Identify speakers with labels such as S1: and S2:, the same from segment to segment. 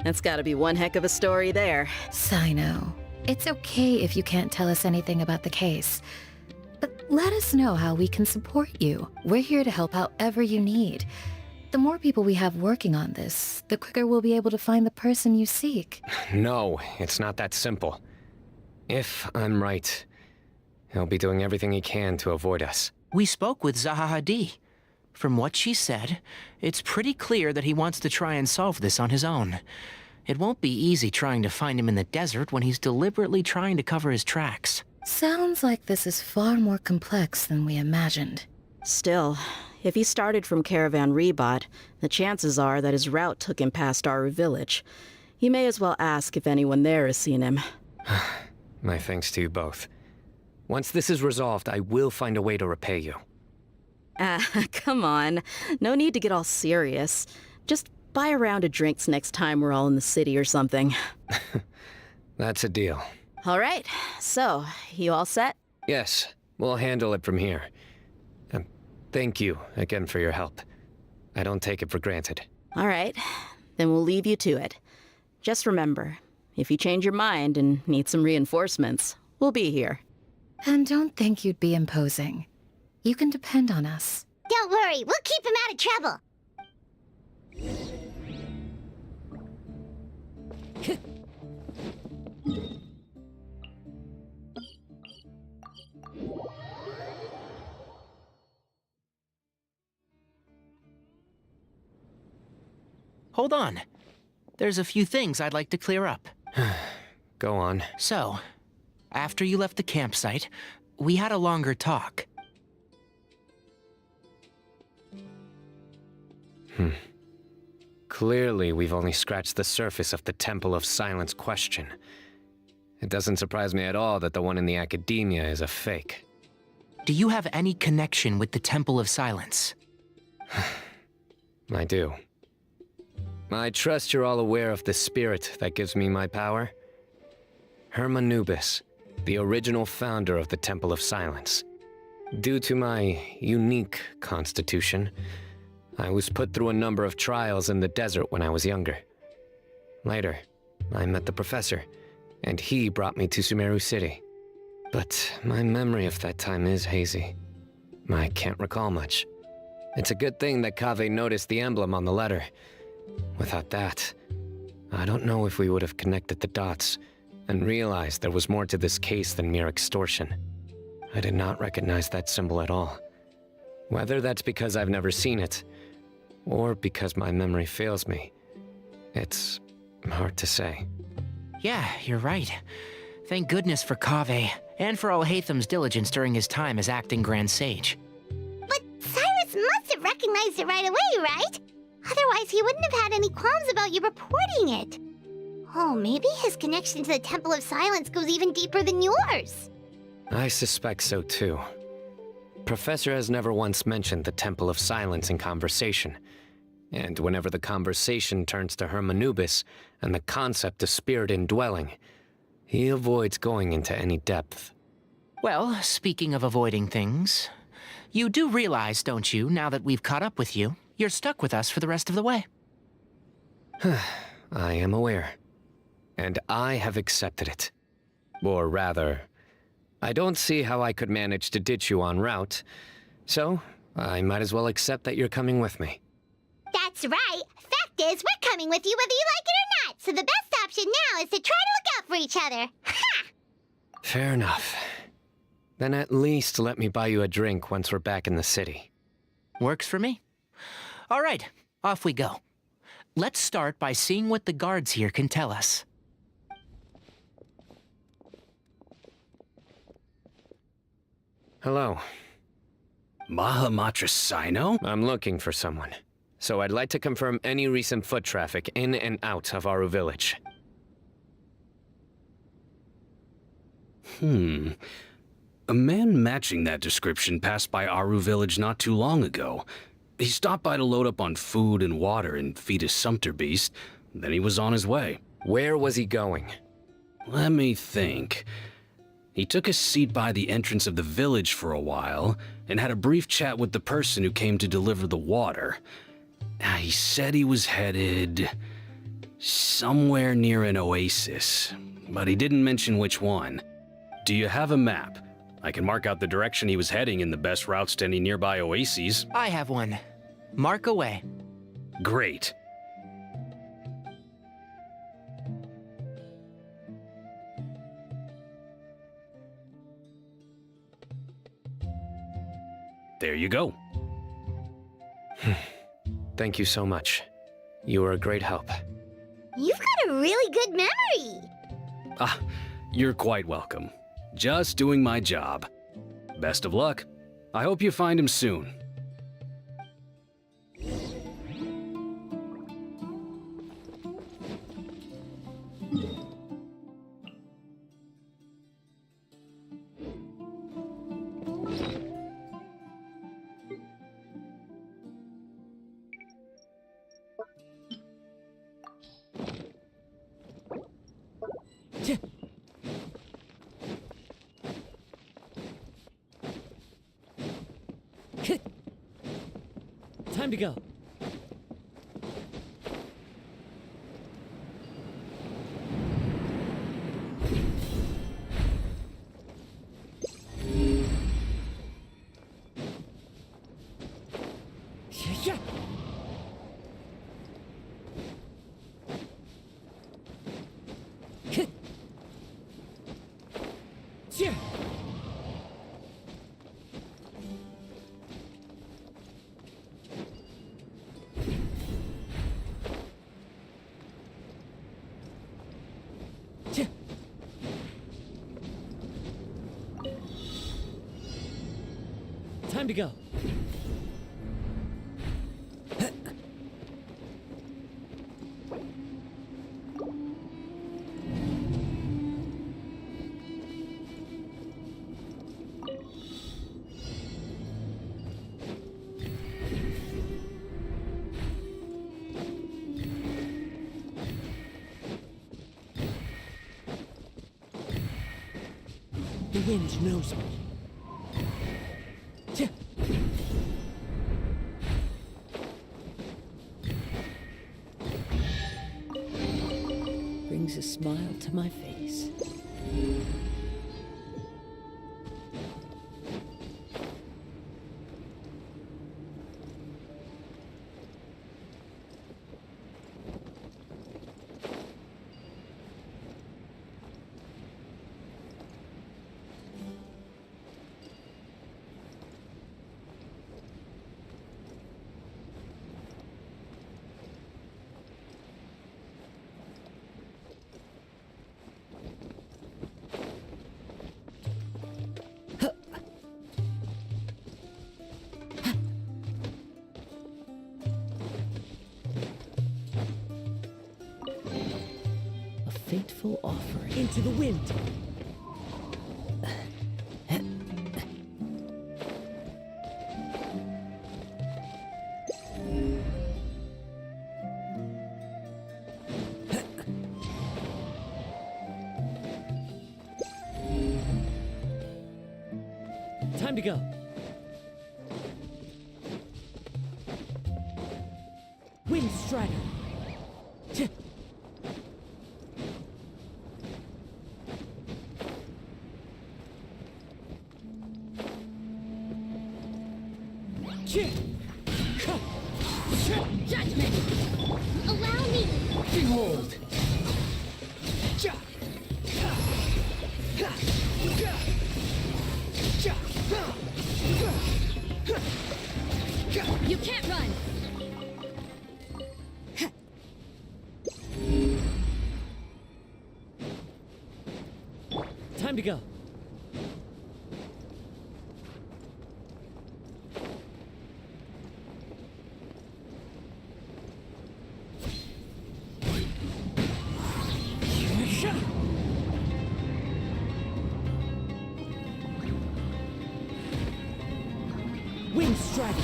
S1: That's gotta be one heck of a story there.
S2: Sino, it's okay if you can't tell us anything about the case. But let us know how we can support you. We're here to help however you need. The more people we have working on this, the quicker we'll be able to find the person you seek.
S3: No, it's not that simple. If I'm right, he'll be doing everything he can to avoid us.
S4: We spoke with Zaha Hadid. From what she said, it's pretty clear that he wants to try and solve this on his own. It won't be easy trying to find him in the desert when he's deliberately trying to cover his tracks.
S2: Sounds like this is far more complex than we imagined.
S1: Still, if he started from Caravan Rebot, the chances are that his route took him past Aru village. You may as well ask if anyone there has seen him.
S3: My thanks to you both. Once this is resolved, I will find a way to repay you.
S1: Come on. No need to get all serious. Just buy a round of drinks next time we're all in the city or something.
S3: That's a deal.
S1: All right. So, you all set?
S3: Yes, we'll handle it from here. Thank you again for your help. I don't take it for granted.
S1: All right. Then we'll leave you to it. Just remember, if you change your mind and need some reinforcements, we'll be here.
S2: And don't think you'd be imposing. You can depend on us.
S5: Don't worry, we'll keep him out of trouble.
S4: Hold on. There's a few things I'd like to clear up.
S3: Go on.
S4: So, after you left the campsite, we had a longer talk.
S3: Clearly, we've only scratched the surface of the Temple of Silence question. It doesn't surprise me at all that the one in the academia is a fake.
S4: Do you have any connection with the Temple of Silence?
S3: I do. I trust you're all aware of the spirit that gives me my power. Hermanubis, the original founder of the Temple of Silence. Due to my unique constitution, I was put through a number of trials in the desert when I was younger. Later, I met the professor, and he brought me to Sumeru City. But my memory of that time is hazy. I can't recall much. It's a good thing that Kaveh noticed the emblem on the letter. Without that, I don't know if we would have connected the dots and realized there was more to this case than mere extortion. I did not recognize that symbol at all. Whether that's because I've never seen it, or because my memory fails me, it's hard to say.
S4: Yeah, you're right. Thank goodness for Kaveh, and for Alhaitham's diligence during his time as acting Grand Sage.
S5: But Cyrus must have recognized it right away, right? Otherwise, he wouldn't have had any qualms about you reporting it. Oh, maybe his connection to the Temple of Silence goes even deeper than yours.
S3: I suspect so too. Professor has never once mentioned the Temple of Silence in conversation. And whenever the conversation turns to Hermanubis and the concept of spirit indwelling, he avoids going into any depth.
S4: Well, speaking of avoiding things, you do realize, don't you, now that we've caught up with you, you're stuck with us for the rest of the way?
S3: I am aware. And I have accepted it. Or rather, I don't see how I could manage to ditch you en route, so I might as well accept that you're coming with me.
S5: That's right. Fact is, we're coming with you whether you like it or not, so the best option now is to try to look out for each other. Ha!
S3: Fair enough. Then at least let me buy you a drink once we're back in the city.
S4: Works for me. All right, off we go. Let's start by seeing what the guards here can tell us.
S3: Hello.
S6: Mahamatra Sino?
S3: I'm looking for someone. So I'd like to confirm any recent foot traffic in and out of Aru village.
S6: A man matching that description passed by Aru village not too long ago. He stopped by to load up on food and water and feed his sumpter beast. Then he was on his way.
S3: Where was he going?
S6: Let me think. He took a seat by the entrance of the village for a while and had a brief chat with the person who came to deliver the water. He said he was headed... Somewhere near an oasis, but he didn't mention which one. Do you have a map? I can mark out the direction he was heading and the best routes to any nearby oases.
S4: I have one. Mark away.
S6: Great. There you go.
S3: Thank you so much. You were a great help.
S5: You've got a really good memory.
S6: Ah, you're quite welcome. Just doing my job. Best of luck. I hope you find him soon.
S7: Time to go. Yeah. Yeah. Time to go. The wind knows me. Brings a smile to my face. A fateful offering. Into the wind. Time to go. Wind Strider.
S5: Judgment! Allow me!
S7: Behold!
S5: You can't run!
S7: Time to go. Wind Strider.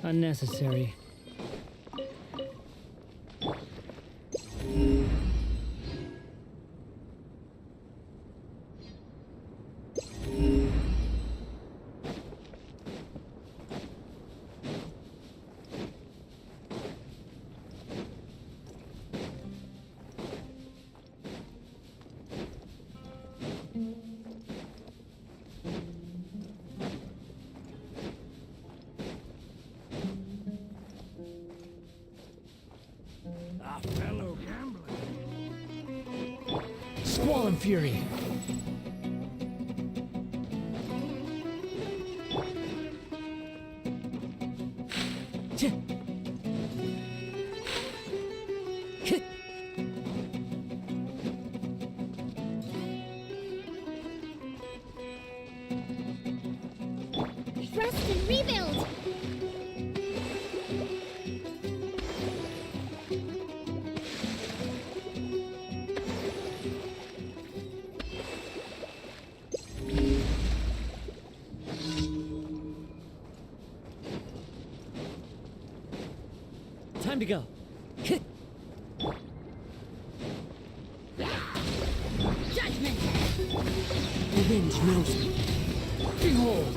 S7: Unnecessary.
S8: fellow gambler.
S7: Squall and fury.
S5: Thrust and rebuild!
S7: Time to go.
S5: Judgment!
S7: The wind knows me. Behold!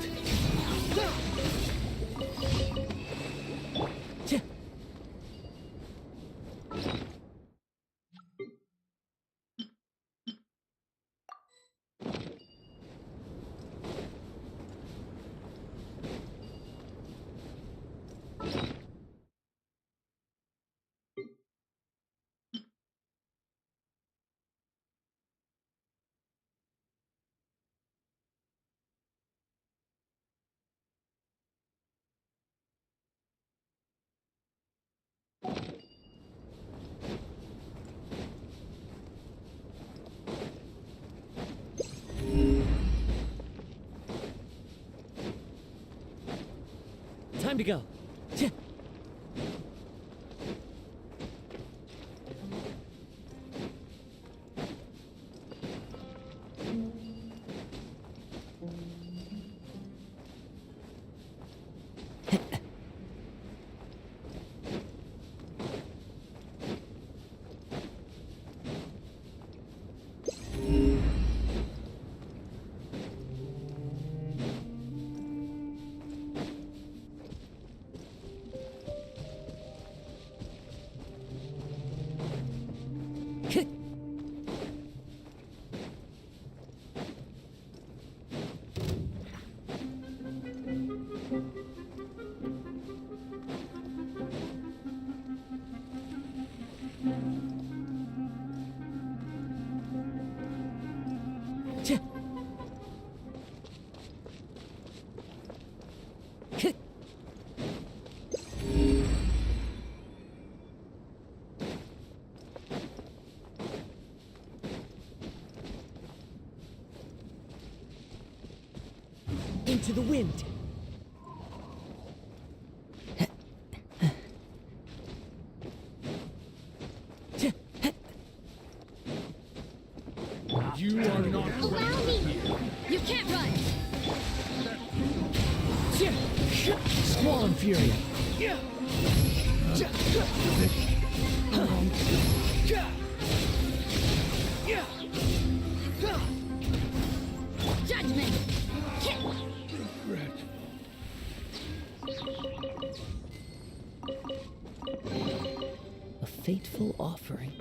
S7: Time to go. Into the wind.
S8: You are not
S5: Allow me! You can't run!
S7: Squall and fury.
S5: Judgment!
S7: A fateful offering.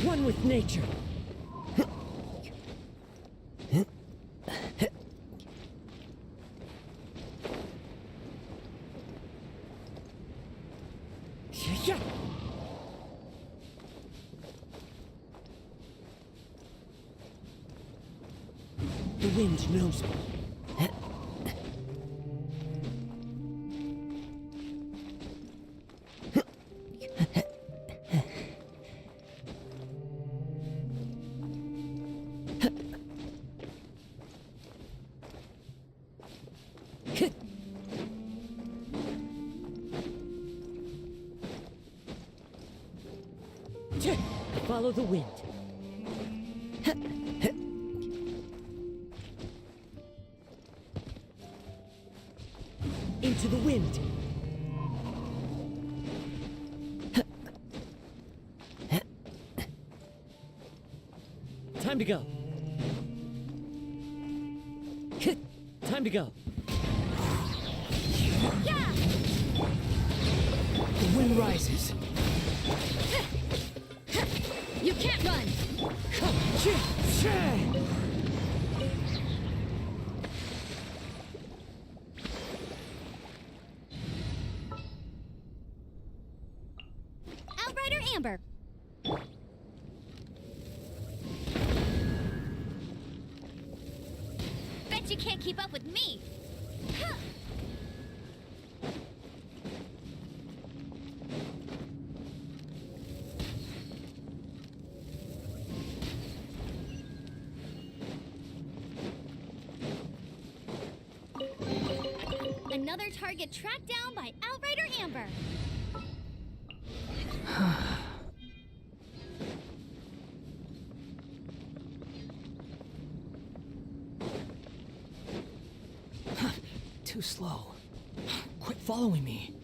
S7: One with nature. The wind knows me. Follow the wind. Into the wind. Time to go. Time to go. wind rises.
S9: You can't run! Outrider Amber! Bet you can't keep up with me! Another target tracked down by Outrider Amber.
S7: Too slow. Quit following me.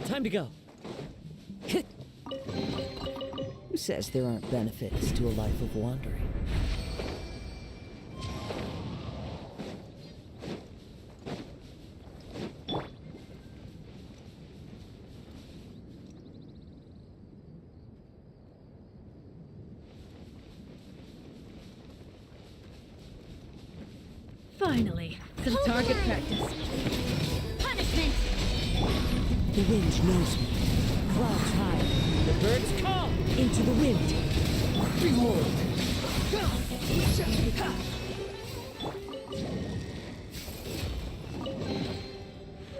S7: Time to go.
S10: Who says there aren't benefits to a life of wandering?
S9: Finally, some target practice. Punishment!
S7: The wind knows me. Clouds high. The birds call. Into the wind. Behold.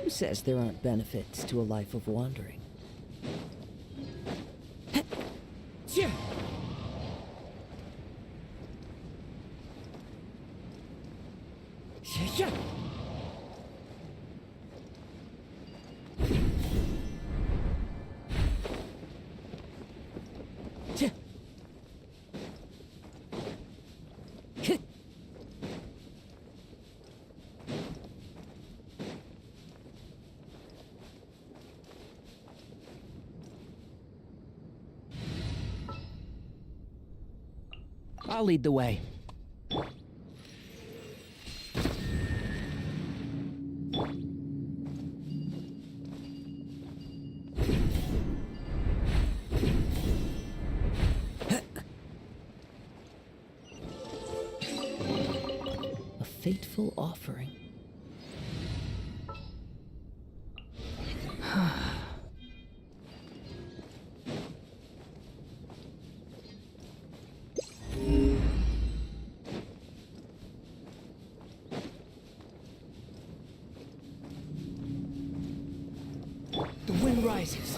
S10: Who says there aren't benefits to a life of wandering?
S4: I'll lead the way.
S10: A fateful offering.
S7: The wind rises.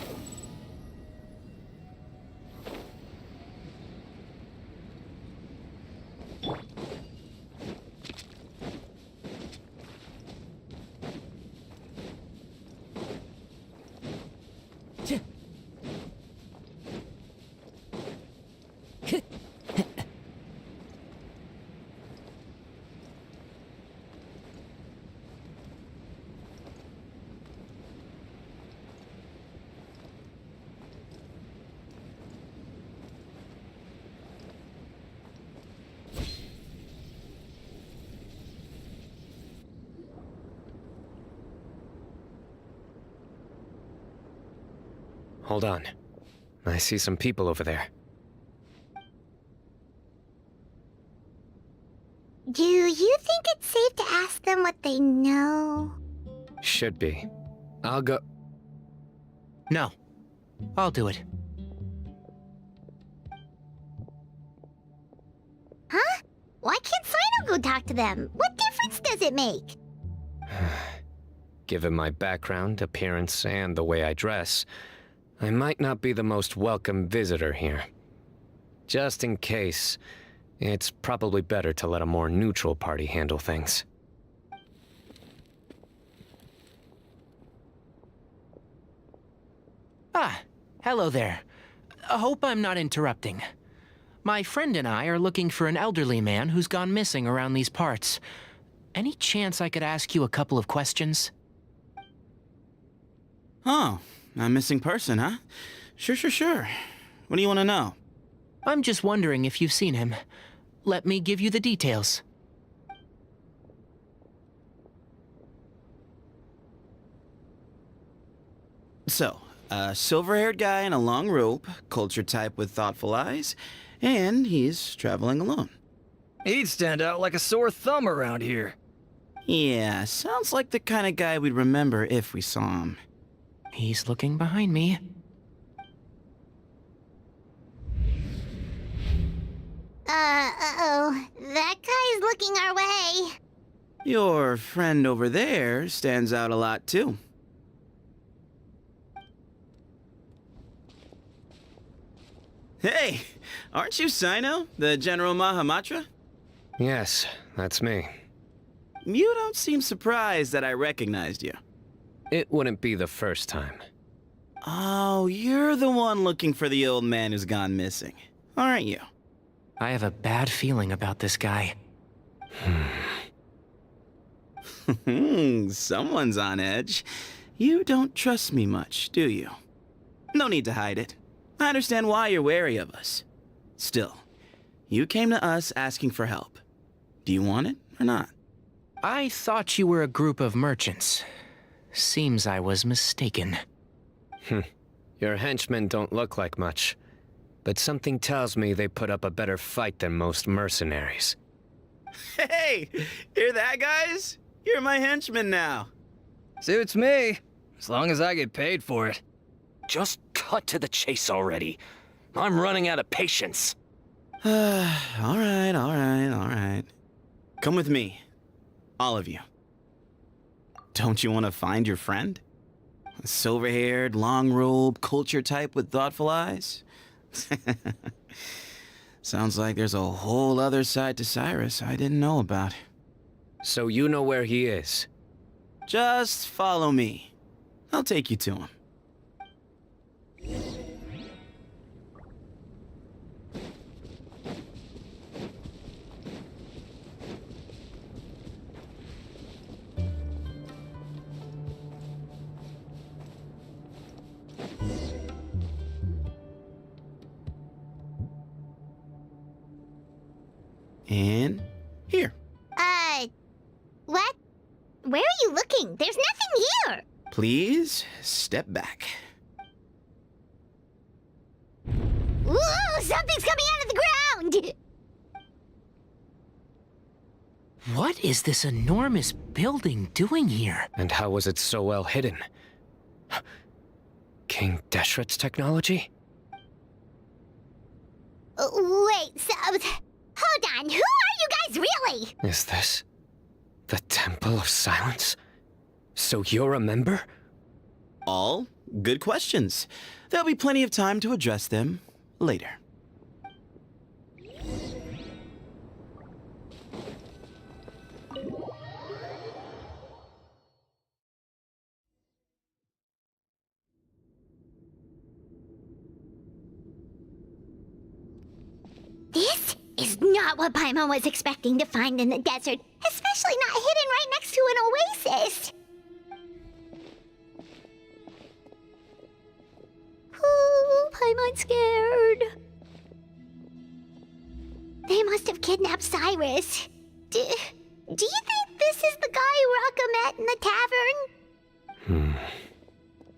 S3: hold on. I see some people over there.
S5: Do you think it's safe to ask them what they know?
S3: Should be. I'll go.
S4: No. I'll do it.
S5: Huh? Why can't Sino go talk to them? What difference does it make?
S3: Given my background, appearance, and the way I dress, I might not be the most welcome visitor here. Just in case, it's probably better to let a more neutral party handle things.
S4: Ah, hello there. I hope I'm not interrupting. My friend and I are looking for an elderly man who's gone missing around these parts. Any chance I could ask you a couple of questions?
S11: Oh, a missing person, huh? Sure. What do you want to know?
S4: I'm just wondering if you've seen him. Let me give you the details.
S11: So, a silver-haired guy in a long robe, culture type with thoughtful eyes, and he's traveling alone.
S12: He'd stand out like a sore thumb around here.
S11: Yeah, sounds like the kind of guy we'd remember if we saw him.
S4: He's looking behind me.
S5: Uh-oh. That guy's looking our way.
S11: Your friend over there stands out a lot, too. Hey, aren't you Sino, the General Mahamatra?
S3: Yes, that's me.
S11: You don't seem surprised that I recognized you.
S3: It wouldn't be the first time.
S11: Oh, you're the one looking for the old man who's gone missing, aren't you?
S4: I have a bad feeling about this guy.
S11: Someone's on edge. You don't trust me much, do you? No need to hide it. I understand why you're wary of us. Still, you came to us asking for help. Do you want it or not?
S4: I thought you were a group of merchants. Seems I was mistaken.
S3: Your henchmen don't look like much, but something tells me they put up a better fight than most mercenaries.
S11: Hey, hear that, guys? You're my henchmen now.
S12: Suits me, as long as I get paid for it.
S13: Just cut to the chase already. I'm running out of patience.
S11: All right. Come with me. All of you. Don't you want to find your friend? A silver-haired, long-robe, culture type with thoughtful eyes? Sounds like there's a whole other side to Cyrus I didn't know about.
S3: So you know where he is?
S11: Just follow me. I'll take you to him. And here.
S5: What? Where are you looking? There's nothing here.
S11: Please step back.
S5: Ooh, something's coming out of the ground!
S4: What is this enormous building doing here?
S3: And how was it so well hidden? King Deshret's technology?
S5: Wait, so... Hold on, who are you guys really?
S3: Is this the Temple of Silence? So you're a member?
S11: All good questions. There'll be plenty of time to address them later.
S5: This is not what Paimon was expecting to find in the desert, especially not hidden right next to an oasis. Ooh, Paimon's scared. They must have kidnapped Cyrus. Do you think this is the guy Raka met in the tavern?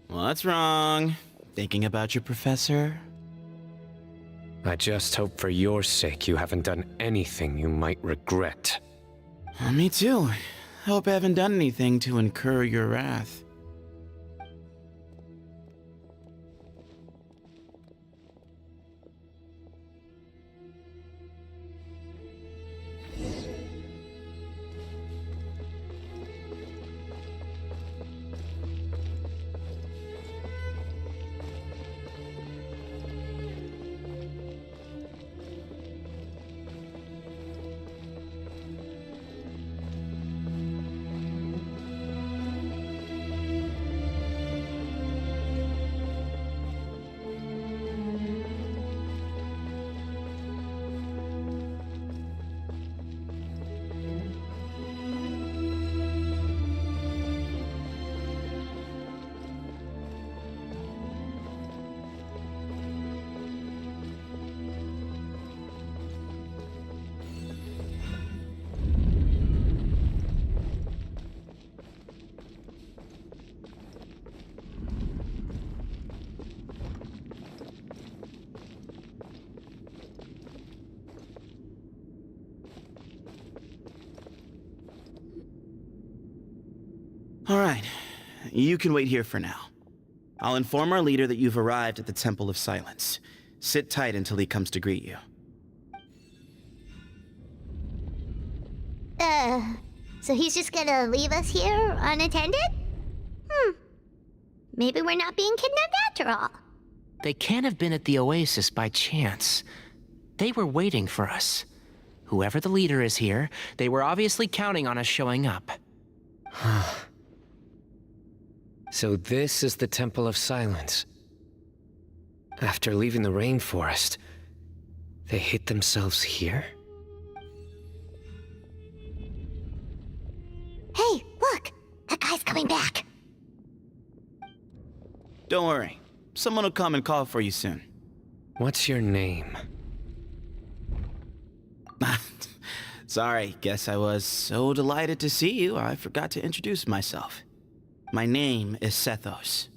S11: What's wrong? Thinking about your professor?
S3: I just hope for your sake you haven't done anything you might regret.
S11: Me too. Hope I haven't done anything to incur your wrath. All right, you can wait here for now. I'll inform our leader that you've arrived at the Temple of Silence. Sit tight until he comes to greet you.
S5: So he's just gonna leave us here unattended? Maybe we're not being kidnapped after all.
S4: They can't have been at the oasis by chance. They were waiting for us. Whoever the leader is here, they were obviously counting on us showing up.
S3: So this is the Temple of Silence. After leaving the rainforest, they hid themselves here?
S5: Hey, look! That guy's coming back!
S11: Don't worry. Someone will come and call for you soon.
S3: What's your name?
S11: Sorry, guess I was so delighted to see you, I forgot to introduce myself. My name is Sethos.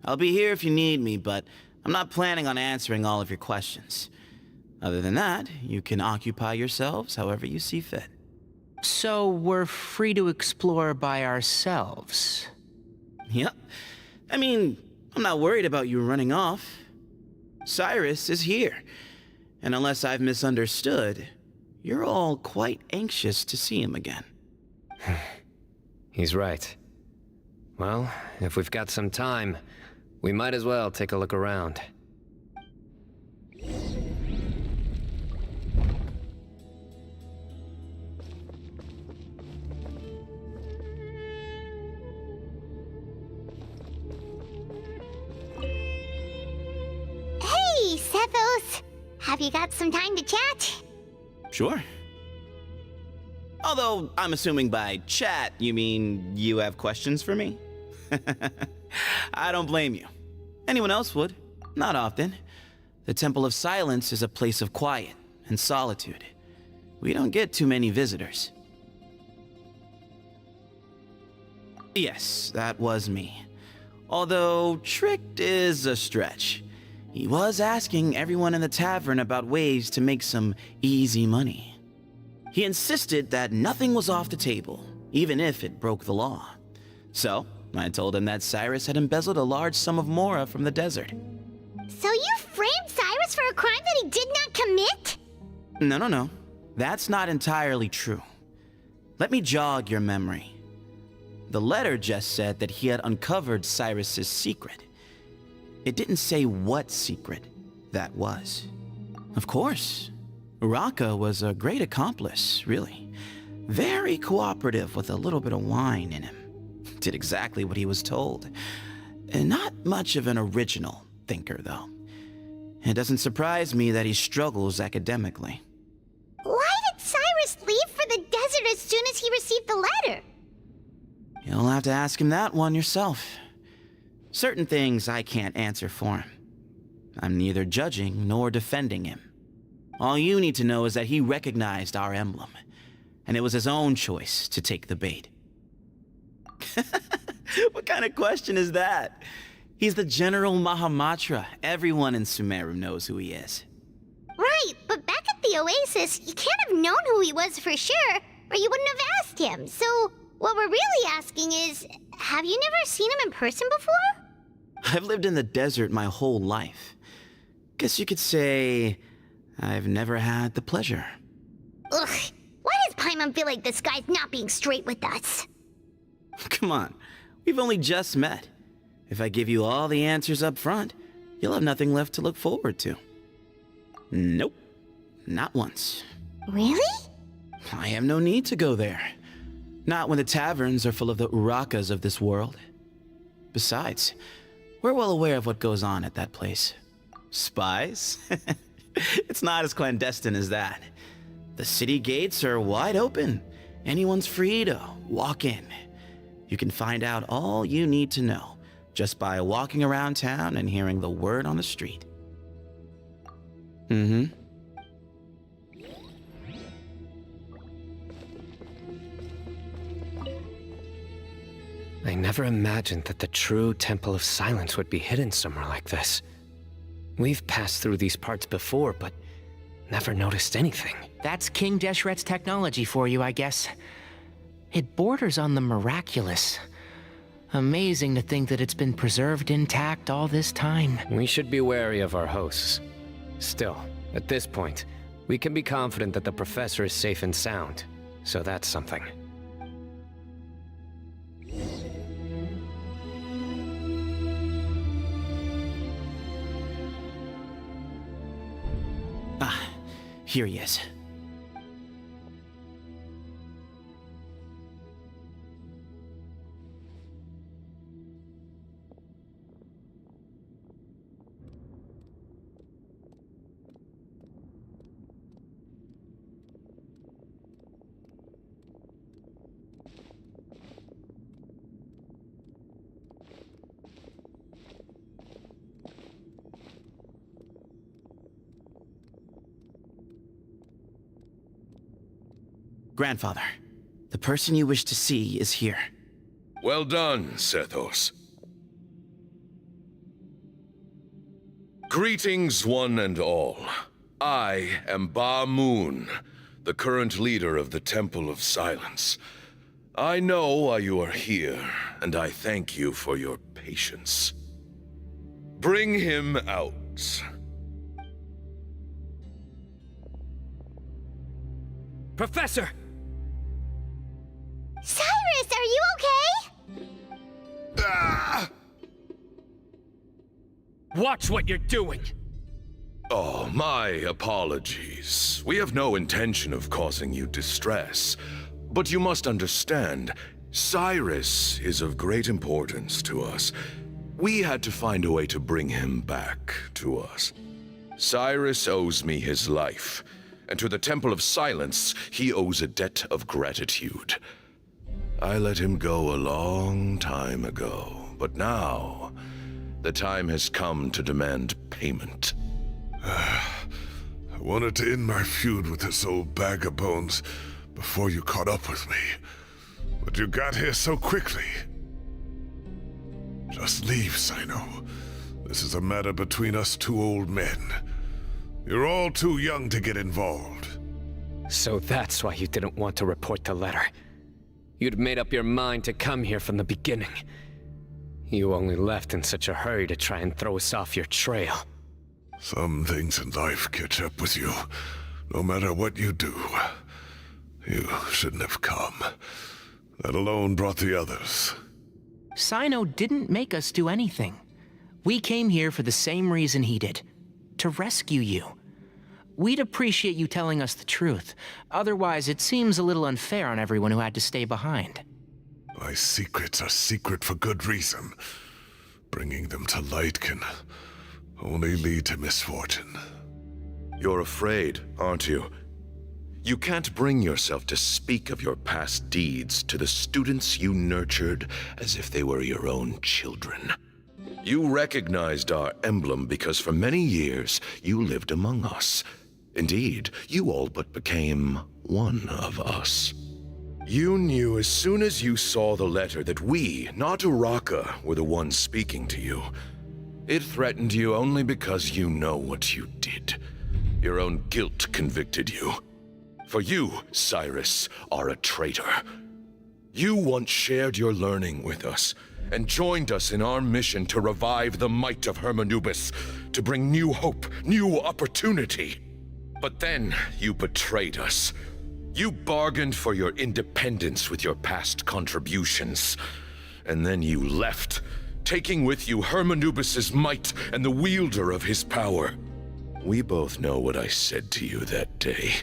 S11: I'll be here if you need me, but I'm not planning on answering all of your questions. Other than that, you can occupy yourselves however you see fit.
S4: So we're free to explore by ourselves?
S11: Yep. I mean, I'm not worried about you running off. Cyrus is here, and unless I've misunderstood, you're all quite anxious to see him again.
S3: He's right. Well, if we've got some time, we might as well take a look around.
S5: Hey, Sethos! Have you got some time to chat?
S11: Sure. Although, I'm assuming by chat, you mean you have questions for me? I don't blame you. Anyone else would. Not often. The Temple of Silence is a place of quiet and solitude. We don't get too many visitors. Yes, that was me. Although, tricked is a stretch. He was asking everyone in the tavern about ways to make some easy money. He insisted that nothing was off the table, even if it broke the law. So, I told him that Cyrus had embezzled a large sum of mora from the desert.
S5: So you framed Cyrus for a crime that he did not commit?
S11: No. That's not entirely true. Let me jog your memory. The letter just said that he had uncovered Cyrus's secret. It didn't say what secret that was. Of course, Uraka was a great accomplice, really. Very cooperative with a little bit of wine in him. Did exactly what he was told. And not much of an original thinker, though. It doesn't surprise me that he struggles academically.
S5: Why did Cyrus leave for the desert as soon as he received the letter?
S11: You'll have to ask him that one yourself. Certain things I can't answer for him. I'm neither judging nor defending him. All you need to know is that he recognized our emblem, and it was his own choice to take the bait. What kind of question is that? He's the General Mahamatra. Everyone in Sumeru knows who he is.
S5: Right, but back at the Oasis, you can't have known who he was for sure, or you wouldn't have asked him. So, what we're really asking is, have you never seen him in person before?
S11: I've lived in the desert my whole life. Guess you could say I've never had the pleasure.
S5: Ugh, why does Paimon feel like this guy's not being straight with us?
S11: Come on, we've only just met. If I give you all the answers up front, you'll have nothing left to look forward to. Nope, not once.
S5: Really?
S11: I have no need to go there. Not when the taverns are full of the Urakas of this world. Besides, we're well aware of what goes on at that place. Spies? It's not as clandestine as that. The city gates are wide open. Anyone's free to walk in. You can find out all you need to know just by walking around town and hearing the word on the street.
S3: I never imagined that the true Temple of Silence would be hidden somewhere like this. We've passed through these parts before, but never noticed anything.
S4: That's King Deshret's technology for you, I guess. It borders on the miraculous. Amazing to think that it's been preserved intact all this time.
S3: We should be wary of our hosts. Still, at this point, we can be confident that the professor is safe and sound, so that's something.
S11: Ah, here he is. Grandfather, the person you wish to see is here.
S14: Well done, Sethos. Greetings, one and all. I am Ba Moon, the current leader of the Temple of Silence. I know why you are here, and I thank you for your patience. Bring him out.
S12: Professor!
S5: Cyrus, are you okay?
S14: Ah!
S12: Watch what you're doing!
S14: Oh, my apologies. We have no intention of causing you distress. But you must understand, Cyrus is of great importance to us. We had to find a way to bring him back to us. Cyrus owes me his life, and to the Temple of Silence, he owes a debt of gratitude. I let him go a long time ago, but now, the time has come to demand payment.
S8: I wanted to end my feud with this old bag of bones before you caught up with me, but you got here so quickly. Just leave, Sino. This is a matter between us two old men. You're all too young to get involved.
S3: So that's why you didn't want to report the letter. You'd made up your mind to come here from the beginning. You only left in such a hurry to try and throw us off your trail.
S8: Some things in life catch up with you, no matter what you do. You shouldn't have come. That alone brought the others.
S4: Sino didn't make us do anything. We came here for the same reason he did. To rescue you. We'd appreciate you telling us the truth. Otherwise, it seems a little unfair on everyone who had to stay behind.
S8: My secrets are secret for good reason. Bringing them to light can only lead to misfortune.
S14: You're afraid, aren't you? You can't bring yourself to speak of your past deeds to the students you nurtured as if they were your own children. You recognized our emblem because for many years you lived among us. Indeed, you all but became one of us. You knew as soon as you saw the letter that we, not Uraka, were the ones speaking to you. It threatened you only because you know what you did. Your own guilt convicted you. For you, Cyrus, are a traitor. You once shared your learning with us, and joined us in our mission to revive the might of Hermanubis, to bring new hope, new opportunity. But then you betrayed us. You bargained for your independence with your past contributions. And then you left, taking with you Hermanubis' might and the wielder of his power. We both know what I said to you that day.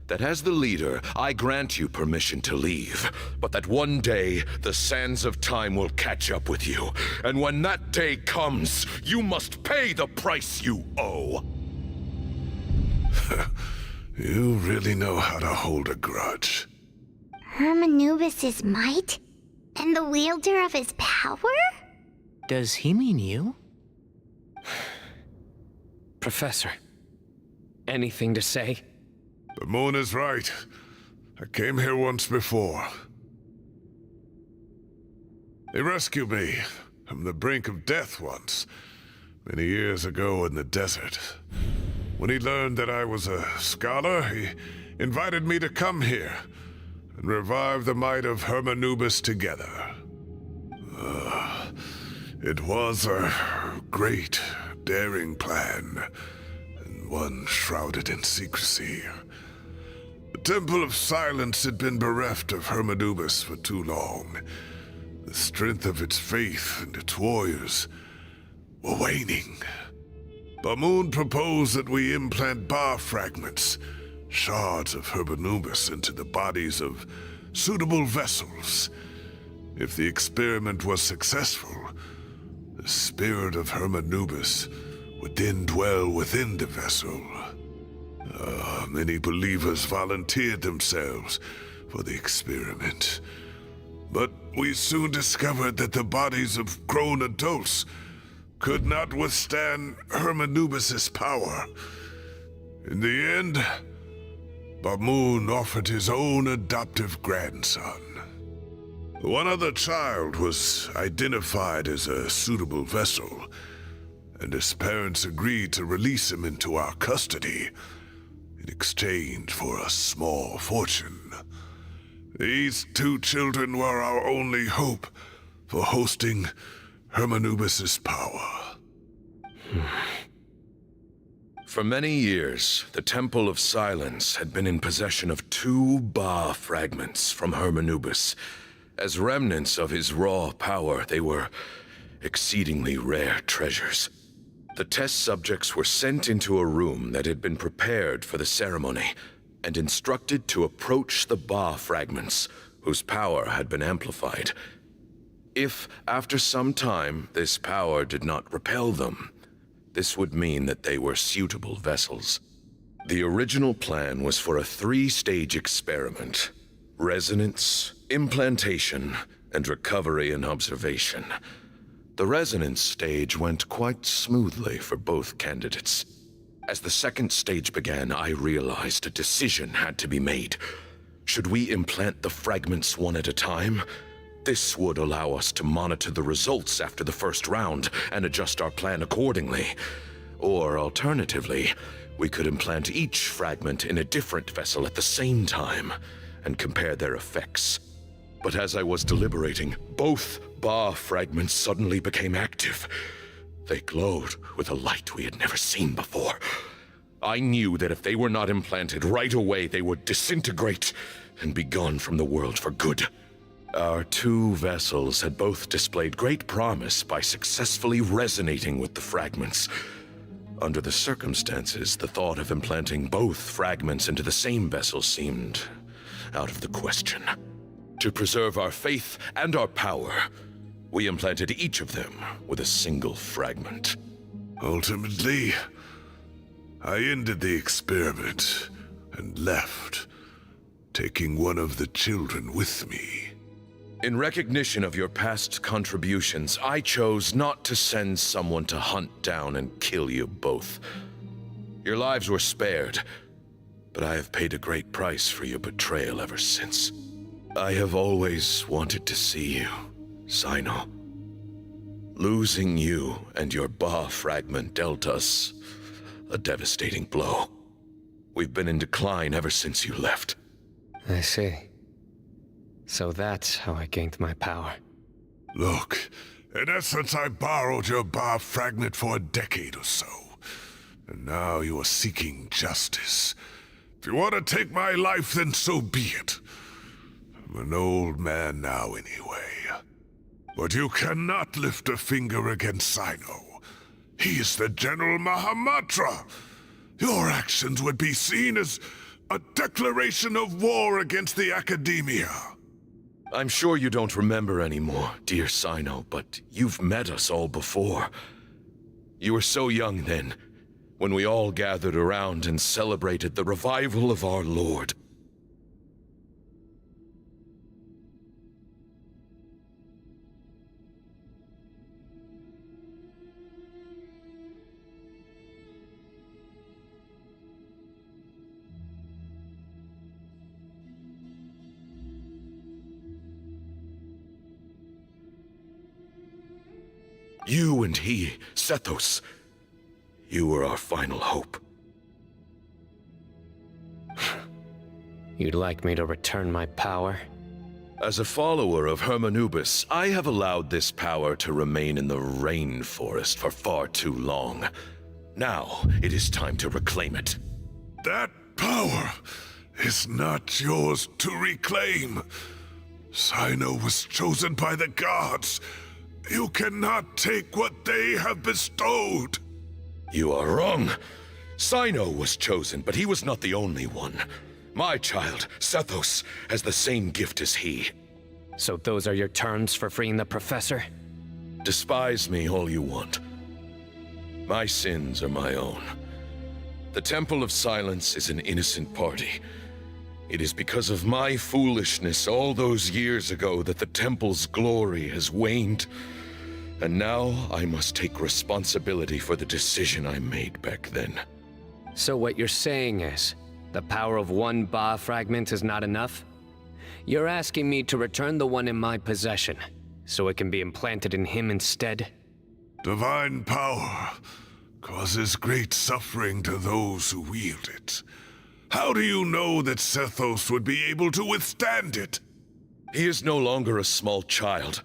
S14: That as the leader, I grant you permission to leave, but that one day, the sands of time will catch up with you. And when that day comes, you must pay the price you owe.
S8: You really know how to hold a grudge.
S5: Hermanubis' might? And the wielder of his power?
S4: Does he mean you?
S3: Professor, anything to say?
S8: The moon is right. I came here once before. He rescued me from the brink of death once, many years ago in the desert. When he learned that I was a scholar, he invited me to come here and revive the might of Hermanubis together. It was a great, daring plan, and one shrouded in secrecy. The Temple of Silence had been bereft of Hermanubis for too long. The strength of its faith and its warriors were waning. Bamoon proposed that we implant bar fragments, shards of Hermanubis, into the bodies of suitable vessels. If the experiment was successful, the spirit of Hermanubis would then dwell within the vessel. Many believers volunteered themselves for the experiment. But we soon discovered that the bodies of grown adults could not withstand Hermanubis' power. In the end, Bamoon offered his own adoptive grandson. One other child was identified as a suitable vessel, and his parents agreed to release him into our custody in exchange for a small fortune. These two children were our only hope for hosting Hermanubis' power.
S14: For many years, the Temple of Silence had been in possession of 2 Ba fragments from Hermanubis. As remnants of his raw power, they were exceedingly rare treasures. The test subjects were sent into a room that had been prepared for the ceremony and instructed to approach the Ba fragments, whose power had been amplified. If, after some time, this power did not repel them, this would mean that they were suitable vessels. The original plan was for a 3-stage experiment: resonance, implantation, and recovery and observation. The resonance stage went quite smoothly for both candidates. As the 2nd stage began, I realized a decision had to be made. Should we implant the fragments one at a time? This would allow us to monitor the results after the first round and adjust our plan accordingly. Or alternatively, we could implant each fragment in a different vessel at the same time and compare their effects. But as I was deliberating, both Ba fragments suddenly became active. They glowed with a light we had never seen before. I knew that if they were not implanted right away, they would disintegrate and be gone from the world for good. Our 2 vessels had both displayed great promise by successfully resonating with the fragments. Under the circumstances, the thought of implanting both fragments into the same vessel seemed out of the question. To preserve our faith and our power, we implanted each of them with a single fragment.
S8: Ultimately, I ended the experiment and left, taking one of the children with me.
S14: In recognition of your past contributions, I chose not to send someone to hunt down and kill you both. Your lives were spared, but I have paid a great price for your betrayal ever since. I have always wanted to see you, Sino. Losing you and your Ba fragment dealt us a devastating blow. We've been in decline ever since you left.
S3: I see. So that's how I gained my power.
S8: Look, in essence, I borrowed your Ba fragment for a decade or so. And now you are seeking justice. If you want to take my life, then so be it. I'm an old man now anyway. But you cannot lift a finger against Sino. He is the General Mahamatra. Your actions would be seen as a declaration of war against the Academia.
S14: I'm sure you don't remember anymore, dear Sino, but you've met us all before. You were so young then, when we all gathered around and celebrated the revival of our Lord. You and he, Sethos, you were our final hope.
S3: You'd like me to return my power?
S14: As a follower of Hermanubis, I have allowed this power to remain in the rainforest for far too long. Now, it is time to reclaim it.
S8: That power is not yours to reclaim. Sino was chosen by the gods. You cannot take what they have bestowed.
S14: You are wrong. Sino was chosen, but he was not the only one. My child, Sethos, has the same gift as he.
S3: So those are your terms for freeing the professor?
S14: Despise me all you want. My sins are my own. The Temple of Silence is an innocent party. It is because of my foolishness all those years ago that the Temple's glory has waned. And now I must take responsibility for the decision I made back then.
S3: So what you're saying is, the power of one Ba fragment is not enough? You're asking me to return the one in my possession, so it can be implanted in him instead?
S8: Divine power causes great suffering to those who wield it. How do you know that Sethos would be able to withstand it?
S14: He is no longer a small child.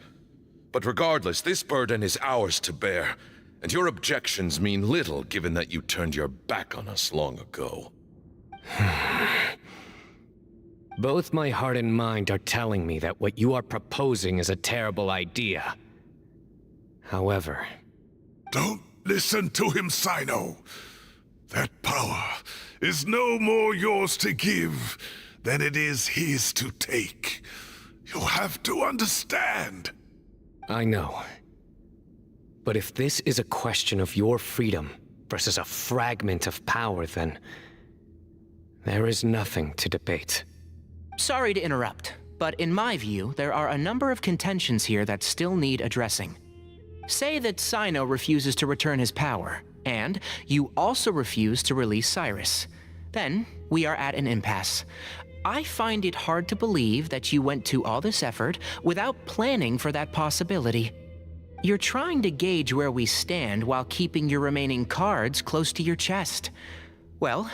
S14: But regardless, this burden is ours to bear, and your objections mean little given that you turned your back on us long ago.
S3: Both my heart and mind are telling me that what you are proposing is a terrible idea. However...
S8: Don't listen to him, Sino. That power is no more yours to give than it is his to take. You have to understand.
S3: I know. But if this is a question of your freedom versus a fragment of power, then there is nothing to debate.
S4: Sorry to interrupt, but in my view, there are a number of contentions here that still need addressing. Say that Sino refuses to return his power, and you also refuse to release Cyrus. Then, we are at an impasse. I find it hard to believe that you went to all this effort without planning for that possibility. You're trying to gauge where we stand while keeping your remaining cards close to your chest. Well,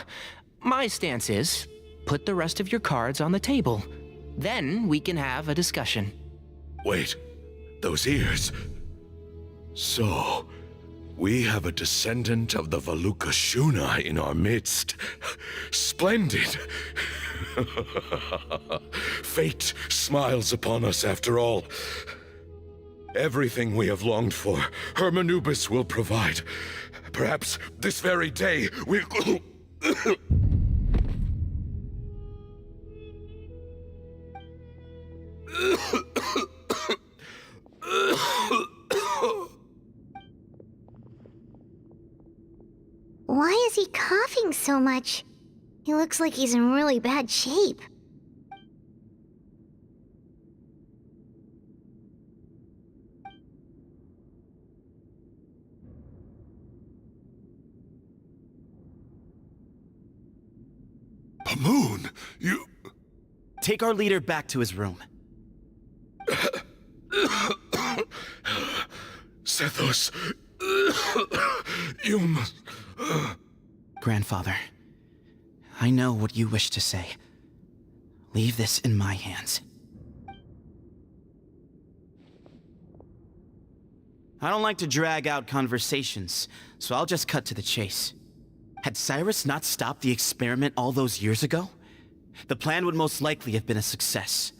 S4: my stance is, put the rest of your cards on the table. Then we can have a discussion.
S14: Wait, those ears... So, we have a descendant of the Valukashuna in our midst. Splendid! Fate smiles upon us after all. Everything we have longed for, Hermanubis will provide. Perhaps this very day we...
S5: Why is he coughing so much? He looks like he's in really bad shape.
S8: Pamoon, you...
S11: Take our leader back to his room.
S14: Sethos, you must...
S11: Grandfather, I know what you wish to say. Leave this in my hands. I don't like to drag out conversations, so I'll just cut to the chase. Had Cyrus not stopped the experiment all those years ago, the plan would most likely have been a success.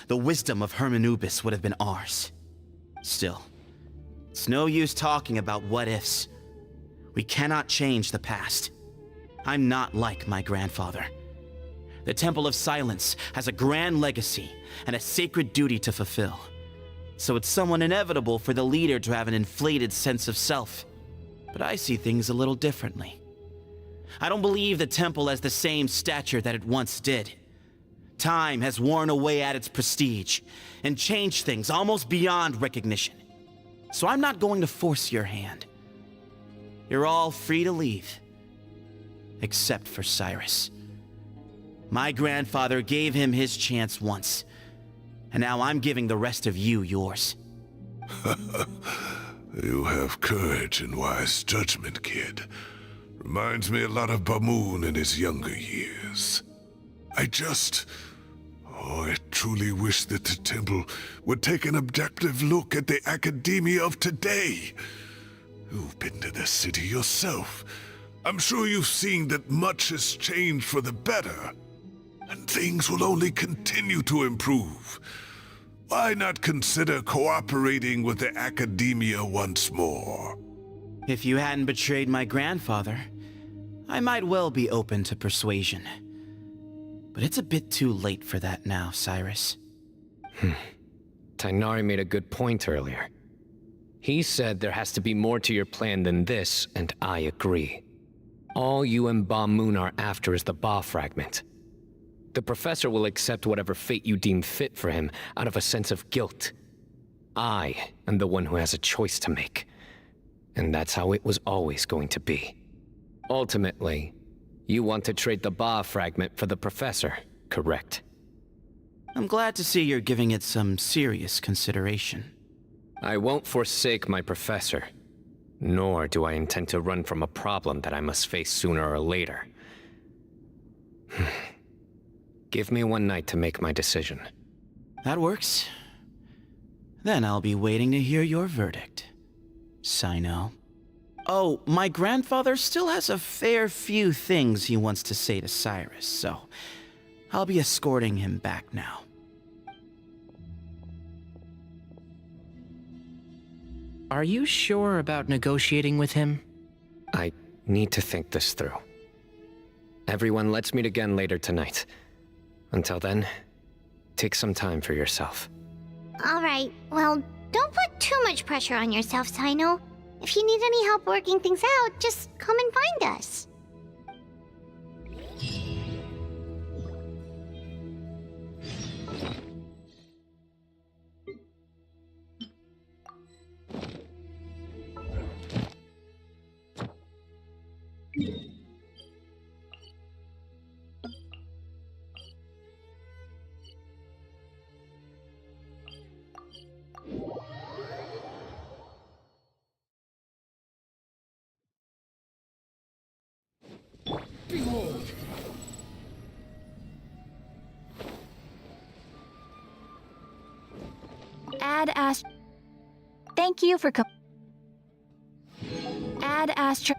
S11: The wisdom of Hermanubis would have been ours. Still, it's no use talking about what-ifs. We cannot change the past. I'm not like my grandfather. The Temple of Silence has a grand legacy and a sacred duty to fulfill. So it's somewhat inevitable for the leader to have an inflated sense of self. But I see things a little differently. I don't believe the temple has the same stature that it once did. Time has worn away at its prestige and changed things almost beyond recognition. So I'm not going to force your hand. You're all free to leave. Except for Cyrus. My grandfather gave him his chance once, and now I'm giving the rest of you yours.
S8: You have courage and wise judgment, kid. Reminds me a lot of Bamoon in his younger years. I truly wish that the temple would take an objective look at the academia of today. You've been to the city yourself. I'm sure you've seen that much has changed for the better, and things will only continue to improve. Why not consider cooperating with the academia once more?
S11: If you hadn't betrayed my grandfather, I might well be open to persuasion. But it's a bit too late for that now, Cyrus.
S3: Tainari made a good point earlier. He said there has to be more to your plan than this, and I agree. All you and Ba Moon are after is the Ba fragment. The professor will accept whatever fate you deem fit for him out of a sense of guilt. I am the one who has a choice to make. And that's how it was always going to be. Ultimately, you want to trade the Ba fragment for the professor, correct?
S11: I'm glad to see you're giving it some serious consideration.
S3: I won't forsake my professor, nor do I intend to run from a problem that I must face sooner or later. Give me one night to make my decision.
S11: That works. Then I'll be waiting to hear your verdict, Sino. Oh, my grandfather still has a fair few things he wants to say to Cyrus, so I'll be escorting him back now.
S4: Are you sure about negotiating with him?
S3: I need to think this through. Everyone, let's meet again later tonight. Until then, take some time for yourself.
S5: Alright, well, don't put too much pressure on yourself, Sino. If you need any help working things out, just come and find us.
S7: Behold!
S15: Thank you for Ad Astra.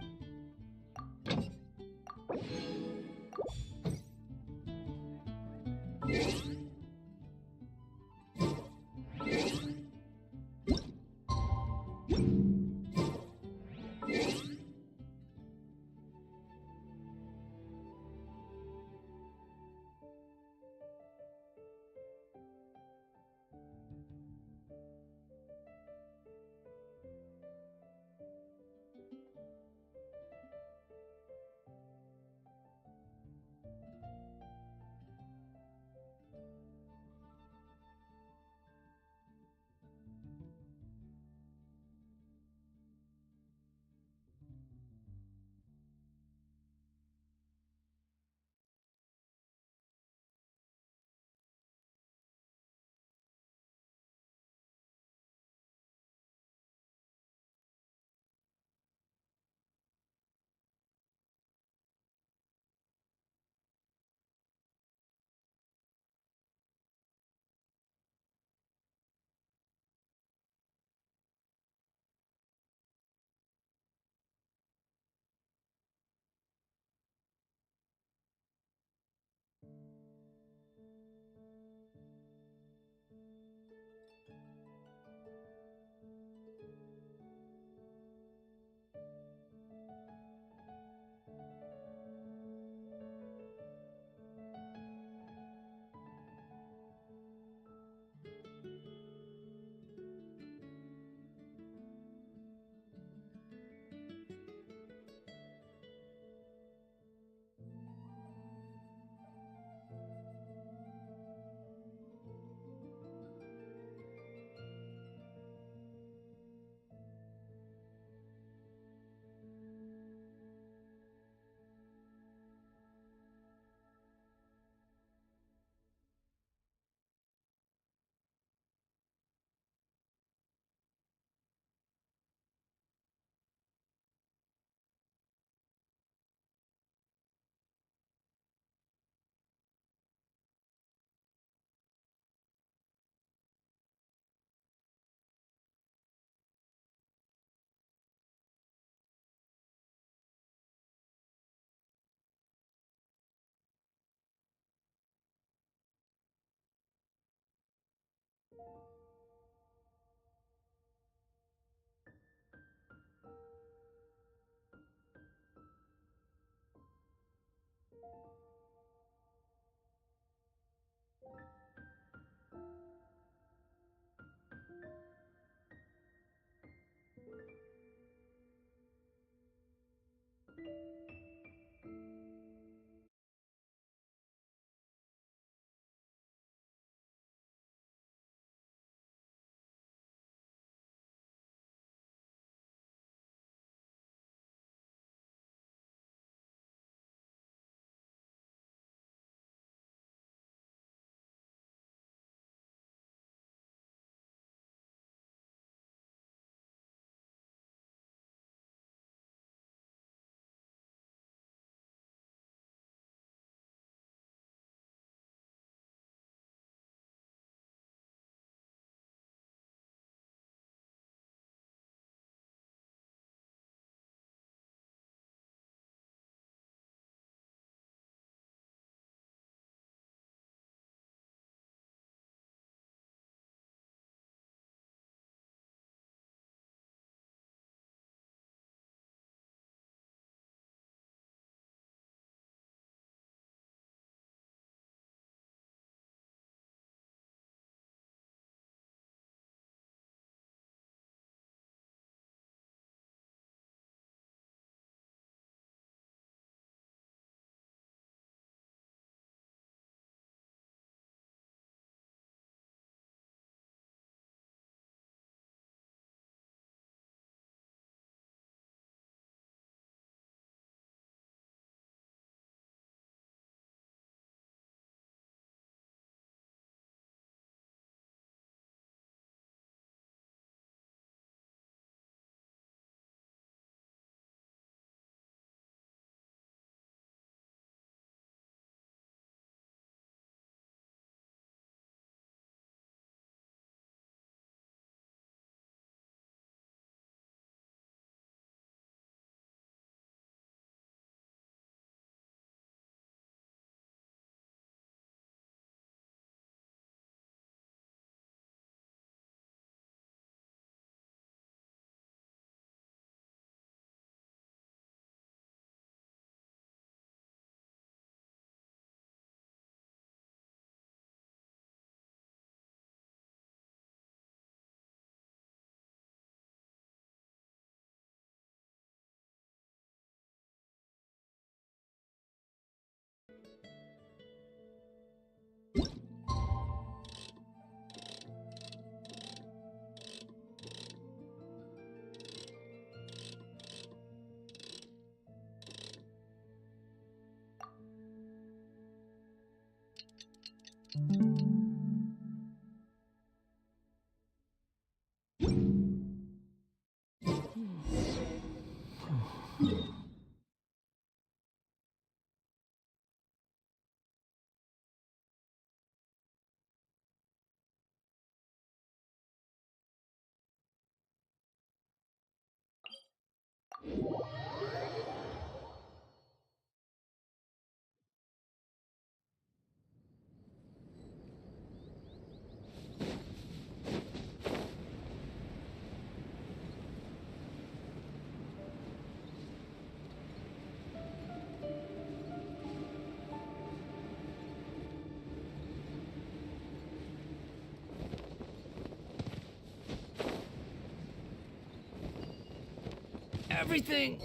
S11: Everything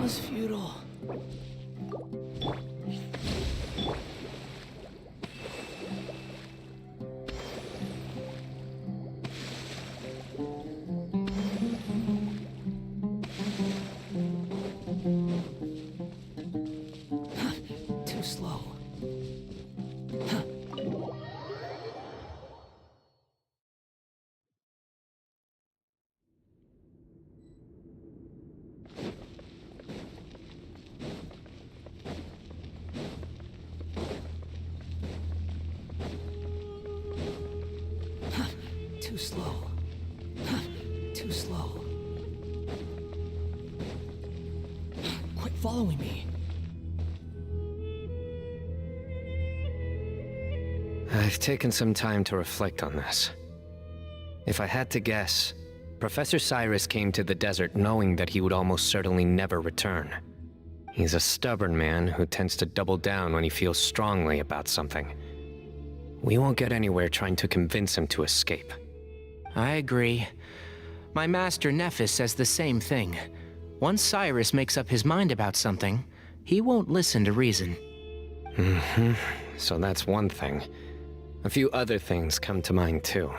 S11: was futile. Too slow. Too slow. Too slow. Quit following me.
S3: I've taken some time to reflect on this. If I had to guess, Professor Cyrus came to the desert knowing that he would almost certainly never return. He's a stubborn man who tends to double down when he feels strongly about something. We won't get anywhere trying to convince him to escape.
S4: I agree. My master Nephis says the same thing. Once Cyrus makes up his mind about something, he won't listen to reason.
S3: So that's one thing. A few other things come to mind too.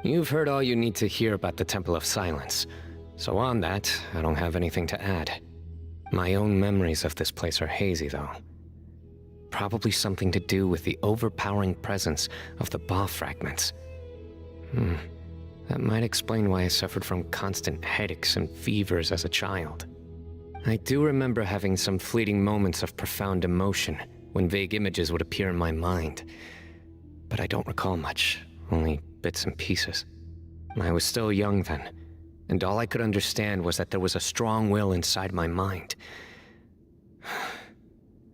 S3: You've heard all you need to hear about the Temple of Silence, so on that, I don't have anything to add. My own memories of this place are hazy though. Probably something to do with the overpowering presence of the Ba fragments. That might explain why I suffered from constant headaches and fevers as a child. I do remember having some fleeting moments of profound emotion when vague images would appear in my mind. But I don't recall much, only bits and pieces. I was still young then, and all I could understand was that there was a strong will inside my mind.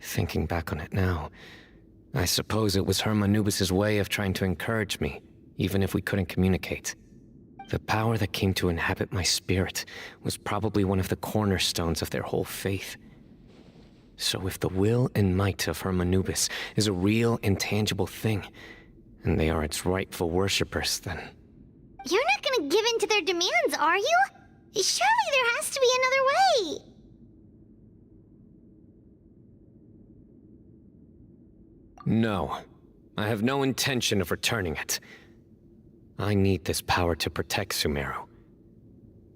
S3: Thinking back on it now, I suppose it was Hermanubis' way of trying to encourage me, even if we couldn't communicate. The power that came to inhabit my spirit was probably one of the cornerstones of their whole faith. So if the will and might of Hermanubis is a real, intangible thing, and they are its rightful worshippers, then...
S5: You're not gonna give in to their demands, are you? Surely there has to be another way!
S3: No. I have no intention of returning it. I need this power to protect Sumeru.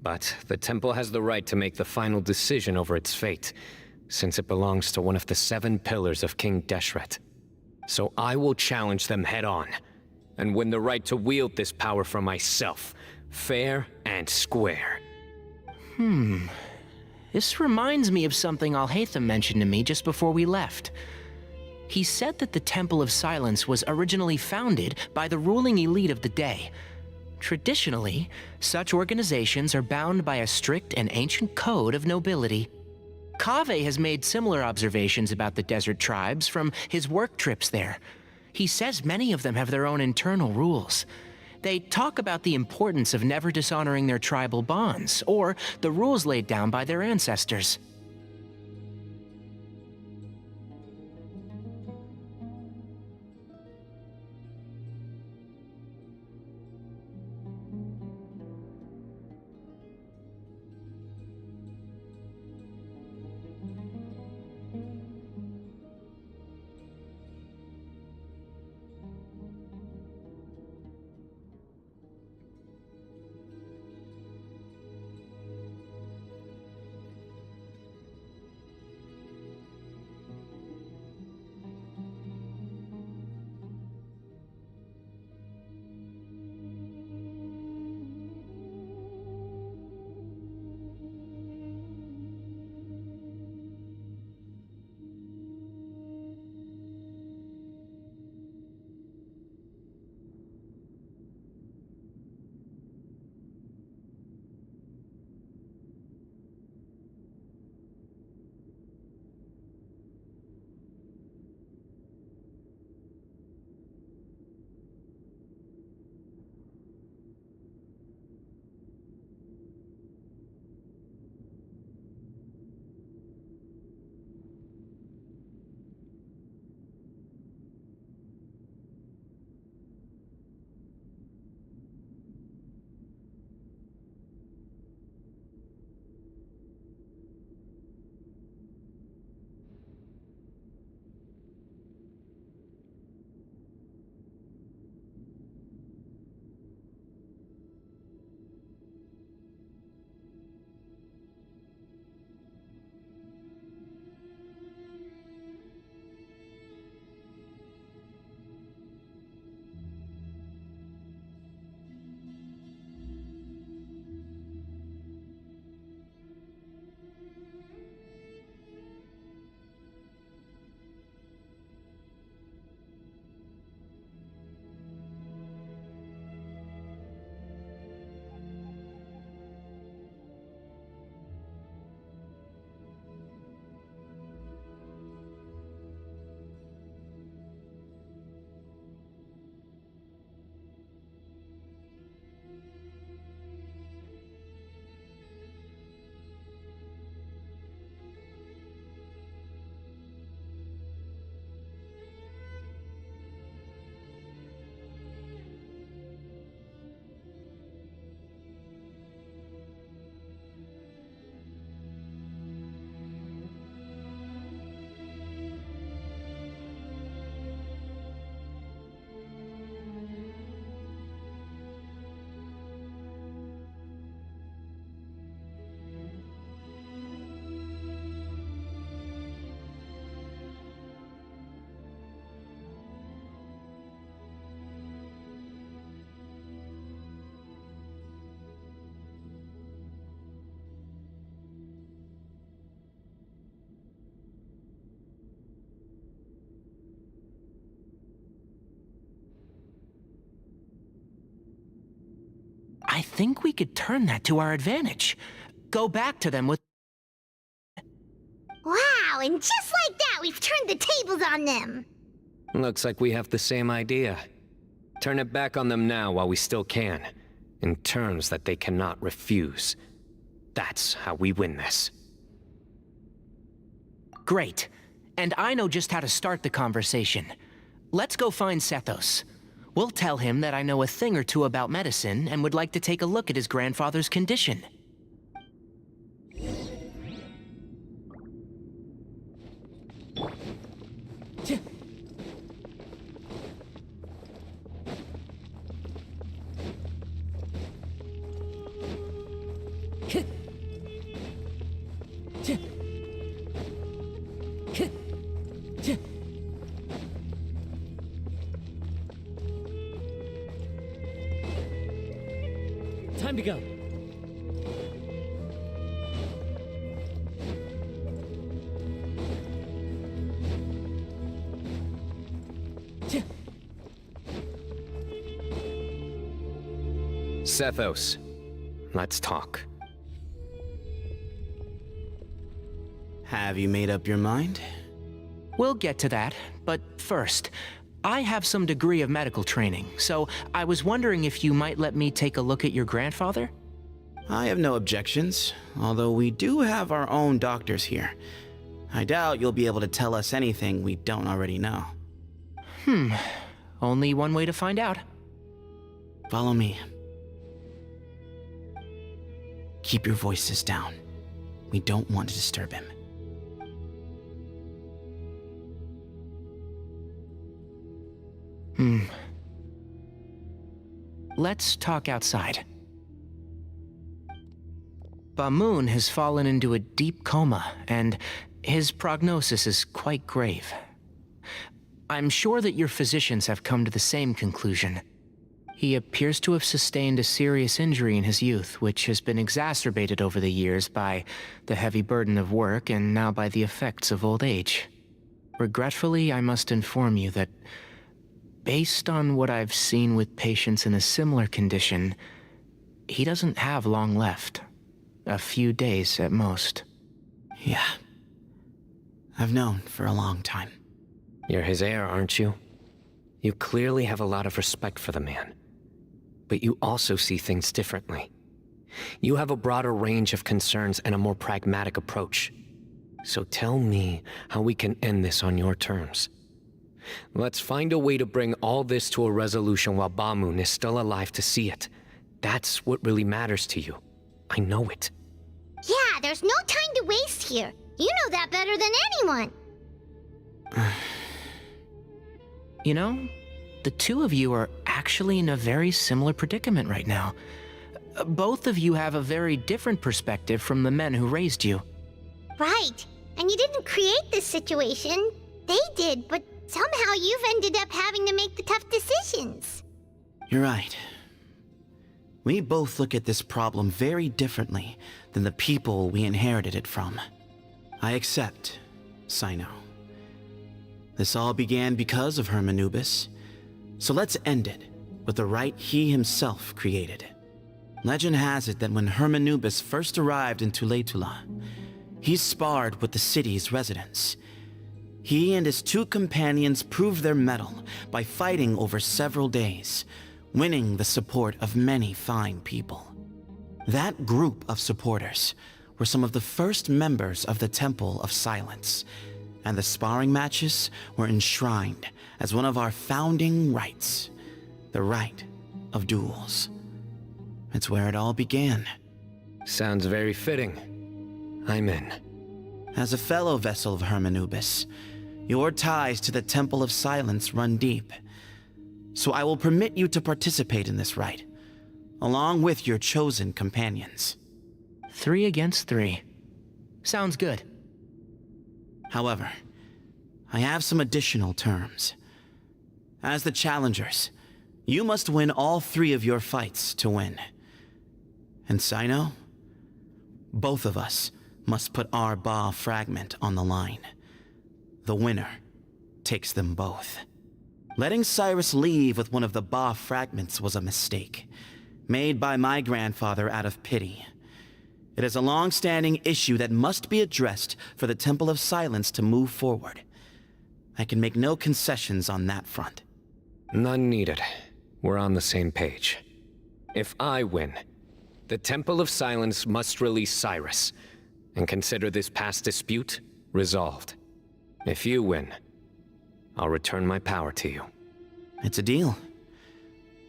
S3: But the temple has the right to make the final decision over its fate, since it belongs to one of the 7 pillars of King Deshret. So I will challenge them head-on, and win the right to wield this power for myself, fair and square.
S4: This reminds me of something Alhaitham mentioned to me just before we left. He said that the Temple of Silence was originally founded by the ruling elite of the day. Traditionally, such organizations are bound by a strict and ancient code of nobility. Kaveh has made similar observations about the desert tribes from his work trips there. He says many of them have their own internal rules. They talk about the importance of never dishonoring their tribal bonds, or the rules laid down by their ancestors. think we could turn that to our advantage. Go back to them with...
S5: Wow, and just like that, we've turned the tables on them.
S3: Looks like we have the same idea. Turn it back on them now while we still can, in terms that they cannot refuse. That's how we win this.
S4: Great. And I know just how to start the conversation. Let's go find Sethos. We'll tell him that I know a thing or two about medicine and would like to take a look at his grandfather's condition.
S7: Time to go.
S3: Sethos, let's talk.
S11: Have you made up your mind?
S4: We'll get to that, but first, I have some degree of medical training, so I was wondering if you might let me take a look at your grandfather?
S11: I have no objections, although we do have our own doctors here. I doubt you'll be able to tell us anything we don't already know.
S4: Only one way to find out.
S11: Follow me. Keep your voices down. We don't want to disturb him.
S4: Let's talk outside. Bamoon has fallen into a deep coma, and his prognosis is quite grave. I'm sure that your physicians have come to the same conclusion. He appears to have sustained a serious injury in his youth, which has been exacerbated over the years by the heavy burden of work and now by the effects of old age. Regretfully, I must inform you that, based on what I've seen with patients in a similar condition, he doesn't have long left. A few days at most.
S11: Yeah. I've known for a long time.
S3: You're his heir, aren't you? You clearly have a lot of respect for the man. But you also see things differently. You have a broader range of concerns and a more pragmatic approach. So tell me how we can end this on your terms. Let's find a way to bring all this to a resolution while Bamoon is still alive to see it. That's what really matters to you. I know it.
S5: Yeah, there's no time to waste here. You know that better than anyone.
S4: You know, the two of you are actually in a very similar predicament right now. Both of you have a very different perspective from the men who raised you.
S5: Right. And you didn't create this situation. They did, but somehow you've ended up having to make the tough decisions.
S11: You're right. We both look at this problem very differently than the people we inherited it from. I accept, Sino. This all began because of Hermanubis, so let's end it with the rite he himself created. Legend has it that when Hermanubis first arrived in Tuletula, he sparred with the city's residents. He and his two companions proved their mettle by fighting over several days, winning the support of many fine people. That group of supporters were some of the first members of the Temple of Silence, and the sparring matches were enshrined as one of our founding rites, the rite of duels. It's where it all began.
S3: Sounds very fitting. I'm in.
S11: As a fellow vessel of Hermanubis, your ties to the Temple of Silence run deep. So I will permit you to participate in this rite, along with your chosen companions.
S4: 3 against 3. Sounds good.
S11: However, I have some additional terms. As the challengers, you must win all 3 of your fights to win. And Sino, both of us must put our Ba fragment on the line. The winner takes them both. Letting Cyrus leave with one of the Ba fragments was a mistake. made by my grandfather out of pity. It is a long-standing issue that must be addressed for the Temple of Silence to move forward. I can make no concessions on that front.
S3: None needed. We're on the same page. If I win, the Temple of Silence must release Cyrus, and consider this past dispute resolved. If you win, I'll return my power to you.
S11: It's a deal.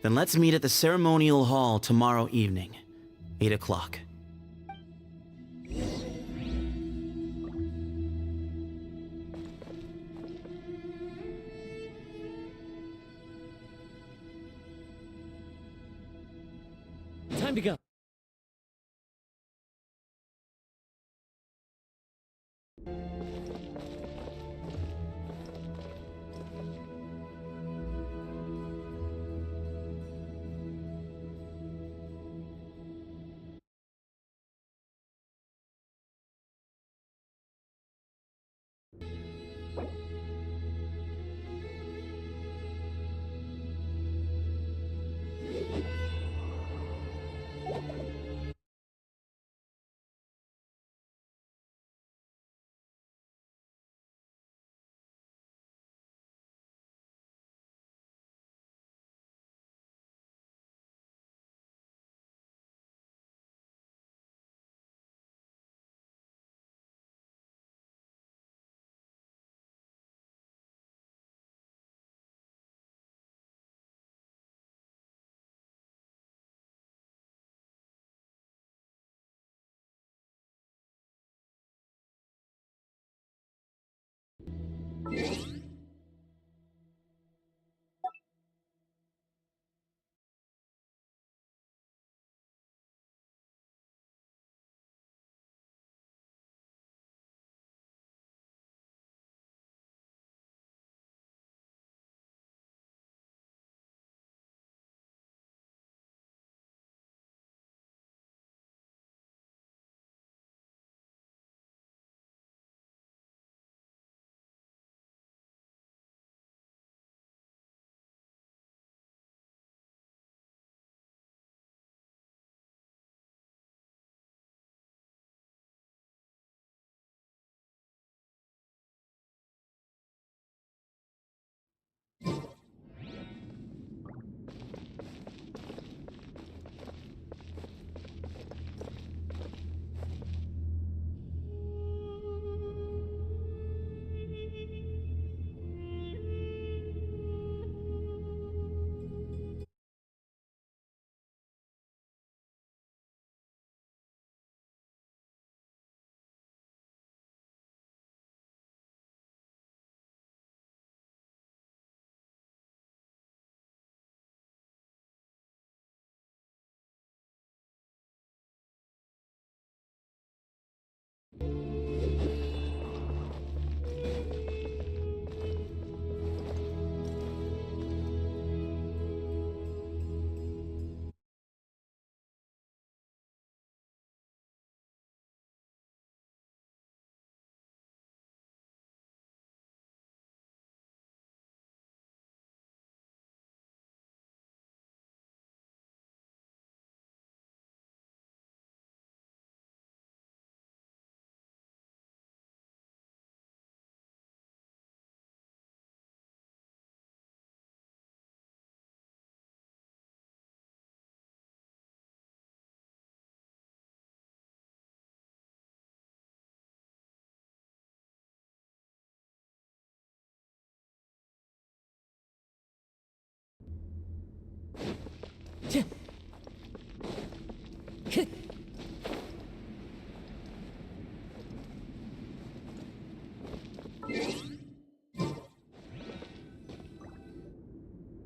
S11: Then let's meet at the ceremonial hall tomorrow evening, 8 o'clock.
S7: Time to go.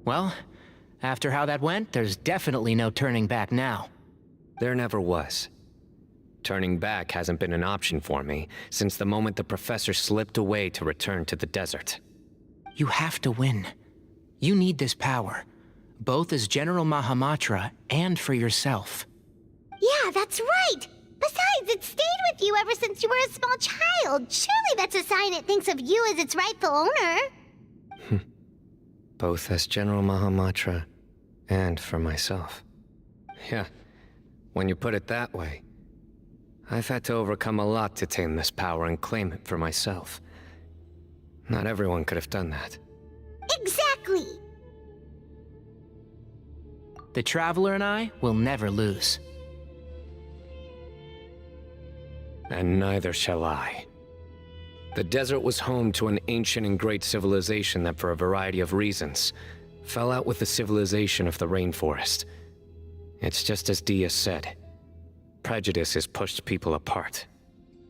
S4: Well, after how that went, there's definitely no turning back now.
S3: There never was. Turning back hasn't been an option for me since the moment the professor slipped away to return to the desert.
S4: You have to win. You need this power, both as General Mahamatra and for yourself.
S5: Yeah, that's right! Besides, it stayed with you ever since you were a small child. Surely that's a sign it thinks of you as its rightful owner.
S3: Both as General Mahamatra and for myself. Yeah, when you put it that way. I've had to overcome a lot to tame this power and claim it for myself. Not everyone could have done that.
S5: Exactly!
S4: The Traveler and I will never lose.
S3: And neither shall I. The desert was home to an ancient and great civilization that, for a variety of reasons, fell out with the civilization of the rainforest. It's just as Dia said. Prejudice has pushed people apart.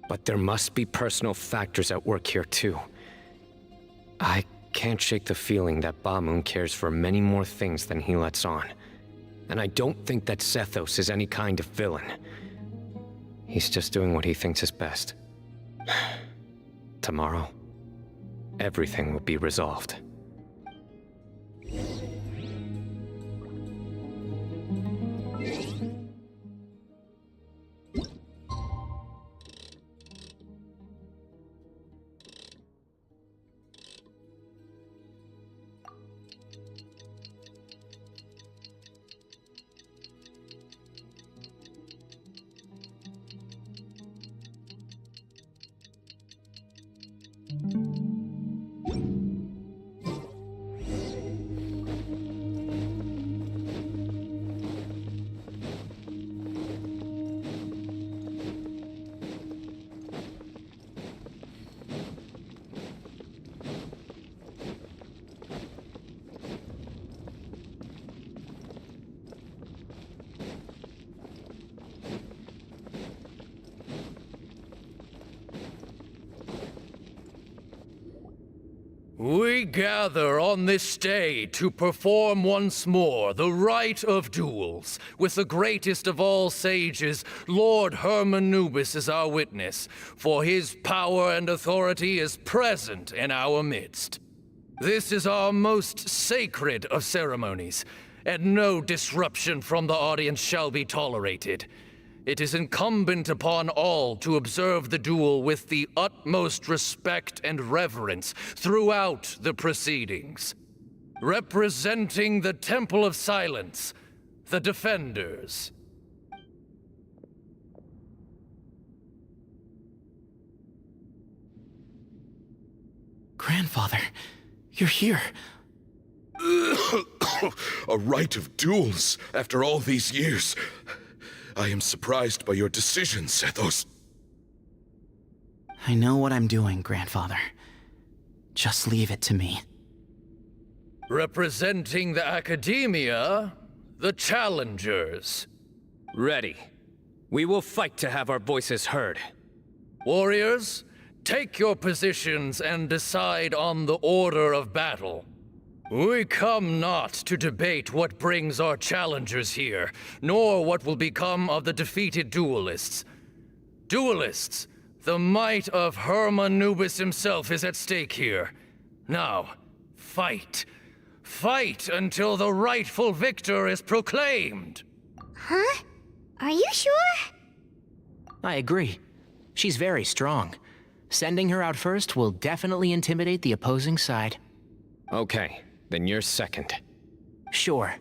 S3: But there must be personal factors at work here too. I can't shake the feeling that Bamoon cares for many more things than he lets on. And I don't think that Sethos is any kind of villain. He's just doing what he thinks is best. Tomorrow, everything will be resolved.
S15: We gather on this day to perform once more the rite of duels, with the greatest of all sages, Lord Hermanubis, as our witness, for his power and authority is present in our midst. This is our most sacred of ceremonies, and no disruption from the audience shall be tolerated. It is incumbent upon all to observe the duel with the utmost respect and reverence throughout the proceedings. Representing the Temple of Silence, the Defenders.
S11: Grandfather, you're here.
S14: A rite of duels after all these years. I am surprised by your decision, Sethos.
S11: I know what I'm doing, Grandfather. Just leave it to me.
S15: Representing the Academia, the Challengers.
S3: Ready. We will fight to have our voices heard.
S15: Warriors, take your positions and decide on the order of battle. We come not to debate what brings our challengers here, nor what will become of the defeated duelists. Duelists, the might of Hermanubis himself is at stake here. Now, fight. Fight until the rightful victor is proclaimed.
S5: Huh? Are you sure?
S4: I agree. She's very strong. Sending her out first will definitely intimidate the opposing side.
S3: Okay. Then you're second.
S4: Sure.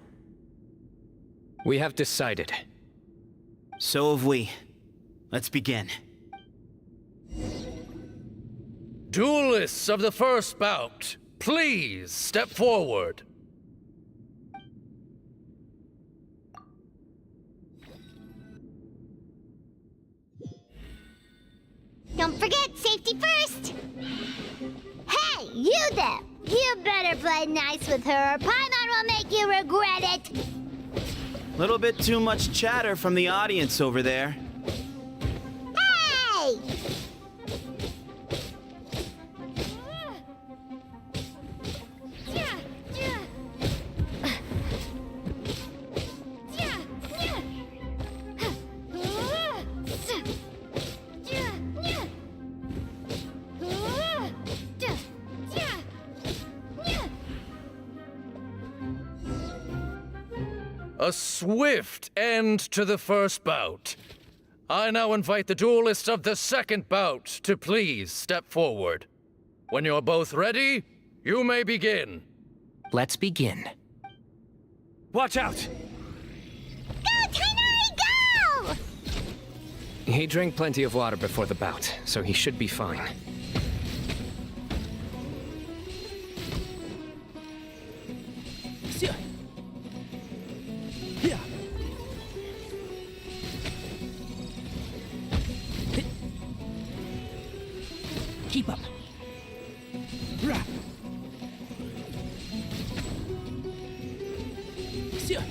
S3: We have decided.
S11: So have we. Let's begin.
S15: Duelists of the first bout, please step forward.
S5: Don't forget, safety first! Hey, you there! You better play nice with her, or Paimon will make you regret it!
S11: Little bit too much chatter from the audience over there.
S5: Hey!
S15: A swift end to the first bout. I now invite the duelists of the second bout to please step forward. When you're both ready, you may begin.
S4: Let's begin.
S3: Watch out!
S5: Go, Tiny
S3: He drank plenty of water before the bout, so he should be fine.
S7: Keep up. Rah. Sia.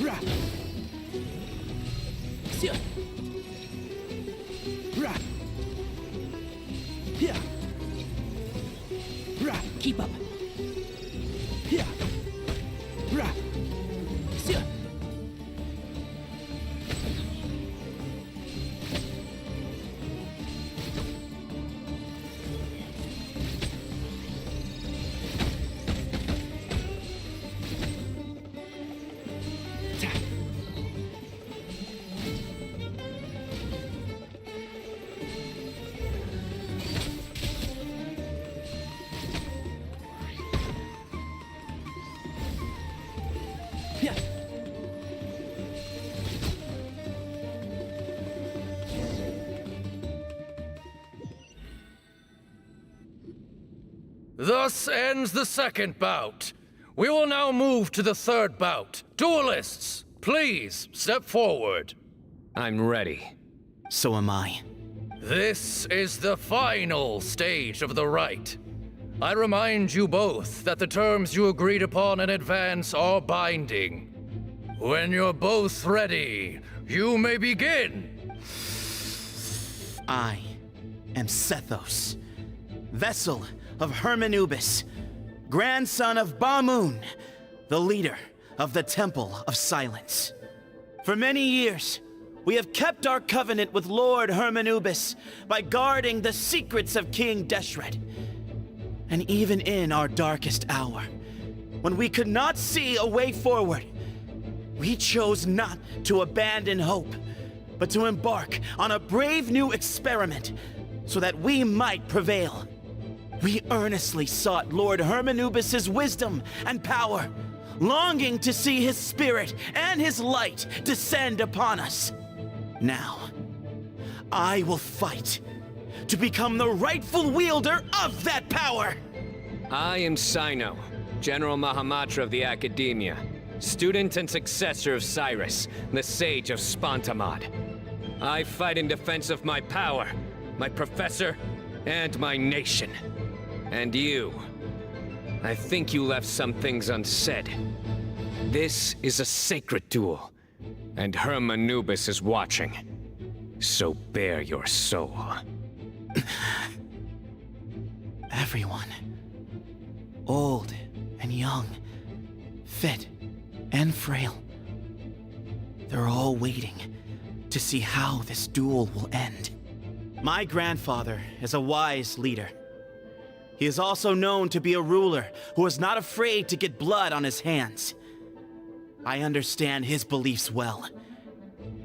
S7: Rah. Sia. Rah. Yeah. Rah. Keep up. Yeah. Rah. Sia.
S15: Thus ends the second bout. We will now move to the third bout. Duelists, please step forward.
S3: I'm ready.
S11: So am I.
S15: This is the final stage of the rite. I remind you both that the terms you agreed upon in advance are binding. When you're both ready, you may begin.
S11: I am Sethos, vessel of Hermanubis, grandson of Bamoon, the leader of the Temple of Silence. For many years, we have kept our covenant with Lord Hermanubis by guarding the secrets of King Deshret. And even in our darkest hour, when we could not see a way forward, we chose not to abandon hope, but to embark on a brave new experiment so that we might prevail. We earnestly sought Lord Hermanubis' wisdom and power, longing to see his spirit and his light descend upon us. Now, I will fight to become the rightful wielder of that power!
S3: I am Sino, General Mahamatra of the Academia, student and successor of Cyrus, the Sage of Spontamod. I fight in defense of my power, my professor, and my nation. And you. I think you left some things unsaid. This is a sacred duel, and Hermanubis is watching. So bare your soul.
S11: Everyone, old and young, fit and frail, they're all waiting to see how this duel will end. My grandfather is a wise leader. He is also known to be a ruler who is not afraid to get blood on his hands. I understand his beliefs well,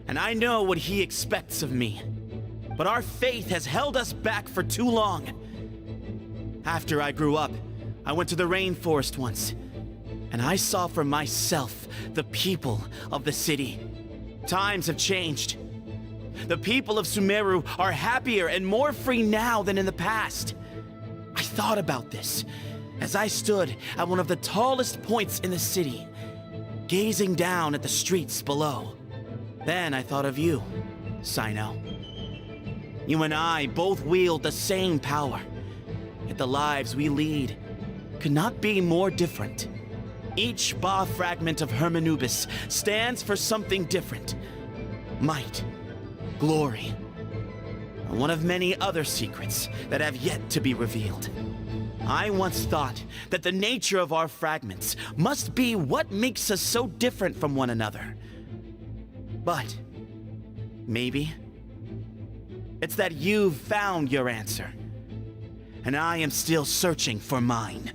S11: and I know what he expects of me. But our faith has held us back for too long. After I grew up, I went to the rainforest once, and I saw for myself the people of the city. Times have changed. The people of Sumeru are happier and more free now than in the past. I thought about this as I stood at one of the tallest points in the city, gazing down at the streets below. Then I thought of you, Sino. You and I both wield the same power, yet the lives we lead could not be more different. Each Ba fragment of Hermanubis stands for something different. Might, glory, and one of many other secrets that have yet to be revealed. I once thought that the nature of our fragments must be what makes us so different from one another. But maybe it's that you've found your answer, and I am still searching for mine.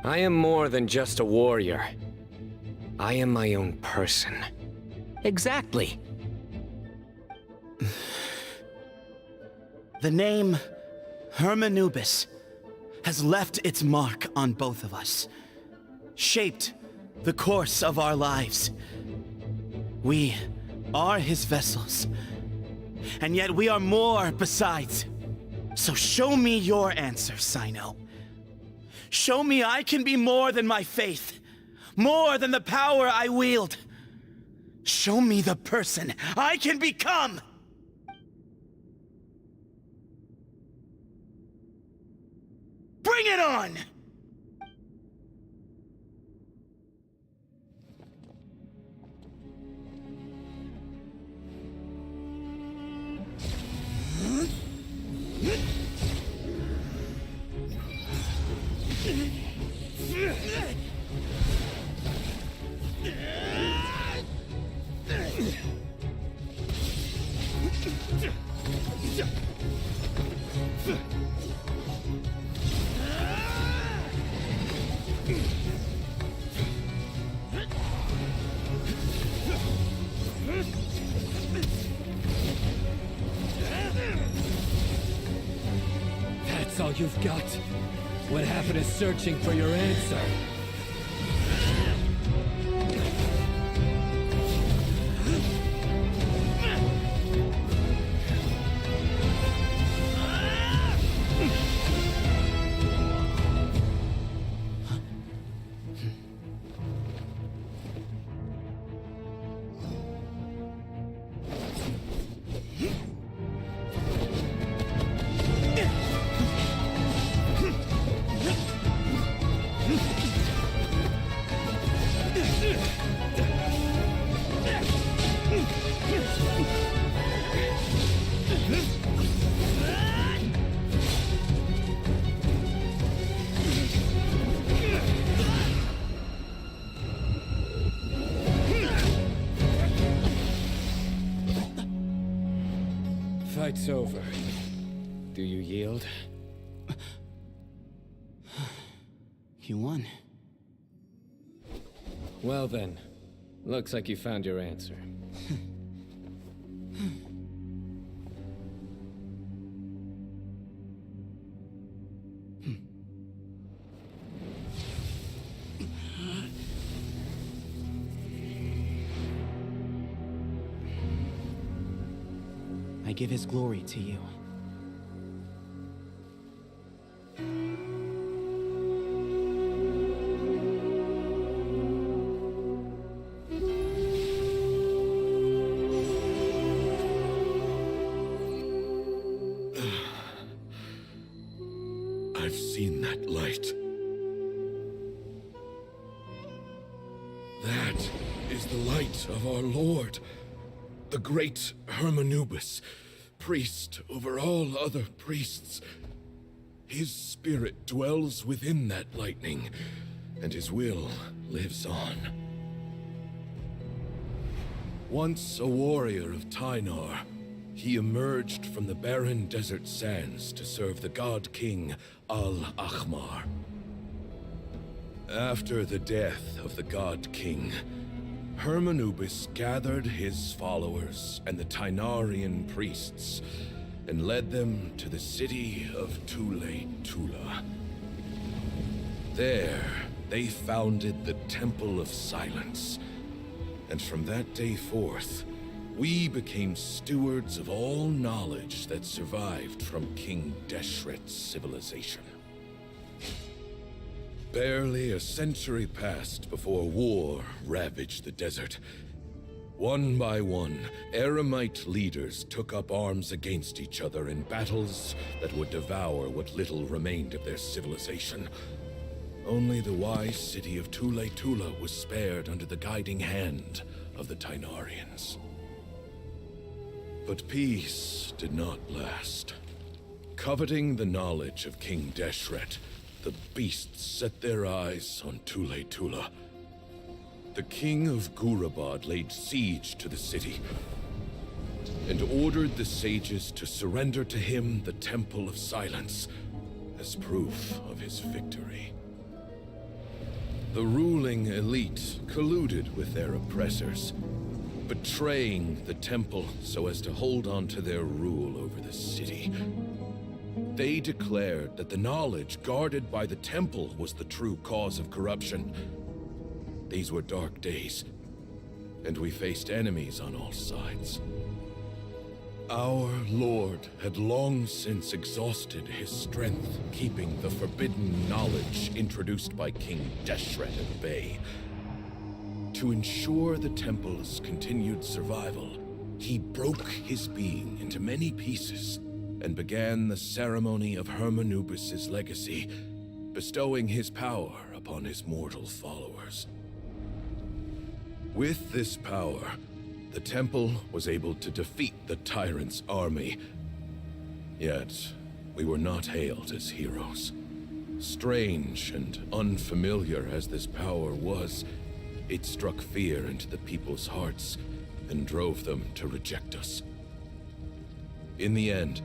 S3: I am more than just a warrior. I am my own person.
S4: Exactly.
S11: The name Hermanubis has left its mark on both of us, shaped the course of our lives. We are his vessels, and yet we are more besides. So show me your answer, Sino. Show me I can be more than my faith, more than the power I wield. Show me the person I can become! Bring it on!
S16: That's all you've got? What happened to searching for your answer? Fight's over. Do you yield?
S11: You won.
S16: Well then, looks like you found your answer.
S11: I give his glory to you.
S14: I've seen that light. That is the light of our Lord, the great Hermanubis, priest over all other priests. His spirit dwells within that lightning, and his will lives on. Once a warrior of Tynar, he emerged from the barren desert sands to serve the god king Al-Ahmar. After the death of the god king, Hermanubis gathered his followers and the Tynarian priests and led them to the city of Tule-Tula. There, they founded the Temple of Silence, and from that day forth, we became stewards of all knowledge that survived from King Deshret's civilization. Barely a century passed before war ravaged the desert. One by one, Eremite leaders took up arms against each other in battles that would devour what little remained of their civilization. Only the wise city of Tule-Tula was spared under the guiding hand of the Tynarians. But peace did not last. Coveting the knowledge of King Deshret, the beasts set their eyes on Tule-Tula. The king of Gurabad laid siege to the city and ordered the sages to surrender to him the Temple of Silence as proof of his victory. The ruling elite colluded with their oppressors, betraying the temple so as to hold on to their rule over the city. They declared that the knowledge guarded by the temple was the true cause of corruption. These were dark days, and we faced enemies on all sides. Our Lord had long since exhausted his strength, keeping the forbidden knowledge introduced by King Deshret at bay. To ensure the temple's continued survival, he broke his being into many pieces and began the ceremony of Hermanubis' legacy, bestowing his power upon his mortal followers. With this power, the temple was able to defeat the tyrant's army. Yet, we were not hailed as heroes. Strange and unfamiliar as this power was, it struck fear into the people's hearts and drove them to reject us. In the end,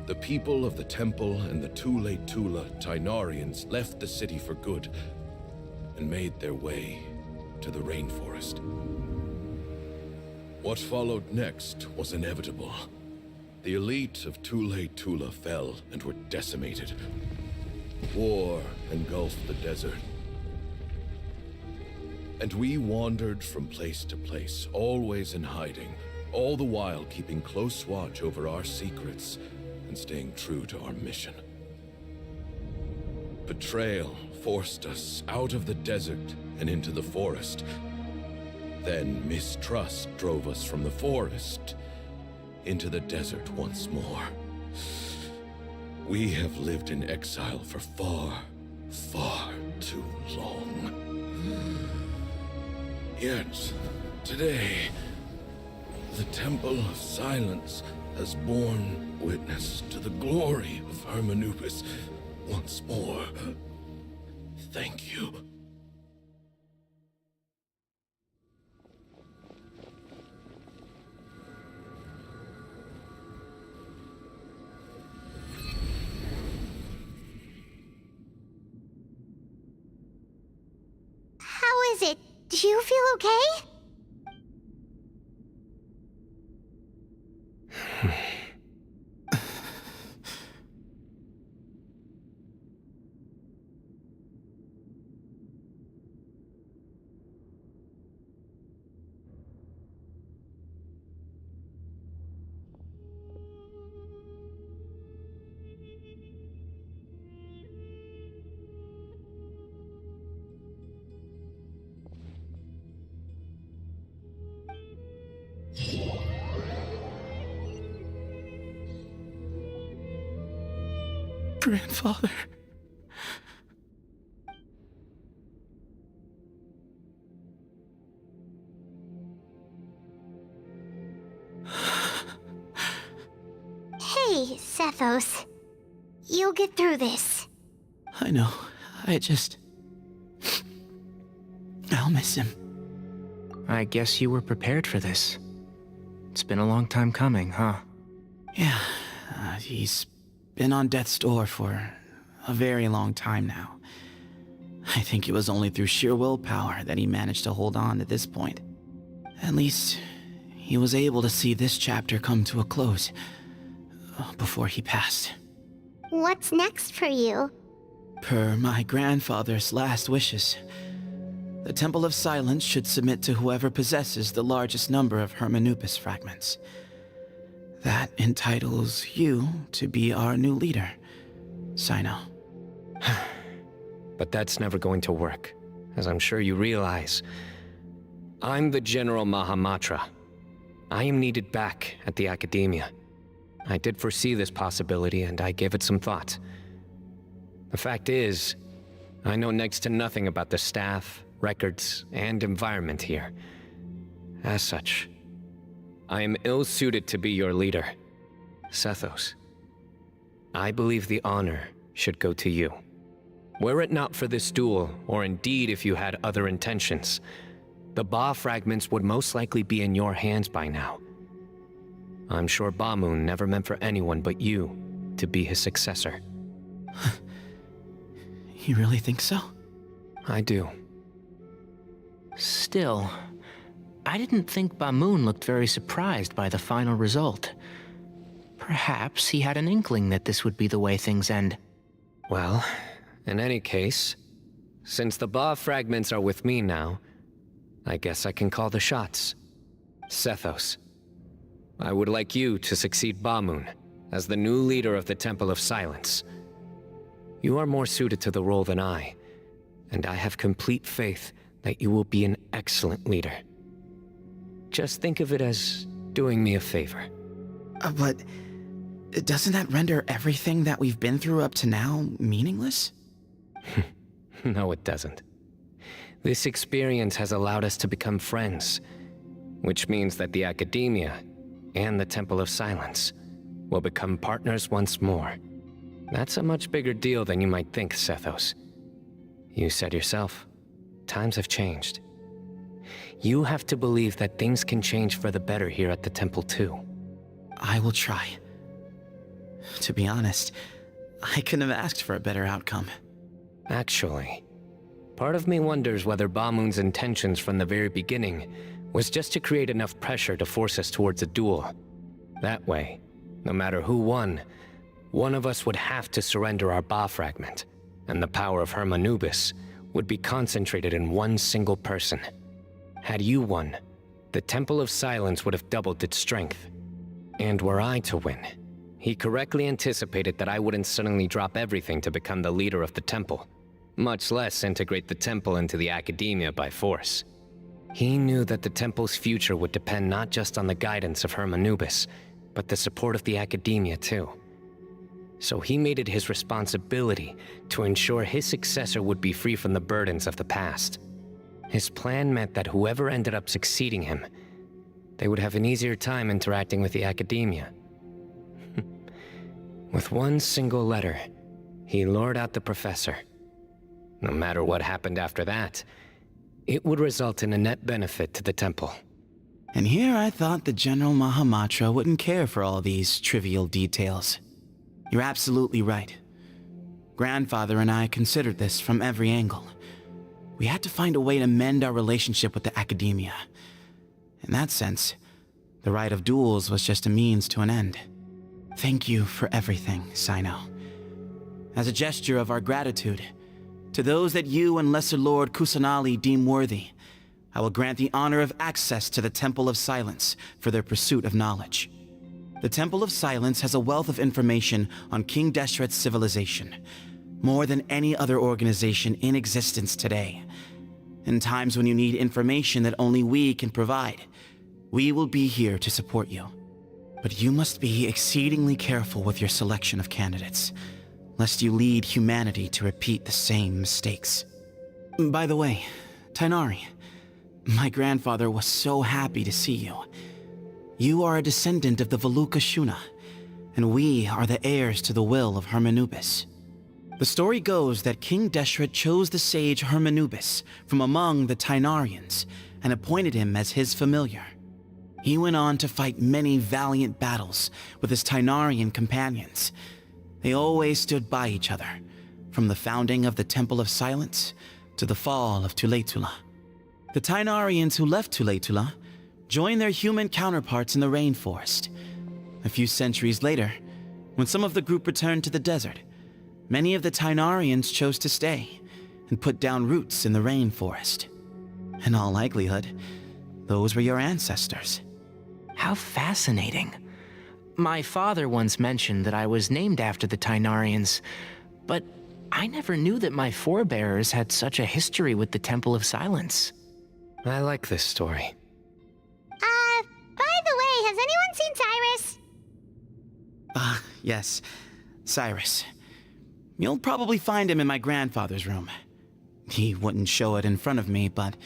S14: the people of the temple and the Tule Tula Tainarians left the city for good and made their way to the rainforest. What followed next was inevitable. The elite of Tule Tula fell and were decimated. War engulfed the desert. And we wandered from place to place, always in hiding, all the while keeping close watch over our secrets and staying true to our mission. Betrayal forced us out of the desert and into the forest. Then mistrust drove us from the forest into the desert once more. We have lived in exile for far, far too long. Yet, today, the Temple of Silence has borne witness to the glory of Hermanubis once more. Thank you.
S5: How is it? Do you feel okay?
S11: Grandfather.
S5: Hey, Sethos. You'll get through this.
S11: I know. I'll miss him.
S4: I guess you were prepared for this. It's been a long time coming, huh?
S11: Yeah, he's been on death's door for a very long time now. I think it was only through sheer willpower that he managed to hold on to this point. At least, he was able to see this chapter come to a close before he passed.
S5: What's next for you?
S11: Per my grandfather's last wishes, the Temple of Silence should submit to whoever possesses the largest number of Hermanubis fragments. That entitles you to be our new leader, Sino.
S3: But that's never going to work, as I'm sure you realize. I'm the General Mahamatra. I am needed back at the Academia. I did foresee this possibility, and I gave it some thought. The fact is, I know next to nothing about the staff, records, and environment here. As such, I am ill-suited to be your leader. Sethos, I believe the honor should go to you. Were it not for this duel, or indeed if you had other intentions, the Ba fragments would most likely be in your hands by now. I'm sure Bamun never meant for anyone but you to be his successor.
S11: You really think so?
S3: I do.
S4: Still, I didn't think Bamun looked very surprised by the final result. Perhaps he had an inkling that this would be the way things end.
S3: Well, in any case, Since the Ba fragments are with me now, I guess I can call the shots. Sethos, I would like you to succeed Bamoon as the new leader of the Temple of Silence. You are more suited to the role than I, and I have complete faith that you will be an excellent leader. Just think of it as doing me a favor.
S11: But doesn't that render everything that we've been through up to now meaningless?
S3: No, it doesn't. This experience has allowed us to become friends, which means that the Academia and the Temple of Silence will become partners once more. That's a much bigger deal than you might think, Sethos. You said yourself, times have changed. You have to believe that things can change for the better here at the Temple too.
S11: I will try. To be honest, I couldn't have asked for a better outcome.
S3: Actually, part of me wonders whether Bamoon's intentions from the very beginning was just to create enough pressure to force us towards a duel. That way, no matter who won, one of us would have to surrender our Ba fragment, and the power of Hermanubis would be concentrated in one single person. Had you won, the Temple of Silence would have doubled its strength. And were I to win, he correctly anticipated that I wouldn't suddenly drop everything to become the leader of the temple, much less integrate the temple into the Academia by force. He knew that the temple's future would depend not just on the guidance of Hermanubis, but the support of the Academia too. So he made it his responsibility to ensure his successor would be free from the burdens of the past. His plan meant that whoever ended up succeeding him, they would have an easier time interacting with the Academia. With one single letter, he lured out the professor. No matter what happened after that, it would result in a net benefit to the temple.
S11: And here I thought the General Mahamatra wouldn't care for all these trivial details. You're absolutely right. Grandfather and I considered this from every angle. We had to find a way to mend our relationship with the Academia. In that sense, the right of duels was just a means to an end. Thank you for everything, Sino. As a gesture of our gratitude, to those that you and Lesser Lord Kusanali deem worthy, I will grant the honor of access to the Temple of Silence for their pursuit of knowledge. The Temple of Silence has a wealth of information on King Deshret's civilization, more than any other organization in existence today. In times when you need information that only we can provide, we will be here to support you. But you must be exceedingly careful with your selection of candidates, lest you lead humanity to repeat the same mistakes. By the way, Tainari, my grandfather was so happy to see you. You are a descendant of the Veluca Shuna, and we are the heirs to the will of Hermanubis. The story goes that King Deshret chose the sage Hermanubis from among the Tainarians and appointed him as his familiar. He went on to fight many valiant battles with his Tainarian companions. They always stood by each other, from the founding of the Temple of Silence to the fall of Tuletula. The Tainarians who left Tuletula joined their human counterparts in the rainforest. A few centuries later, when some of the group returned to the desert, many of the Tainarians chose to stay and put down roots in the rainforest. In all likelihood, those were your ancestors.
S4: How fascinating. My father once mentioned that I was named after the Tainarians, but I never knew that my forebears had such a history with the Temple of Silence.
S3: I like this story.
S5: By the way, has anyone seen Cyrus?
S11: Yes, Cyrus. You'll probably find him in my grandfather's room. He wouldn't show it in front of me, but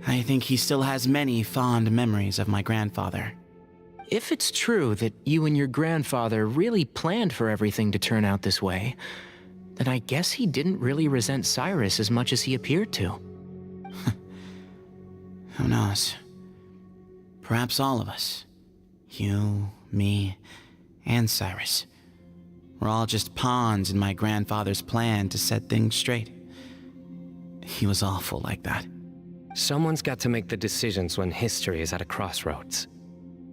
S11: I think he still has many fond memories of my grandfather.
S4: If it's true that you and your grandfather really planned for everything to turn out this way, then I guess he didn't really resent Cyrus as much as he appeared to.
S11: Who knows? Perhaps all of us. You, me, and Cyrus. We're all just pawns in my grandfather's plan to set things straight. He was awful like that.
S3: Someone's got to make the decisions when history is at a crossroads.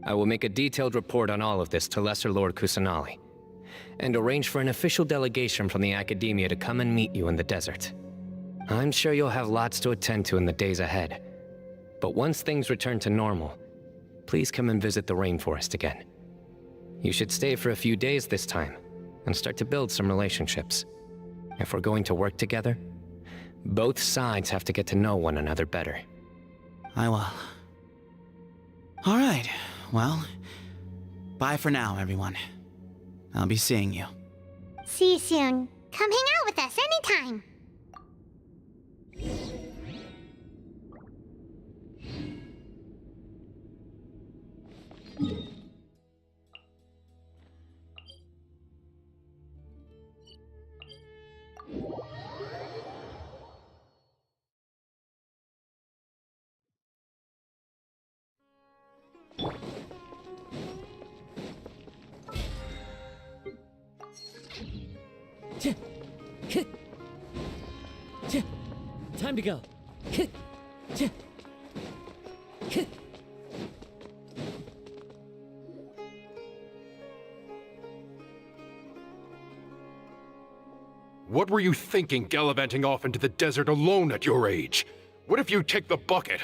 S3: I will make a detailed report on all of this to Lesser Lord Kusanali, and arrange for an official delegation from the Academia to come and meet you in the desert. I'm sure you'll have lots to attend to in the days ahead. But once things return to normal, please come and visit the rainforest again. You should stay for a few days this time, and start to build some relationships. If we're going to work together, both sides have to get to know one another better.
S11: I will. All right, well, bye for now, everyone. I'll be seeing you.
S5: See you soon. Come hang out with us anytime.
S7: Time to go.
S17: What were you thinking gallivanting off into the desert alone at your age? What if you take the bucket,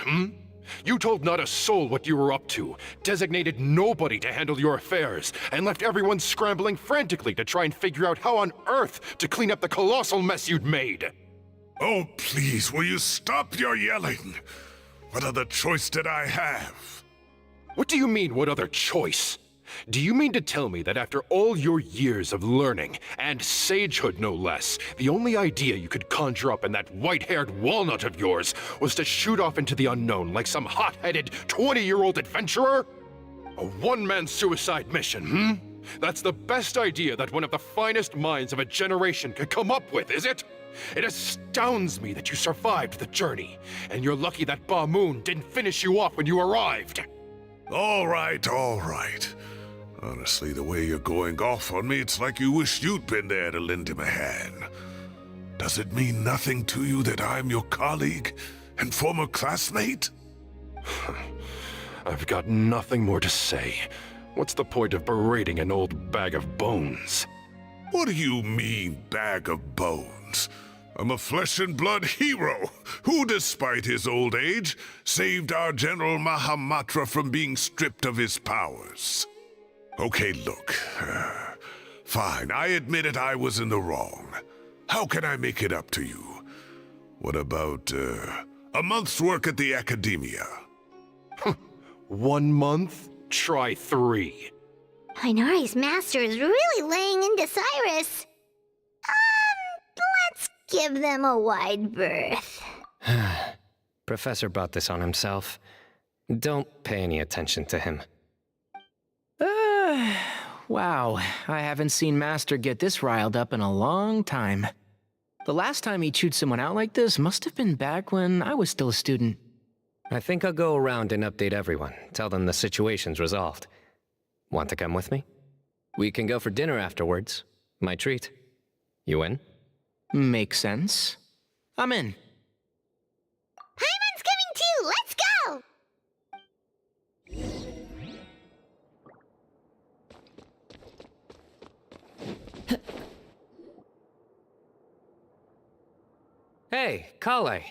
S17: You told not a soul what you were up to, designated nobody to handle your affairs, and left everyone scrambling frantically to try and figure out how on earth to clean up the colossal mess you'd made.
S8: Oh, please, will you stop your yelling? What other choice did I have?
S17: What do you mean, what other choice? Do you mean to tell me that after all your years of learning, and sagehood no less, the only idea you could conjure up in that white-haired walnut of yours was to shoot off into the unknown like some hot-headed 20-year-old adventurer? A one-man suicide mission, That's the best idea that one of the finest minds of a generation could come up with, is it? It astounds me that you survived the journey, and you're lucky that Ba Moon didn't finish you off when you arrived.
S8: All right, all right. Honestly, the way you're going off on me, it's like you wish you'd been there to lend him a hand. Does it mean nothing to you that I'm your colleague and former classmate?
S17: I've got nothing more to say. What's the point of berating an old bag of bones?
S8: What do you mean, bag of bones? I'm a flesh and blood hero who, despite his old age, saved our General Mahamatra from being stripped of his powers. Okay, look. Fine, I admit it, I was in the wrong. How can I make it up to you? What about, a month's work at the academia?
S17: 1 month? Try 3.
S5: Inari's master is really laying into Cyrus. Let's give them a wide berth.
S3: Professor brought this on himself. Don't pay any attention to him.
S4: Wow, I haven't seen Master get this riled up in a long time. The last time he chewed someone out like this must have been back when I was still a student.
S3: I think I'll go around and update everyone, tell them the situation's resolved. Want to come with me? We can go for dinner afterwards. My treat. You in?
S4: Makes sense. I'm in.
S5: Paimon's coming too! Let's go!
S3: Hey, Kale.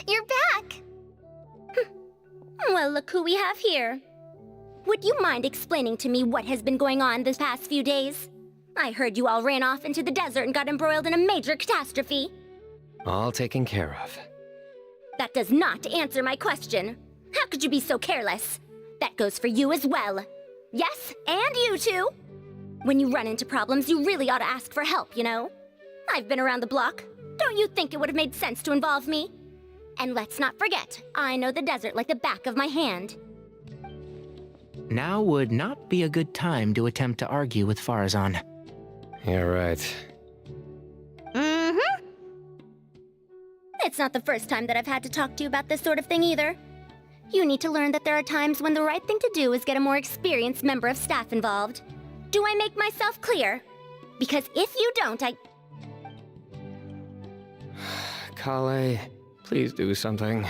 S9: You're back! Well, look who we have here. Would you mind explaining to me what has been going on this past few days? I heard you all ran off into the desert and got embroiled in a major catastrophe.
S3: All taken care of.
S9: That does not answer my question. How could you be so careless? That goes for you as well. Yes, and you too. When you run into problems, you really ought to ask for help, you know? I've been around the block. Don't you think it would have made sense to involve me? And let's not forget, I know the desert like the back of my hand.
S4: Now would not be a good time to attempt to argue with Farazan.
S3: You're right.
S9: Mm-hmm. It's not the first time that I've had to talk to you about this sort of thing either. You need to learn that there are times when the right thing to do is get a more experienced member of staff involved. Do I make myself clear? Because if you don't,
S3: Kale, please do something.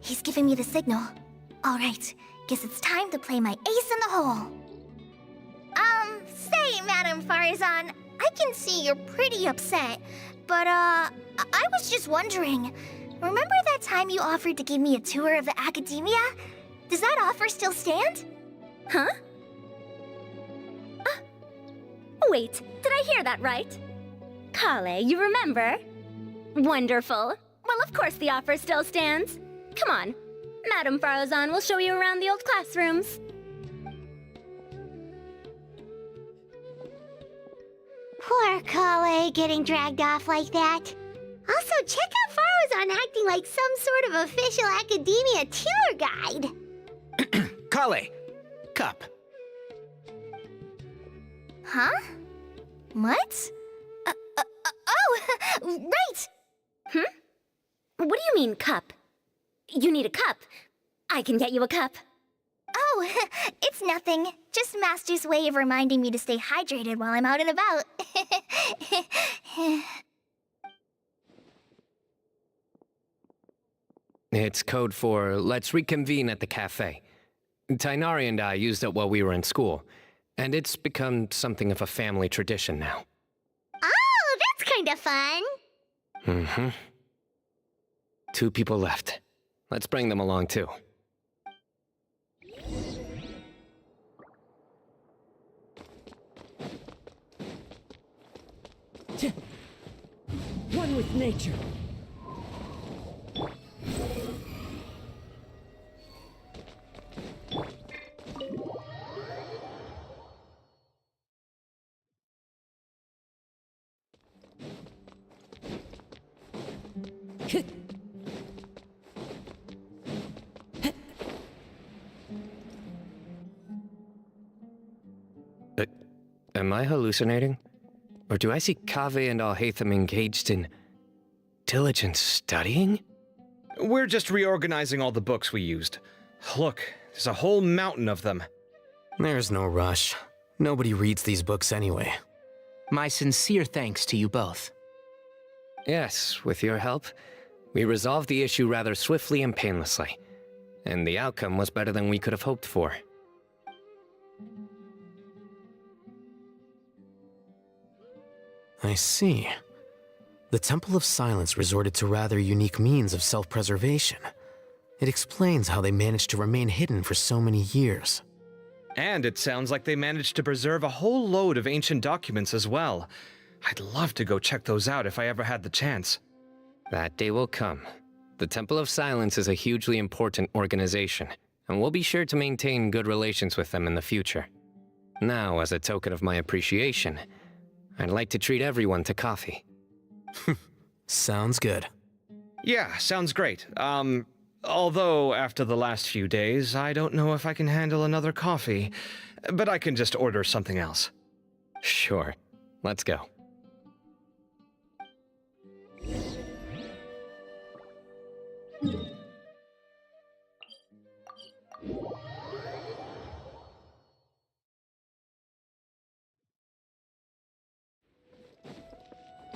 S5: He's giving me the signal. All right, guess it's time to play my ace in the hole. Say, Madame Farazan, I
S18: can see you're pretty upset. But, I was just wondering, remember that time you offered to give me a tour of the academia? Does that offer still stand?
S9: Huh? Wait, did I hear that right? Kale, you remember? Wonderful. Well, of course the offer still stands. Come on. Madame Farozan will show you around the old classrooms.
S5: Poor Kale getting dragged off like that. Also, check out Farozan acting like some sort of official academia tour guide.
S4: Kale! Cup.
S18: Huh? What? Oh, right!
S9: What do you mean, cup? You need a cup. I can get you a cup.
S18: Oh, it's nothing. Just Master's way of reminding me to stay hydrated while I'm out and about.
S3: It's code for let's reconvene at the cafe. Tainari and I used it while we were in school, and it's become something of a family tradition now.
S5: Oh, that's kind of fun.
S3: Mm-hmm. 2 people left. Let's bring them along, too.
S7: One with nature.
S3: Am I hallucinating? Or do I see Kaveh and Alhaitham engaged in diligent studying?
S19: We're just reorganizing all the books we used. Look, there's a whole mountain of them.
S20: There's no rush. Nobody reads these books anyway.
S4: My sincere thanks to you both.
S3: Yes, with your help, we resolved the issue rather swiftly and painlessly. And the outcome was better than we could have hoped for.
S20: I see. The Temple of Silence resorted to rather unique means of self-preservation. It explains how they managed to remain hidden for so many years.
S19: And it sounds like they managed to preserve a whole load of ancient documents as well. I'd love to go check those out if I ever had the chance.
S3: That day will come. The Temple of Silence is a hugely important organization, and we'll be sure to maintain good relations with them in the future. Now, as a token of my appreciation, I'd like to treat everyone to coffee.
S20: Sounds good.
S19: Yeah, sounds great. Although after the last few days, I don't know if I can handle another coffee, but I can just order something else.
S3: Sure. Let's go.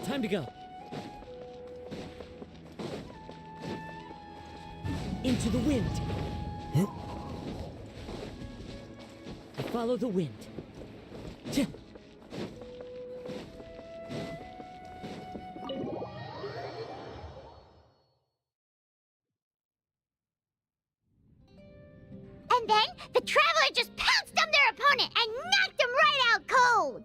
S7: Time to go. Into the wind. I follow the wind.
S5: And then the Traveler just pounced on their opponent and knocked him right out cold.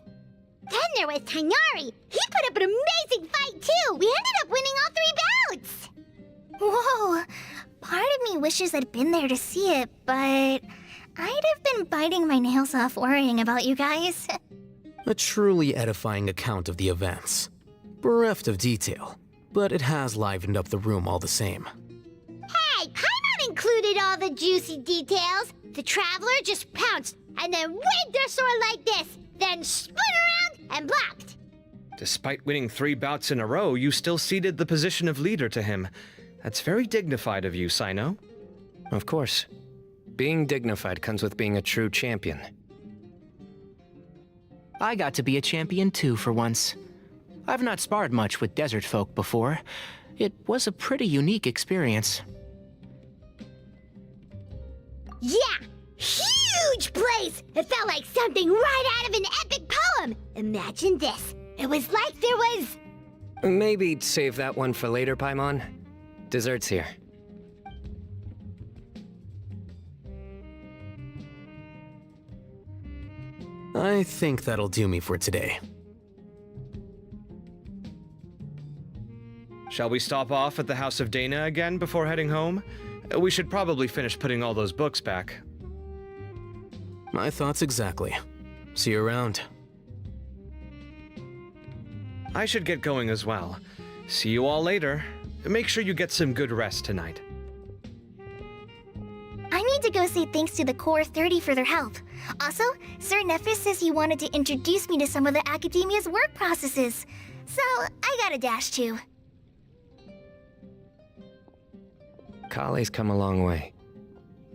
S5: Then there was Tainari. He put up an amazing fight too. We ended up winning all 3 bouts.
S18: Whoa! Part of me wishes I'd been there to see it, but I'd have been biting my nails off worrying about you guys.
S20: A truly edifying account of the events. Bereft of detail, but it has livened up the room all the same.
S5: Hey, Paimon included all the juicy details. The Traveler just pounced and then waved their sword like this, then spun around and blocked.
S19: Despite winning 3 bouts in a row, you still ceded the position of leader to him. That's very dignified of you, Sino.
S3: Of course. Being dignified comes with being a true champion.
S4: I got to be a champion too for once. I've not sparred much with desert folk before. It was a pretty unique experience.
S5: Yeah! Huge place! It felt like something right out of an epic poem! Imagine this. It was like there was...
S3: Maybe save that one for later, Paimon. Dessert's here.
S20: I think that'll do me for today.
S19: Shall we stop off at the House of Dana again before heading home? We should probably finish putting all those books back.
S20: My thoughts exactly. See you around.
S19: I should get going as well. See you all later. Make sure you get some good rest tonight.
S18: I need to go say thanks to the Core 30 for their help. Also, Sir Nephis says he wanted to introduce me to some of the Academia's work processes. So, I gotta dash too.
S3: Kale's come a long way.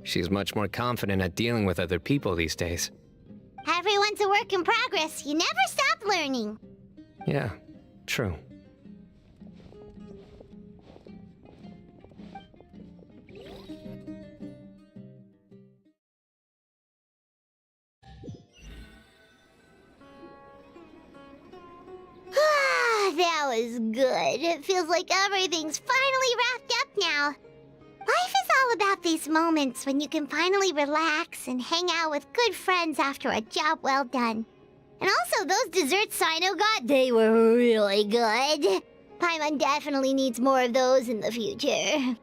S3: She's much more confident at dealing with other people these days.
S5: Everyone's a work in progress. You never stop learning.
S3: Yeah, true.
S5: That was good. It feels like everything's finally wrapped up now. Life is all about these moments when you can finally relax and hang out with good friends after a job well done. And also, those desserts Sino got, they were really good. Paimon definitely needs more of those in the future.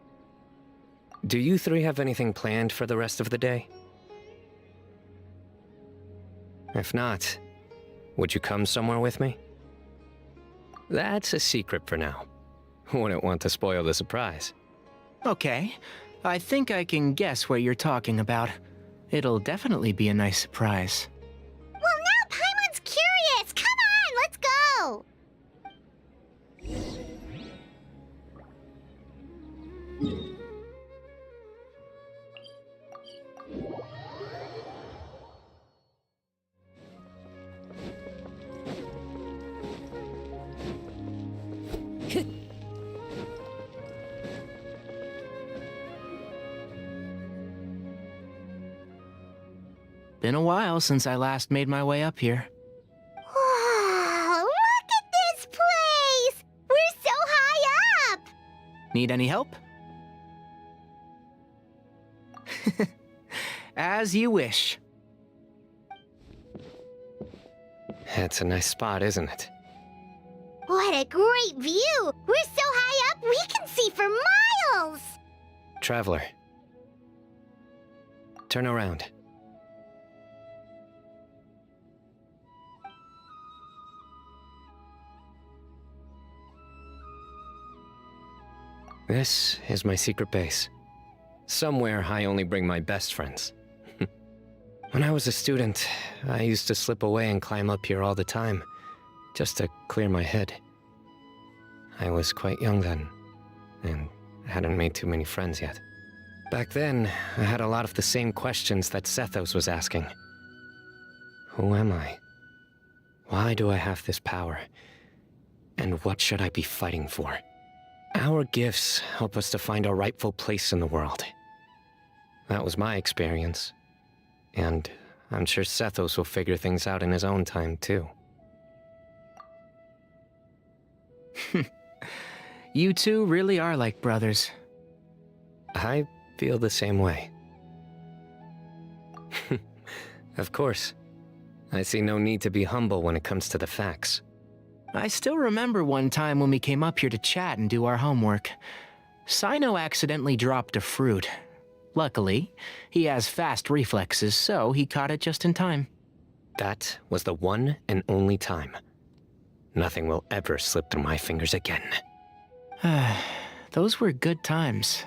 S3: Do you three have anything planned for the rest of the day? If not, would you come somewhere with me? That's a secret for now. Wouldn't want to spoil the surprise.
S4: Okay, I think I can guess what you're talking about. It'll definitely be a nice surprise.
S5: Well, now Paimon's curious! Come on, let's go!
S4: Been a while since I last made my way up here.
S5: Wow, look at this place! We're so high up!
S4: Need any help? As you wish.
S3: It's a nice spot, isn't it?
S5: What a great view! We're so high up, we can see for miles!
S3: Traveler. Turn around. This is my secret base. Somewhere I only bring my best friends. When I was a student, I used to slip away and climb up here all the time, just to clear my head. I was quite young then, and hadn't made too many friends yet. Back then, I had a lot of the same questions that Sethos was asking. Who am I? Why do I have this power? And what should I be fighting for? Our gifts help us to find our rightful place in the world. That was my experience. And I'm sure Sethos will figure things out in his own time, too.
S4: You two really are like brothers.
S3: I feel the same way. Of course. I see no need to be humble when it comes to the facts.
S4: I still remember one time when we came up here to chat and do our homework. Sino accidentally dropped a fruit. Luckily, he has fast reflexes, so he caught it just in time.
S3: That was the one and only time. Nothing will ever slip through my fingers again.
S4: Those were good times.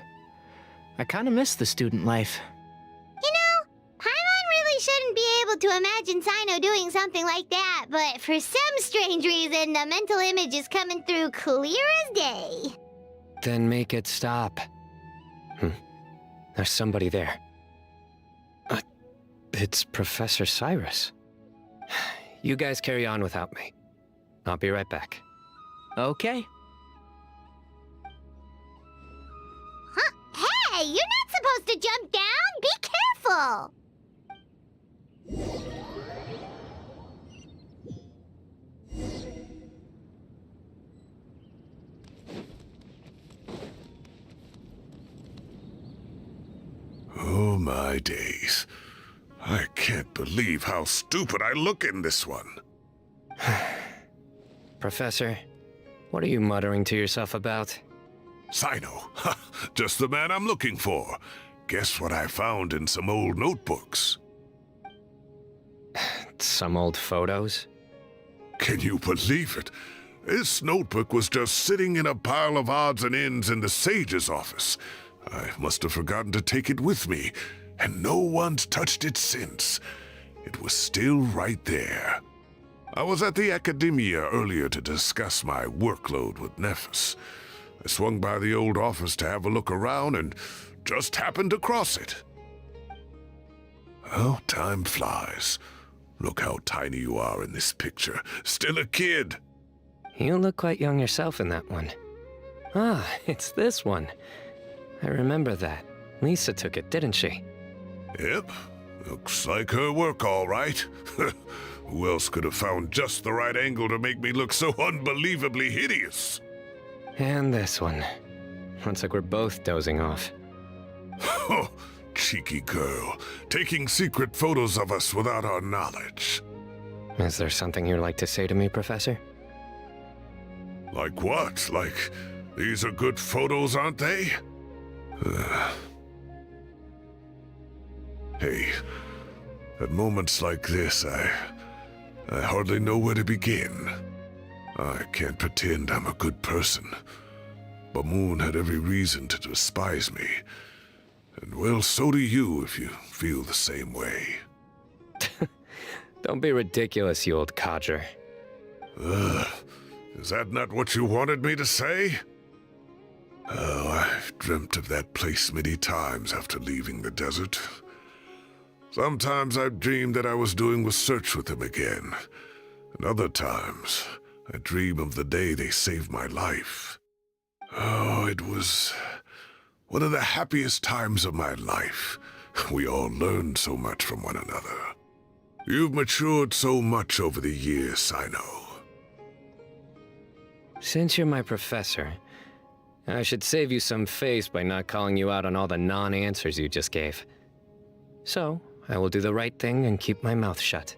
S4: I kinda miss the student life.
S5: You know, Paimon really shouldn't be able to imagine Sino doing something like that, but for some strange reason, the mental image is coming through clear as day.
S3: Then make it stop. There's somebody there. It's Professor Cyrus. You guys carry on without me. I'll be right back.
S4: Okay.
S5: Huh? Hey, you're not supposed to jump down! Be careful!
S8: Oh, my days. I can't believe how stupid I look in this one.
S3: Professor, what are you muttering to yourself about?
S8: Sino, just the man I'm looking for. Guess what I found in some old notebooks?
S3: Some old photos?
S8: Can you believe it? This notebook was just sitting in a pile of odds and ends in the sage's office. I must have forgotten to take it with me, and no one's touched it since. It was still right there. I was at the Academia earlier to discuss my workload with Nephis. I swung by the old office to have a look around and just happened to cross it. Oh, time flies. Look how tiny you are in this picture. Still a kid.
S3: You look quite young yourself in that one. Ah, it's this one. I remember that. Lisa took it, didn't she?
S8: Yep. Looks like her work, all right. Who else could have found just the right angle to make me look so unbelievably hideous?
S3: And this one. Looks like we're both dozing off.
S8: Oh, cheeky girl. Taking secret photos of us without our knowledge.
S3: Is there something you'd like to say to me, Professor?
S8: Like what? Like, these are good photos, aren't they? Hey, at moments like this, I hardly know where to begin. I can't pretend I'm a good person. Bamoon had every reason to despise me. And well, so do you if you feel the same way.
S3: Don't be ridiculous, you old codger.
S8: Is that not what you wanted me to say? Oh, I've dreamt of that place many times after leaving the desert. Sometimes I've dreamed that I was doing a search with them again. And other times, I dream of the day they saved my life. Oh, it was one of the happiest times of my life. We all learned so much from one another. You've matured so much over the years, I know.
S3: Since you're my professor, I should save you some face by not calling you out on all the non-answers you just gave. So, I will do the right thing and keep my mouth shut.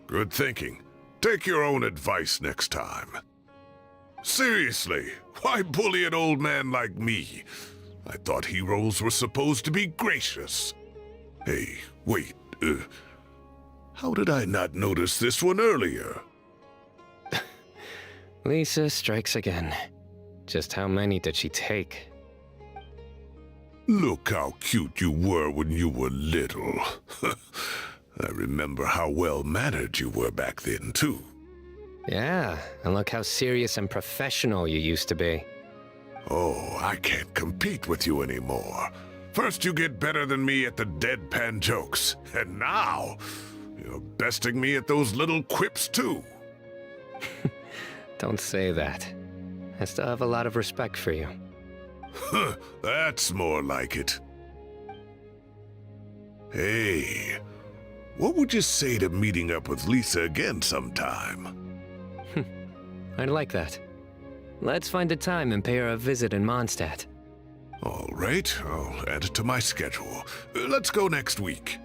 S8: Good thinking. Take your own advice next time. Seriously, why bully an old man like me? I thought heroes were supposed to be gracious. Hey, wait, how did I not notice this one earlier?
S3: Lisa strikes again. Just how many did she take?
S8: Look how cute you were when you were little. I remember how well-mannered you were back then, too.
S3: Yeah, and look how serious and professional you used to be.
S8: Oh, I can't compete with you anymore. First you get better than me at the deadpan jokes, and now you're besting me at those little quips, too.
S3: Don't say that. I still have a lot of respect for you.
S8: That's more like it. Hey, what would you say to meeting up with Lisa again sometime?
S3: I'd like that. Let's find a time and pay her a visit in Mondstadt.
S8: All right, I'll add it to my schedule. Let's go next week.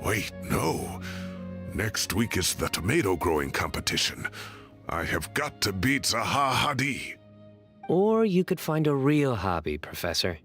S8: Wait, no. Next week is the tomato growing competition. I have got to beat Zaha Hadid.
S3: Or you could find a real hobby, Professor.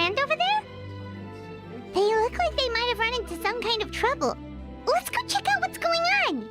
S5: friend over there? They look like they might have run into some kind of trouble. Let's go check out what's going on!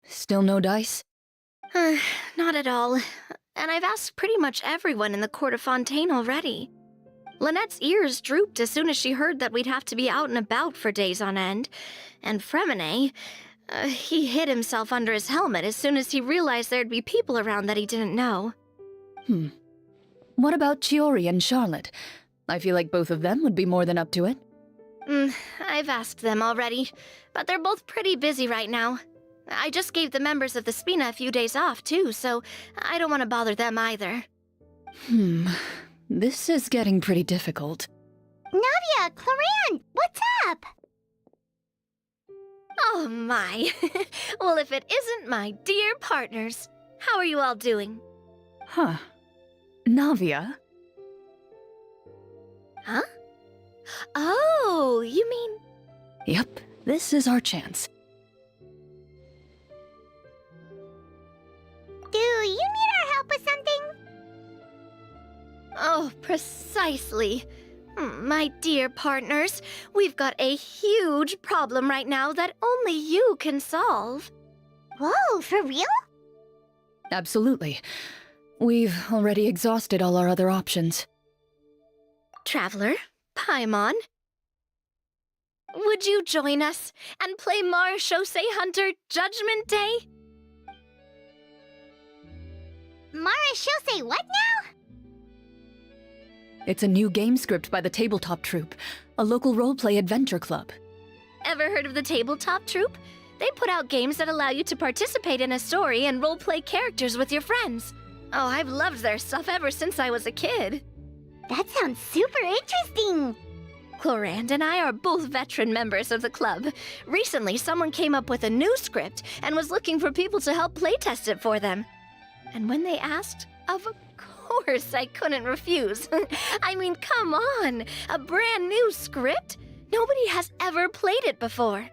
S2: Still no dice?
S18: Not at all. And I've asked pretty much everyone in the court of Fontaine already. Lynette's ears drooped as soon as she heard that we'd have to be out and about for days on end. And Fremine, he hid himself under his helmet as soon as he realized there'd be people around that he didn't know.
S21: What about Chiori and Charlotte? I feel like both of them would be more than up to it.
S18: I've asked them already, but they're both pretty busy right now. I just gave the members of the Spina a few days off, too, so I don't want to bother them either.
S21: This is getting pretty difficult.
S5: Navia, Cloran, what's up?
S18: Oh my. Well, if it isn't my dear partners. How are you all doing?
S21: Huh. Navia?
S18: Huh? Oh, you mean...
S21: Yep, this is our chance.
S5: Do you need our help with something?
S18: Oh, precisely. My dear partners, we've got a huge problem right now that only you can solve.
S5: Whoa, for real?
S21: Absolutely. We've already exhausted all our other options.
S18: Traveler, Paimon, would you join us and play Marechaussee Hunter Judgment Day?
S5: Marechaussee what now?
S21: It's a new game script by the Tabletop Troupe, a local roleplay adventure club.
S18: Ever heard of the Tabletop Troupe? They put out games that allow you to participate in a story and roleplay characters with your friends. Oh, I've loved their stuff ever since I was a kid.
S5: That sounds super interesting.
S18: Clorand and I are both veteran members of the club. Recently, someone came up with a new script and was looking for people to help playtest it for them. And when they asked, of course I couldn't refuse. I mean, come on, a brand new script? Nobody has ever played it before.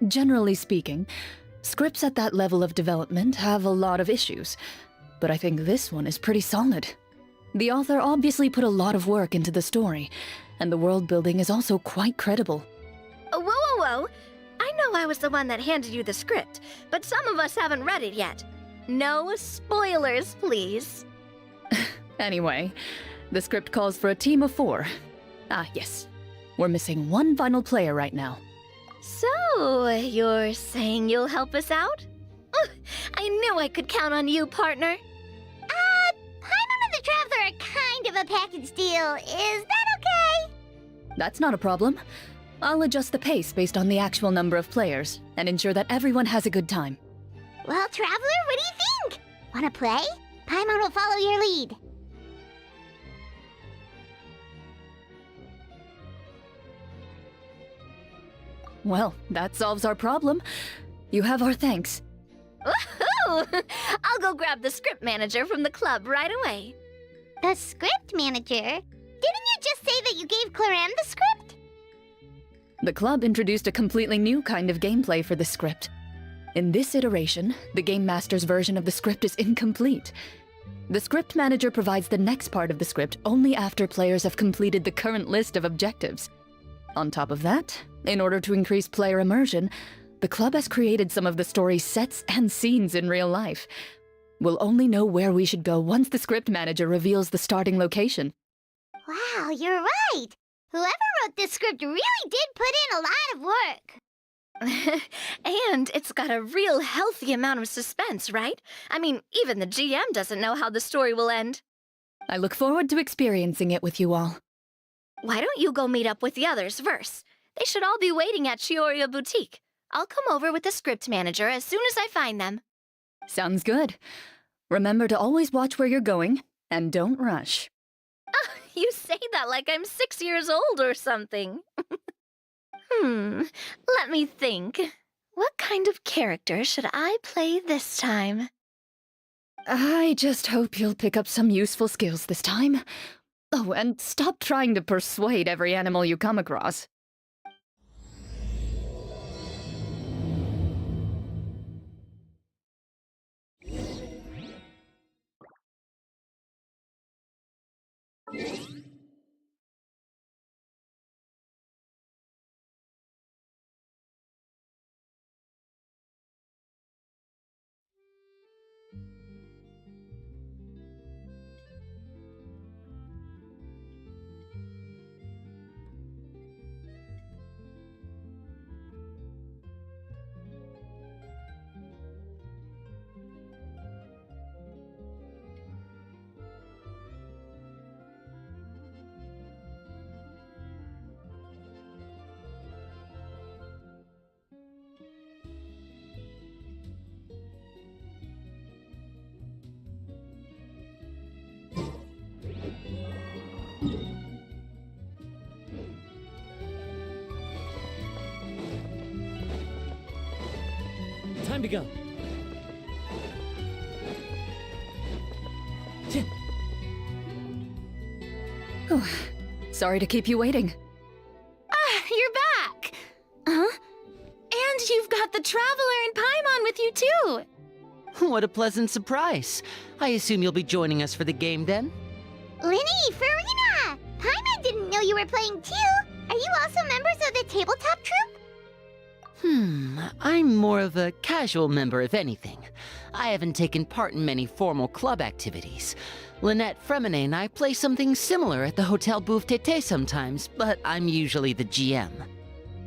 S21: Generally speaking, scripts at that level of development have a lot of issues, but I think this one is pretty solid. The author obviously put a lot of work into the story, and the world building is also quite credible.
S18: Whoa. I know I was the one that handed you the script, but some of us haven't read it yet. No spoilers, please.
S21: Anyway, the script calls for a team of 4. Ah, yes. We're missing one final player right now.
S18: So, you're saying you'll help us out? I knew I could count on you, partner.
S5: Paimon and the Traveler are kind of a package deal. Is that okay?
S21: That's not a problem. I'll adjust the pace based on the actual number of players and ensure that everyone has a good time.
S5: Well, Traveler, what do you think? Wanna play? Paimon will follow your lead.
S21: Well, that solves our problem. You have our thanks.
S18: Woohoo! I'll go grab the script manager from the club right away.
S5: The script manager? Didn't you just say that you gave Cloran the script?
S21: The club introduced a completely new kind of gameplay for the script. In this iteration, the Game Master's version of the script is incomplete. The script manager provides the next part of the script only after players have completed the current list of objectives. On top of that, in order to increase player immersion, the club has created some of the story's sets and scenes in real life. We'll only know where we should go once the script manager reveals the starting location.
S5: Wow, you're right! Whoever wrote this script really did put in a lot of work.
S18: And it's got a real healthy amount of suspense, right? I mean, even the GM doesn't know how the story will end.
S21: I look forward to experiencing it with you all.
S18: Why don't you go meet up with the others first? They should all be waiting at Chioria Boutique. I'll come over with the script manager as soon as I find them.
S21: Sounds good. Remember to always watch where you're going, and don't rush.
S18: You say that like I'm 6 years old or something. Let me think. What kind of character should I play this time?
S21: I just hope you'll pick up some useful skills this time. Oh, and stop trying to persuade every animal you come across.
S7: Time to go.
S21: Oh, sorry to keep you waiting.
S18: Ah, you're back! Huh? And you've got the Traveler and Paimon with you too!
S1: What a pleasant surprise. I assume you'll be joining us for the game then?
S5: Linny, Farina! Paimon didn't know you were playing too! Are you also members of the tabletop troupe?
S1: I'm more of a casual member, if anything. I haven't taken part in many formal club activities. Lynette, Fremine, and I play something similar at the Hotel Bouffe Tété sometimes, but I'm usually the GM.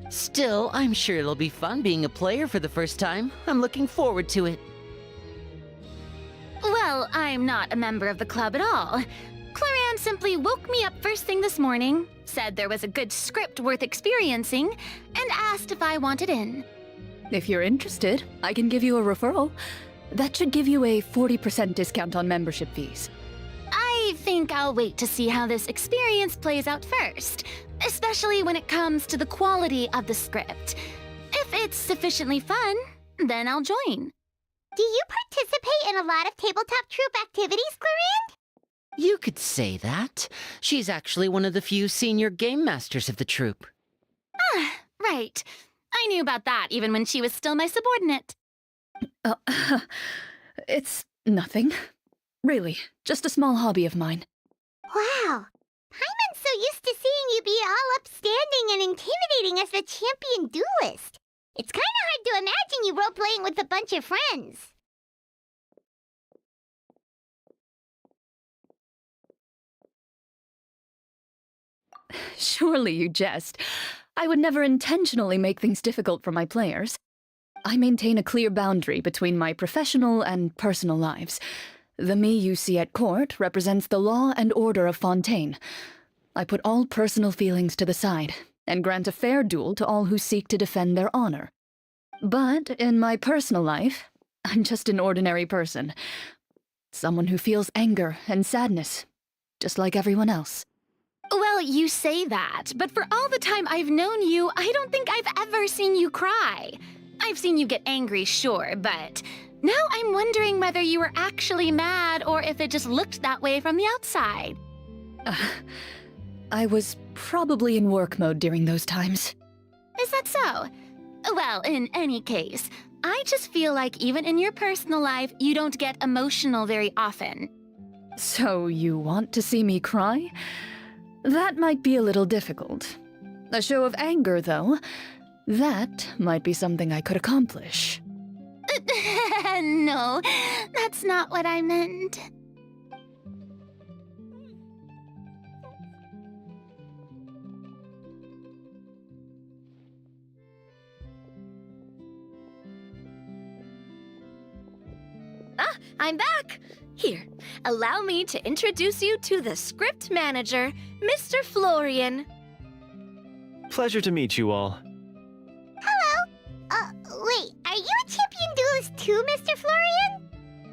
S1: Still, I'm sure it'll be fun being a player for the first time. I'm looking forward to it.
S18: Well, I'm not a member of the club at all. Claran simply woke me up first thing this morning, said there was a good script worth experiencing, and asked if I wanted in.
S21: If you're interested, I can give you a referral. That should give you a 40% discount on membership fees.
S18: I think I'll wait to see how this experience plays out first, especially when it comes to the quality of the script. If it's sufficiently fun, then I'll join.
S5: Do you participate in a lot of tabletop troupe activities, Clarand?
S1: You could say that. She's actually one of the few senior game masters of the troupe.
S18: Ah, right. I knew about that even when she was still my subordinate.
S21: It's nothing. Really, just a small hobby of mine.
S5: Wow. Paimon's so used to seeing you be all upstanding and intimidating as the champion duelist. It's kinda hard to imagine you role-playing with a bunch of friends.
S21: Surely you jest. I would never intentionally make things difficult for my players. I maintain a clear boundary between my professional and personal lives. The me you see at court represents the law and order of Fontaine. I put all personal feelings to the side and grant a fair duel to all who seek to defend their honor. But in my personal life, I'm just an ordinary person. Someone who feels anger and sadness, just like everyone else.
S18: Well, you say that, but for all the time I've known you, I don't think I've ever seen you cry. I've seen you get angry, sure, but now I'm wondering whether you were actually mad or if it just looked that way from the outside.
S21: I was probably in work mode during those times.
S18: Is that so? Well, in any case, I just feel like even in your personal life, you don't get emotional very often.
S21: So you want to see me cry? That might be a little difficult. A show of anger, though, that might be something I could accomplish.
S18: No, that's not what I meant. Ah, I'm back! Here, allow me to introduce you to the script manager, Mr. Florian.
S22: Pleasure to meet you all.
S5: Hello. Wait, are you a champion duelist too, Mr. Florian?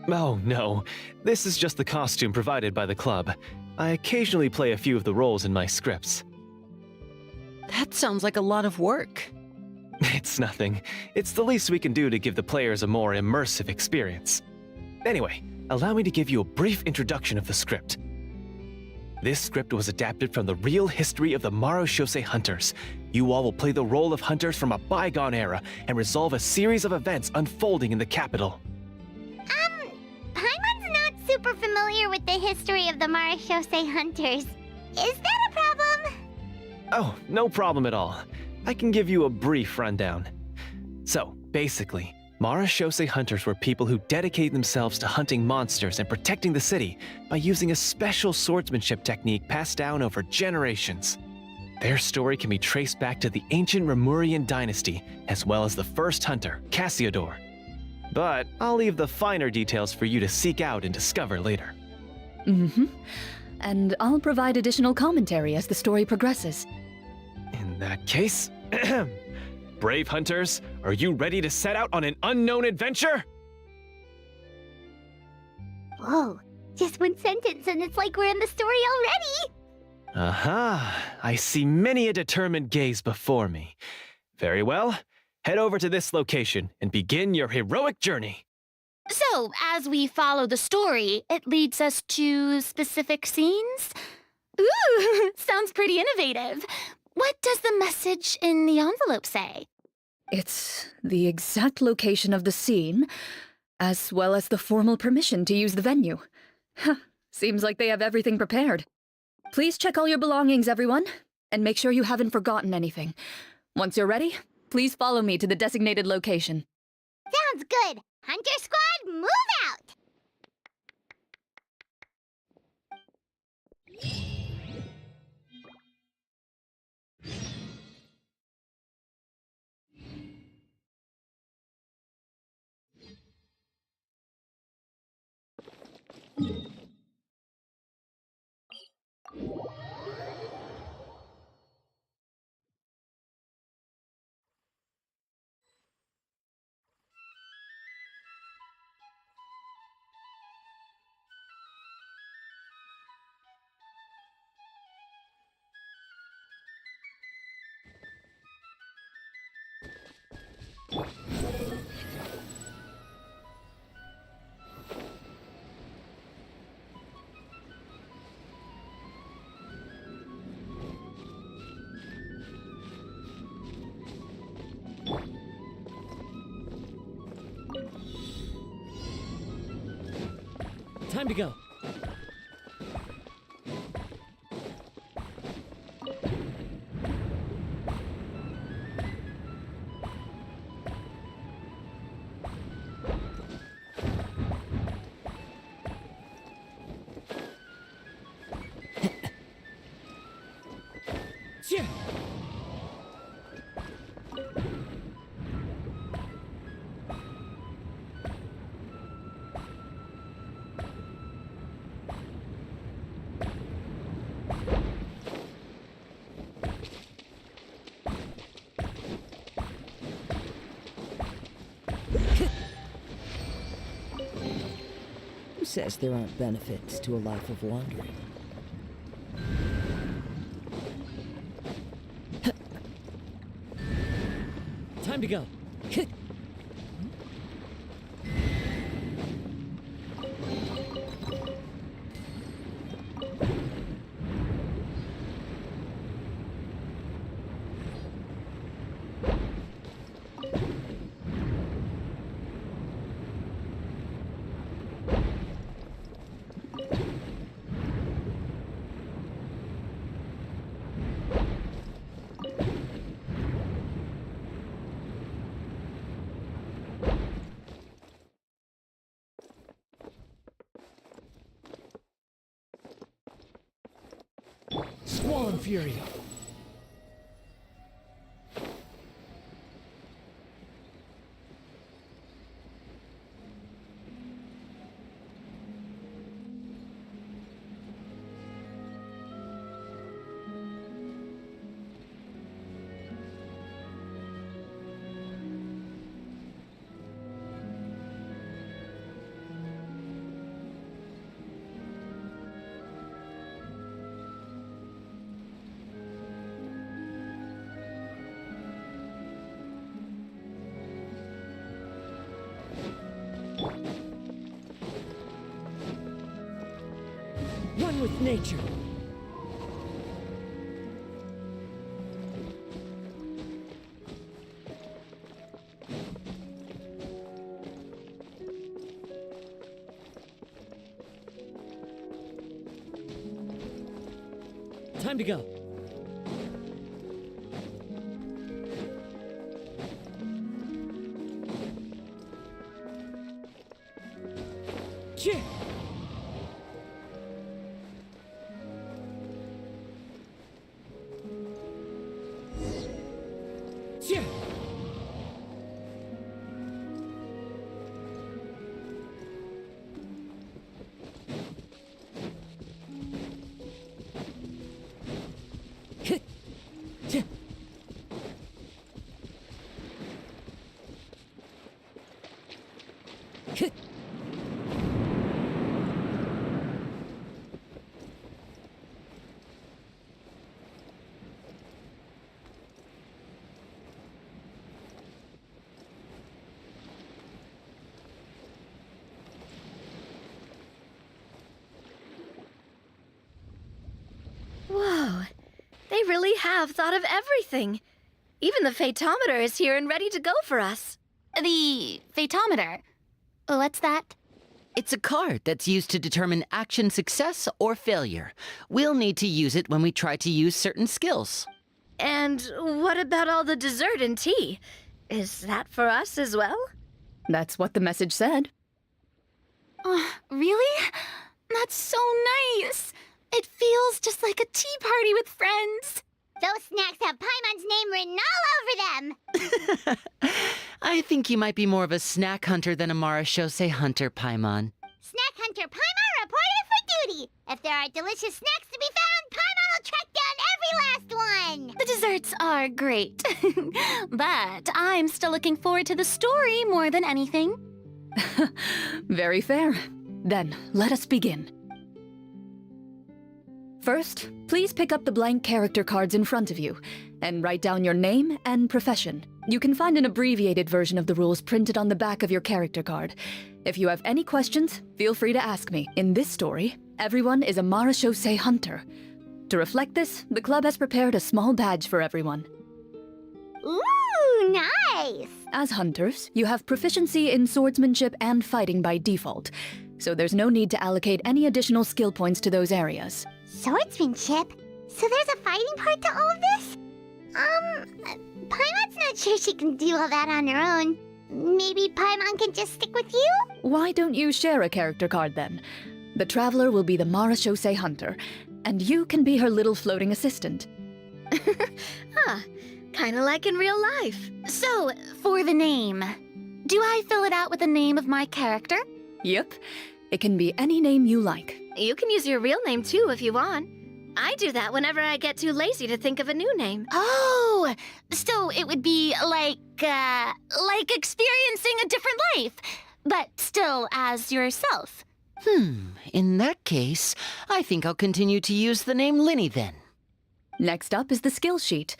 S22: Oh, no. This is just the costume provided by the club. I occasionally play a few of the roles in my scripts.
S1: That sounds like a lot of work.
S22: It's nothing. It's the least we can do to give the players a more immersive experience. Anyway, allow me to give you a brief introduction of the script. This script was adapted from the real history of the Marechaussee Hunters. You all will play the role of hunters from a bygone era and resolve a series of events unfolding in the capital.
S5: Paimon's not super familiar with the history of the Marechaussee Hunters. Is that a problem?
S22: Oh, no problem at all. I can give you a brief rundown. So, basically, Marechaussee Hunters were people who dedicated themselves to hunting monsters and protecting the city by using a special swordsmanship technique passed down over generations. Their story can be traced back to the ancient Remurian dynasty, as well as the first hunter, Cassiodor. But I'll leave the finer details for you to seek out and discover later.
S21: Mm-hmm. And I'll provide additional commentary as the story progresses.
S22: In that case, brave hunters, are you ready to set out on an unknown adventure?
S5: Whoa, just one sentence and it's like we're in the story already!
S22: Aha! I see many a determined gaze before me. Very well. Head over to this location and begin your heroic journey.
S9: So, as we follow the story, it leads us to specific scenes? Ooh, sounds pretty innovative. What does the message in the envelope say?
S21: It's the exact location of the scene, as well as the formal permission to use the venue. Huh, seems like they have everything prepared. Please check all your belongings, everyone, and make sure you haven't forgotten anything. Once you're ready, please follow me to the designated location.
S5: Sounds good. Hunter Squad, move out!
S7: Time to go. Yeah. Who says there aren't benefits to a life of wandering? Time to go. Squall Fury. One with nature. Time to go. Yeah. Yeah.
S18: They really have thought of everything. Even the Fatometer is here and ready to go for us.
S9: The Fatometer? What's that?
S1: It's a card that's used to determine action success or failure. We'll need to use it when we try to use certain skills.
S18: And what about all the dessert and tea? Is that for us as well?
S21: That's what the message said.
S9: Really? That's so nice. It feels just like a tea party with friends.
S5: Those snacks have Paimon's name written all over them.
S1: I think you might be more of a snack hunter than a Marashose hunter, Paimon.
S5: Snack hunter Paimon reported for duty. If there are delicious snacks to be found, Paimon will track down every last one.
S9: The desserts are great. But I'm still looking forward to the story more than anything.
S21: Very fair. Then, let us begin. First, please pick up the blank character cards in front of you, and write down your name and profession. You can find an abbreviated version of the rules printed on the back of your character card. If you have any questions, feel free to ask me. In this story, everyone is a Marashose hunter. To reflect this, the club has prepared a small badge for everyone.
S5: Ooh, nice!
S21: As hunters, you have proficiency in swordsmanship and fighting by default, so there's no need to allocate any additional skill points to those areas.
S5: Swordsmanship? So there's a fighting part to all of this? Paimon's not sure she can do all that on her own. Maybe Paimon can just stick with you?
S21: Why don't you share a character card then? The Traveler will be the Marashose hunter, and you can be her little floating assistant.
S18: Kinda like in real life.
S9: So, for the name, do I fill it out with the name of my character?
S21: Yep. It can be any name you like.
S18: You can use your real name too if you want. I do that whenever I get too lazy to think of a new name.
S9: Oh, so it would be like experiencing a different life, but still as yourself.
S1: In that case, I think I'll continue to use the name Linny then.
S21: Next up is the skill sheet.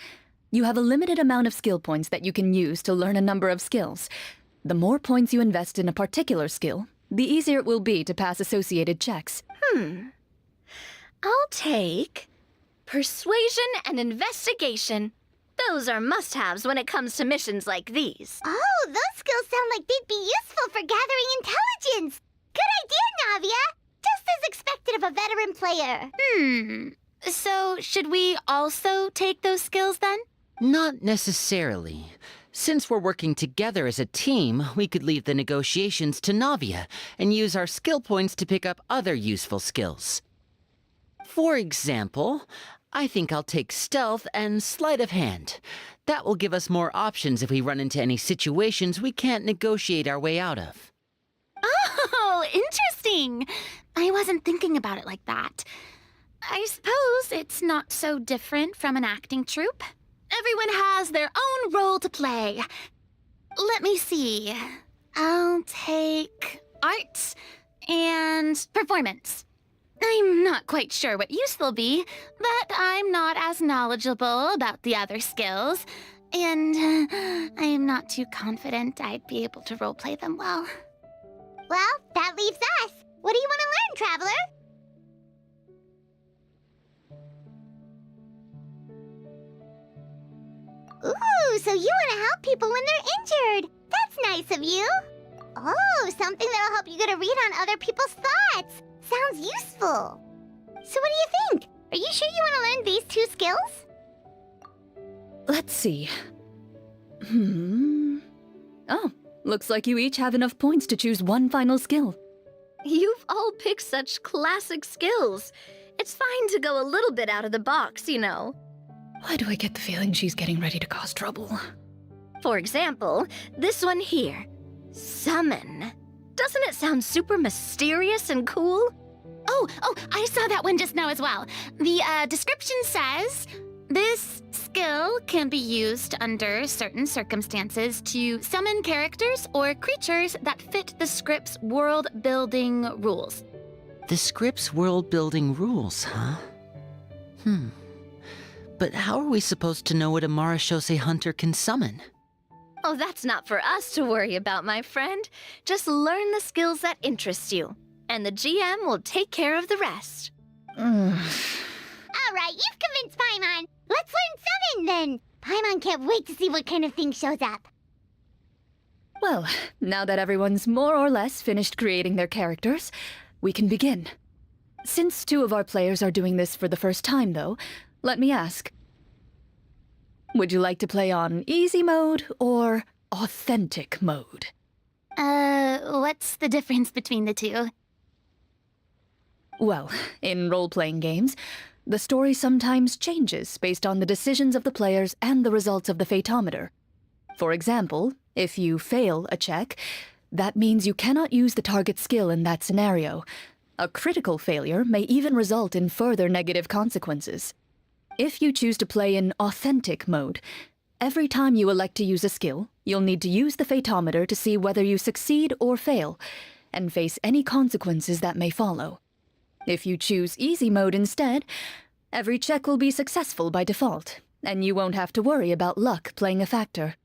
S21: You have a limited amount of skill points that you can use to learn a number of skills. The more points you invest in a particular skill, the easier it will be to pass associated checks.
S18: I'll take persuasion and investigation. Those are must-haves when it comes to missions like these.
S5: Oh, those skills sound like they'd be useful for gathering intelligence. Good idea, Navia. Just as expected of a veteran player.
S9: So should we also take those skills then?
S1: Not necessarily. Since we're working together as a team, we could leave the negotiations to Navia and use our skill points to pick up other useful skills. For example, I think I'll take stealth and sleight of hand. That will give us more options if we run into any situations we can't negotiate our way out of.
S9: Oh, interesting. I wasn't thinking about it like that. I suppose it's not so different from an acting troupe. Everyone has their own role to play. Let me see. I'll take art and performance. I'm not quite sure what use they'll be, but I'm not as knowledgeable about the other skills, and I'm not too confident I'd be able to roleplay them well.
S5: Well, that leaves us. What do you want to learn, Traveler? Ooh, so you want to help people when they're injured. That's nice of you. Oh, something that'll help you get a read on other people's thoughts. Sounds useful. So what do you think? Are you sure you want to learn these two skills?
S21: Let's see. Oh, looks like you each have enough points to choose one final skill.
S18: You've all picked such classic skills. It's fine to go a little bit out of the box, you know.
S21: Why do I get the feeling she's getting ready to cause trouble?
S18: For example, this one here. Summon. Doesn't it sound super mysterious and cool?
S9: Oh, I saw that one just now as well. The description says, this skill can be used under certain circumstances to summon characters or creatures that fit the script's world-building rules.
S1: The script's world-building rules, huh? But how are we supposed to know what a Marashose hunter can summon?
S18: Oh, that's not for us to worry about, my friend. Just learn the skills that interest you, and the GM will take care of the rest.
S5: All right, you've convinced Paimon. Let's fun! Paimon can't wait to see what kind of thing shows up.
S21: Well, now that everyone's more or less finished creating their characters, we can begin. Since 2 of our players are doing this for the first time, though, let me ask. Would you like to play on easy mode or authentic mode?
S5: What's the difference between the two?
S21: Well, in role-playing games, the story sometimes changes based on the decisions of the players and the results of the Fatometer. For example, if you fail a check, that means you cannot use the target skill in that scenario. A critical failure may even result in further negative consequences. If you choose to play in authentic mode, every time you elect to use a skill, you'll need to use the Fatometer to see whether you succeed or fail, and face any consequences that may follow. If you choose easy mode instead, every check will be successful by default, and you won't have to worry about luck playing a factor.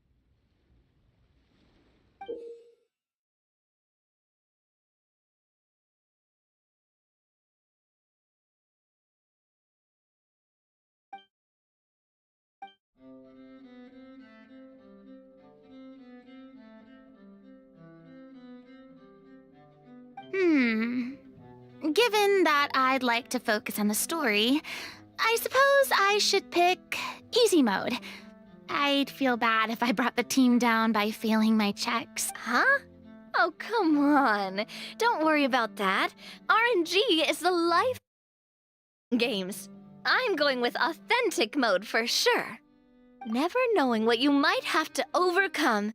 S6: Given that I'd like to focus on the story, I suppose I should pick easy mode. I'd feel bad if I brought the team down by failing my checks.
S18: Huh? Oh, come on. Don't worry about that. RNG is the life games. I'm going with authentic mode for sure. Never knowing what you might have to overcome.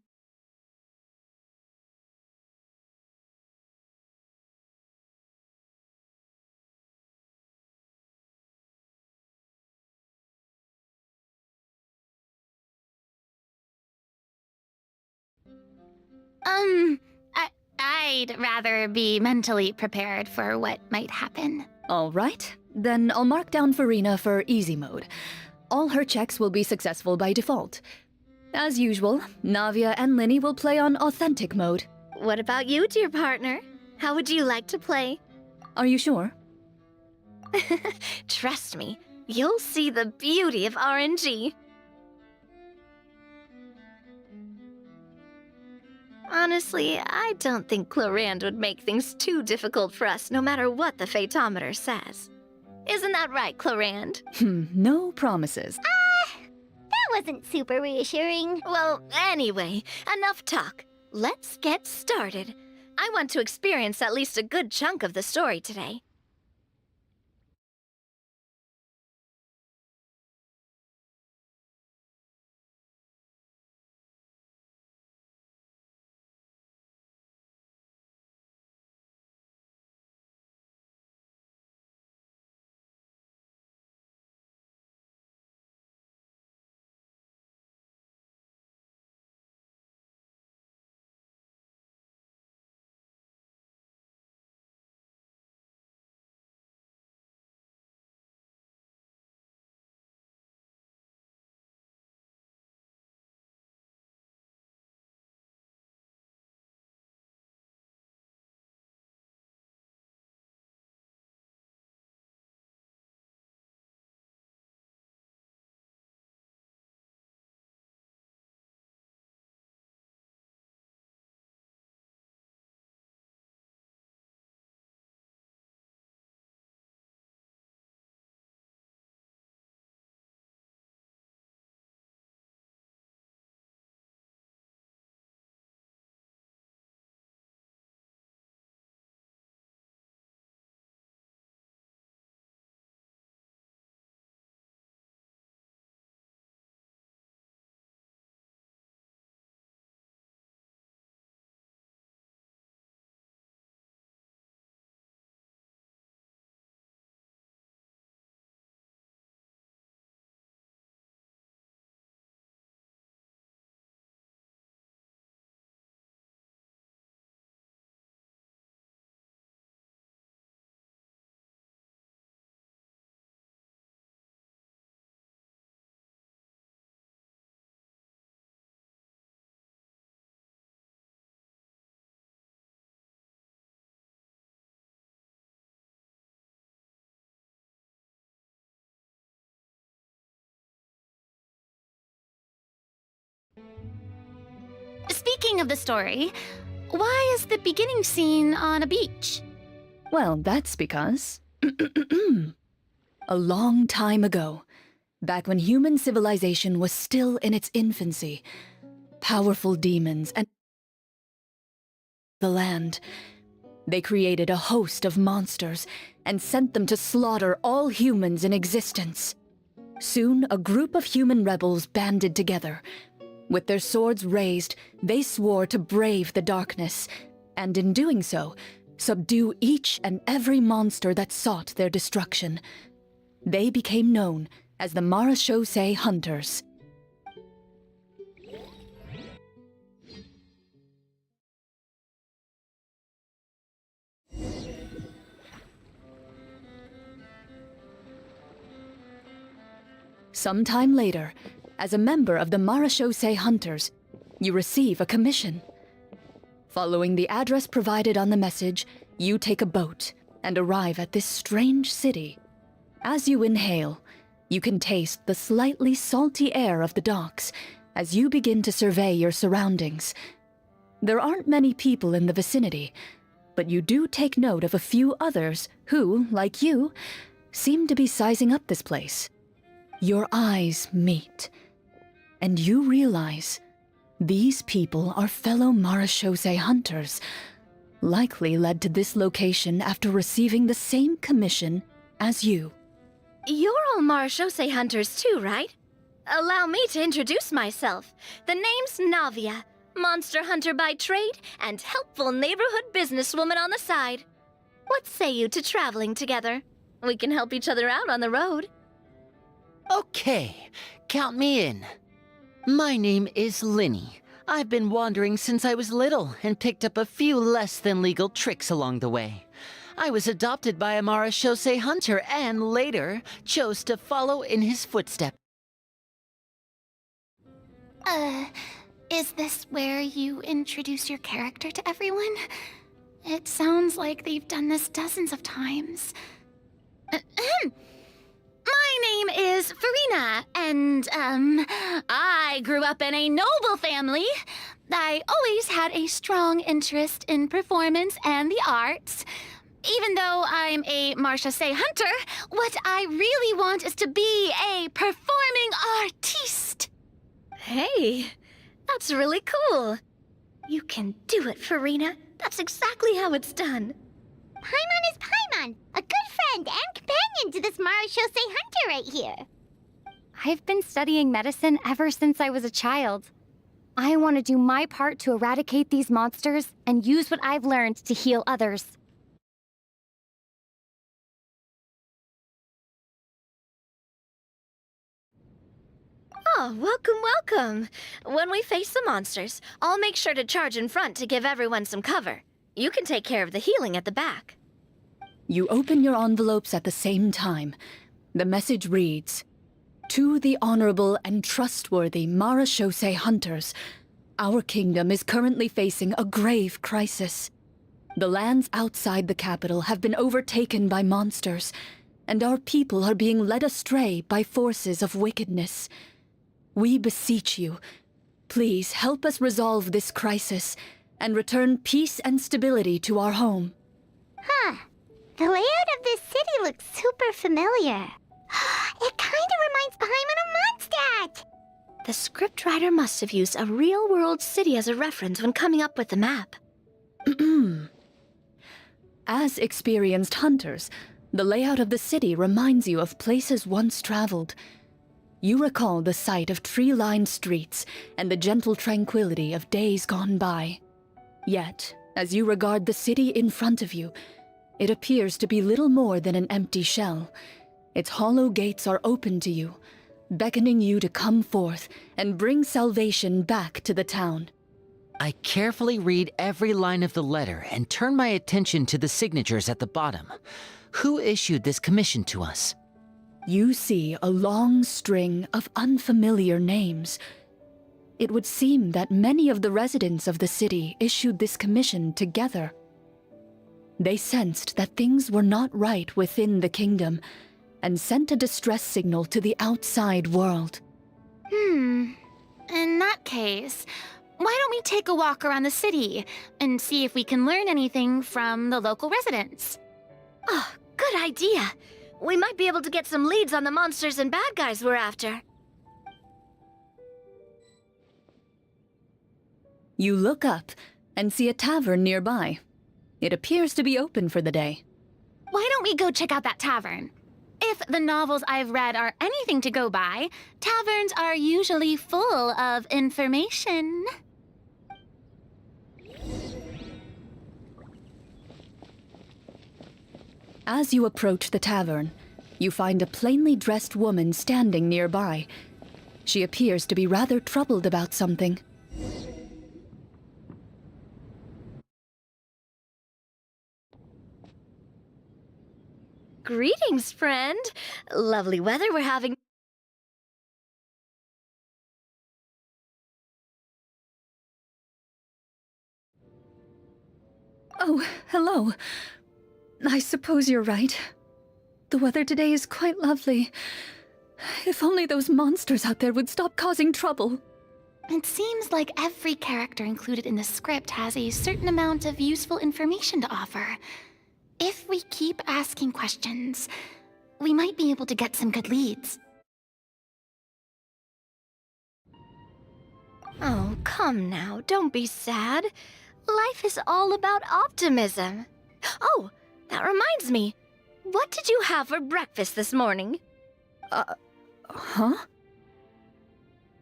S6: I'd rather be mentally prepared for what might happen.
S21: All right, then I'll mark down Farina for easy mode. All her checks will be successful by default. As usual, Navia and Linny will play on authentic mode.
S18: What about you, dear partner? How would you like to play?
S21: Are you sure?
S18: Trust me, you'll see the beauty of RNG. Honestly, I don't think Clorand would make things too difficult for us no matter what the Fatometer says. Isn't that right, Clorand?
S21: No promises.
S5: That wasn't super reassuring.
S18: Well, anyway, enough talk. Let's get started. I want to experience at least a good chunk of the story today.
S6: Speaking of the story, why is the beginning scene on a beach?
S21: Well, that's because... a long time ago, back when human civilization was still in its infancy, powerful demons and the land. They created a host of monsters and sent them to slaughter all humans in existence. Soon, a group of human rebels banded together. With their swords raised, they swore to brave the darkness, and in doing so, subdue each and every monster that sought their destruction. They became known as the Marechaussee Hunters. Sometime later, as a member of the Marechaussee Hunters, you receive a commission. Following the address provided on the message, you take a boat and arrive at this strange city. As you inhale, you can taste the slightly salty air of the docks as you begin to survey your surroundings. There aren't many people in the vicinity, but you do take note of a few others who, like you, seem to be sizing up this place. Your eyes meet, and you realize these people are fellow Marechaussee Hunters, likely led to this location after receiving the same commission as you.
S18: You're all Marechaussee Hunters too, right? Allow me to introduce myself. The name's Navia, monster hunter by trade and helpful neighborhood businesswoman on the side. What say you to traveling together? We can help each other out on the road.
S1: Okay, count me in. My name is Linny. I've been wandering since I was little and picked up a few less than legal tricks along the way. I was adopted by a Marechaussee hunter and later chose to follow in his footsteps.
S6: Is this where you introduce your character to everyone? It sounds like they've done this dozens of times. My name is Farina, and, I grew up in a noble family. I always had a strong interest in performance and the arts. Even though I'm a Marechaussee hunter, what I really want is to be a performing artiste.
S18: Hey, that's really cool. You can do it, Farina. That's exactly how it's done.
S5: Paimon is Paimon, a good friend and companion to this Marechaussee hunter right here.
S10: I've been studying medicine ever since I was a child. I want to do my part to eradicate these monsters and use what I've learned to heal others.
S18: Oh, welcome. When we face the monsters, I'll make sure to charge in front to give everyone some cover. You can take care of the healing at the back.
S21: You open your envelopes at the same time. The message reads, "To the honorable and trustworthy Marechaussee Hunters, our kingdom is currently facing a grave crisis. The lands outside the capital have been overtaken by monsters, and our people are being led astray by forces of wickedness. We beseech you, please help us resolve this crisis and return peace and stability to our home."
S5: Huh. The layout of this city looks super familiar. It kinda reminds Paimon of Mondstadt!
S18: The scriptwriter must have used a real-world city as a reference when coming up with the map.
S21: As experienced hunters, the layout of the city reminds you of places once traveled. You recall the sight of tree-lined streets and the gentle tranquility of days gone by. Yet, as you regard the city in front of you, it appears to be little more than an empty shell. Its hollow gates are open to you, beckoning you to come forth and bring salvation back to the town.
S1: I carefully read every line of the letter and turn my attention to the signatures at the bottom. Who issued this commission to us?
S21: You see a long string of unfamiliar names. It would seem that many of the residents of the city issued this commission together. They sensed that things were not right within the kingdom and sent a distress signal to the outside world.
S6: In that case, why don't we take a walk around the city and see if we can learn anything from the local residents?
S18: Oh, good idea. We might be able to get some leads on the monsters and bad guys we're after.
S21: You look up and see a tavern nearby. It appears to be open for the day.
S6: Why don't we go check out that tavern? If the novels I've read are anything to go by, taverns are usually full of information.
S21: As you approach the tavern, you find a plainly dressed woman standing nearby. She appears to be rather troubled about something.
S18: Greetings, friend. Lovely weather we're having.
S21: Oh, hello. I suppose you're right. The weather today is quite lovely. If only those monsters out there would stop causing trouble.
S6: It seems like every character included in the script has a certain amount of useful information to offer. If we keep asking questions, we might be able to get some good leads.
S18: Oh, come now, don't be sad. Life is all about optimism. Oh, that reminds me. What did you have for breakfast this morning?
S21: Huh?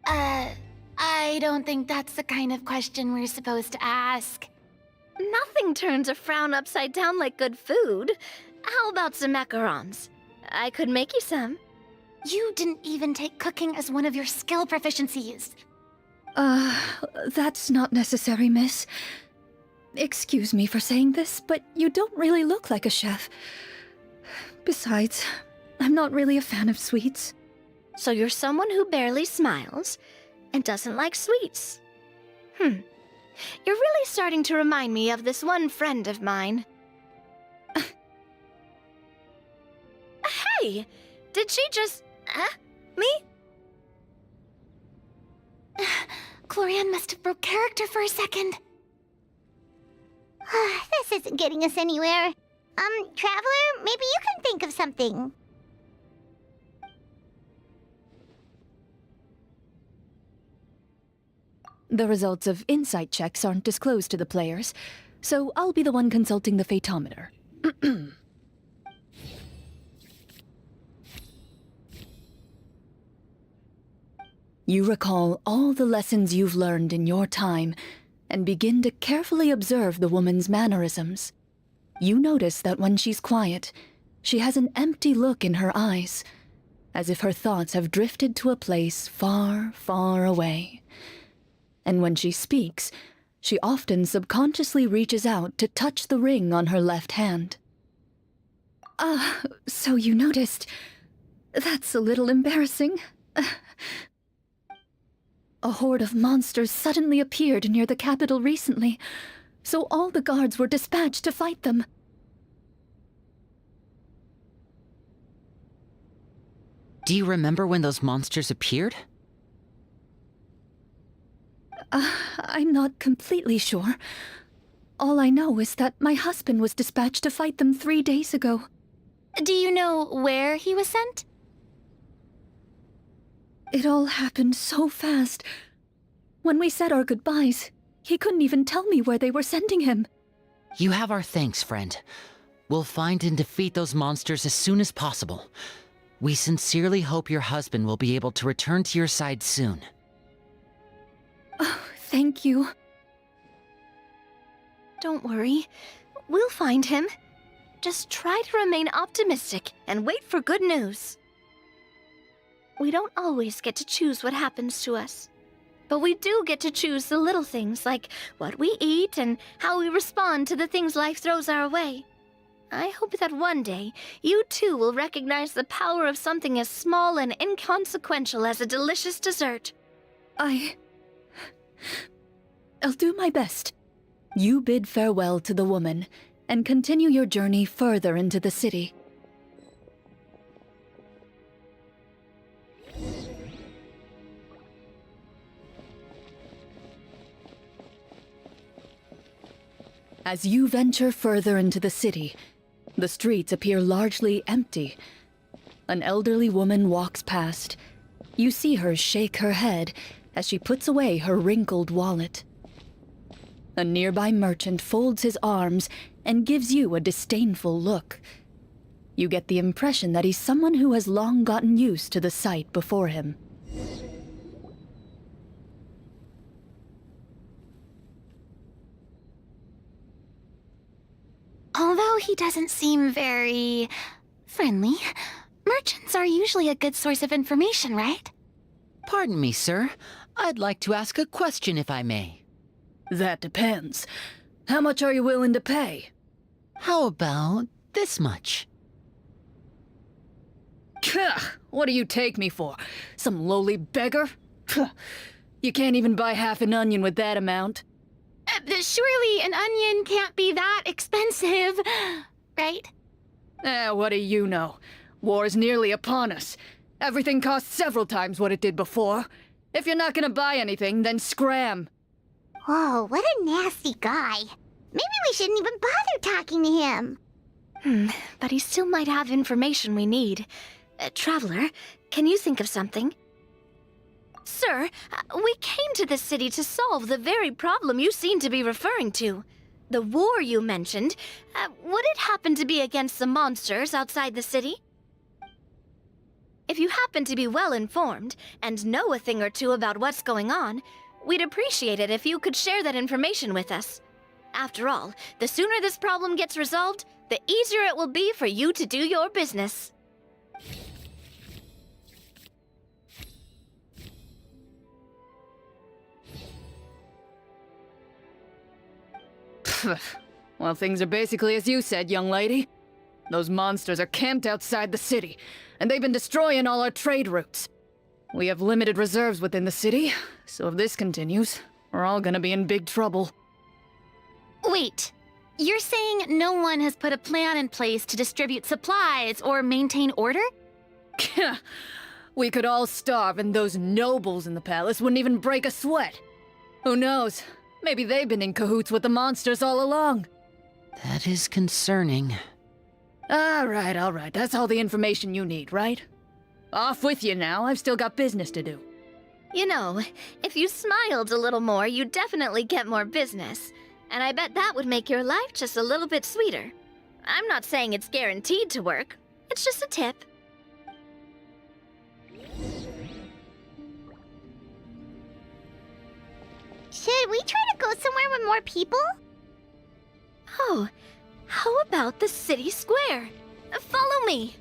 S6: I don't think that's the kind of question we're supposed to ask.
S18: Nothing turns a frown upside down like good food. How about some macarons? I could make you some.
S6: You didn't even take cooking as one of your skill proficiencies.
S21: That's not necessary, miss. Excuse me for saying this, but you don't really look like a chef. Besides, I'm not really a fan of sweets.
S18: So you're someone who barely smiles and doesn't like sweets. You're really starting to remind me of this one friend of mine. Hey! Did she just... me?
S6: Glorianne must have broke character for a second.
S5: This isn't getting us anywhere. Traveler, maybe you can think of something.
S21: The results of insight checks aren't disclosed to the players, so I'll be the one consulting the fatometer. You recall all the lessons you've learned in your time and begin to carefully observe the woman's mannerisms. You notice that when she's quiet, she has an empty look in her eyes, as if her thoughts have drifted to a place far, far away. And when she speaks, she often subconsciously reaches out to touch the ring on her left hand. So you noticed. That's a little embarrassing. A horde of monsters suddenly appeared near the capital recently, so all the guards were dispatched to fight them.
S1: Do you remember when those monsters appeared?
S21: I'm not completely sure. All I know is that my husband was dispatched to fight them 3 days ago.
S6: Do you know where he was sent?
S21: It all happened so fast. When we said our goodbyes, he couldn't even tell me where they were sending him.
S1: You have our thanks, friend. We'll find and defeat those monsters as soon as possible. We sincerely hope your husband will be able to return to your side soon.
S21: Oh, thank you.
S18: Don't worry. We'll find him. Just try to remain optimistic and wait for good news. We don't always get to choose what happens to us. But we do get to choose the little things like what we eat and how we respond to the things life throws our way. I hope that one day you too will recognize the power of something as small and inconsequential as a delicious dessert.
S21: I'll do my best. You bid farewell to the woman and continue your journey further into the city. As you venture further into the city, the streets appear largely empty. An elderly woman walks past. You see her shake her head as she puts away her wrinkled wallet. A nearby merchant folds his arms and gives you a disdainful look. You get the impression that he's someone who has long gotten used to the sight before him.
S6: Although he doesn't seem very friendly, merchants are usually a good source of information, right?
S1: Pardon me, sir. I'd like to ask a question if I may.
S21: That depends. How much are you willing to pay?
S1: How about this much?
S21: What do you take me for? Some lowly beggar? You can't even buy half an onion with that amount.
S6: Surely an onion can't be that expensive, right?
S21: What do you know? War's nearly upon us. Everything costs several times what it did before. If you're not gonna buy anything, then scram.
S5: Whoa, what a nasty guy. Maybe we shouldn't even bother talking to him.
S18: But he still might have information we need. Traveler, can you think of something? Sir, we came to this city to solve the very problem you seem to be referring to. The war you mentioned, would it happen to be against the monsters outside the city? If you happen to be well informed and know a thing or two about what's going on, we'd appreciate it if you could share that information with us. After all, the sooner this problem gets resolved, the easier it will be for you to do your business.
S21: Well, things are basically as you said, young lady. Those monsters are camped outside the city, and they've been destroying all our trade routes. We have limited reserves within the city, so if this continues, we're all gonna be in big trouble.
S6: Wait, you're saying no one has put a plan in place to distribute supplies or maintain order?
S21: We could all starve and those nobles in the palace wouldn't even break a sweat. Who knows? Maybe they've been in cahoots with the monsters all along.
S1: That is concerning.
S21: All right. That's all the information you need, right? Off with you now. I've still got business to do.
S18: You know, if you smiled a little more, you'd definitely get more business. And I bet that would make your life just a little bit sweeter. I'm not saying it's guaranteed to work. It's just a tip.
S5: Should we try to go somewhere with more people?
S18: Oh, how about the city square? Follow me.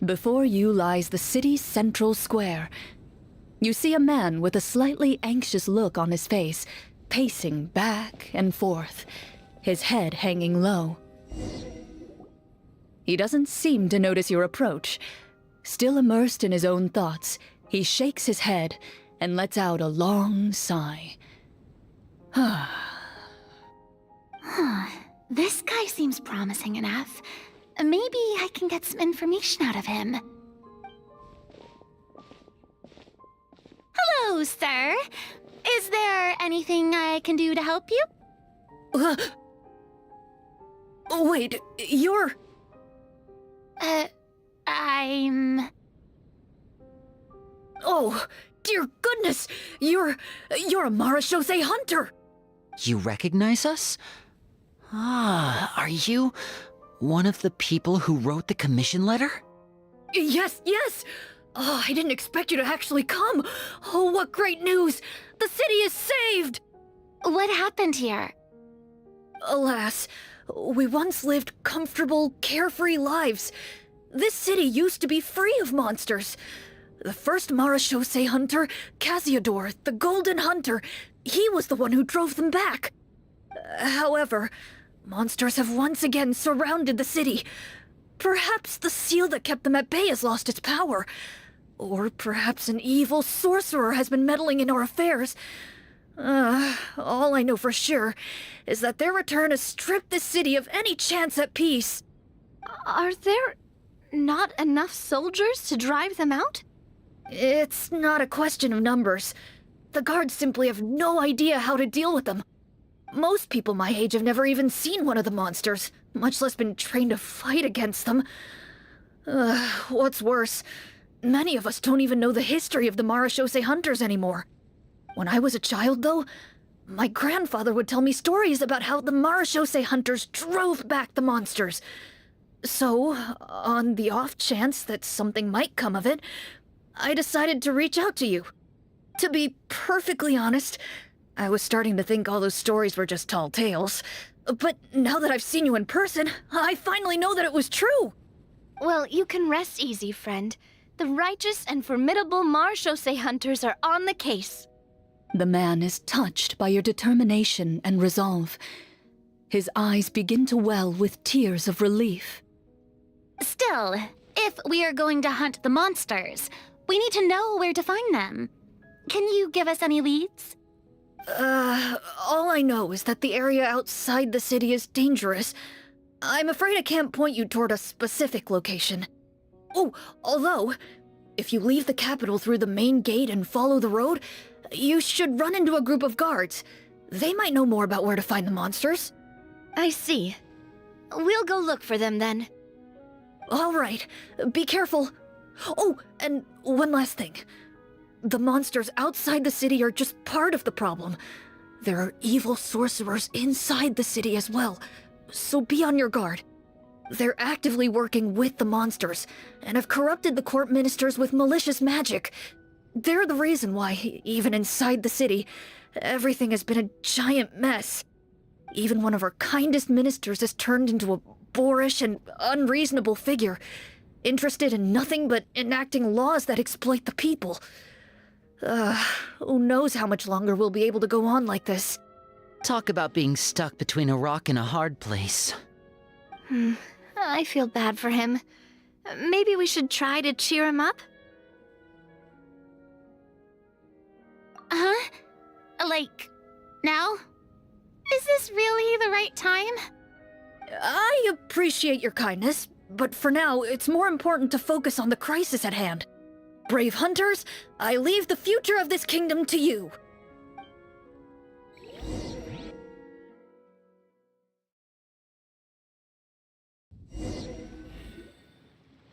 S21: Before you lies the city's central square. You see a man with a slightly anxious look on his face, pacing back and forth, his head hanging low. He doesn't seem to notice your approach. Still immersed in his own thoughts, he shakes his head and lets out a long sigh.
S6: This guy seems promising enough. Maybe I can get some information out of him. Hello, sir. Is there anything I can do to help you?
S21: Wait, you're... Oh, dear goodness! You're a Marashose hunter!
S1: You recognize us? Ah, are you one of the people who wrote the commission letter?
S21: Yes, yes! Oh, I didn't expect you to actually come! Oh, what great news! The city is saved!
S6: What happened here?
S21: Alas, we once lived comfortable, carefree lives. This city used to be free of monsters. The first Marashose hunter, Casiodor, the Golden Hunter, he was the one who drove them back. However, monsters have once again surrounded the city. Perhaps the seal that kept them at bay has lost its power. Or perhaps an evil sorcerer has been meddling in our affairs. All I know for sure is that their return has stripped the city of any chance at peace.
S18: Are there not enough soldiers to drive them out?
S21: It's not a question of numbers. The guards simply have no idea how to deal with them. Most people my age have never even seen one of the monsters, much less been trained to fight against them. What's worse, many of us don't even know the history of the Marashose hunters anymore. When I was a child, though, my grandfather would tell me stories about how the Marashose hunters drove back the monsters. So, on the off chance that something might come of it, I decided to reach out to you. To be perfectly honest, I was starting to think all those stories were just tall tales. But now that I've seen you in person, I finally know that it was true!
S18: Well, you can rest easy, friend. The righteous and formidable Marashose hunters are on the case.
S21: The man is touched by your determination and resolve. His eyes begin to well with tears of relief.
S6: Still, if we are going to hunt the monsters, we need to know where to find them. Can you give us any leads?
S21: All I know is that the area outside the city is dangerous. I'm afraid I can't point you toward a specific location. Oh, although, if you leave the capital through the main gate and follow the road, you should run into a group of guards. They might know more about where to find the monsters.
S18: I see. We'll go look for them then.
S21: All right, be careful. Oh, and one last thing. The monsters outside the city are just part of the problem. There are evil sorcerers inside the city as well, so be on your guard. They're actively working with the monsters, and have corrupted the court ministers with malicious magic. They're the reason why, even inside the city, everything has been a giant mess. Even one of our kindest ministers has turned into a boorish and unreasonable figure, interested in nothing but enacting laws that exploit the people. Who knows how much longer we'll be able to go on like this.
S1: Talk about being stuck between a rock and a hard place.
S18: I feel bad for him. Maybe we should try to cheer him up?
S6: Huh? Like, now? Is this really the right time?
S21: I appreciate your kindness, but for now, it's more important to focus on the crisis at hand. Brave hunters, I leave the future of this kingdom to you.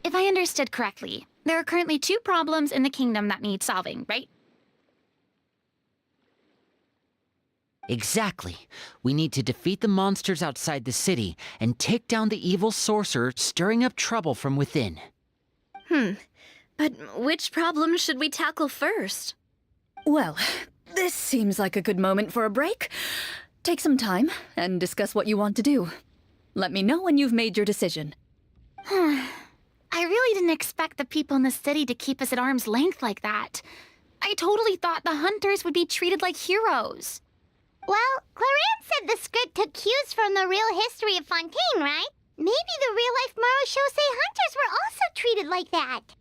S6: If I understood correctly, there are currently 2 problems in the kingdom that need solving, right?
S1: Exactly. We need to defeat the monsters outside the city and take down the evil sorcerer stirring up trouble from within.
S18: But which problem should we tackle first?
S21: Well, this seems like a good moment for a break. Take some time and discuss what you want to do. Let me know when you've made your decision.
S6: I really didn't expect the people in the city to keep us at arm's length like that. I totally thought the hunters would be treated like heroes.
S5: Well, Clarence said the script took cues from the real history of Fontaine, right? Maybe the real-life Marashose hunters were also treated like that.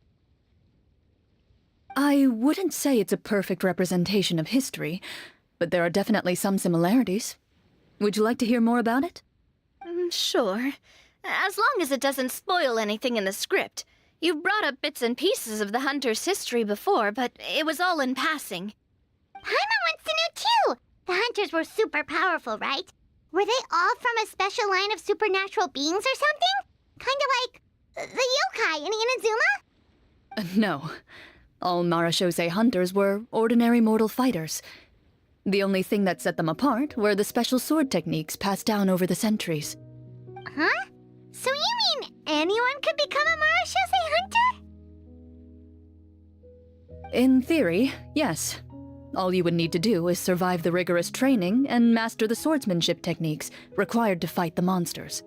S21: I wouldn't say it's a perfect representation of history, but there are definitely some similarities. Would you like to hear more about it?
S18: Sure. As long as it doesn't spoil anything in the script. You brought up bits and pieces of the hunter's history before, but it was all in passing.
S5: Paimon wants to know too! The hunters were super powerful, right? Were they all from a special line of supernatural beings or something? Kinda like the yokai in Inazuma?
S21: No. All Marashose hunters were ordinary mortal fighters. The only thing that set them apart were the special sword techniques passed down over the centuries.
S5: Huh? So you mean anyone could become a Marashose hunter?
S21: In theory, yes. All you would need to do is survive the rigorous training and master the swordsmanship techniques required to fight the monsters.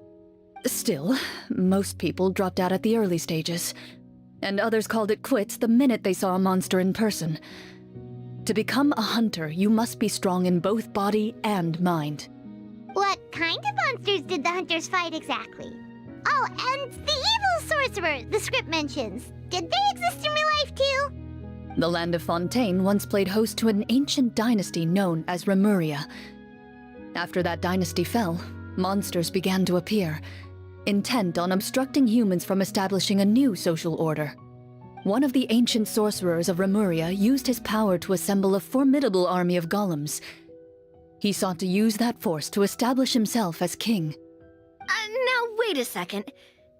S21: Still, most people dropped out at the early stages, and others called it quits the minute they saw a monster in person. To become a hunter, you must be strong in both body and mind.
S5: What kind of monsters did the hunters fight exactly? Oh, and the evil sorcerer the script mentions. Did they exist in real life too?
S21: The land of Fontaine once played host to an ancient dynasty known as Remuria. After that dynasty fell, monsters began to appear, intent on obstructing humans from establishing a new social order. One of the ancient sorcerers of Remuria used his power to assemble a formidable army of golems. He sought to use that force to establish himself as king.
S18: Now wait a second.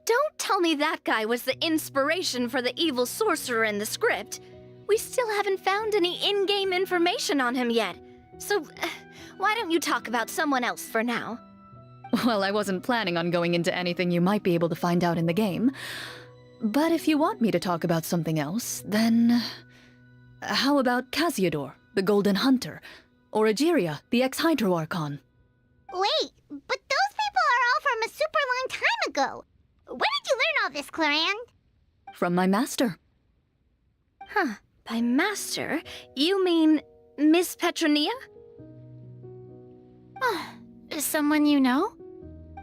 S18: Don't tell me that guy was the inspiration for the evil sorcerer in the script. We still haven't found any in-game information on him yet. So, why don't you talk about someone else for now?
S21: Well, I wasn't planning on going into anything you might be able to find out in the game. But if you want me to talk about something else, then... how about Casiodor, the Golden Hunter? Or Egeria, the ex-Hydro Archon?
S5: Wait, but those people are all from a super long time ago. Where did you learn all this, Clorinde?
S21: From my master.
S18: Huh. By master, you mean Miss Petronia?
S6: Someone you know?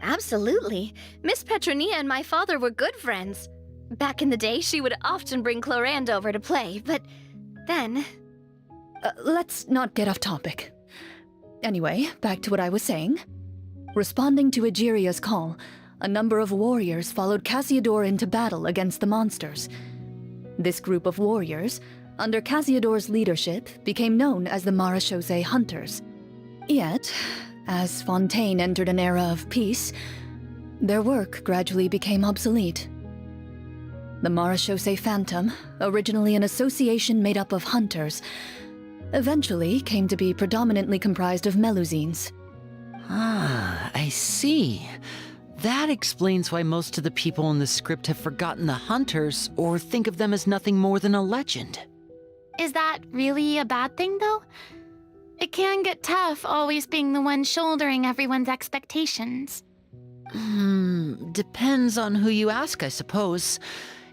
S18: Absolutely. Miss Petronia and my father were good friends. Back in the day, she would often bring Clorinde over to play, but then...
S21: Let's not get off topic. Anyway, back to what I was saying. Responding to Egeria's call, a number of warriors followed Casiodor into battle against the monsters. This group of warriors, under Casiodor's leadership, became known as the Marashose Hunters. Yet, as Fontaine entered an era of peace, their work gradually became obsolete. The Marashose Phantom, originally an association made up of hunters, eventually came to be predominantly comprised of Melusines.
S1: Ah, I see. That explains why most of the people in the script have forgotten the hunters or think of them as nothing more than a legend.
S6: Is that really a bad thing, though? It can get tough always being the one shouldering everyone's expectations.
S1: Depends on who you ask, I suppose.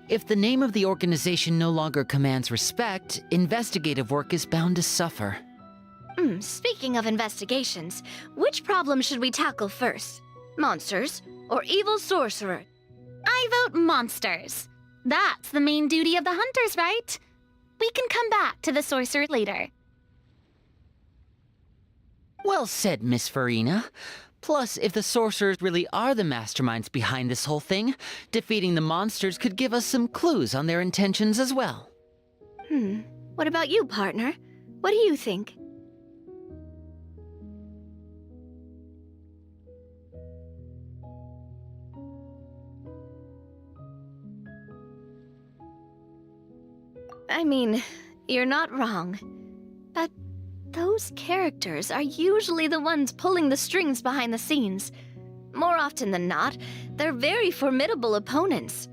S1: If the name of the organization no longer commands respect, investigative work is bound to suffer.
S18: Speaking of investigations, which problem should we tackle first? Monsters or evil sorcerer?
S6: I vote monsters. That's the main duty of the hunters, right? We can come back to the sorcerer later.
S1: Well said, Miss Farina. Plus, if the sorcerers really are the masterminds behind this whole thing, defeating the monsters could give us some clues on their intentions as well.
S18: What about you, partner? What do you think? I mean, you're not wrong. But those characters are usually the ones pulling the strings behind the scenes. More often than not, they're very formidable opponents.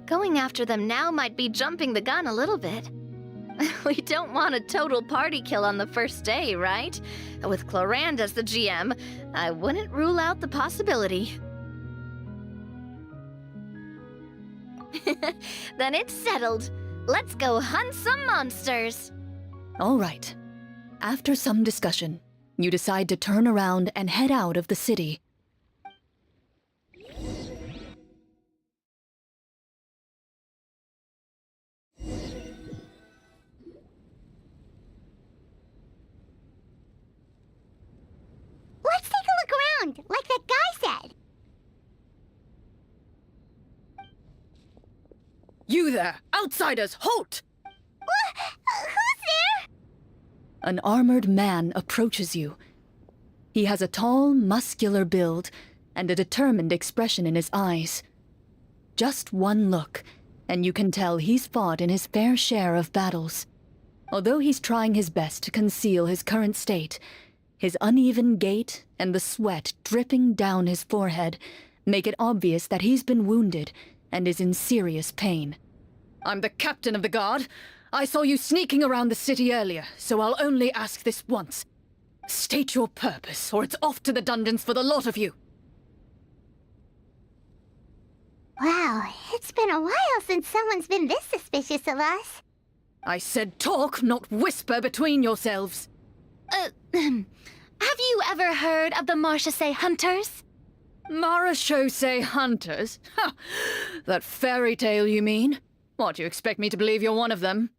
S18: Going after them now might be jumping the gun a little bit. We don't want a total party kill on the first day, right? With Clorinde as the GM, I wouldn't rule out the possibility. Then it's settled. Let's go hunt some monsters!
S21: All right. After some discussion, you decide to turn around and head out of the city.
S5: Let's take a look around, like that guy said.
S21: You there! Outsiders, halt!
S5: Who's there?
S21: An armored man approaches you. He has a tall, muscular build and a determined expression in his eyes. Just one look, and you can tell he's fought in his fair share of battles. Although he's trying his best to conceal his current state, his uneven gait and the sweat dripping down his forehead make it obvious that he's been wounded and is in serious pain. I'm the captain of the guard. I saw you sneaking around the city earlier, so I'll only ask this once. State your purpose, or it's off to the dungeons for the lot of you.
S5: Wow, it's been a while since someone's been this suspicious of us.
S21: I said talk, not whisper between yourselves.
S6: Have you ever heard of the Marchese Hunters?
S21: Marachose hunters? Ha! That fairy tale, you mean? What, you expect me to believe you're one of them?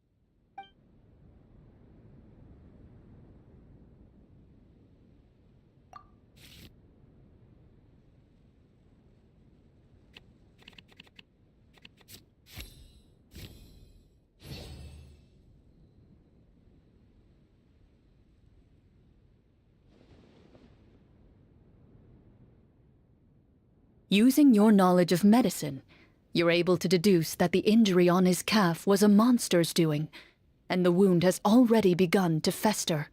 S21: Using your knowledge of medicine, you're able to deduce that the injury on his calf was a monster's doing, and the wound has already begun to fester.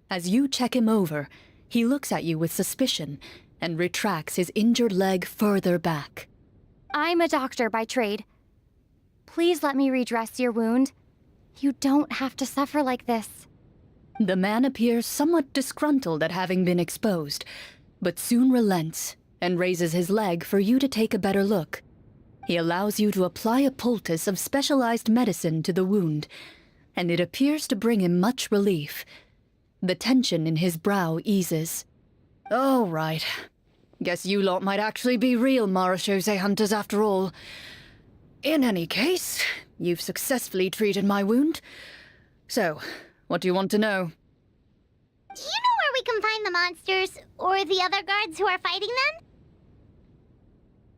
S21: As you check him over, he looks at you with suspicion and retracts his injured leg further back.
S10: I'm a doctor by trade. Please let me redress your wound. You don't have to suffer like this.
S21: The man appears somewhat disgruntled at having been exposed, but soon relents and raises his leg for you to take a better look. He allows you to apply a poultice of specialized medicine to the wound, and it appears to bring him much relief. The tension in his brow eases. Oh, right. Guess you lot might actually be real Marachose hunters after all. In any case, you've successfully treated my wound. So, what do you want to know?
S5: Do you know where we can find the monsters, or the other guards who are fighting them?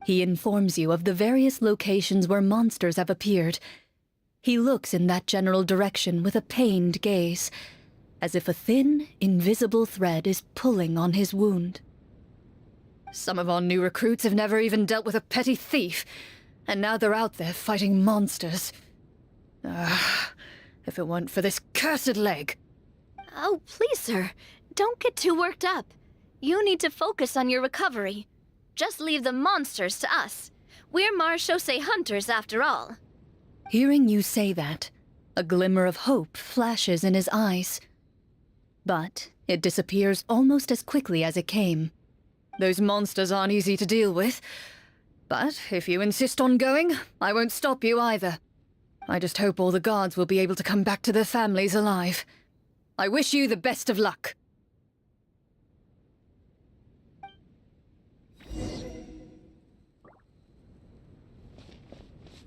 S21: He informs you of the various locations where monsters have appeared. He looks in that general direction with a pained gaze, as if a thin, invisible thread is pulling on his wound. Some of our new recruits have never even dealt with a petty thief, and now they're out there fighting monsters. If it weren't for this cursed leg.
S18: Oh, please, sir. Don't get too worked up. You need to focus on your recovery. Just leave the monsters to us. We're Marachose hunters, after all.
S21: Hearing you say that, a glimmer of hope flashes in his eyes. But it disappears almost as quickly as it came. Those monsters aren't easy to deal with. But if you insist on going, I won't stop you either. I just hope all the guards will be able to come back to their families alive. I wish you the best of luck.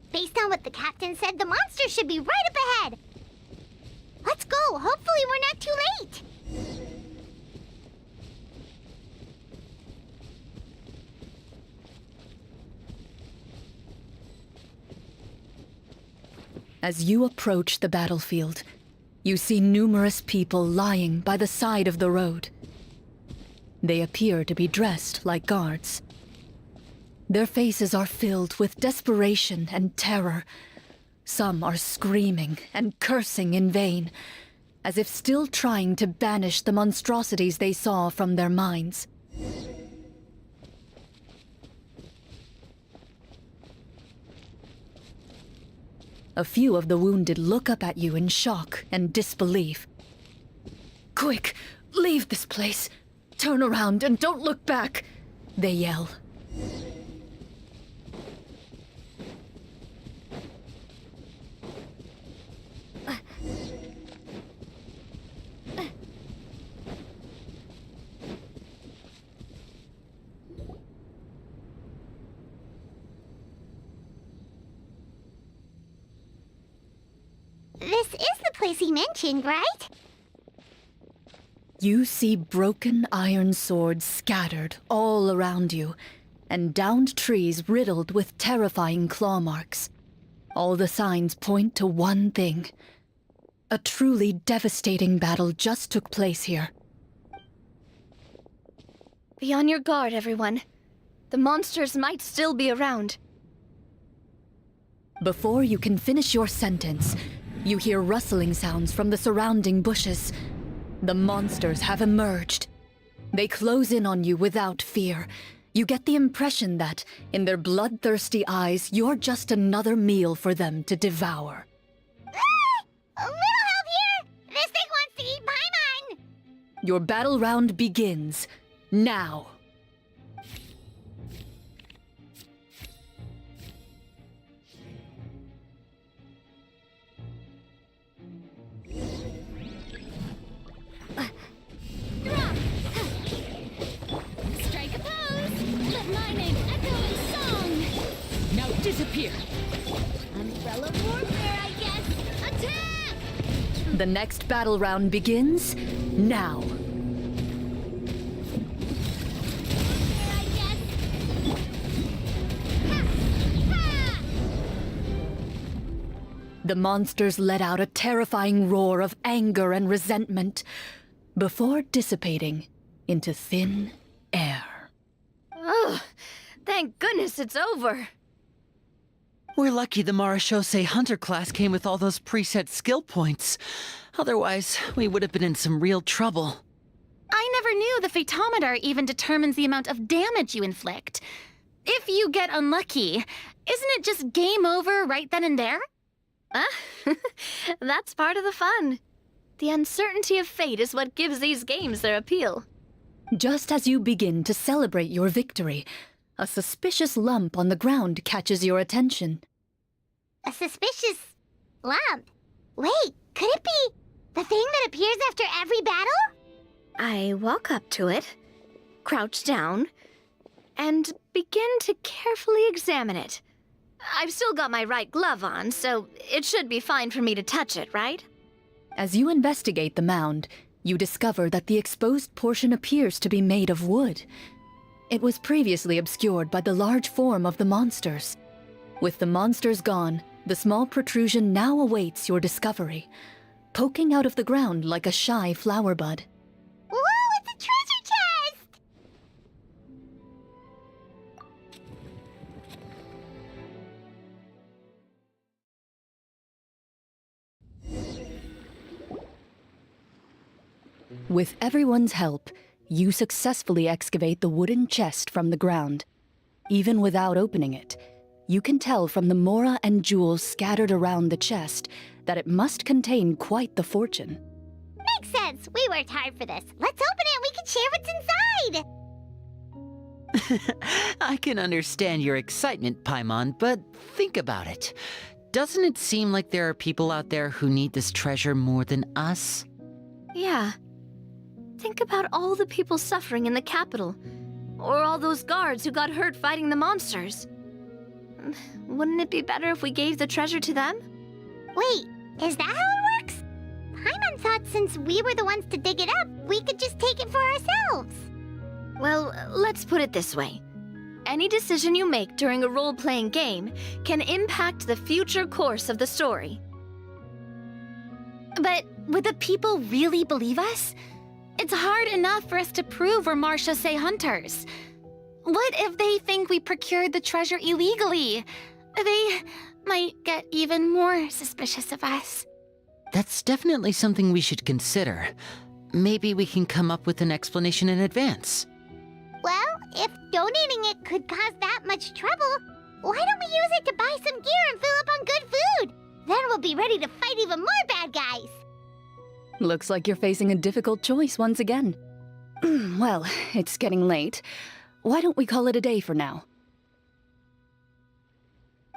S5: Based on what the captain said, the monsters should be right up ahead. Let's go. Hopefully we're not too late.
S21: As you approach the battlefield, you see numerous people lying by the side of the road. They appear to be dressed like guards. Their faces are filled with desperation and terror. Some are screaming and cursing in vain, as if still trying to banish the monstrosities they saw from their minds. A few of the wounded look up at you in shock and disbelief. Quick, leave this place. Turn around and don't look back, they yell.
S5: This is the place he mentioned, right?
S21: You see broken iron swords scattered all around you, and downed trees riddled with terrifying claw marks. All the signs point to one thing. A truly devastating battle just took place here.
S18: Be on your guard, everyone. The monsters might still be around.
S21: Before you can finish your sentence, you hear rustling sounds from the surrounding bushes. The monsters have emerged. They close in on you without fear. You get the impression that, in their bloodthirsty eyes, you're just another meal for them to devour.
S5: A little help here! This thing wants to eat Paimon!
S21: Your battle round begins now.
S6: Strike a pose! Let my name echo in song!
S21: Now disappear!
S6: Umbrella warfare, I guess! Attack!
S21: The next battle round begins now. The monsters let out a terrifying roar of anger and resentment before dissipating into thin air.
S18: Oh, thank goodness it's over.
S1: We're lucky the Marashose Hunter class came with all those preset skill points. Otherwise, we would have been in some real trouble.
S6: I never knew the Fatometer even determines the amount of damage you inflict. If you get unlucky, isn't it just game over right then and there?
S18: That's part of the fun. The uncertainty of fate is what gives these games their appeal.
S21: Just as you begin to celebrate your victory, a suspicious lump on the ground catches your attention.
S5: A suspicious lump? Wait, could it be the thing that appears after every battle?
S18: I walk up to it, crouch down, and begin to carefully examine it. I've still got my right glove on, so it should be fine for me to touch it, right?
S21: As you investigate the mound, you discover that the exposed portion appears to be made of wood. It was previously obscured by the large form of the monsters. With the monsters gone, the small protrusion now awaits your discovery, poking out of the ground like a shy flower bud.
S5: Whoa, it's a treasure chest!
S21: With everyone's help, you successfully excavate the wooden chest from the ground. Even without opening it, you can tell from the mora and jewels scattered around the chest that it must contain quite the fortune.
S5: Makes sense. We worked hard for this. Let's open it and we can share what's inside!
S1: I can understand your excitement, Paimon, but think about it. Doesn't it seem like there are people out there who need this treasure more than us?
S18: Yeah. Think about all the people suffering in the capital, or all those guards who got hurt fighting the monsters. Wouldn't it be better if we gave the treasure to them?
S5: Wait, is that how it works? Paimon thought since we were the ones to dig it up, we could just take it for ourselves.
S18: Well, let's put it this way. Any decision you make during a role-playing game can impact the future course of the story.
S6: But would the people really believe us? It's hard enough for us to prove we're Marashose hunters. What if they think we procured the treasure illegally? They might get even more suspicious of us.
S1: That's definitely something we should consider. Maybe we can come up with an explanation in advance.
S5: Well, if donating it could cause that much trouble, why don't we use it to buy some gear and fill up on good food? Then we'll be ready to fight even more bad guys.
S21: Looks like you're facing a difficult choice once again. Well, it's getting late. Why don't we call it a day for now?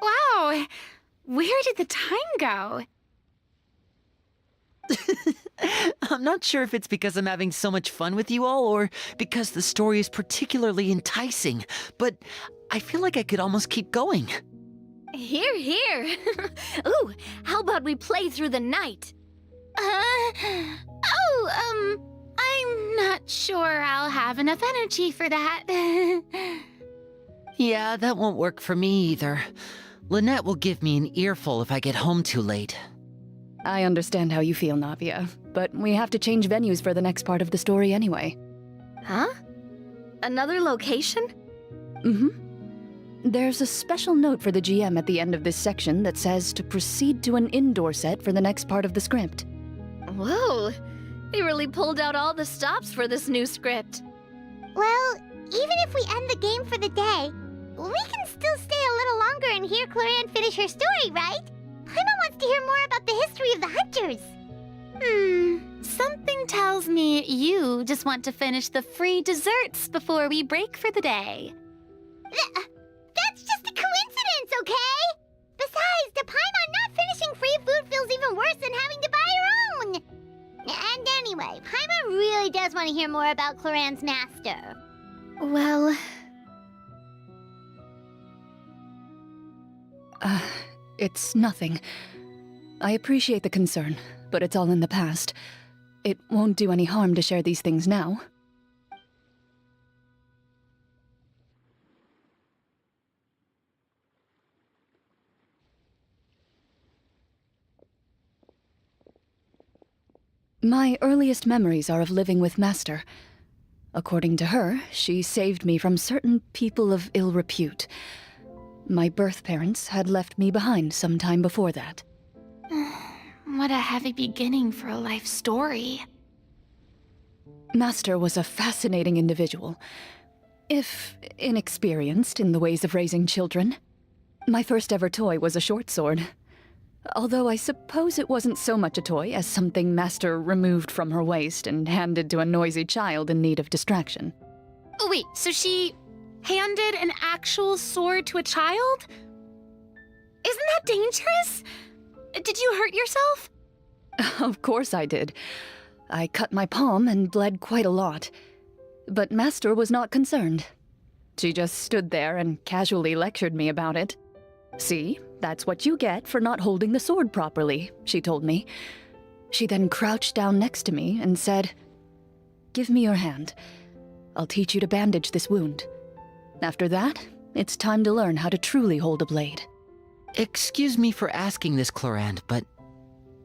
S6: Wow! Where did the time go?
S1: I'm not sure if it's because I'm having so much fun with you all or because the story is particularly enticing, but I feel like I could almost keep going.
S18: Hear, hear. Ooh, how about we play through the night?
S6: I'm not sure I'll have enough energy for that.
S1: Yeah, that won't work for me either. Lynette will give me an earful if I get home too late.
S21: I understand how you feel, Navia, but we have to change venues for the next part of the story anyway.
S18: Huh? Another location?
S21: Mm-hmm. There's a special note for the GM at the end of this section that says to proceed to an indoor set for the next part of the script.
S18: Whoa! They really pulled out all the stops for this new script.
S5: Well, even if we end the game for the day, we can still stay a little longer and hear Cloran finish her story, right? Paimon wants to hear more about the history of the Hunters.
S6: Something tells me you just want to finish the free desserts before we break for the day.
S5: That's just a coincidence, okay? Besides, to Paimon, not finishing free food feels even worse than having to buy her own. And anyway, Paimon really does want to hear more about Cloran's master.
S18: Well...
S21: It's nothing. I appreciate the concern, but it's all in the past. It won't do any harm to share these things now. My earliest memories are of living with Master. According to her, she saved me from certain people of ill repute. My birth parents had left me behind some time before that.
S6: What a heavy beginning for a life story.
S21: Master was a fascinating individual, if inexperienced in the ways of raising children. My first ever toy was a short sword. Although I suppose it wasn't so much a toy as something Master removed from her waist and handed to a noisy child in need of distraction.
S6: Oh wait, so she handed an actual sword to a child? Isn't that dangerous? Did you hurt yourself?
S21: Of course I did. I cut my palm and bled quite a lot. But Master was not concerned. She just stood there and casually lectured me about it. See, that's what you get for not holding the sword properly, she told me. She then crouched down next to me and said, "Give me your hand. I'll teach you to bandage this wound. After that, it's time to learn how to truly hold a blade."
S1: Excuse me for asking this, Cloran, but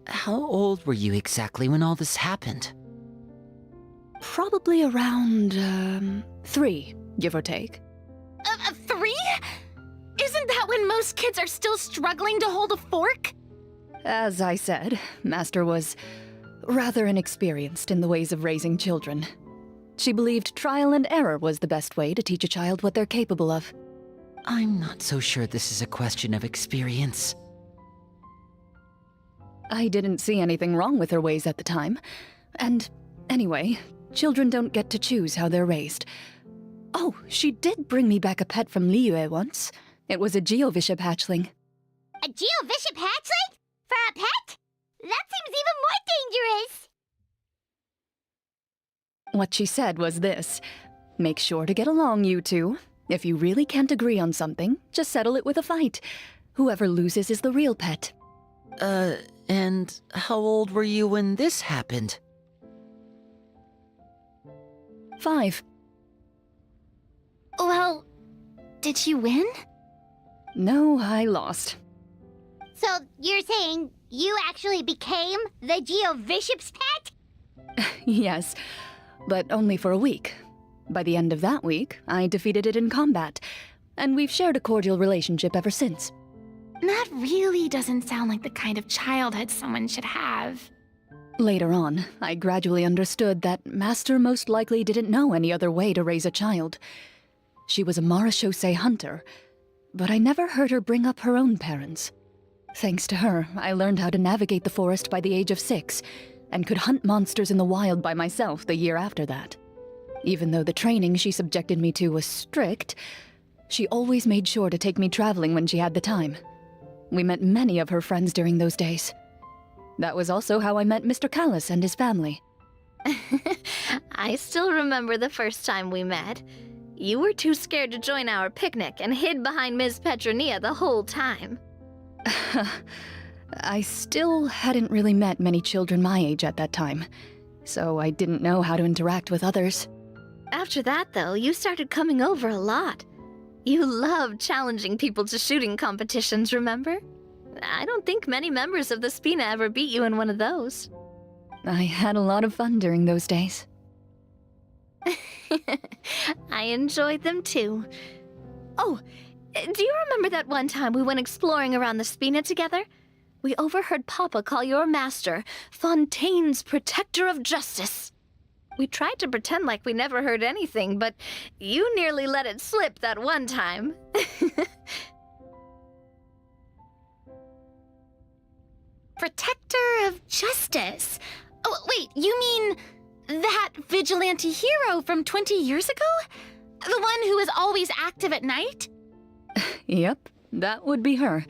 S1: how old were you exactly when all this happened?
S21: Probably around, 3, give or take.
S6: 3? Isn't that when most kids are still struggling to hold a fork?
S21: As I said, Master was rather inexperienced in the ways of raising children. She believed trial and error was the best way to teach a child what they're capable of.
S1: I'm not so sure this is a question of experience.
S21: I didn't see anything wrong with her ways at the time. And anyway, children don't get to choose how they're raised. Oh, she did bring me back a pet from Liyue once. It was a Geovishap hatchling.
S5: A Geovishap hatchling? For a pet? That seems even more dangerous!
S21: What she said was this: make sure to get along, you two. If you really can't agree on something, just settle it with a fight. Whoever loses is the real pet.
S1: And how old were you when this happened?
S21: 5.
S6: Well, did she win?
S21: No, I lost.
S5: So, you're saying you actually became the Geovishap's pet?
S21: Yes, but only for a week. By the end of that week, I defeated it in combat, and we've shared a cordial relationship ever since.
S6: That really doesn't sound like the kind of childhood someone should have.
S21: Later on, I gradually understood that Master most likely didn't know any other way to raise a child. She was a Marachose hunter, but I never heard her bring up her own parents. Thanks to her, I learned how to navigate the forest by the age of 6, and could hunt monsters in the wild by myself the year after that. Even though the training she subjected me to was strict, she always made sure to take me traveling when she had the time. We met many of her friends during those days. That was also how I met Mr. Callis and his family.
S18: I still remember the first time we met. You were too scared to join our picnic and hid behind Ms. Petronia the whole time.
S21: I still hadn't really met many children my age at that time, so I didn't know how to interact with others.
S18: After that, though, you started coming over a lot. You loved challenging people to shooting competitions, remember? I don't think many members of the Spina ever beat you in one of those.
S21: I had a lot of fun during those days.
S18: I enjoyed them too. Oh, Do you remember that one time we went exploring around the Spina together? We overheard Papa call your master Fontaine's Protector of Justice. We tried to pretend like we never heard anything, but you nearly let it slip that one time.
S6: Protector of Justice? Oh, wait, you mean that vigilante hero from 20 years ago? The one who is always active at night?
S21: Yep, that would be her.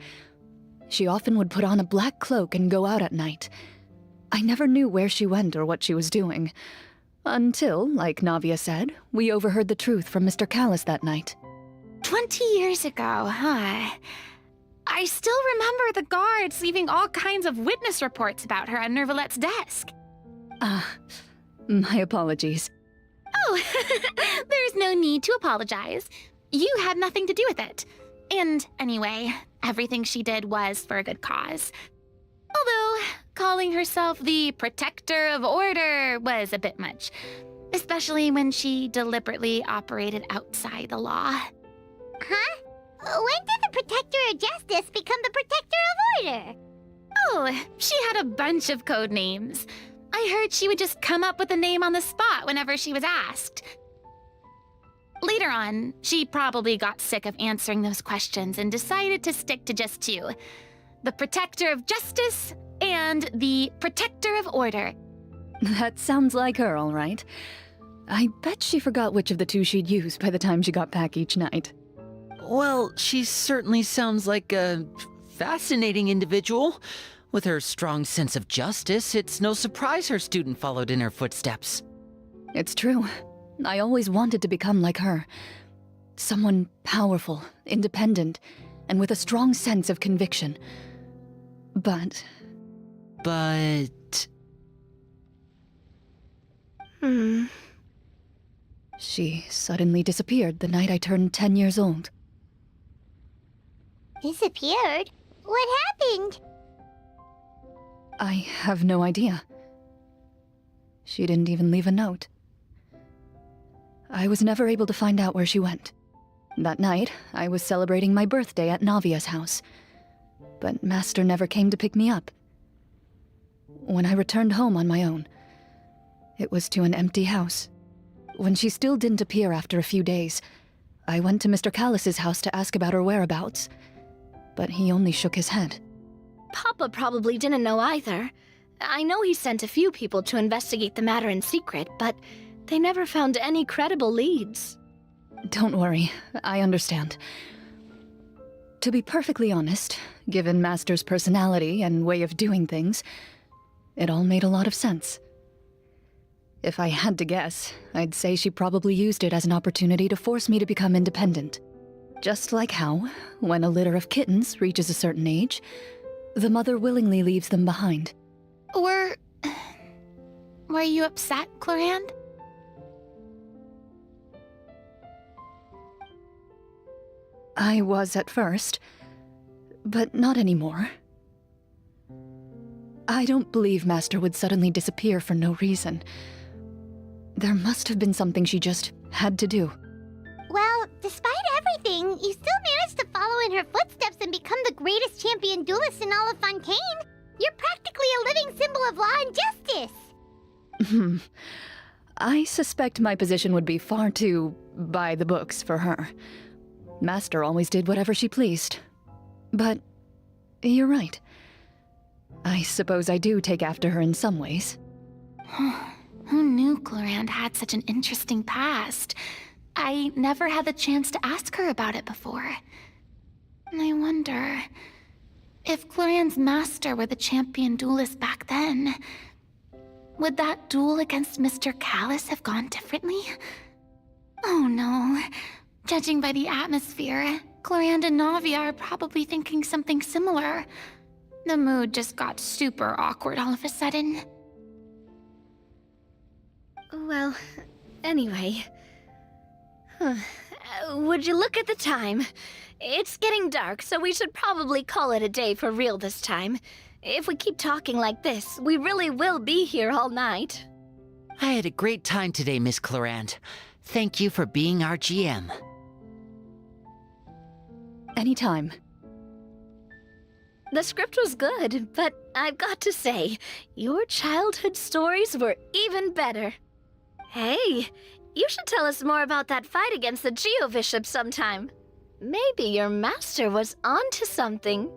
S21: She often would put on a black cloak and go out at night. I never knew where she went or what she was doing. Until, like Navia said, we overheard the truth from Mr. Callis that night.
S6: 20 years ago, huh? I still remember the guards leaving all kinds of witness reports about her on Nervalette's desk.
S21: My apologies.
S6: Oh, there's no need to apologize. You had nothing to do with it. And anyway, everything she did was for a good cause. Although, calling herself the Protector of Order was a bit much. Especially when she deliberately operated outside the law.
S5: Huh? When did the Protector of Justice become the Protector of Order?
S6: Oh, she had a bunch of code names. I heard she would just come up with a name on the spot whenever she was asked. Later on, she probably got sick of answering those questions and decided to stick to just two. The Protector of Justice and the Protector of Order.
S21: That sounds like her, all right. I bet she forgot which of the two she'd use by the time she got back each night.
S1: Well, she certainly sounds like a fascinating individual. With her strong sense of justice, it's no surprise her student followed in her footsteps.
S21: It's true. I always wanted to become like her. Someone powerful, independent, and with a strong sense of conviction. But... She suddenly disappeared the night I turned 10 years old.
S5: Disappeared? What happened?
S21: I have no idea. She didn't even leave a note. I was never able to find out where she went. That night, I was celebrating my birthday at Navia's house, but Master never came to pick me up. When I returned home on my own, it was to an empty house. When she still didn't appear after a few days, I went to Mr. Callis's house to ask about her whereabouts, but he only shook his head.
S18: Papa probably didn't know either. I know he sent a few people to investigate the matter in secret, but they never found any credible leads.
S21: Don't worry, I understand. To be perfectly honest, given Master's personality and way of doing things, it all made a lot of sense. If I had to guess, I'd say she probably used it as an opportunity to force me to become independent. Just like how, when a litter of kittens reaches a certain age, the mother willingly leaves them behind.
S6: Were you upset, Clorinde?
S21: I was at first, but not anymore. I don't believe Master would suddenly disappear for no reason. There must have been something she just had to do.
S5: Well, despite everything, you still managed to follow in her footsteps and become the greatest champion duelist in all of Fontaine. You're practically a living symbol of law and justice.
S21: I suspect my position would be far too by the books for her. Master always did whatever she pleased. But you're right. I suppose I do take after her in some ways.
S6: Who knew Clorinde had such an interesting past? I never had the chance to ask her about it before. I wonder... if Clorinde's master were the champion duelist back then, would that duel against Mr. Callis have gone differently? Oh no. Judging by the atmosphere, Clorinde and Navia are probably thinking something similar. The mood just got super awkward all of a sudden.
S18: Well, anyway... would you look at the time? It's getting dark, so we should probably call it a day for real this time. If we keep talking like this, we really will be here all night.
S1: I had a great time today, Miss Clorinde. Thank you for being our GM.
S21: Anytime.
S18: The script was good, but I've got to say, your childhood stories were even better. Hey, you should tell us more about that fight against the Geo-Bishop sometime. Maybe your master was onto something.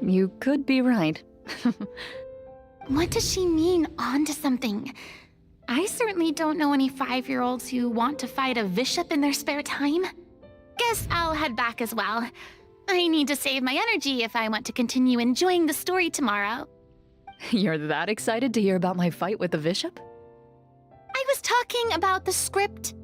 S21: You could be right.
S6: What does she mean, on to something? I certainly don't know any 5-year-olds who want to fight a bishop in their spare time. Guess I'll head back as well. I need to save my energy if I want to continue enjoying the story tomorrow.
S21: You're that excited to hear about my fight with the bishop?
S6: I was talking about the script.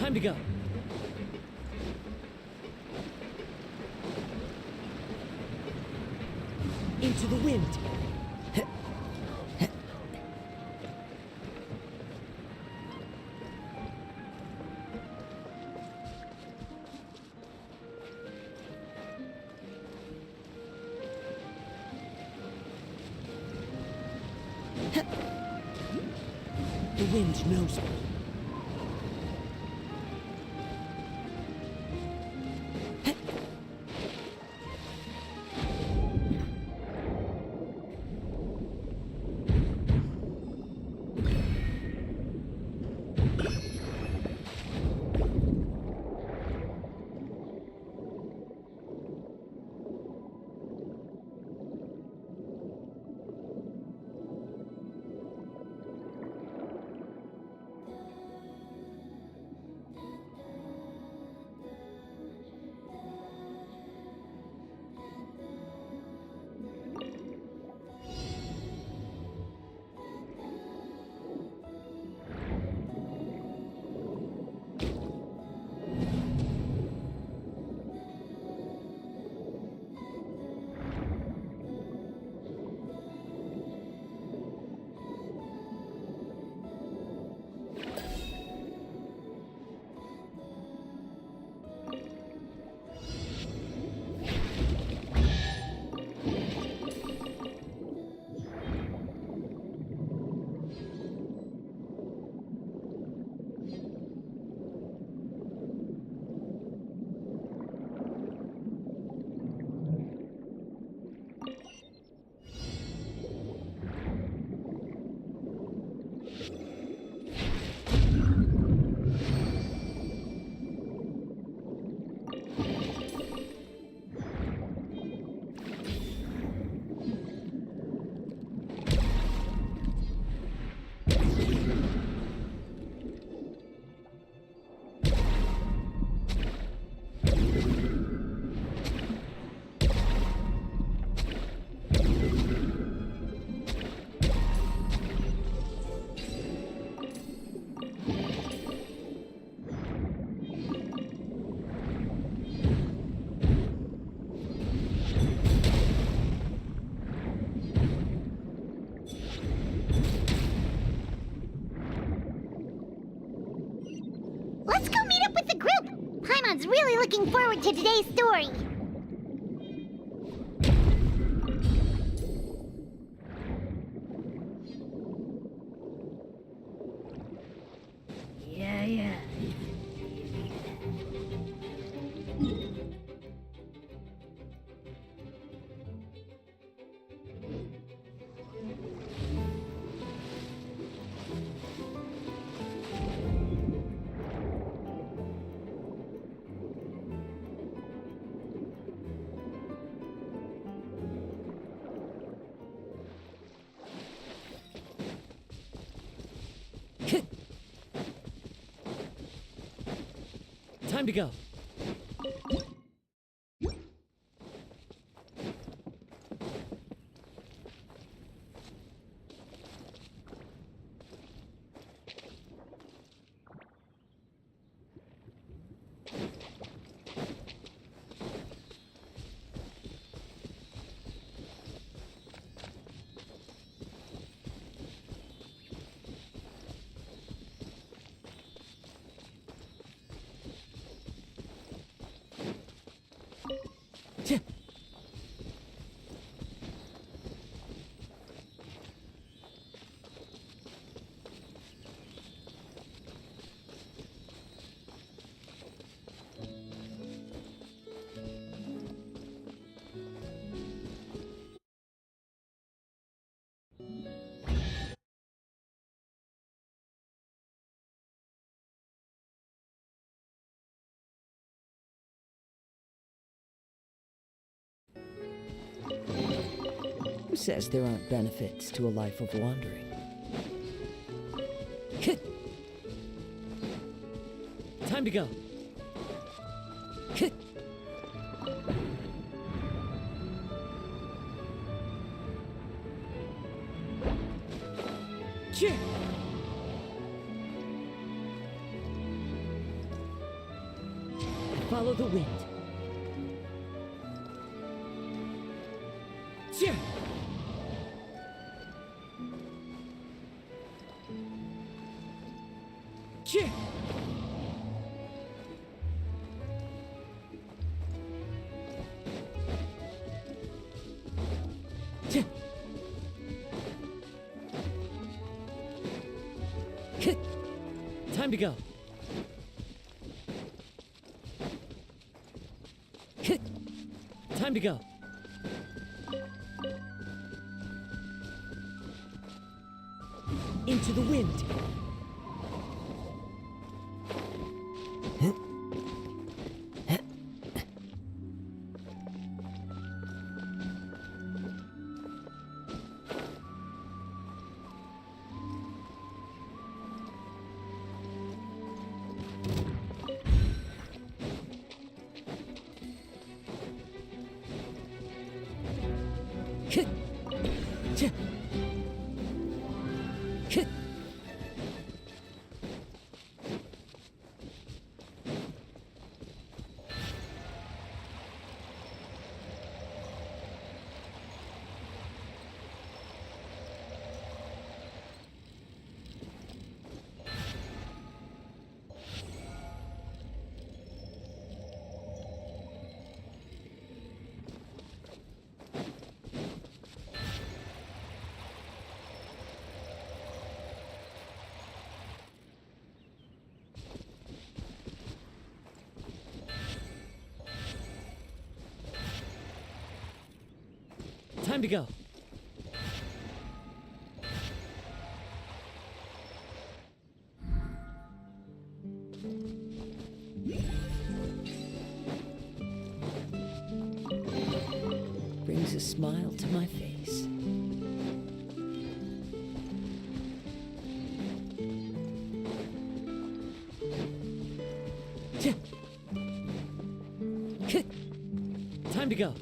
S7: Time to go. Into the wind. The wind knows me.
S5: Let's go meet up with the group! Paimon's really looking forward to today's story.
S7: Yeah. Time to go. Who says there aren't benefits to a life of wandering? Time to go. Follow the wind. Yeah. Yeah. Yeah. Time to go. Time to go. Into the wind. Time to go. Brings a smile to my face. Time to go.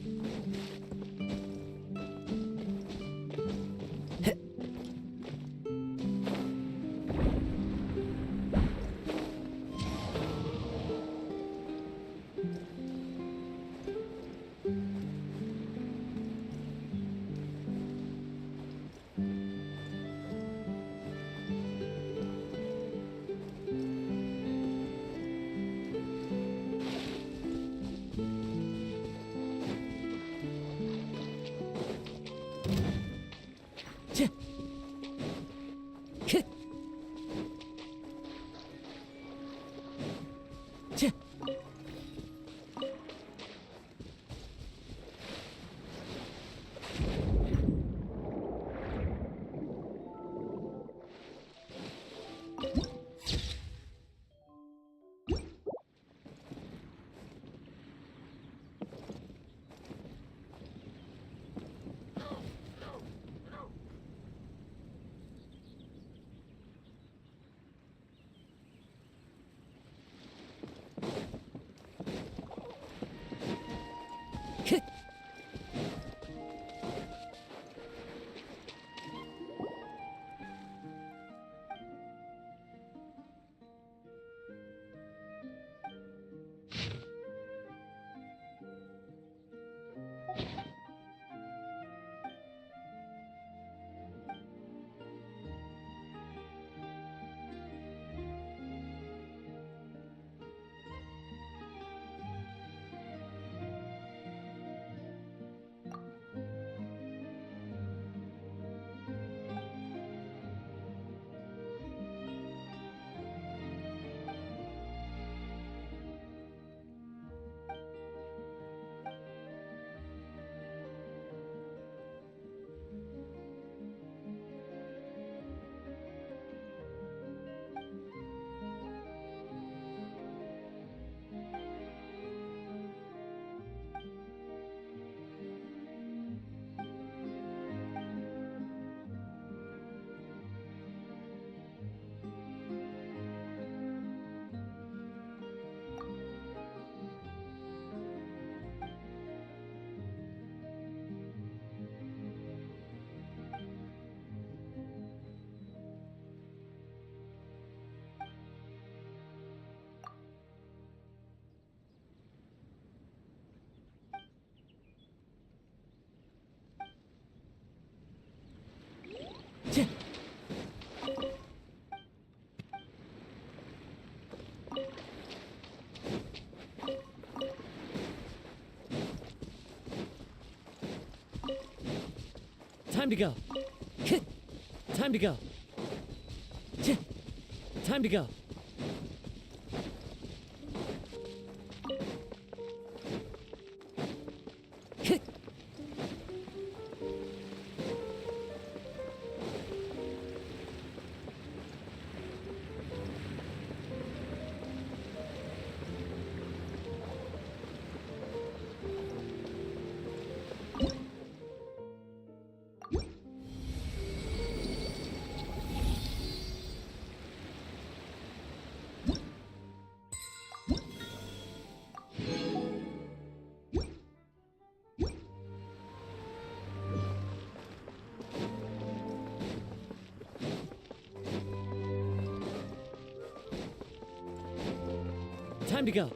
S7: Time to go. Time to go. Time to go. Time to go. Time to go.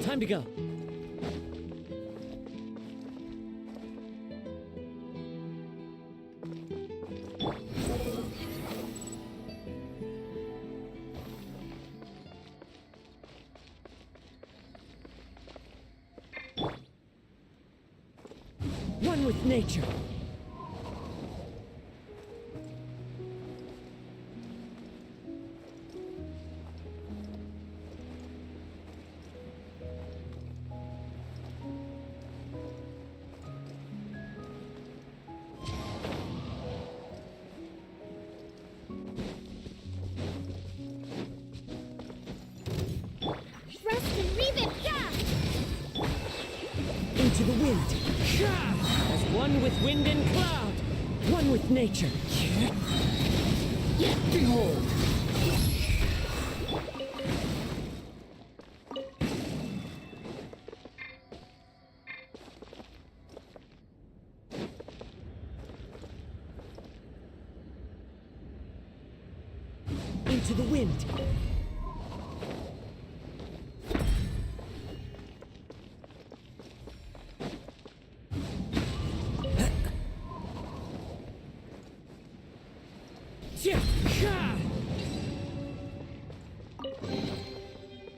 S7: Time to go. One with nature. Into the wind. As one with wind and cloud. One with nature. Yet behold. Into the wind.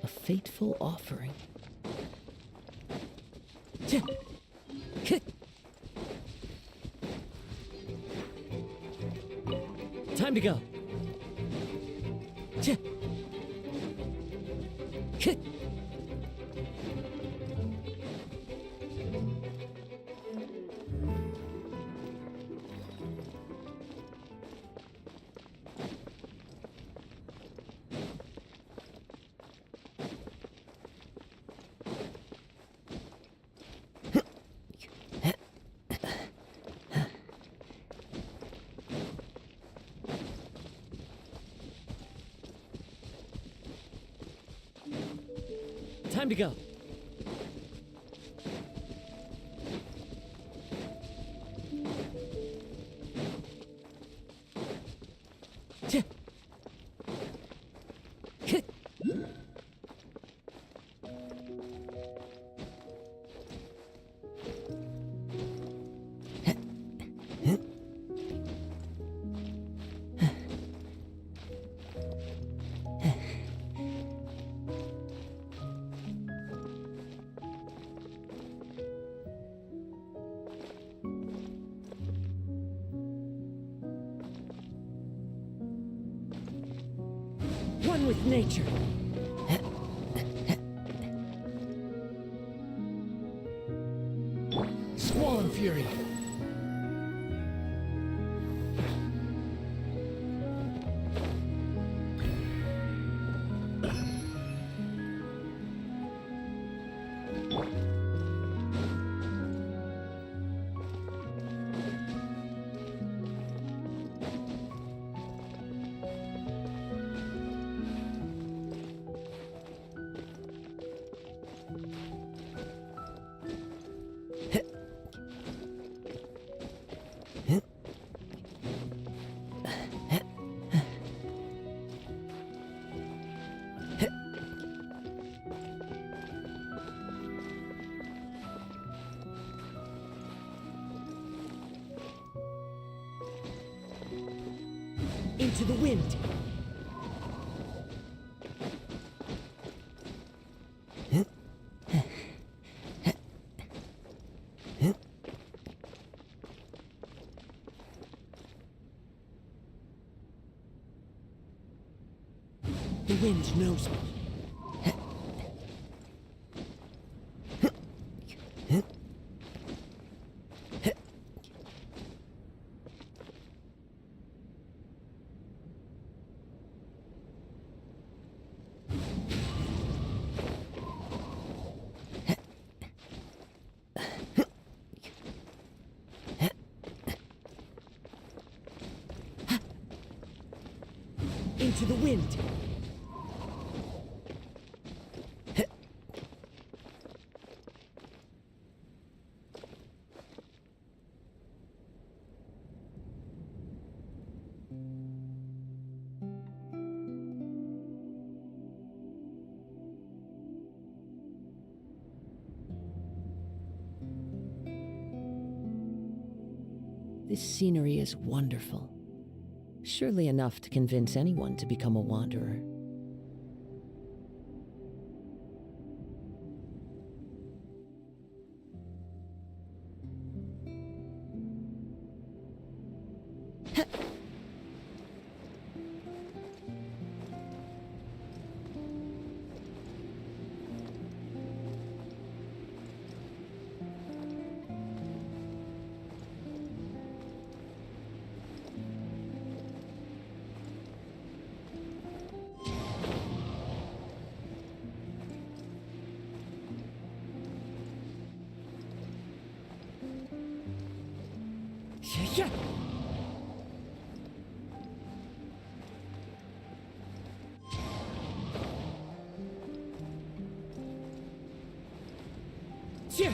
S7: A fateful offering. Time to go. Time to go. with nature.
S16: Squall Fury.
S7: Into the wind. The wind knows me. Into the wind.
S12: This scenery is wonderful. Surely enough to convince anyone to become a wanderer.
S7: Yeah. Yeah.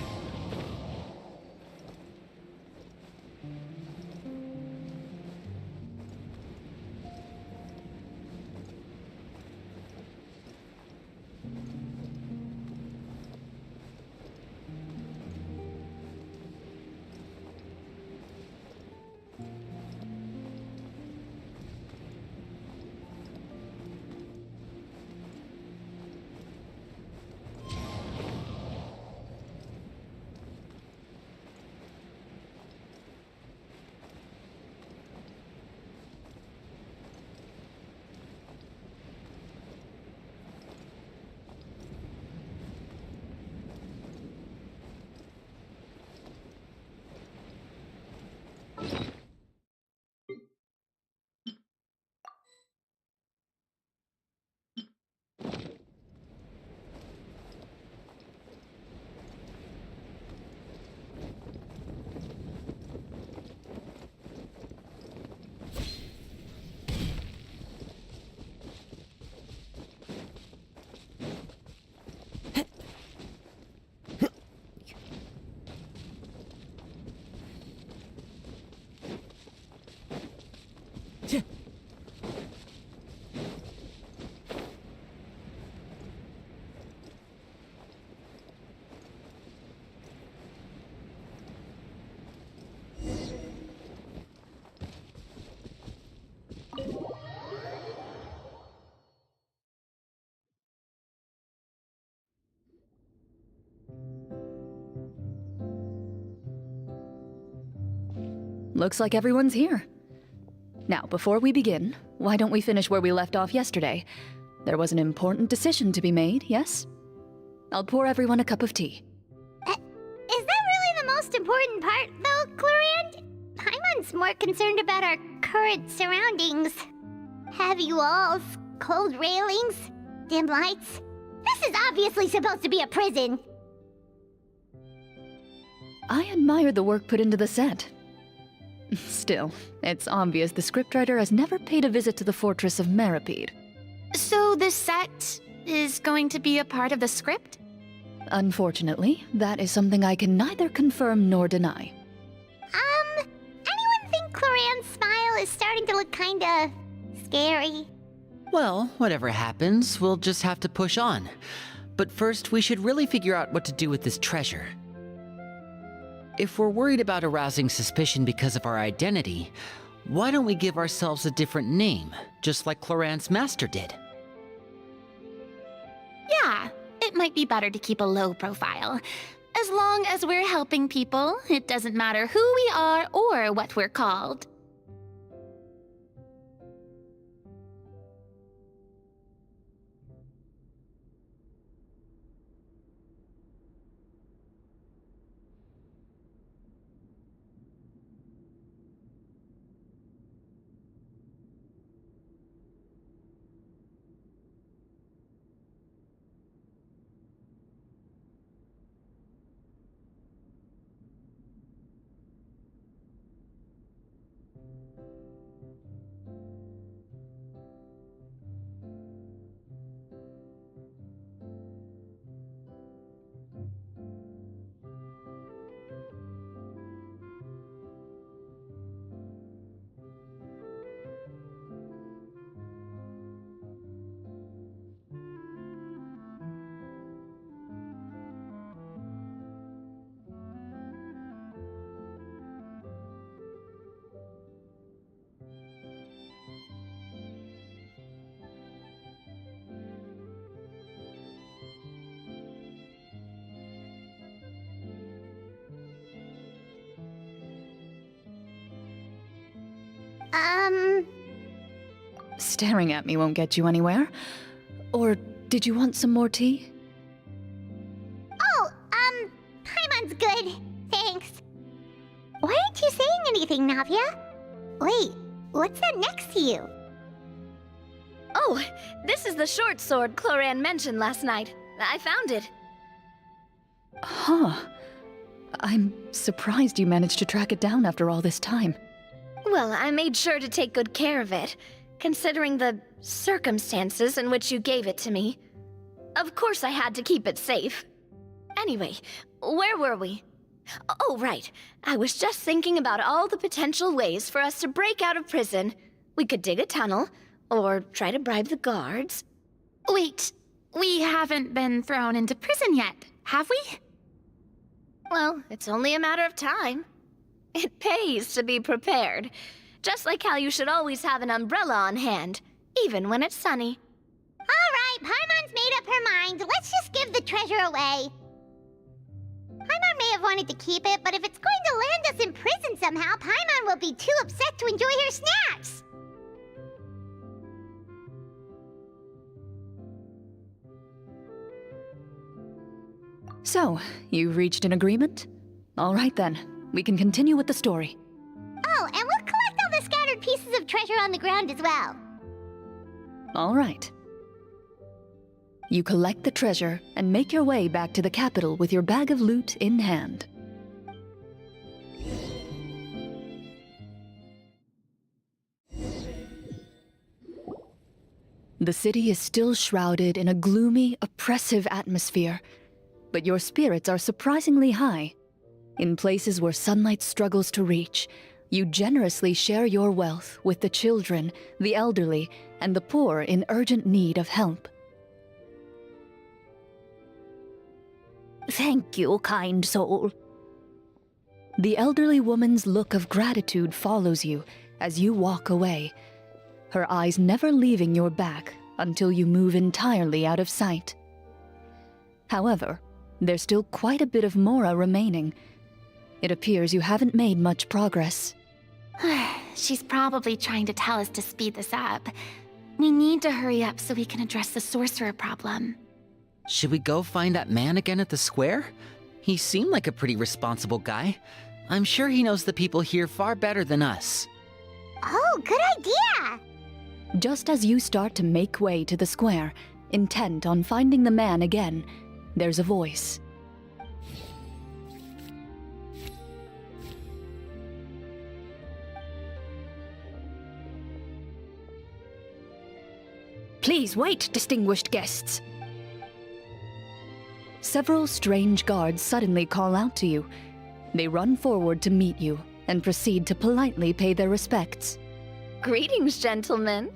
S21: Looks like everyone's here. Now, before we begin, why don't we finish where we left off yesterday? There was an important decision to be made, yes? I'll pour everyone a cup of tea.
S5: Is that really the most important part, though, Clorand? Paimon's more concerned about our current surroundings. Heavy walls, cold railings, dim lights. This is obviously supposed to be a prison.
S21: I admire the work put into the set. Still, it's obvious the scriptwriter has never paid a visit to the fortress of Meripede.
S6: So the set is going to be a part of the script?
S21: Unfortunately, that is something I can neither confirm nor deny.
S5: Anyone think Clorand's smile is starting to look kinda scary?
S1: Well, whatever happens, we'll just have to push on. But first, we should really figure out what to do with this treasure. If we're worried about arousing suspicion because of our identity, why don't we give ourselves a different name, just like Clorand's master did?
S6: Yeah, it might be better to keep a low profile. As long as we're helping people, it doesn't matter who we are or what we're called.
S21: Staring at me won't get you anywhere. Or did you want some more tea?
S5: Oh, Paimon's good. Thanks. Why aren't you saying anything, Navia? Wait, what's that next to you?
S18: Oh, this is the short sword Clorand mentioned last night. I found it.
S21: Huh. I'm surprised you managed to track it down after all this time.
S18: Well, I made sure to take good care of it, considering the circumstances in which you gave it to me. Of course I had to keep it safe. Anyway, where were we? Oh, right. I was just thinking about all the potential ways for us to break out of prison. We could dig a tunnel, or try to bribe the guards.
S6: Wait, we haven't been thrown into prison yet, have we?
S18: Well, it's only a matter of time. It pays to be prepared. Just like how you should always have an umbrella on hand, even when it's sunny.
S5: Alright, Paimon's made up her mind. Let's just give the treasure away. Paimon may have wanted to keep it, but if it's going to land us in prison somehow, Paimon will be too upset to enjoy her snacks.
S21: So, you've reached an agreement? All right then, we can continue with the story.
S5: Oh, and we'll collect all the scattered pieces of treasure on the ground as well.
S21: All right. You collect the treasure and make your way back to the capital with your bag of loot in hand. The city is still shrouded in a gloomy, oppressive atmosphere, but your spirits are surprisingly high. In places where sunlight struggles to reach, you generously share your wealth with the children, the elderly, and the poor in urgent need of help.
S13: Thank you, kind soul.
S21: The elderly woman's look of gratitude follows you as you walk away, her eyes never leaving your back until you move entirely out of sight. However, there's still quite a bit of Mora remaining. It appears you haven't made much progress.
S6: She's probably trying to tell us to speed this up. We need to hurry up so we can address the sorcerer problem.
S1: Should we go find that man again at the square? He seemed like a pretty responsible guy. I'm sure he knows the people here far better than us.
S5: Oh, good idea!
S21: Just as you start to make way to the square, intent on finding the man again, there's a voice. Please wait, distinguished guests. Several strange guards suddenly call out to you. They run forward to meet you and proceed to politely pay their respects.
S18: Greetings, gentlemen.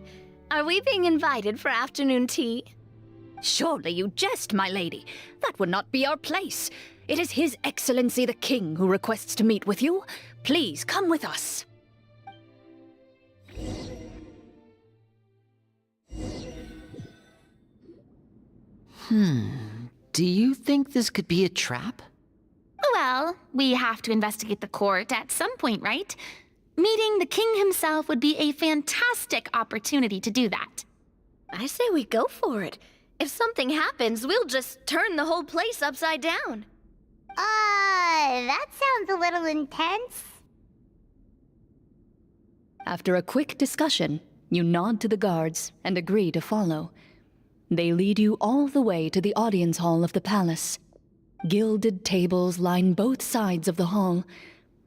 S18: Are we being invited for afternoon tea?
S21: Surely you jest, my lady. That would not be our place. It is His Excellency the King who requests to meet with you. Please come with us.
S1: Do you think this could be a trap?
S6: Well, we have to investigate the court at some point, right? Meeting the king himself would be a fantastic opportunity to do that.
S18: I say we go for it. If something happens, we'll just turn the whole place upside down.
S5: That sounds a little intense.
S21: After a quick discussion, you nod to the guards and agree to follow. They lead you all the way to the audience hall of the palace. Gilded tables line both sides of the hall.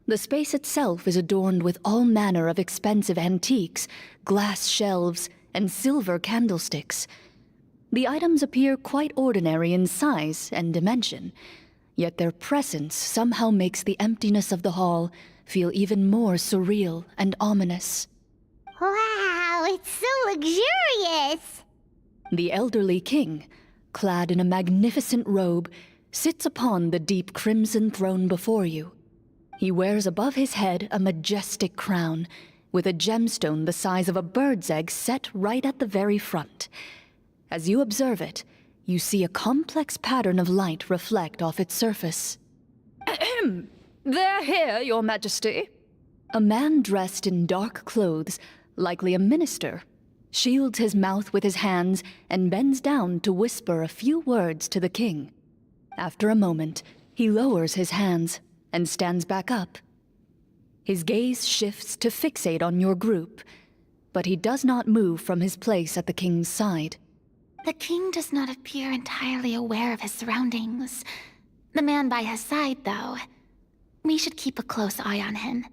S21: The space itself is adorned with all manner of expensive antiques, glass shelves, and silver candlesticks. The items appear quite ordinary in size and dimension, yet their presence somehow makes the emptiness of the hall feel even more surreal and ominous.
S5: Wow, it's so luxurious!
S21: The elderly king, clad in a magnificent robe, sits upon the deep crimson throne before you. He wears above his head a majestic crown, with a gemstone the size of a bird's egg set right at the very front. As you observe it, you see a complex pattern of light reflect off its surface. Ahem! They're here, Your Majesty. A man dressed in dark clothes, likely a minister, shields his mouth with his hands and bends down to whisper a few words to the king. After a moment, he lowers his hands and stands back up. His gaze shifts to fixate on your group, but he does not move from his place at the king's side.
S6: The king does not appear entirely aware of his surroundings. The man by his side, though. We should keep a close eye on him.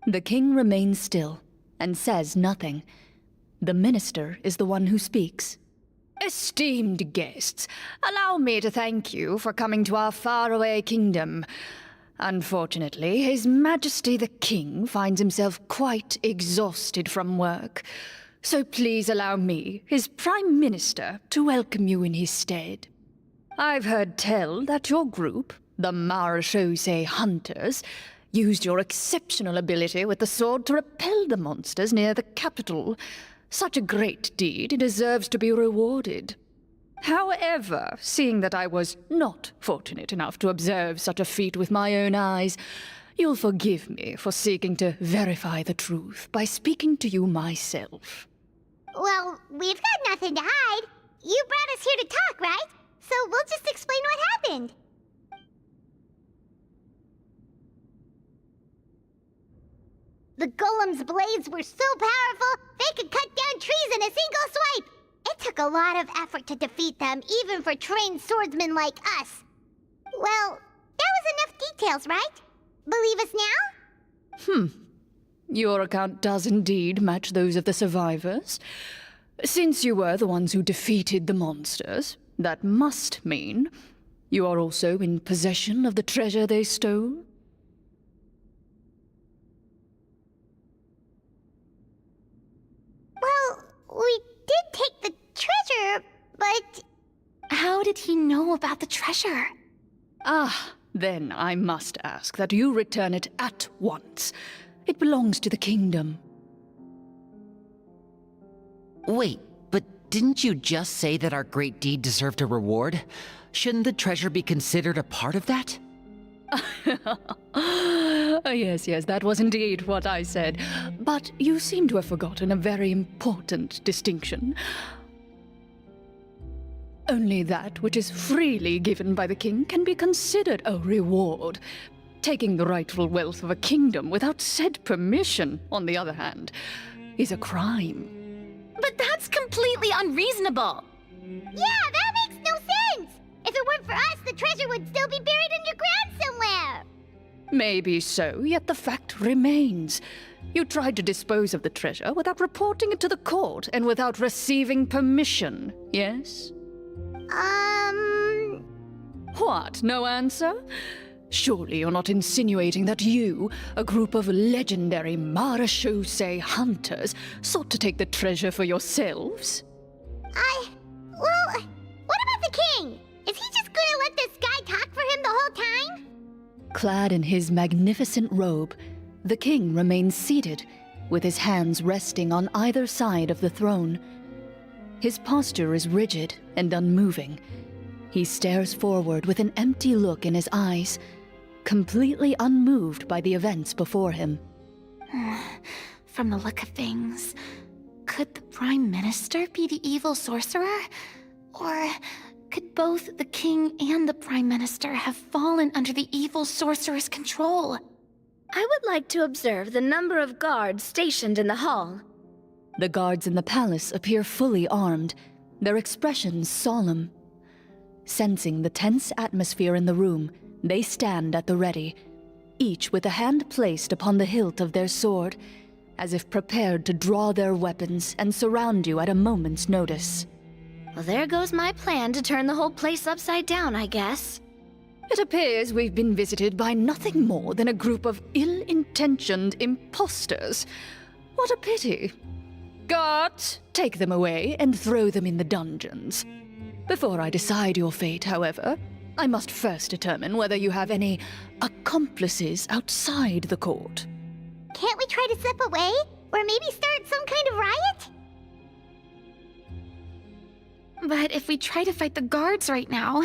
S21: The king remains still and says nothing. The minister is the one who speaks. Esteemed guests, allow me to thank you for coming to our faraway kingdom. Unfortunately, His Majesty the King finds himself quite exhausted from work. So please allow me, his Prime Minister, to welcome you in his stead. I've heard tell that your group, the Marechaussee Hunters, used your exceptional ability with the sword to repel the monsters near the capital. Such a great deed deserves to be rewarded. However, seeing that I was not fortunate enough to observe such a feat with my own eyes, you'll forgive me for seeking to verify the truth by speaking to you myself.
S5: Well, we've got nothing to hide. You brought us here to talk, right? So we'll just explain what happened. The golem's blades were so powerful, they could cut down trees in a single swipe. It took a lot of effort to defeat them, even for trained swordsmen like us. Well, that was enough details, right? Believe us now?
S21: Your account does indeed match those of the survivors. Since you were the ones who defeated the monsters, that must mean you are also in possession of the treasure they stole?
S5: Well, we did take the treasure, but...
S6: How did he know about the treasure?
S21: Then I must ask that you return it at once. It belongs to the kingdom.
S1: Wait, but didn't you just say that our great deed deserved a reward? Shouldn't the treasure be considered a part of that?
S21: Yes, that was indeed what I said. But you seem to have forgotten a very important distinction. Only that which is freely given by the king can be considered a reward. Taking the rightful wealth of a kingdom without said permission, on the other hand, is a crime.
S6: But that's completely unreasonable.
S5: Yeah, that makes no sense! If it weren't for us, the treasure would still be buried underground somewhere!
S21: Maybe so, yet the fact remains. You tried to dispose of the treasure without reporting it to the court and without receiving permission, yes? What, no answer? Surely you're not insinuating that you, a group of legendary Marechaussee hunters, sought to take the treasure for yourselves?
S5: Well, what about the king? Is he just gonna let this guy talk for him the whole time?
S21: Clad in his magnificent robe, the king remains seated, with his hands resting on either side of the throne. His posture is rigid and unmoving. He stares forward with an empty look in his eyes, completely unmoved by the events before him.
S6: From the look of things, could the Prime Minister be the evil sorcerer? Or could both the King and the Prime Minister have fallen under the evil sorcerer's control?
S18: I would like to observe the number of guards stationed in the hall.
S21: The guards in the palace appear fully armed, their expressions solemn. Sensing the tense atmosphere in the room, they stand at the ready, each with a hand placed upon the hilt of their sword, as if prepared to draw their weapons and surround you at a moment's notice.
S18: Well, there goes my plan to turn the whole place upside down, I guess.
S21: It appears we've been visited by nothing more than a group of ill-intentioned imposters. What a pity. Guards, take them away and throw them in the dungeons. Before I decide your fate, however, I must first determine whether you have any accomplices outside the court.
S5: Can't we try to slip away? Or maybe start some kind of riot?
S6: But if we try to fight the guards right now...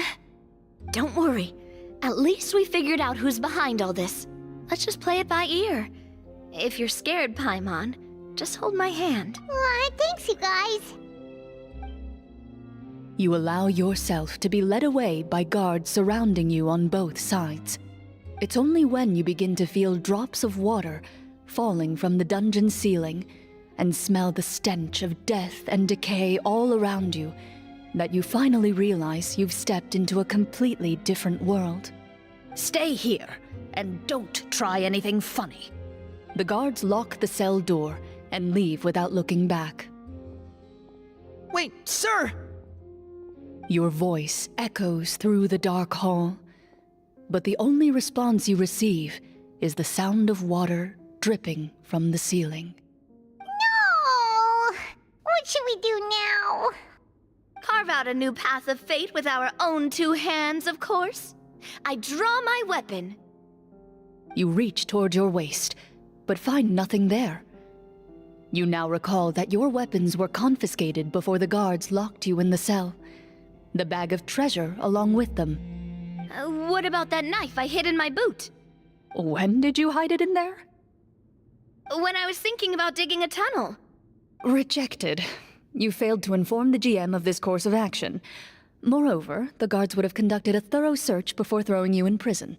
S18: Don't worry. At least we figured out who's behind all this. Let's just play it by ear. If you're scared, Paimon, just hold my hand.
S5: Aw, thanks, you guys.
S21: You allow yourself to be led away by guards surrounding you on both sides. It's only when you begin to feel drops of water falling from the dungeon ceiling and smell the stench of death and decay all around you that you finally realize you've stepped into a completely different world. Stay here, and don't try anything funny. The guards lock the cell door and leave without looking back.
S11: Wait, sir!
S21: Your voice echoes through the dark hall, but the only response you receive is the sound of water dripping from the ceiling.
S5: No! What should we do now?
S18: Carve out a new path of fate with our own two hands, of course. I draw my weapon.
S21: You reach toward your waist, but find nothing there. You now recall that your weapons were confiscated before the guards locked you in the cell. The bag of treasure along with them.
S18: What about that knife I hid in my boot?
S21: When did you hide it in there?
S18: When I was thinking about digging a tunnel.
S21: Rejected. You failed to inform the GM of this course of action. Moreover, the guards would have conducted a thorough search before throwing you in prison.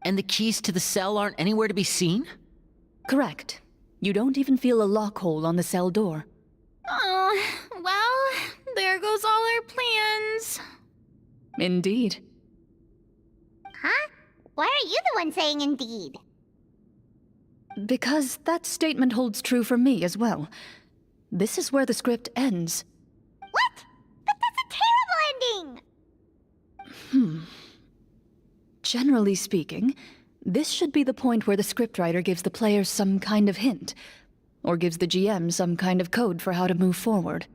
S1: And the keys to the cell aren't anywhere to be seen?
S21: Correct. You don't even feel a lock hole on the cell door.
S6: Oh, well, there goes all our plans.
S21: Indeed.
S5: Huh? Why are you the one saying indeed?
S21: Because that statement holds true for me as well. This is where the script ends.
S5: What? But that's a terrible ending!
S21: Generally speaking, this should be the point where the scriptwriter gives the players some kind of hint, or gives the GM some kind of code for how to move forward.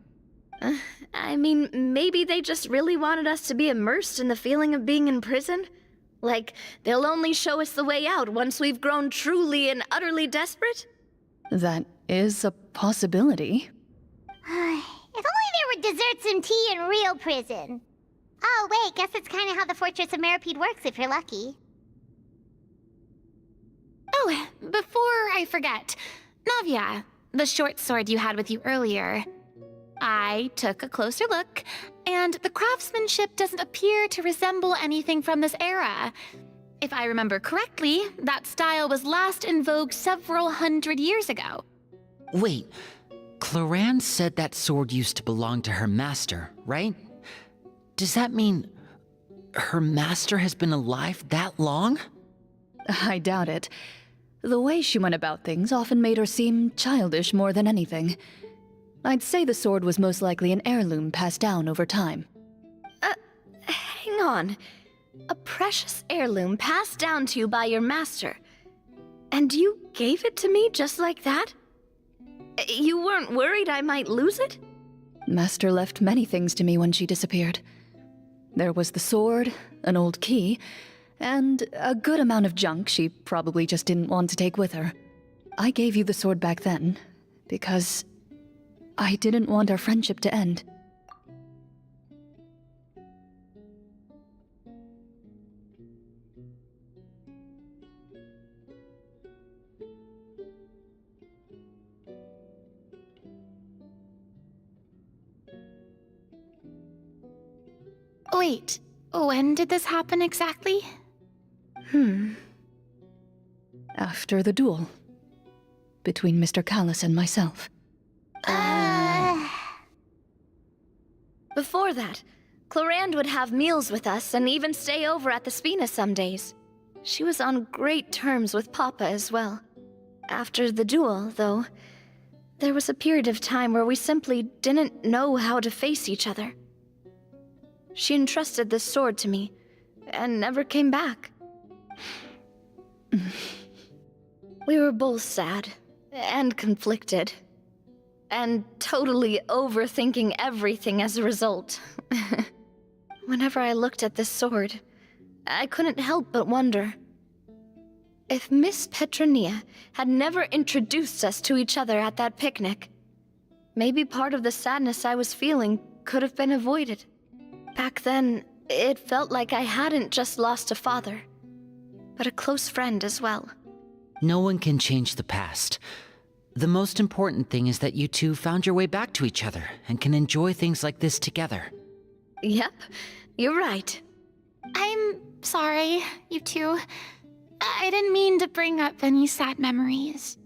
S18: I mean, maybe they just really wanted us to be immersed in the feeling of being in prison? Like, they'll only show us the way out once we've grown truly and utterly desperate?
S21: That is a possibility.
S5: If only there were desserts and tea in real prison. Oh, wait, guess it's kind of how the Fortress of Meripede works if you're lucky.
S6: Oh, before I forget, Navia, the short sword you had with you earlier. I took a closer look, and the craftsmanship doesn't appear to resemble anything from this era. If I remember correctly, that style was last in vogue several hundred years ago.
S1: Wait, Cloran said that sword used to belong to her master, right? Does that mean her master has been alive that long?
S21: I doubt it. The way she went about things often made her seem childish more than anything. I'd say the sword was most likely an heirloom passed down over time.
S18: Hang on. A precious heirloom passed down to you by your master. And you gave it to me just like that? You weren't worried I might lose it?
S21: Master left many things to me when she disappeared. There was the sword, an old key, and a good amount of junk she probably just didn't want to take with her. I gave you the sword back then, because I didn't want our friendship to end.
S6: Wait, when did this happen exactly?
S21: After the duel. Between Mr. Callis and myself.
S18: Before that, Clorand would have meals with us and even stay over at the Spina some days. She was on great terms with Papa as well. After the duel, though, there was a period of time where we simply didn't know how to face each other. She entrusted this sword to me, and never came back. We were both sad, and conflicted, and totally overthinking everything as a result. Whenever I looked at this sword, I couldn't help but wonder if Miss Petronia had never introduced us to each other at that picnic. Maybe part of the sadness I was feeling could have been avoided. Back then, it felt like I hadn't just lost a father, but a close friend as well.
S1: No one can change the past. The most important thing is that you two found your way back to each other and can enjoy things like this together.
S18: Yep, you're right.
S6: I'm sorry, you two. I didn't mean to bring up any sad memories.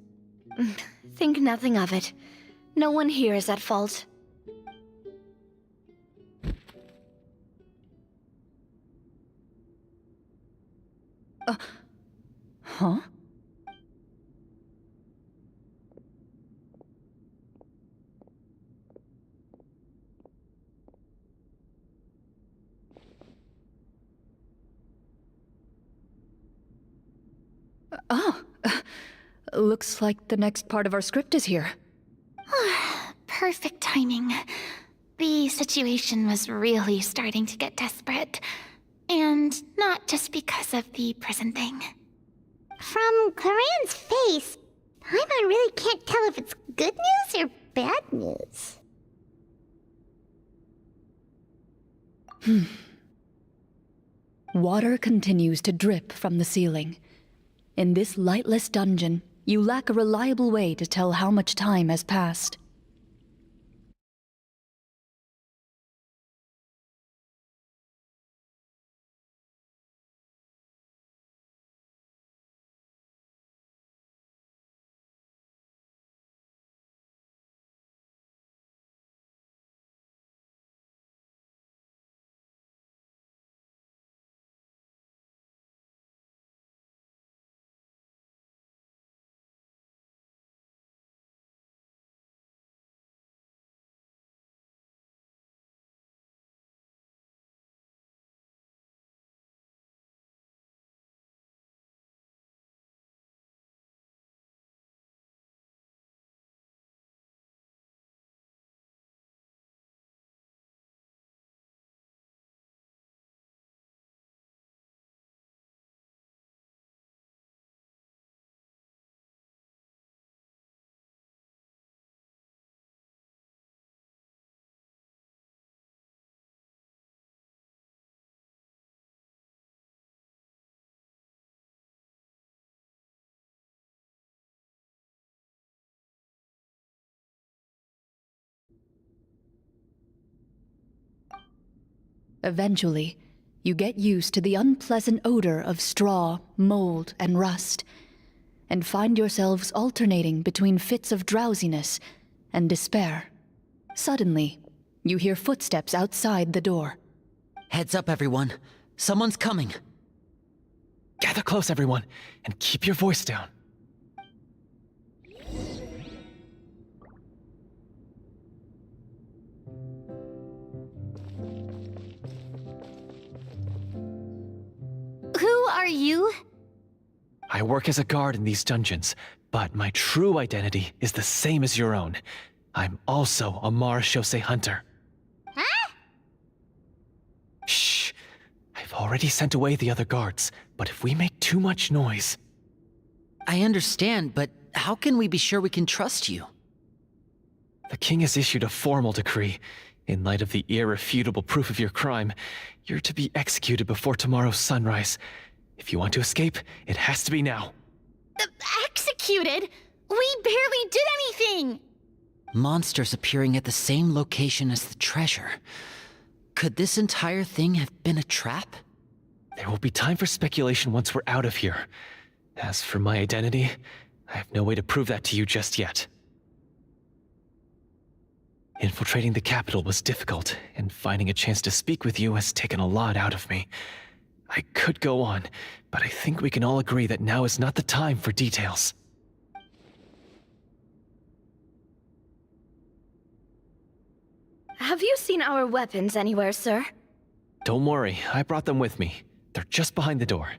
S18: Think nothing of it. No one here is at fault.
S21: Huh? Looks like the next part of our script is here.
S6: Perfect timing. The situation was really starting to get desperate. And not just because of the prison thing.
S5: From Cloran's face, Paimon really can't tell if it's good news or bad news.
S21: Water continues to drip from the ceiling. In this lightless dungeon, you lack a reliable way to tell how much time has passed. Eventually, you get used to the unpleasant odor of straw, mold, and rust, and find yourselves alternating between fits of drowsiness and despair. Suddenly, you hear footsteps outside the door.
S1: Heads up, everyone. Someone's coming.
S22: Gather close, everyone, and keep your voice down.
S6: Who are you?
S22: I work as a guard in these dungeons, but my true identity is the same as your own. I'm also a Marashose hunter.
S5: Huh?
S22: Shh! I've already sent away the other guards, but if we make too much noise...
S1: I understand, but how can we be sure we can trust you?
S22: The king has issued a formal decree. In light of the irrefutable proof of your crime, you're to be executed before tomorrow's sunrise. If you want to escape, it has to be now.
S6: Executed? We barely did anything!
S1: Monsters appearing at the same location as the treasure. Could this entire thing have been a trap?
S22: There will be time for speculation once we're out of here. As for my identity, I have no way to prove that to you just yet. Infiltrating the capital was difficult, and finding a chance to speak with you has taken a lot out of me. I could go on, but I think we can all agree that now is not the time for details.
S18: Have you seen our weapons anywhere, sir?
S22: Don't worry, I brought them with me. They're just behind the door.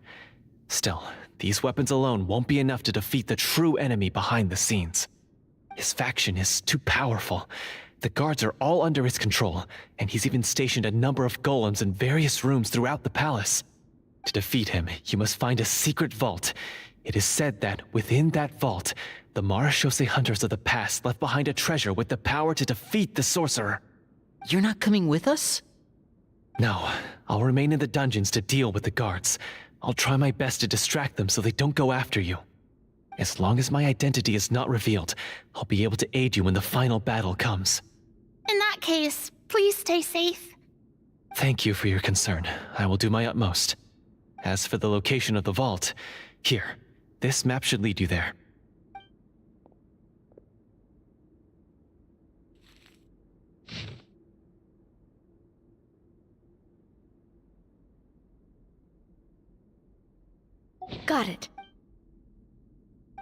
S22: Still, these weapons alone won't be enough to defeat the true enemy behind the scenes. His faction is too powerful. The guards are all under his control, and he's even stationed a number of golems in various rooms throughout the palace. To defeat him, you must find a secret vault. It is said that within that vault, the Marashose hunters of the past left behind a treasure with the power to defeat the sorcerer.
S1: You're not coming with us?
S22: No, I'll remain in the dungeons to deal with the guards. I'll try my best to distract them so they don't go after you. As long as my identity is not revealed, I'll be able to aid you when the final battle comes.
S6: In that case, please stay safe.
S22: Thank you for your concern. I will do my utmost. As for the location of the vault, here, this map should lead you there.
S18: Got it.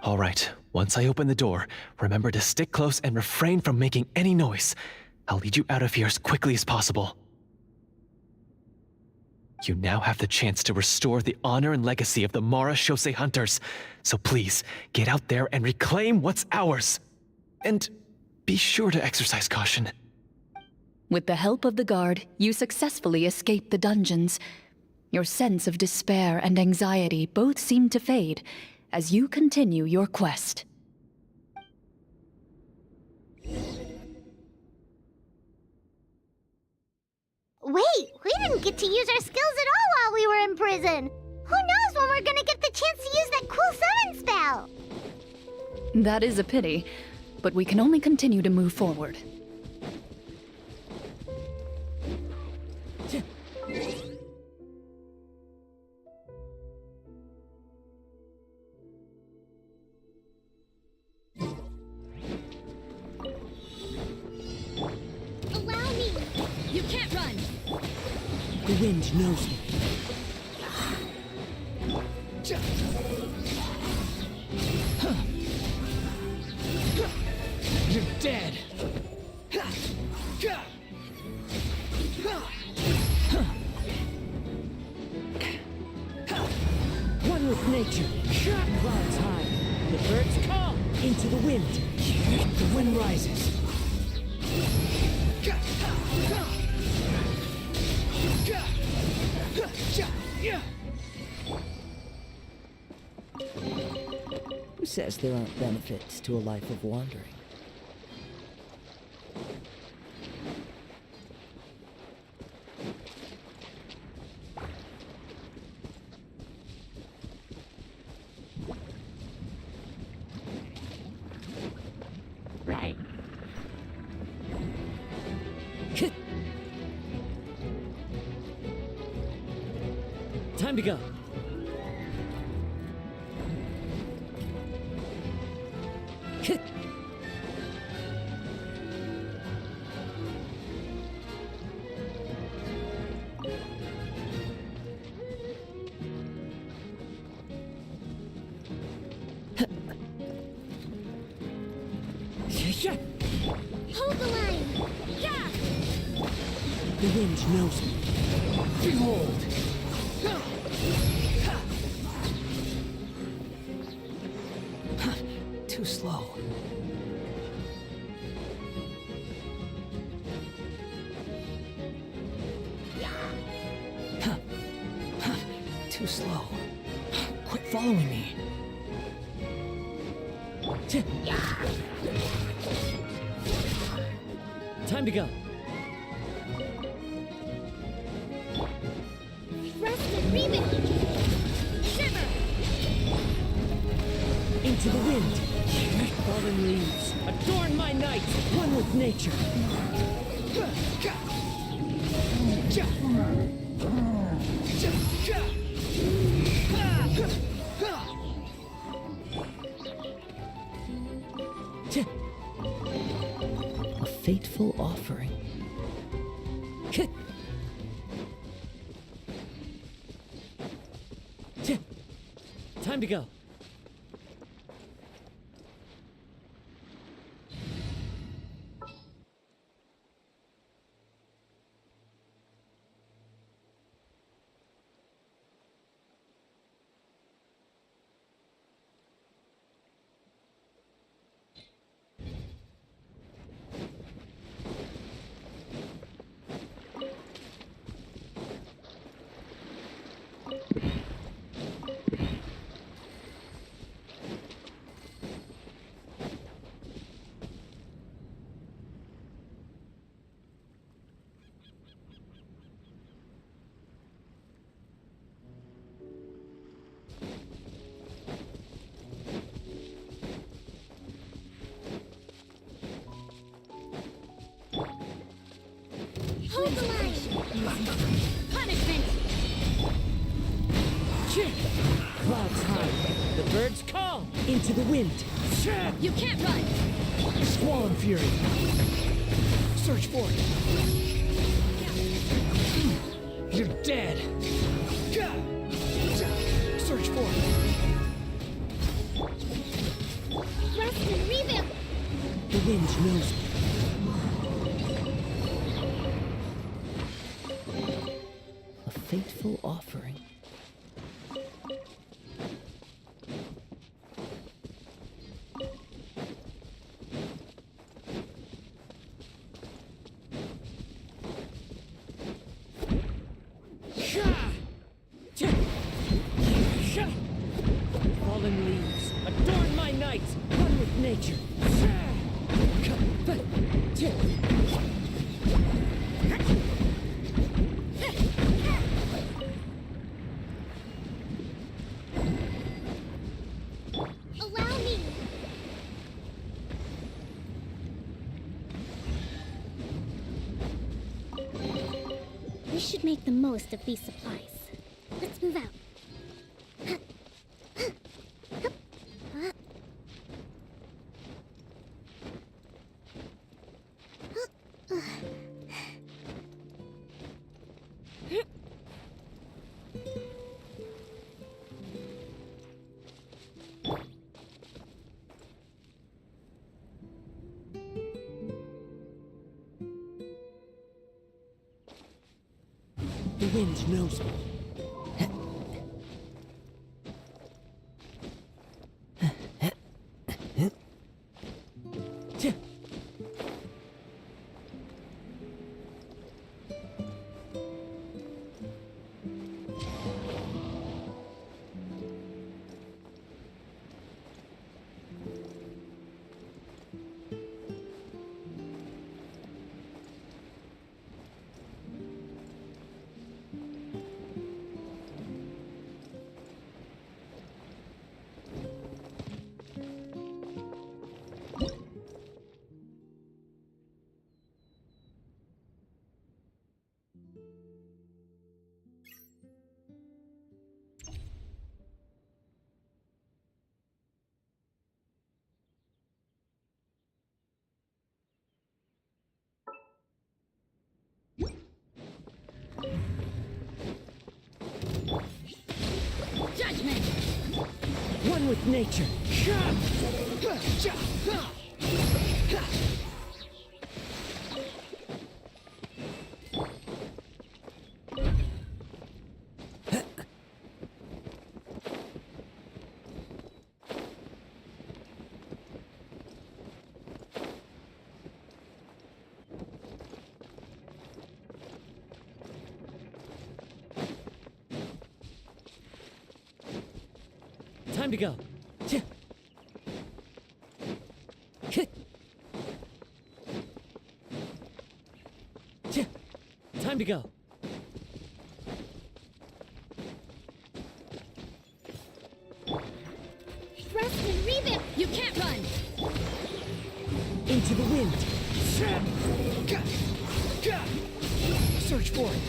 S22: All right, once I open the door, remember to stick close and refrain from making any noise. I'll lead you out of here as quickly as possible. You now have the chance to restore the honor and legacy of the Marashose hunters. So please, get out there and reclaim what's ours. And be sure to exercise caution.
S21: With the help of the guard, you successfully escape the dungeons. Your sense of despair and anxiety both seem to fade as you continue your quest.
S5: Wait, we didn't get to use our skills at all while we were in prison. Who knows when we're gonna get the chance to use that cool summon spell?
S21: That is a pity, but we can only continue to move forward.
S5: Allow me!
S7: You can't run! The wind knows me.
S16: You're dead!
S7: One with nature. Clouds high. The birds call into the wind.
S16: The wind rises.
S12: Who says there aren't benefits to a life of wandering?
S5: Right.
S7: Time to go.
S5: Hold the line! Yeah!
S7: The wind knows me. Behold! Too slow. Too slow. Quit following me. Time to go.
S5: Rest and remit! Shiver!
S7: Into the wind. Fallen leaves. Adorn my night. One with nature. A fateful offering. Time to go.
S5: Hold the line! Punishment!
S7: Clouds high. The birds call. Into the wind.
S5: You can't run!
S7: Squall and fury. Search for it. You're dead. Search for it.
S5: Rest and rebuild!
S7: The wind knows me. A fateful offering. Fallen leaves, adorn my night, one with nature.
S5: Allow me! We should make the most of these supplies. Let's move out.
S7: The wind knows me. One with nature. Time to go. Time to go.
S13: Preston, revamp! You can't run!
S7: Into the wind. Search for it.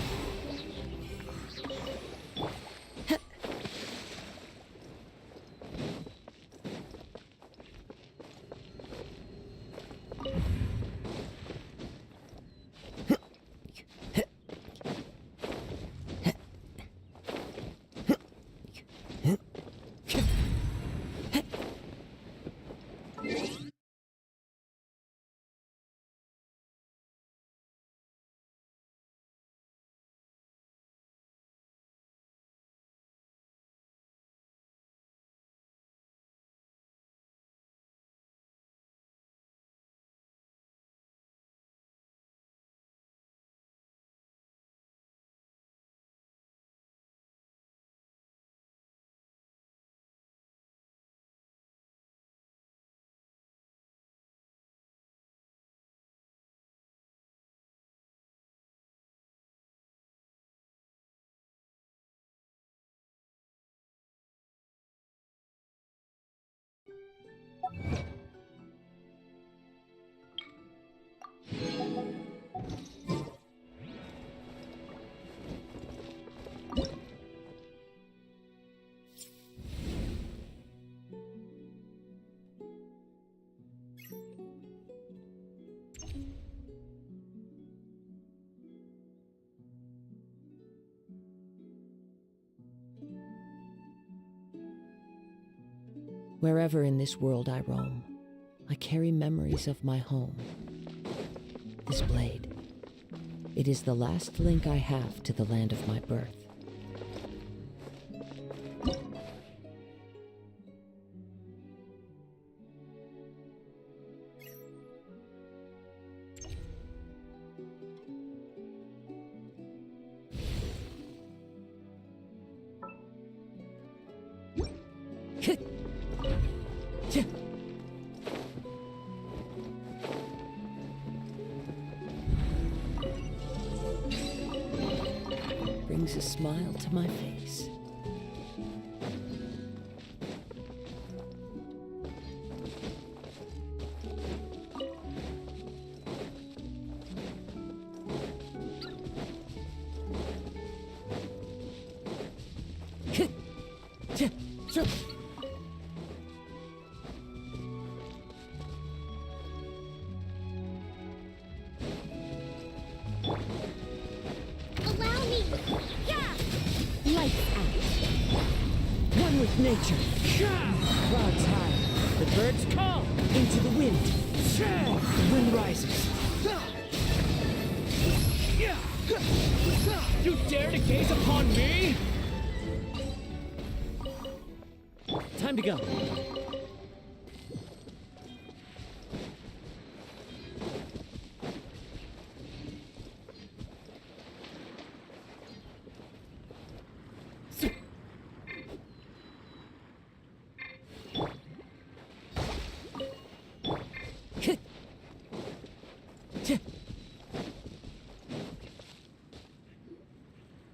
S12: Wherever in this world I roam, I carry memories of my home. This blade, it is the last link I have to the land of my birth. Brings a smile to my face.
S13: Allow me! Yeah!
S7: Lights out. One with nature. Clouds high. The birds call. Into the wind. The wind rises. You dare to gaze upon me? Time to go.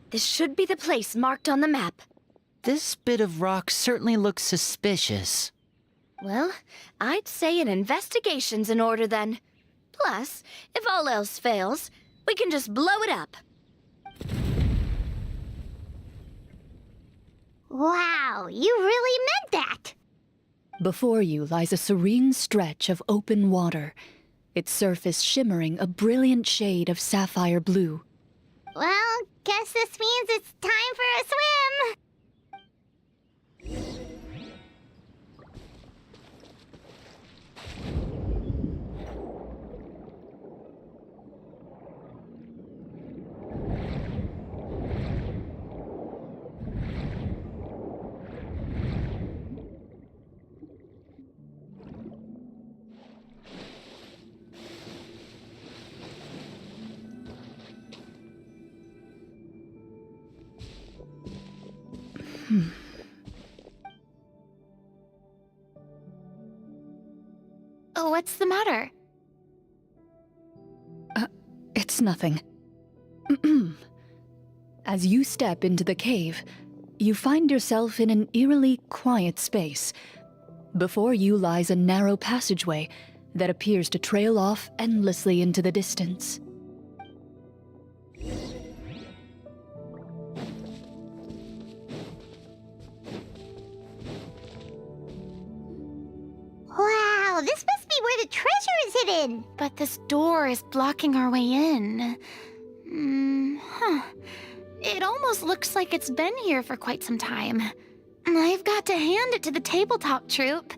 S18: This should be the place marked on the map.
S1: This bit of rock certainly looks suspicious.
S18: Well, I'd say an investigation's in order then. Plus, if all else fails, we can just blow it up.
S5: Wow, you really meant that!
S21: Before you lies a serene stretch of open water, its surface shimmering a brilliant shade of sapphire blue.
S5: Well, guess this means it's time for a swim!
S6: Oh, what's the matter?
S21: It's nothing. As you step into the cave, you find yourself in an eerily quiet space. Before you lies a narrow passageway that appears to trail off endlessly into the distance.
S5: Wow, this must be where the treasure is hidden!
S6: But this door is blocking our way in. It almost looks like it's been here for quite some time. I've got to hand it to the tabletop troupe.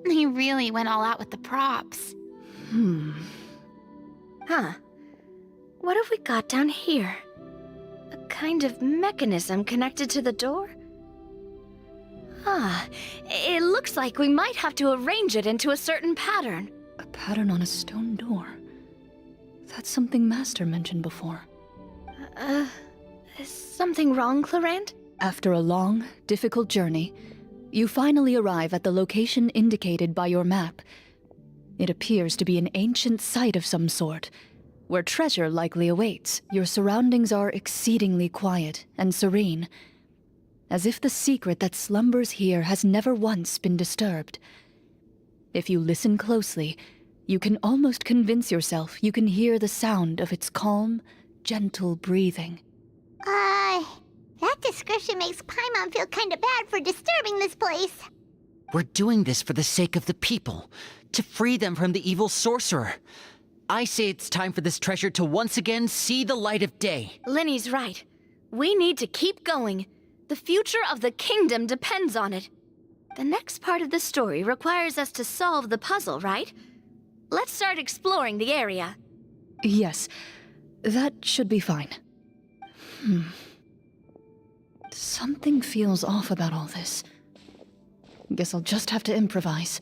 S6: They really went all out with the props.
S18: Huh. What have we got down here? A kind of mechanism connected to the door? It looks like we might have to arrange it into a certain pattern.
S21: A pattern on a stone door. That's something Master mentioned before.
S18: Is something wrong, Clarant?
S21: After a long, difficult journey, you finally arrive at the location indicated by your map. It appears to be an ancient site of some sort, where treasure likely awaits. Your surroundings are exceedingly quiet and serene, as if the secret that slumbers here has never once been disturbed. If you listen closely, you can almost convince yourself you can hear the sound of its calm, gentle breathing.
S5: That description makes Paimon feel kinda bad for disturbing this place.
S1: We're doing this for the sake of the people, to free them from the evil sorcerer. I say it's time for this treasure to once again see the light of day.
S18: Linny's right. We need to keep going. The future of the kingdom depends on it. The next part of the story requires us to solve the puzzle, right? Let's start exploring the area.
S21: Yes, that should be fine. Something feels off about all this. Guess I'll just have to improvise.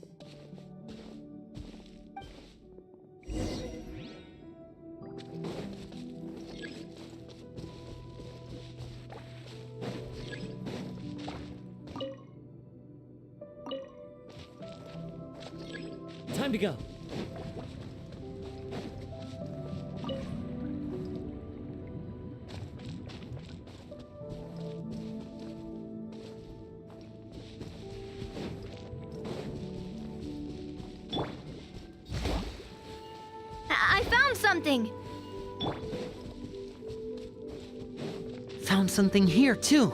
S7: Time to go.
S18: I found something!
S1: Found something here, too.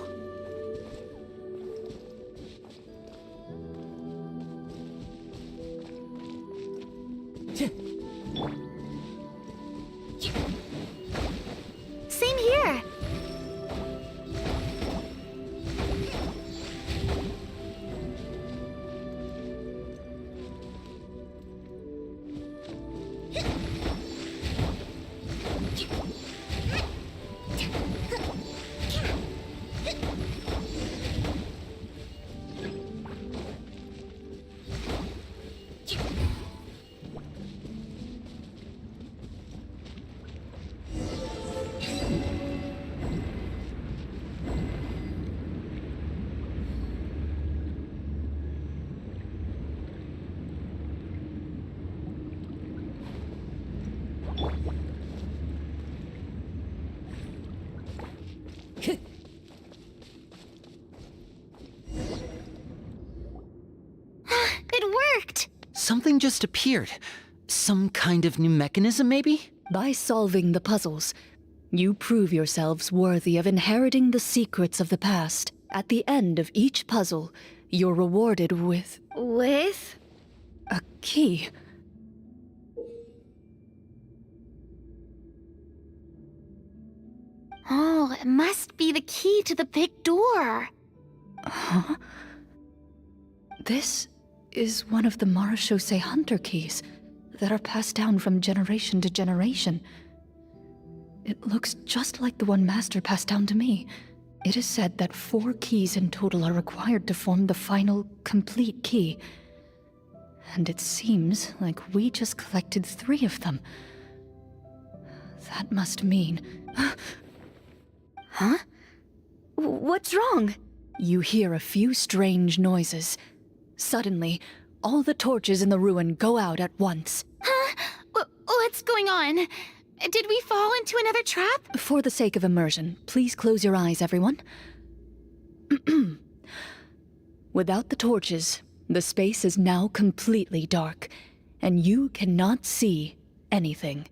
S6: Same here. It worked!
S1: Something just appeared. Some kind of new mechanism, maybe?
S21: By solving the puzzles, you prove yourselves worthy of inheriting the secrets of the past. At the end of each puzzle, you're rewarded with...
S18: With?
S21: A key.
S6: Oh, it must be the key to the big door.
S21: Huh? This is one of the Marechaussee Hunter keys that are passed down from generation to generation. It looks just like the one Master passed down to me. It is said that 4 keys in total are required to form the final, complete key. And it seems like we just collected 3 of them. That must mean...
S18: Huh? What's wrong?
S21: You hear a few strange noises. Suddenly, all the torches in the ruin go out at once.
S6: Huh? What's going on? Did we fall into another trap?
S21: For the sake of immersion, please close your eyes, everyone. Without the torches, the space is now completely dark, and you cannot see anything.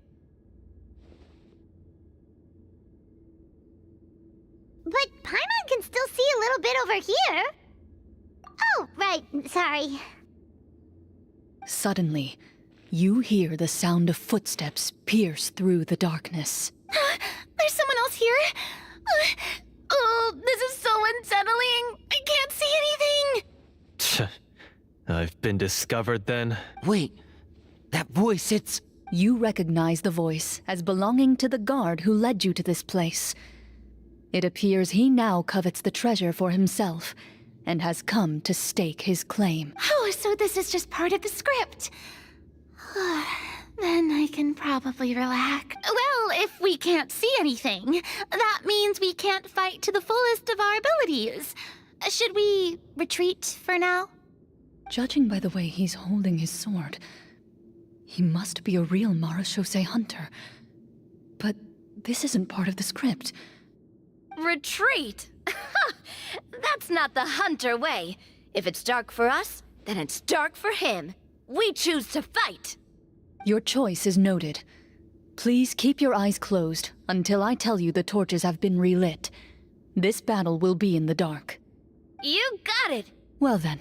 S5: But Paimon can still see a little bit over here. Oh, right, sorry.
S21: Suddenly, you hear the sound of footsteps pierce through the darkness.
S6: There's someone else here? Oh, this is so unsettling. I can't see anything.
S22: I've been discovered then?
S1: Wait, that voice, it's...
S21: You recognize the voice as belonging to the guard who led you to this place. It appears he now covets the treasure for himself, and has come to stake his claim.
S6: Oh, so this is just part of the script. Then I can probably relax. Well, if we can't see anything, that means we can't fight to the fullest of our abilities. Should we retreat for now?
S21: Judging by the way he's holding his sword, he must be a real Marashose hunter. But this isn't part of the script.
S9: Retreat? That's not the hunter way. If it's dark for us, then it's dark for him. We choose to fight.
S21: Your choice is noted. Please keep your eyes closed until I tell you the torches have been relit. This battle will be in the dark.
S9: You got it!
S21: Well then,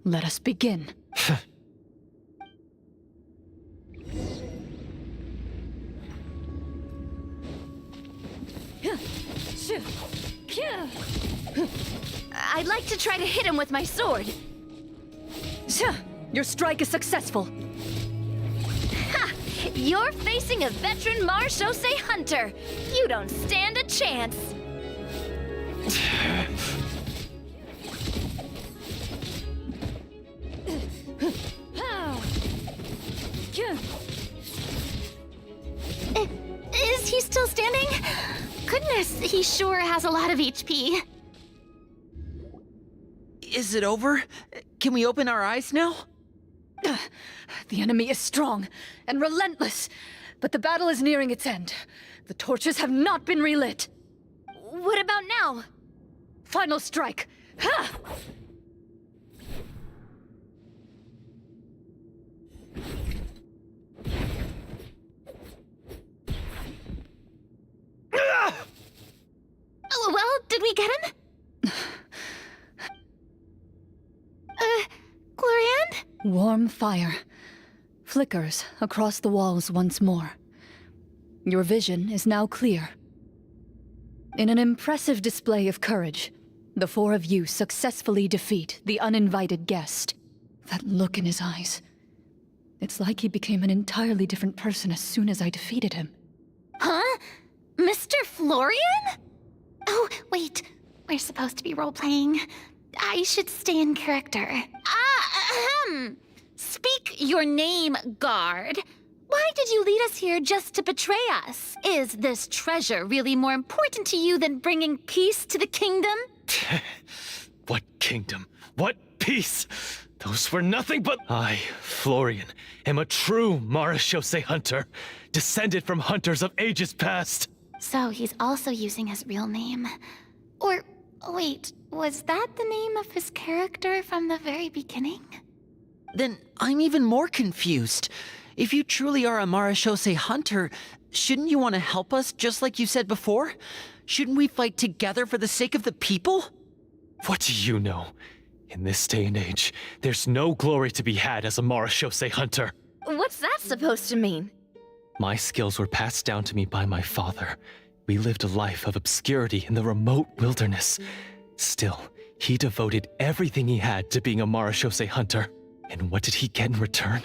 S21: let us begin.
S9: I'd like to try to hit him with my sword.
S21: Your strike is successful.
S9: Ha! You're facing a veteran Marashose hunter. You don't stand a chance.
S6: Is he still standing? Goodness, he sure has a lot of HP.
S1: Is it over? Can we open our eyes now?
S21: The enemy is strong and relentless, but the battle is nearing its end. The torches have not been relit.
S9: What about now?
S21: Final strike. Ha!
S6: Oh, well, did we get him? Glorian?
S21: Warm fire flickers across the walls once more. Your vision is now clear. In an impressive display of courage, the four of you successfully defeat the uninvited guest. That look in his eyes. It's like he became an entirely different person as soon as I defeated him.
S6: Huh? Mr. Florian? Oh, wait. We're supposed to be role-playing. I should stay in character. Speak your name, guard. Why did you lead us here just to betray us? Is this treasure really more important to you than bringing peace to the kingdom?
S22: What kingdom? What peace? Those were nothing but... I, Florian, am a true Marashose hunter, descended from hunters of ages past.
S6: So he's also using his real name. Or, wait, was that the name of his character from the very beginning?
S1: Then I'm even more confused. If you truly are a Marashose hunter, shouldn't you want to help us just like you said before? Shouldn't we fight together for the sake of the people?
S22: What do you know? In this day and age, there's no glory to be had as a Marashose hunter.
S9: What's that supposed to mean?
S22: My skills were passed down to me by my father. We lived a life of obscurity in the remote wilderness. Still, he devoted everything he had to being a Marashose hunter. And what did he get in return?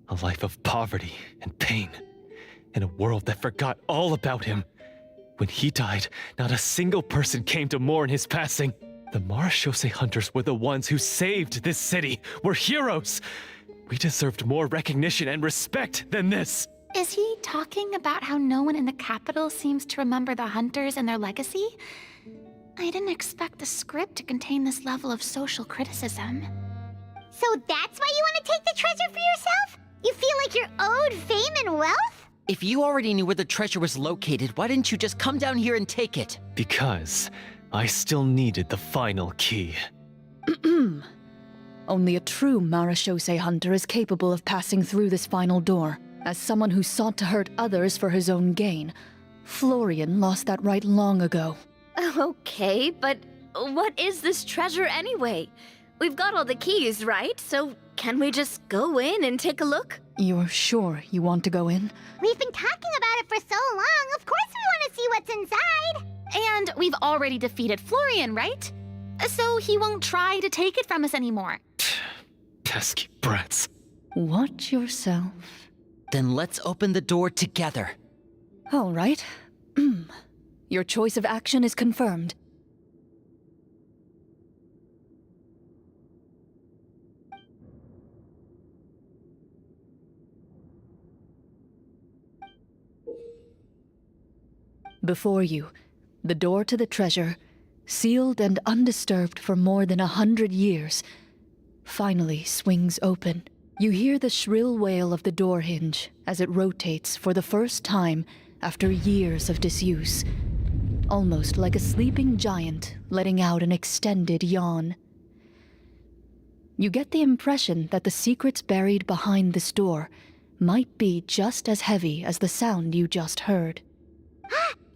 S22: A life of poverty and pain. In a world that forgot all about him. When he died, not a single person came to mourn his passing. The Marashose hunters were the ones who saved this city. We're heroes. We deserved more recognition and respect than this.
S6: Is he talking about how no one in the capital seems to remember the hunters and their legacy? I didn't expect the script to contain this level of social criticism.
S5: So that's why you want to take the treasure for yourself? You feel like you're owed fame and wealth?
S1: If you already knew where the treasure was located, why didn't you just come down here and take it?
S22: Because I still needed the final key.
S21: Only a true Marashose hunter is capable of passing through this final door. As someone who sought to hurt others for his own gain, Florian lost that right long ago.
S18: Okay, but what is this treasure anyway? We've got all the keys, right? So can we just go in and take a look?
S21: You're sure you want to go in?
S5: We've been talking about it for so long. Of course we want to see what's inside.
S6: And we've already defeated Florian, right? So he won't try to take it from us anymore.
S22: Pesky brats.
S21: Watch yourself.
S1: Then let's open the door together.
S21: All right. Your choice of action is confirmed. Before you, the door to the treasure, sealed and undisturbed for more than 100 years, finally swings open. You hear the shrill wail of the door hinge as it rotates for the first time after years of disuse, almost like a sleeping giant letting out an extended yawn. You get the impression that the secrets buried behind this door might be just as heavy as the sound you just heard.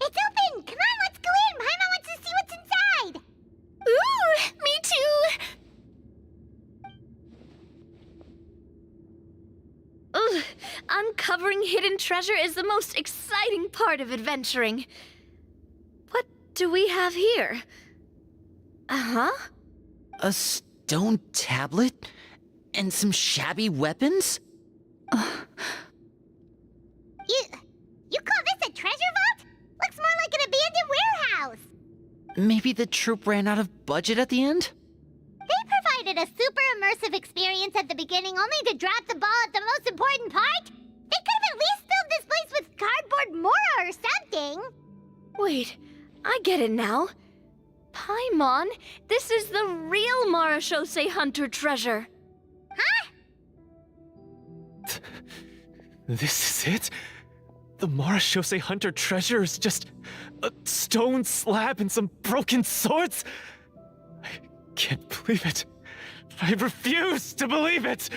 S5: It's open! Come on, let's go in! Paimon wants to see what's inside!
S6: Ooh, me too!
S18: Ugh, uncovering hidden treasure is the most exciting part of adventuring. What do we have here? Uh-huh.
S1: A stone tablet? And some shabby weapons?
S5: You call this a treasure vault? Looks more like an abandoned warehouse.
S1: Maybe the troupe ran out of budget at the end?
S5: They provided a super immersive experience at the beginning only to drop the ball at the most important part. They could have at least filled this place with cardboard Mora or something.
S18: Wait, I get it now. Paimon, this is the real Marashose hunter treasure.
S5: Huh?
S22: This is it? The Marashose hunter treasure is just a stone slab and some broken swords? I can't believe it. I refuse to believe it!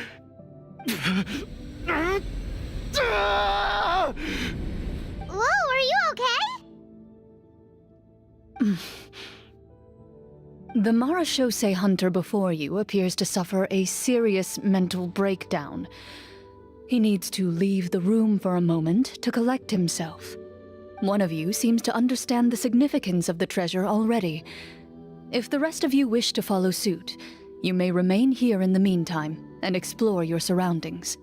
S5: Whoa, are you okay?
S21: The Marashose hunter before you appears to suffer a serious mental breakdown. He needs to leave the room for a moment to collect himself. One of you seems to understand the significance of the treasure already. If the rest of you wish to follow suit, you may remain here in the meantime and explore your surroundings.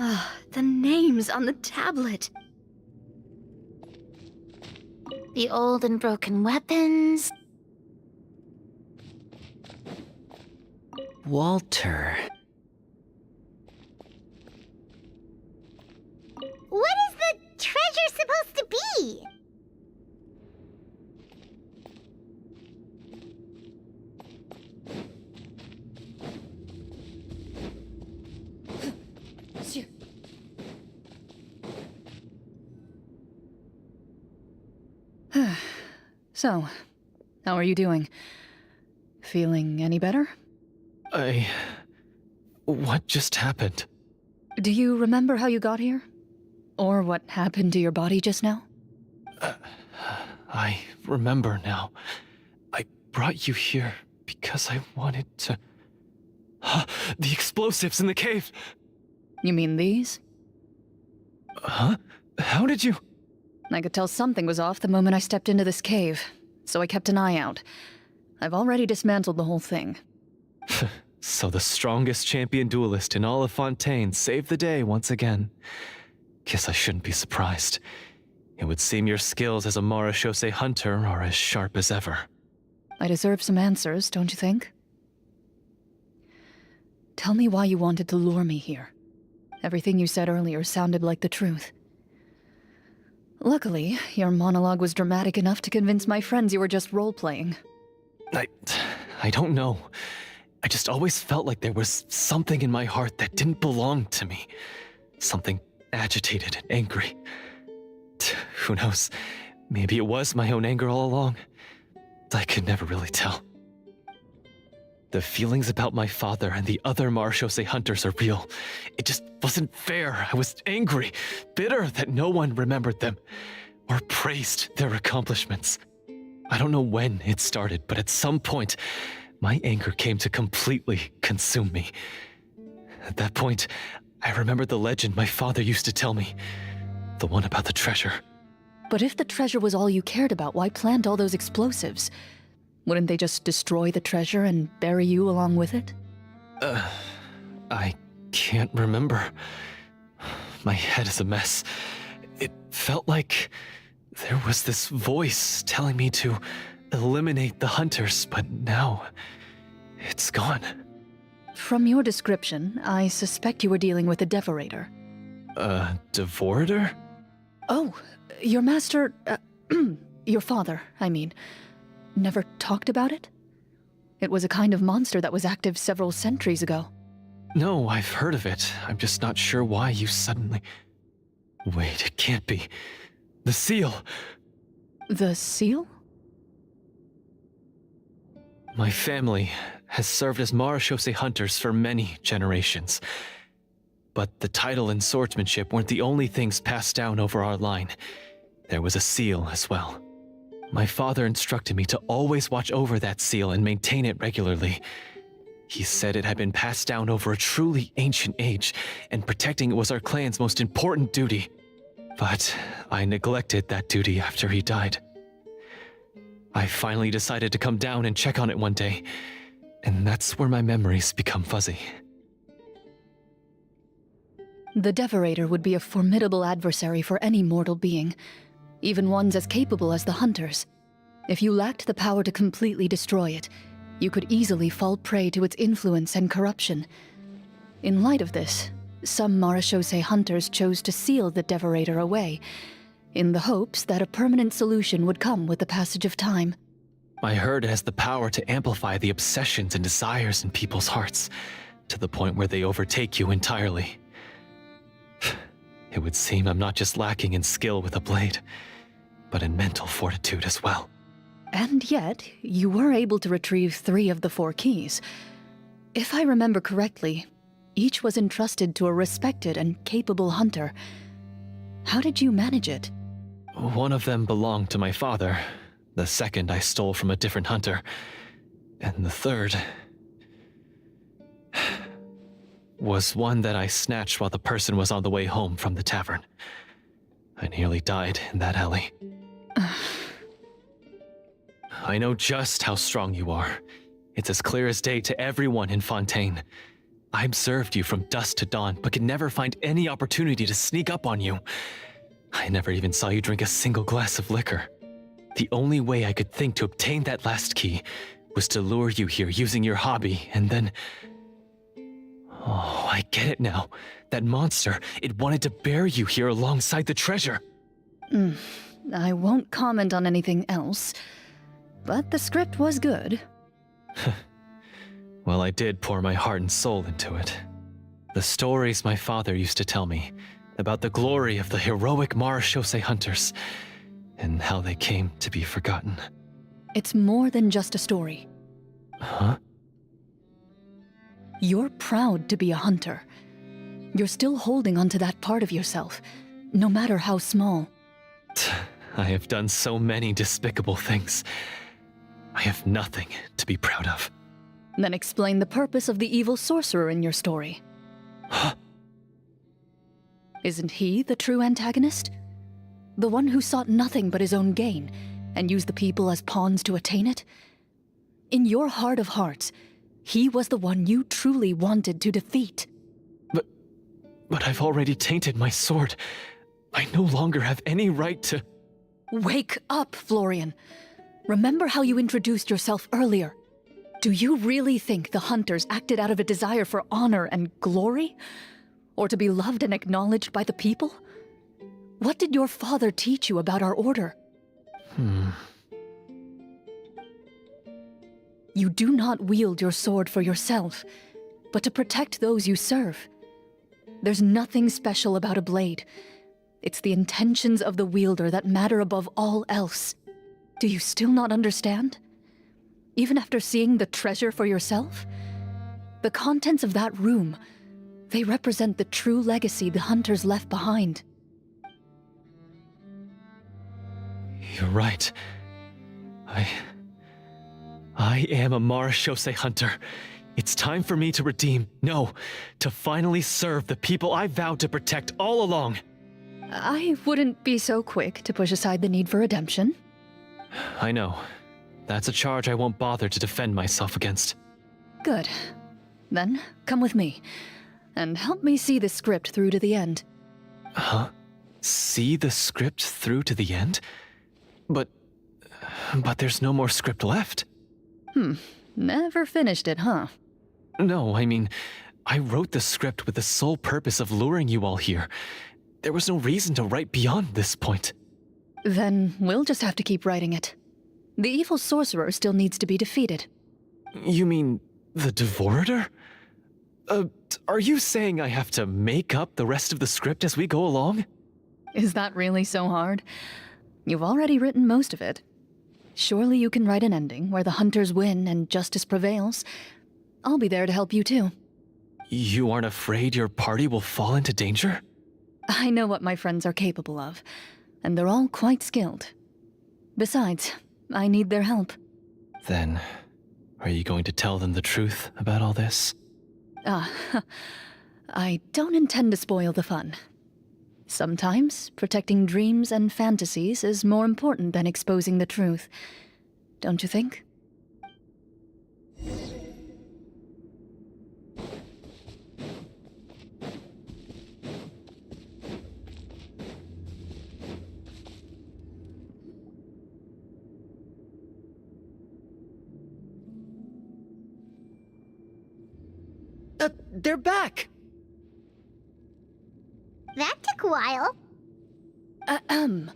S18: Ah, the names on the tablet.
S6: The old and broken weapons.
S1: Walter.
S5: What is the treasure supposed to be?
S21: So, how are you doing? Feeling any better?
S22: What just happened?
S21: Do you remember how you got here? Or what happened to your body just now?
S22: I remember now. I brought you here because I wanted to... The explosives in the cave!
S21: You mean these?
S22: Huh? How did you...
S21: I could tell something was off the moment I stepped into this cave, so I kept an eye out. I've already dismantled the whole thing.
S22: So the strongest champion duelist in all of Fontaine saved the day once again. Guess I shouldn't be surprised. It would seem your skills as a Marechaussee hunter are as sharp as ever.
S21: I deserve some answers, don't you think? Tell me why you wanted to lure me here. Everything you said earlier sounded like the truth. Luckily, your monologue was dramatic enough to convince my friends you were just role-playing.
S22: I don't know. I just always felt like there was something in my heart that didn't belong to me. Something agitated and angry. Who knows? Maybe it was my own anger all along. I could never really tell. The feelings about my father and the other Marechaussee hunters are real. It just wasn't fair. I was angry, bitter that no one remembered them or praised their accomplishments. I don't know when it started, but at some point, my anger came to completely consume me. At that point, I remembered the legend my father used to tell me. The one about the treasure.
S21: But if the treasure was all you cared about, why plant all those explosives? Wouldn't they just destroy the treasure and bury you along with it?
S22: I can't remember. My head is a mess. It felt like there was this voice telling me to eliminate the hunters, but now it's gone.
S21: From your description, I suspect you were dealing with a devorator.
S22: A devorator?
S21: Oh, your master, your father, I mean, never talked about it? It was a kind of monster that was active several centuries ago.
S22: No, I've heard of it. I'm just not sure why you suddenly... Wait, it can't be. The seal!
S21: The seal?
S22: My family has served as Marechaussee hunters for many generations. But the title and swordsmanship weren't the only things passed down over our line. There was a seal as well. My father instructed me to always watch over that seal and maintain it regularly. He said it had been passed down over a truly ancient age, and protecting it was our clan's most important duty. But I neglected that duty after he died. I finally decided to come down and check on it one day, and that's where my memories become fuzzy.
S21: The Devorator would be a formidable adversary for any mortal being, even ones as capable as the Hunters. If you lacked the power to completely destroy it, you could easily fall prey to its influence and corruption. In light of this, some Marechaussee hunters chose to seal the Devorator away, in the hopes that a permanent solution would come with the passage of time.
S22: I heard it has the power to amplify the obsessions and desires in people's hearts, to the point where they overtake you entirely. It would seem I'm not just lacking in skill with a blade, but in mental fortitude as well.
S21: And yet, you were able to retrieve 3 of the 4 keys. If I remember correctly, each was entrusted to a respected and capable hunter. How did you manage it?
S22: One of them belonged to my father. The second I stole from a different hunter. And the third... was one that I snatched while the person was on the way home from the tavern. I nearly died in that alley. I know just how strong you are. It's as clear as day to everyone in Fontaine. I observed you from dusk to dawn, but could never find any opportunity to sneak up on you. I never even saw you drink a single glass of liquor. The only way I could think to obtain that last key was to lure you here using your hobby, and then... Oh, I get it now. That monster, it wanted to bury you here alongside the treasure.
S21: I won't comment on anything else, but the script was good.
S22: Well, I did pour my heart and soul into it. The stories my father used to tell me about the glory of the heroic Marechaussee hunters and how they came to be forgotten.
S21: It's more than just a story.
S22: Huh?
S21: You're proud to be a hunter. You're still holding onto that part of yourself, no matter how small.
S22: I have done so many despicable things. I have nothing to be proud of.
S21: Then explain the purpose of the evil sorcerer in your story.
S22: Huh?
S21: Isn't he the true antagonist? The one who sought nothing but his own gain, and used the people as pawns to attain it? In your heart of hearts, He was the one you truly wanted to defeat.
S22: But I've already tainted my sword. I no longer have any right to...
S21: Wake up, Florian. Remember how you introduced yourself earlier. Do you really think the hunters acted out of a desire for honor and glory? Or to be loved and acknowledged by the people? What did your father teach you about our order? You do not wield your sword for yourself, but to protect those you serve. There's nothing special about a blade. It's the intentions of the wielder that matter above all else. Do you still not understand? Even after seeing the treasure for yourself? The contents of that room, they represent the true legacy the hunters left behind.
S22: You're right. I am a Marashose hunter. It's time for me to redeem, no, to finally serve the people I vowed to protect all along.
S21: I wouldn't be so quick to push aside the need for redemption.
S22: I know. That's a charge I won't bother to defend myself against.
S21: Good. Then, come with me, and help me see the script through to the end.
S22: Huh? See the script through to the end? But there's no more script left.
S21: Never finished it, huh?
S22: No, I mean, I wrote the script with the sole purpose of luring you all here. There was no reason to write beyond this point.
S21: Then we'll just have to keep writing it. The evil sorcerer still needs to be defeated.
S22: You mean the Devorator? Are you saying I have to make up the rest of the script as we go along?
S21: Is that really so hard? You've already written most of it. Surely you can write an ending where the hunters win and justice prevails. I'll be there to help you too.
S22: You aren't afraid your party will fall into danger?
S21: I know what my friends are capable of, and they're all quite skilled. Besides, I need their help.
S22: Then, are you going to tell them the truth about all this?
S21: I don't intend to spoil the fun. Sometimes, protecting dreams and fantasies is more important than exposing the truth. Don't you think?
S4: They're back!
S5: That took a while.
S22: Ahem!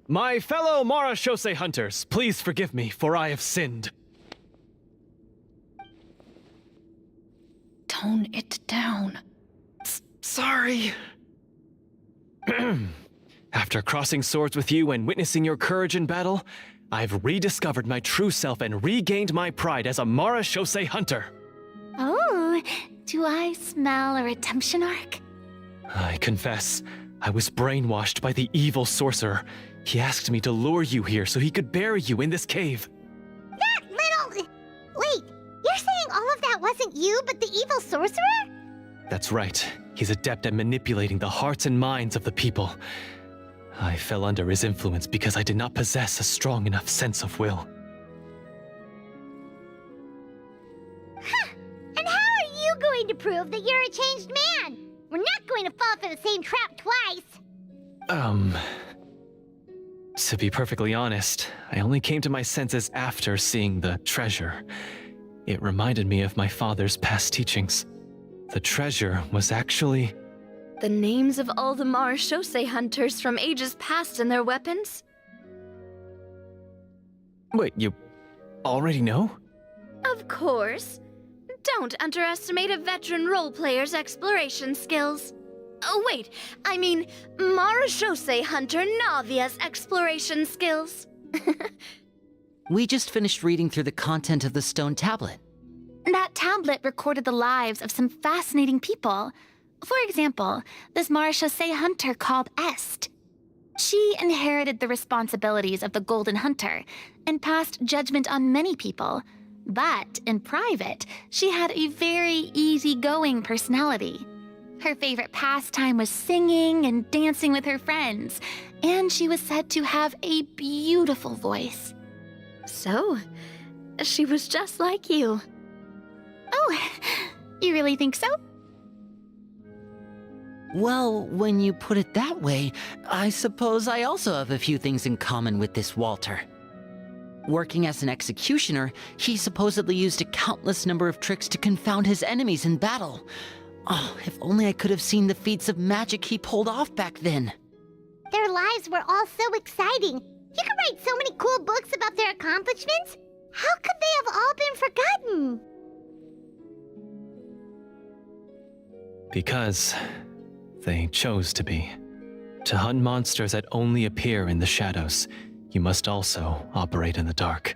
S22: My fellow Marashose hunters, please forgive me, for I have sinned.
S21: Tone it down.
S22: Sorry. After crossing swords with you and witnessing your courage in battle, I've rediscovered my true self and regained my pride as a Marashose hunter.
S6: Oh, do I smell a redemption arc?
S22: I confess, I was brainwashed by the evil sorcerer. He asked me to lure you here so he could bury you in this cave.
S5: That little... Wait, you're saying all of that wasn't you, but the evil sorcerer?
S22: That's right. He's adept at manipulating the hearts and minds of the people. I fell under his influence because I did not possess a strong enough sense of will.
S5: Huh. And how are you going to prove that you're a changed man? We're not going to fall for the same trap twice.
S22: To be perfectly honest, I only came to my senses after seeing the treasure. It reminded me of my father's past teachings. The treasure was actually...
S18: The names of all the Marashose hunters from ages past and their weapons?
S22: Wait, you already know?
S18: Of course. Don't underestimate a veteran role-player's exploration skills. Oh wait, I mean Marashose hunter Navia's exploration skills.
S1: We just finished reading through the content of the stone tablet.
S6: That tablet recorded the lives of some fascinating people. For example, this Marashose hunter called Est. She inherited the responsibilities of the Golden Hunter and passed judgment on many people. But in private, she had a very easygoing personality. Her favorite pastime was singing and dancing with her friends, And she was said to have a beautiful voice.
S18: So, she was just like you.
S6: Oh, you really think so?
S1: Well, when you put it that way, I suppose I also have a few things in common with this Walter. Working as an executioner, he supposedly used a countless number of tricks to confound his enemies in battle. Oh, if only I could have seen the feats of magic he pulled off back then.
S5: Their lives were all so exciting. You could write so many cool books about their accomplishments. How could they have all been forgotten?
S22: Because they chose to be. To hunt monsters that only appear in the shadows, you must also operate in the dark.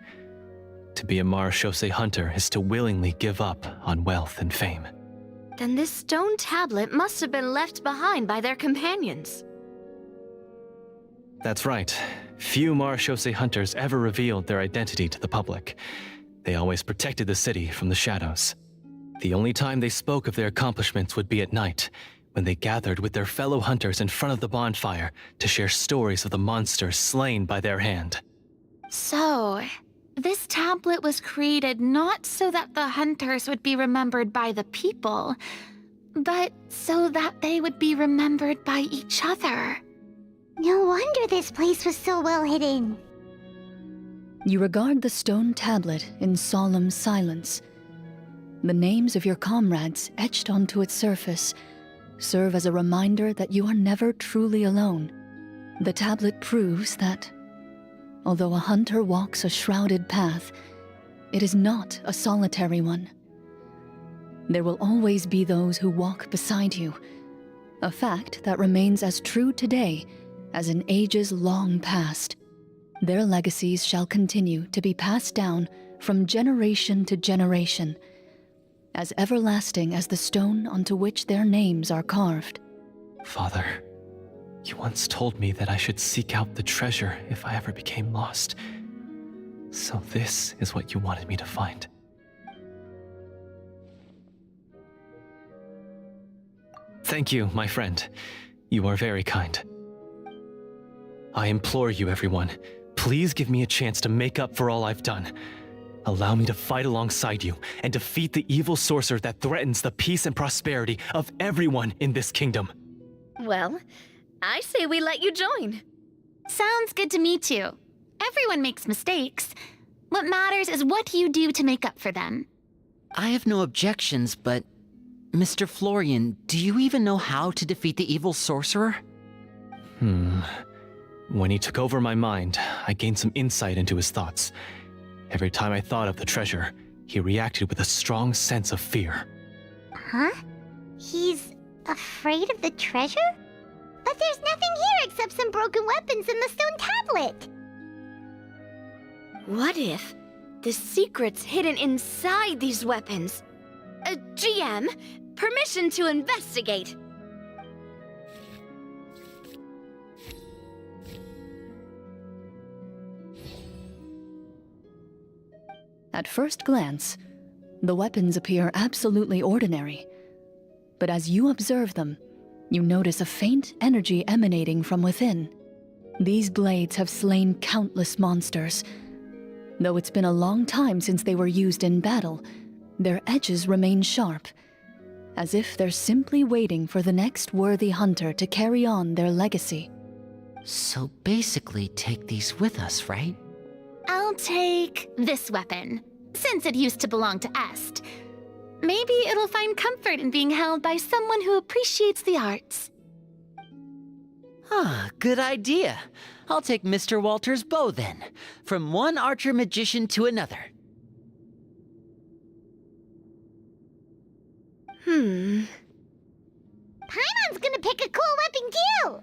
S22: To be a Marechaussee hunter is to willingly give up on wealth and fame.
S18: Then this stone tablet must have been left behind by their companions.
S22: That's right. Few Marechaussee hunters ever revealed their identity to the public. They always protected the city from the shadows. The only time they spoke of their accomplishments would be at night, when they gathered with their fellow hunters in front of the bonfire to share stories of the monsters slain by their hand.
S6: So, this tablet was created not so that the hunters would be remembered by the people, but so that they would be remembered by each other.
S5: No wonder this place was so well hidden.
S21: You regard the stone tablet in solemn silence. The names of your comrades etched onto its surface serve as a reminder that you are never truly alone. The tablet proves that, although a hunter walks a shrouded path, it is not a solitary one. There will always be those who walk beside you, a fact that remains as true today as in ages long past. Their legacies shall continue to be passed down from generation to generation, as everlasting as the stone onto which their names are carved.
S22: Father, you once told me that I should seek out the treasure if I ever became lost. So this is what you wanted me to find. Thank you, my friend. You are very kind. I implore you, everyone, please give me a chance to make up for all I've done. Allow me to fight alongside you and defeat the evil sorcerer that threatens the peace and prosperity of everyone in this kingdom.
S18: Well, I say we let you join.
S6: Sounds good to me too. Everyone makes mistakes. What matters is what you do to make up for them.
S1: I have no objections, but Mr. Florian, do you even know how to defeat the evil sorcerer?
S22: When he took over my mind, I gained some insight into his thoughts. Every time I thought of the treasure, he reacted with a strong sense of fear.
S5: Huh? He's afraid of the treasure? But there's nothing here except some broken weapons and the stone tablet.
S18: What if the secret's hidden inside these weapons? GM, permission to investigate.
S21: At first glance, the weapons appear absolutely ordinary. But as you observe them, you notice a faint energy emanating from within. These blades have slain countless monsters. Though it's been a long time since they were used in battle, their edges remain sharp, as if they're simply waiting for the next worthy hunter to carry on their legacy.
S1: So basically take these with us, right?
S6: I'll take this weapon, since it used to belong to Est. Maybe it'll find comfort in being held by someone who appreciates the arts.
S1: Ah, good idea. I'll take Mr. Walter's bow then, from one archer magician to another.
S5: Paimon's gonna pick a cool weapon too!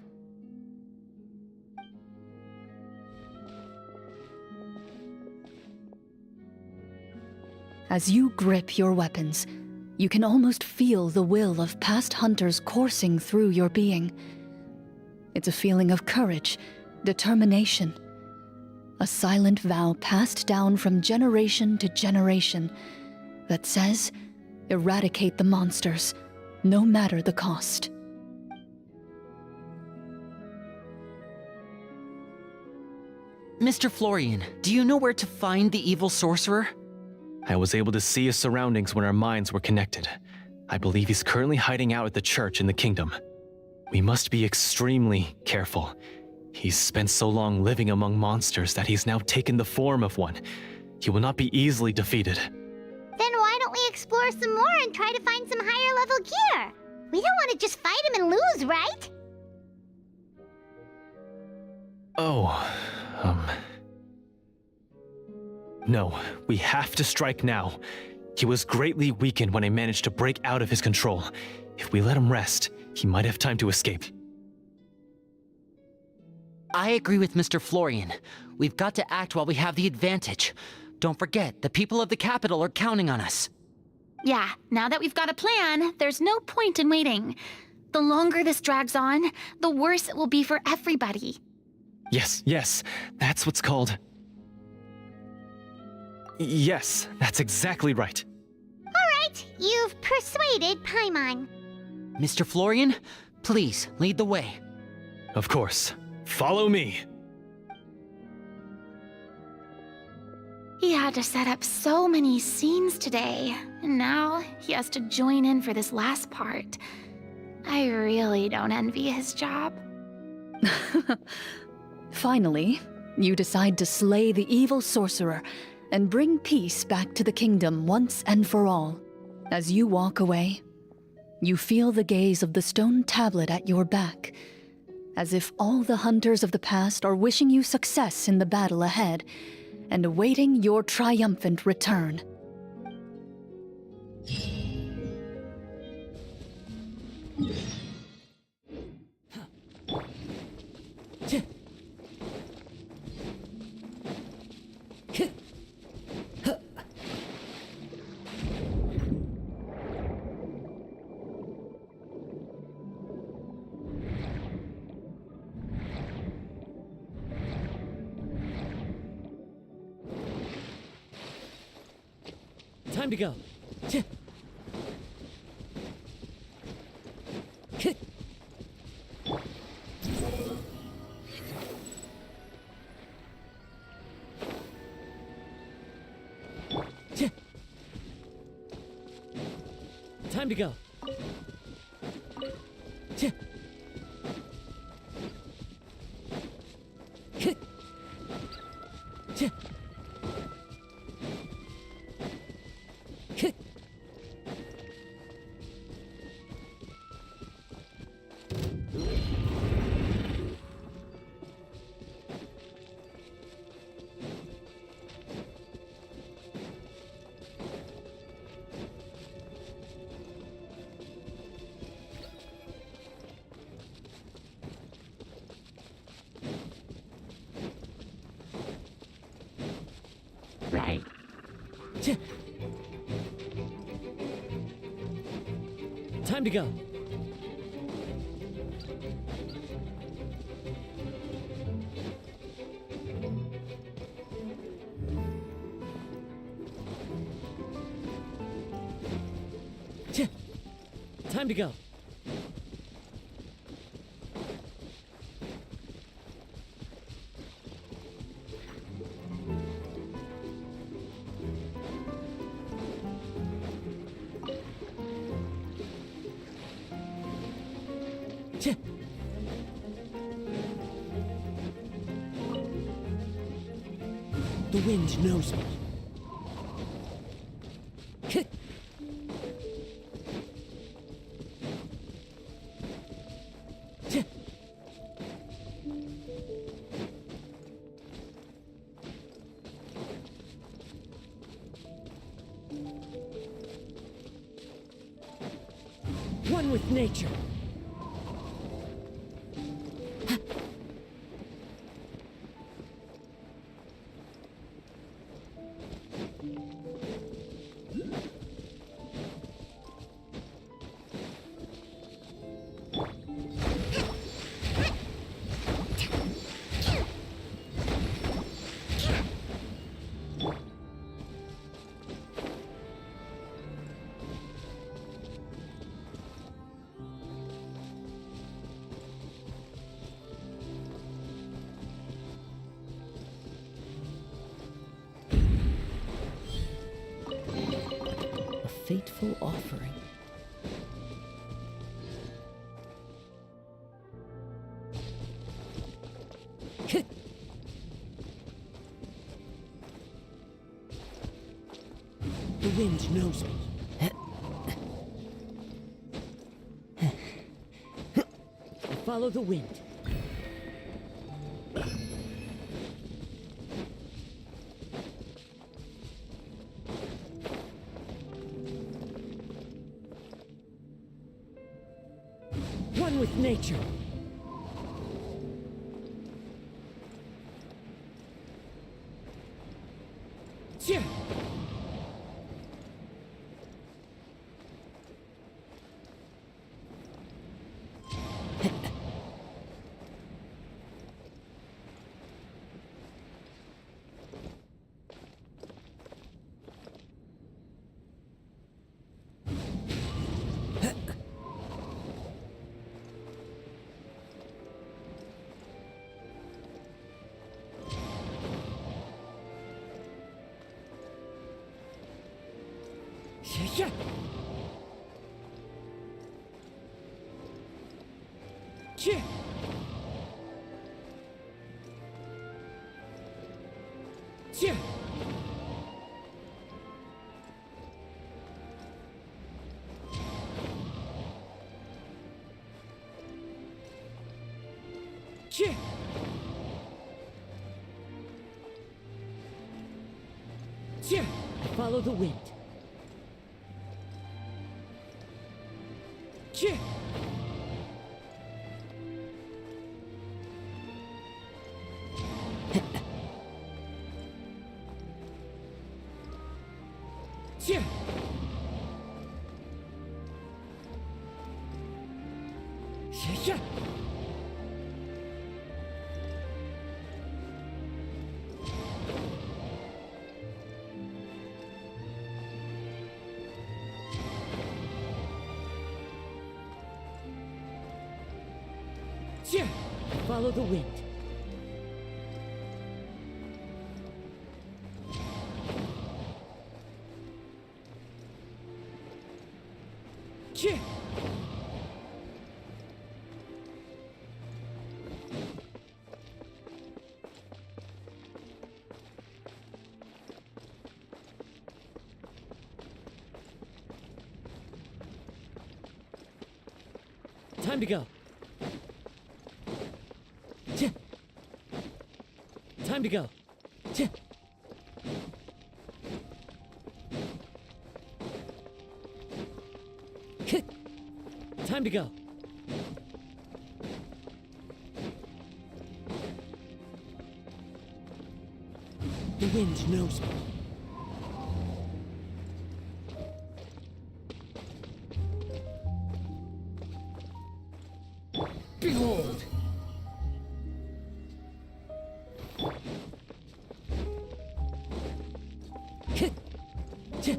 S21: As you grip your weapons, you can almost feel the will of past hunters coursing through your being. It's a feeling of courage, determination, a silent vow passed down from generation to generation that says, eradicate the monsters, no matter the cost.
S1: Mr. Florian, do you know where to find the evil sorcerer?
S22: I was able to see his surroundings when our minds were connected. I believe he's currently hiding out at the church in the kingdom. We must be extremely careful. He's spent so long living among monsters that he's now taken the form of one. He will not be easily defeated.
S5: Then why don't we explore some more and try to find some higher level gear? We don't want to just fight him and lose, right?
S22: No, we have to strike now. He was greatly weakened when I managed to break out of his control. If we let him rest, he might have time to escape.
S1: I agree with Mr. Florian. We've got to act while we have the advantage. Don't forget, the people of the capital are counting on us.
S6: Yeah, now that we've got a plan, there's no point in waiting. The longer this drags on, the worse it will be for everybody.
S22: Yes, that's what's called... Yes, that's exactly right.
S5: Alright, you've persuaded Paimon.
S1: Mr. Florian, please lead the way.
S22: Of course. Follow me.
S6: He had to set up so many scenes today, and now he has to join in for this last part. I really don't envy his job.
S21: Finally, you decide to slay the evil sorcerer and bring peace back to the kingdom once and for all. As you walk away, you feel the gaze of the stone tablet at your back, as if all the hunters of the past are wishing you success in the battle ahead and awaiting your triumphant return.
S7: Time to go. Time to go.
S1: Right.
S7: Time to go. Time to go. The wind knows me. One with nature.
S12: fateful offering. The wind knows me. I follow the wind. One with nature. Yeah. Yeah. Yeah. Yeah. Yeah. Yeah. I follow the wind. Yeah. Yeah. Yeah. Yeah. Follow the wind. Yeah. Time to go. Yeah. Time to go. Yeah. Time to go. The wind knows me. Behold! Yeah. Yeah.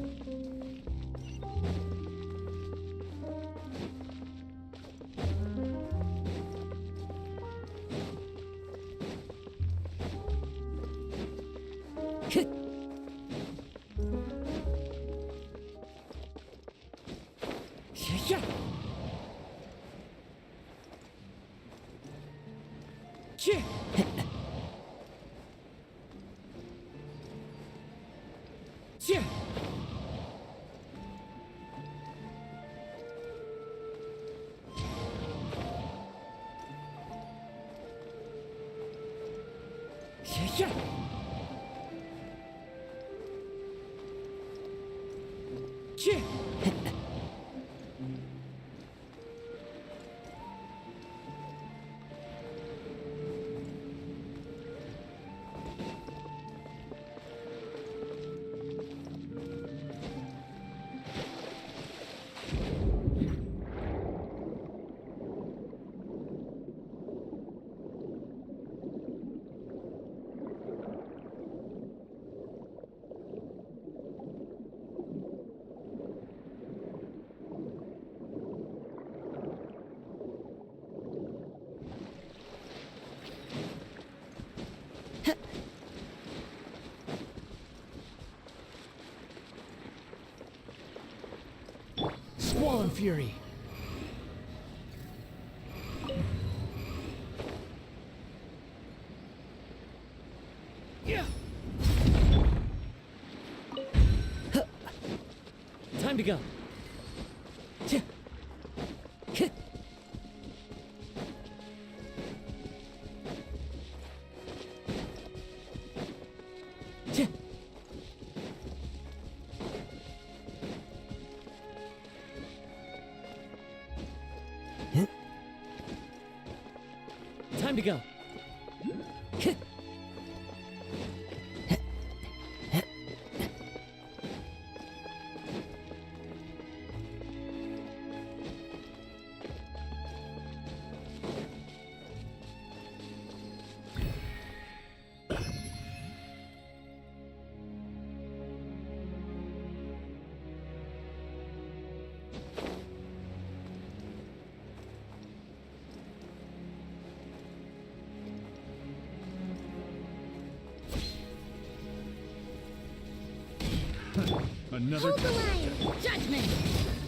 S12: Yeah. Yeah. Yeah.
S16: Swollen Fury. Yeah. Time to go. Time to go.
S7: Another
S13: Hold the line! Judgment!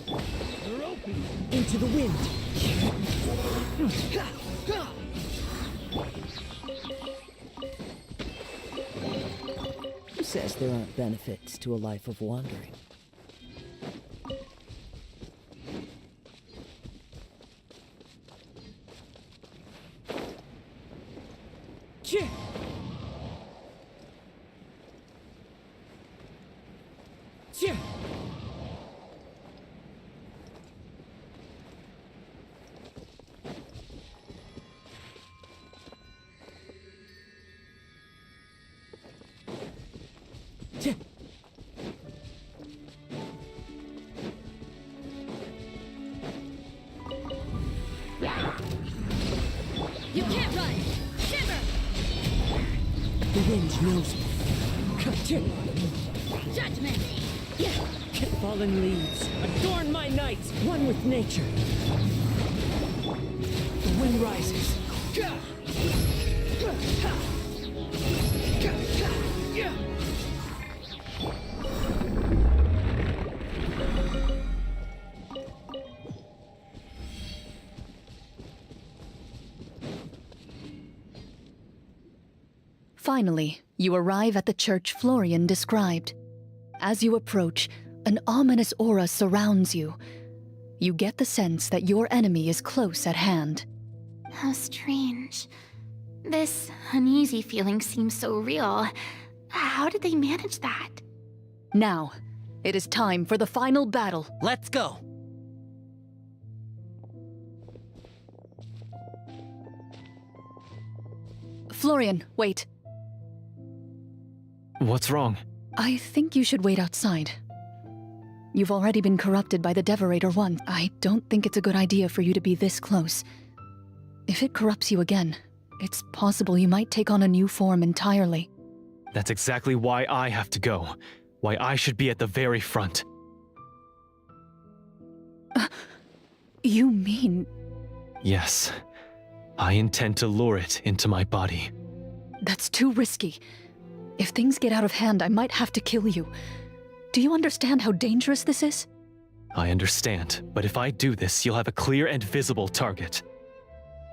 S7: They're open!
S12: Into the wind! Who says there aren't benefits to a life of wandering?
S13: You can't run! Shiver!
S12: The wind knows me.
S13: Judgment!
S7: Fallen leaves, adorn my night, one with nature.
S4: The wind rises.
S21: Finally, you arrive at the church Florian described. As you approach, an ominous aura surrounds you. You get the sense that your enemy is close at hand.
S6: How strange. This uneasy feeling seems so real. How did they manage that?
S21: Now, it is time for the final battle.
S4: Let's go.
S21: Florian, wait.
S22: What's wrong?
S21: I think you should wait outside. You've already been corrupted by the Devorator once. I don't think it's a good idea for you to be this close. If it corrupts you again, it's possible you might take on a new form entirely.
S22: That's exactly why I have to go. Why I should be at the very front.
S21: You mean...
S22: Yes. I intend to lure it into my body.
S21: That's too risky. If things get out of hand, I might have to kill you. Do you understand how dangerous this is?
S22: I understand, but if I do this, you'll have a clear and visible target.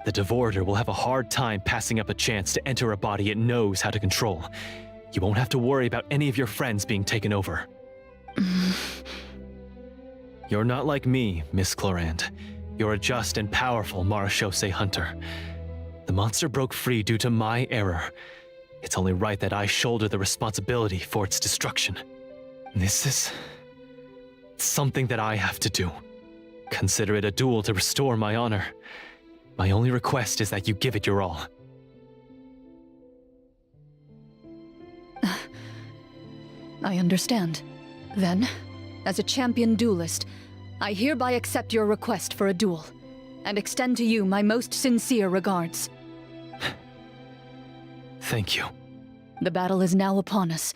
S22: The Devorator will have a hard time passing up a chance to enter a body it knows how to control. You won't have to worry about any of your friends being taken over. You're not like me, Miss Clorand. You're a just and powerful Marechaussee hunter. The monster broke free due to my error. It's only right that I shoulder the responsibility for its destruction. This is... something that I have to do. Consider it a duel to restore my honor. My only request is that you give it your all.
S21: I understand. Then, as a champion duelist, I hereby accept your request for a duel, and extend to you my most sincere regards.
S22: Thank you.
S21: The battle is now upon us.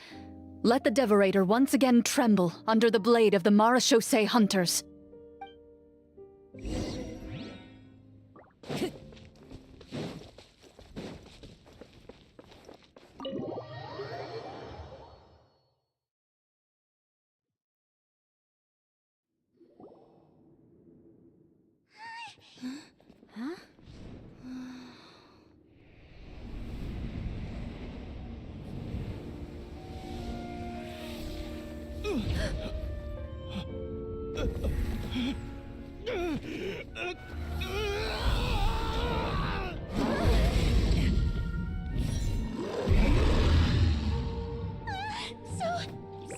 S21: Let the Devorator once again tremble under the blade of the Marechaussee hunters.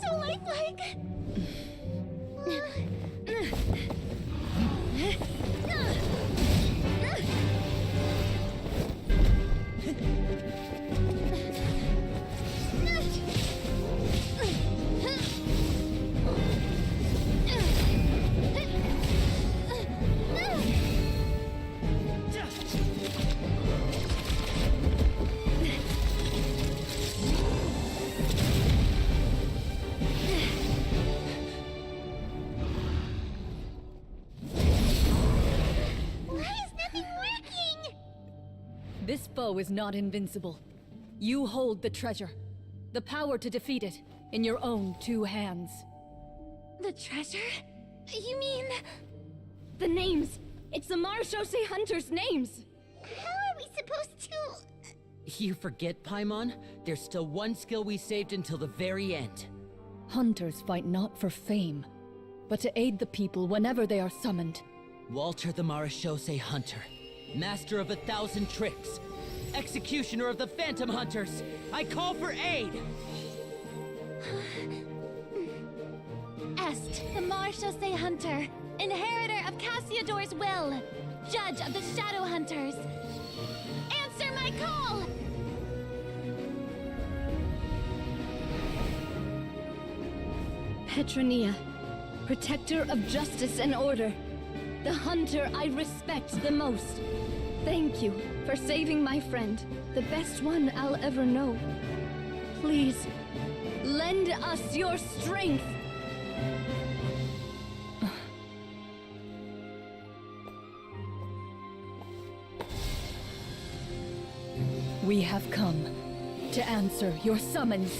S13: So lifelike.
S7: This foe is not invincible. You hold the treasure. The power to defeat it in your own 2 hands.
S13: The treasure? You mean... the names. It's the Marechaussee Hunters' names.
S5: How are we supposed to...
S1: You forget, Paimon? There's still one skill we saved until the very end.
S7: Hunters fight not for fame, but to aid the people whenever they are summoned.
S1: Walter the Marechaussee Hunter, master of 1,000 tricks, executioner of the Phantom Hunters, I call for aid!
S6: Est, the Marechaussee Hunter, inheritor of Cassiodor's will, judge of the Shadow Hunters. Answer my call!
S13: Petronia, protector of justice and order. The hunter I respect the most. Thank you for saving my friend, the best one I'll ever know. Please, lend us your strength.
S7: We have come to answer your summons.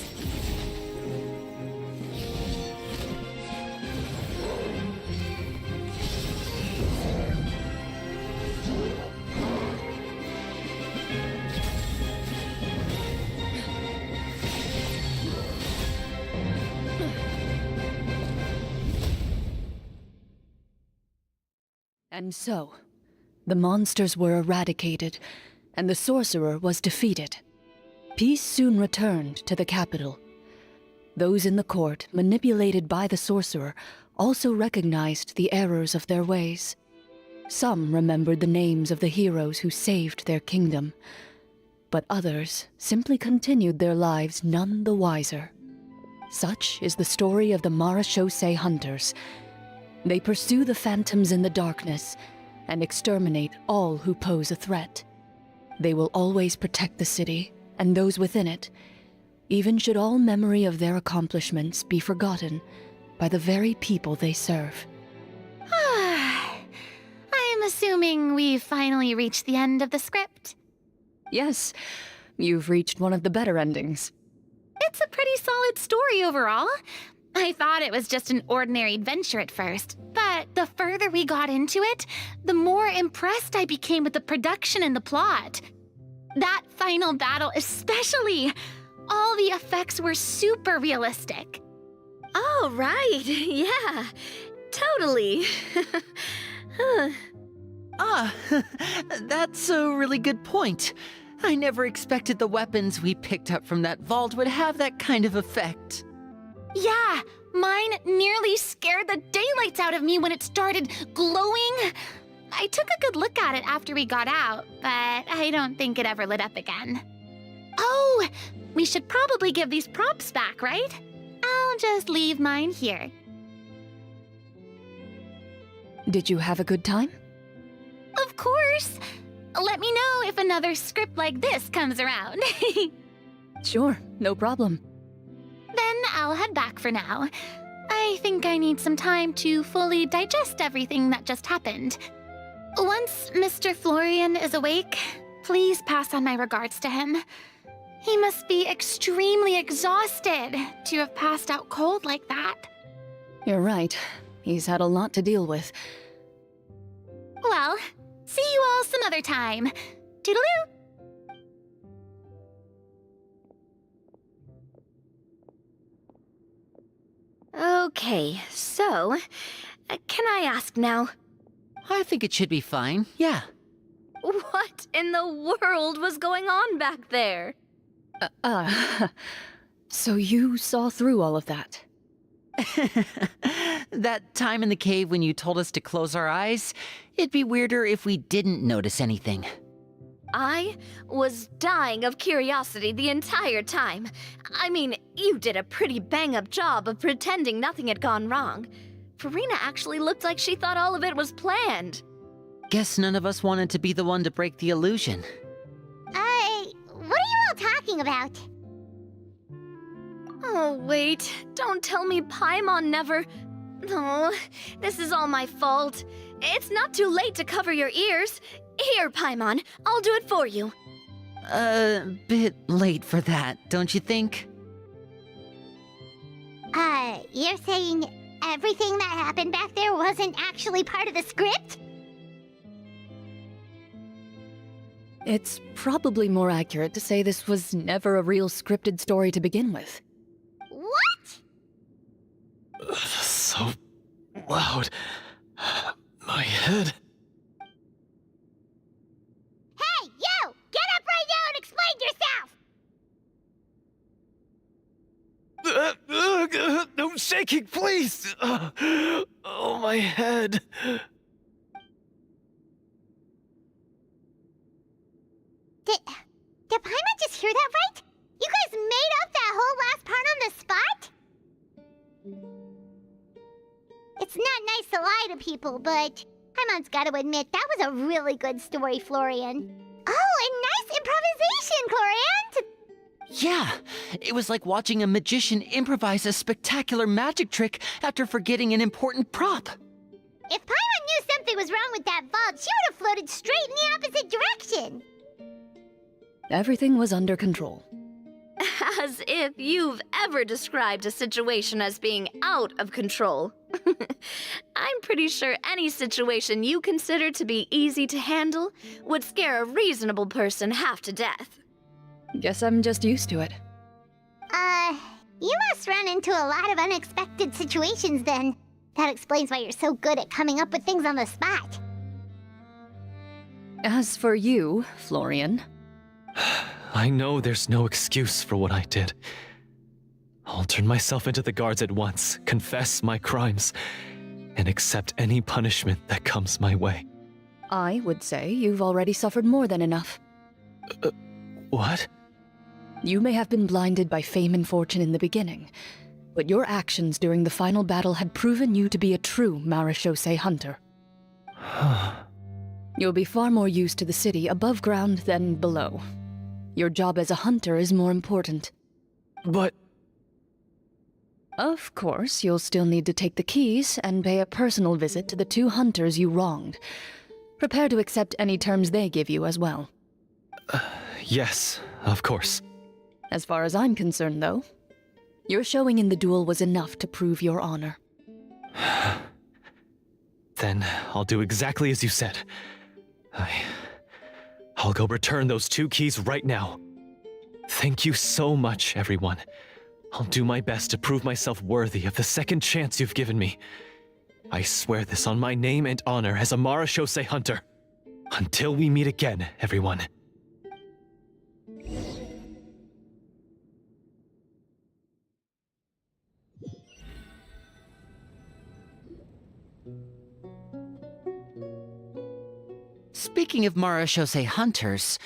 S7: And so, the monsters were eradicated, and the sorcerer was defeated. Peace soon returned to the capital. Those in the court, manipulated by the sorcerer, also recognized the errors of their ways. Some remembered the names of the heroes who saved their kingdom, but others simply continued their lives none the wiser. Such is the story of the Marechaussee Hunters. They pursue the phantoms in the darkness and exterminate all who pose a threat. They will always protect the city and those within it, even should all memory of their accomplishments be forgotten by the very people they serve.
S6: I'm assuming we've finally reached the end of the script.
S7: Yes, you've reached one of the better endings.
S6: It's a pretty solid story overall. I thought it was just an ordinary adventure at first, but the further we got into it, the more impressed I became with the production and the plot. That final battle especially. All the effects were super realistic.
S18: Oh, right. Yeah, totally.
S1: That's a really good point. I never expected the weapons we picked up from that vault would have that kind of effect.
S6: Yeah, mine nearly scared the daylights out of me when it started glowing. I took a good look at it after we got out, but I don't think it ever lit up again. Oh, we should probably give these props back, right? I'll just leave mine here.
S7: Did you have a good time?
S6: Of course. Let me know if another script like this comes around.
S7: Sure, no problem.
S6: Then I'll head back for now. I think I need some time to fully digest everything that just happened. Once Mr. Florian is awake, please pass on my regards to him. He must be extremely exhausted to have passed out cold like that.
S7: You're right. He's had a lot to deal with.
S6: Well, see you all some other time. Toodaloo!
S18: Oh, Okay, so, can I ask now?
S1: I think it should be fine, yeah.
S18: What in the world was going on back there?
S21: So you saw through all of that?
S1: That time in the cave when you told us to close our eyes, it'd be weirder if we didn't notice anything.
S18: I was dying of curiosity the entire time. I mean, you did a pretty bang-up job of pretending nothing had gone wrong. Farina actually looked like she thought all of it was planned.
S1: Guess none of us wanted to be the one to break the illusion.
S5: What are you all talking about?
S18: Oh, wait. Don't tell me Paimon never... Oh, this is all my fault. It's not too late to cover your ears. Here, Paimon, I'll do it for you.
S1: Bit late for that, don't you think?
S5: You're saying everything that happened back there wasn't actually part of the script?
S21: It's probably more accurate to say this was never a real scripted story to begin with.
S5: What?
S20: So loud. My head.
S5: Hey, you! Get up right now and explain yourself!
S20: No shaking, please! Oh, my head.
S5: Did Paimon just hear that right? You guys made up that whole last part on the spot? It's not nice to lie to people, but Paimon's gotta admit, that was a really good story, Florian. Oh, and nice improvisation, Florian!
S1: Yeah, it was like watching a magician improvise a spectacular magic trick after forgetting an important prop.
S5: If Paimon knew something was wrong with that vault, she would have floated straight in the opposite direction.
S21: Everything was under control.
S18: As if you've ever described a situation as being out of control. I'm pretty sure any situation you consider to be easy to handle would scare a reasonable person half to death.
S21: Guess I'm just used to it.
S5: You must run into a lot of unexpected situations then. That explains why you're so good at coming up with things on the spot.
S21: As for you, Florian...
S22: I know there's no excuse for what I did. I'll turn myself into the guards at once, confess my crimes, and accept any punishment that comes my way.
S21: I would say you've already suffered more than enough.
S22: What?
S21: You may have been blinded by fame and fortune in the beginning, but your actions during the final battle had proven you to be a true Marechaussee hunter. You'll be far more used to the city above ground than below. Your job as a hunter is more important.
S22: But...
S21: Of course, you'll still need to take the keys and pay a personal visit to the 2 hunters you wronged. Prepare to accept any terms they give you as well.
S22: Yes, of course.
S21: As far as I'm concerned, though, your showing in the duel was enough to prove your honor.
S22: Then I'll do exactly as you said. I'll go return those 2 keys right now. Thank you so much, everyone. I'll do my best to prove myself worthy of the second chance you've given me. I swear this on my name and honor as a Marechaussee hunter. Until we meet again, everyone.
S1: Speaking of Marechaussee hunters,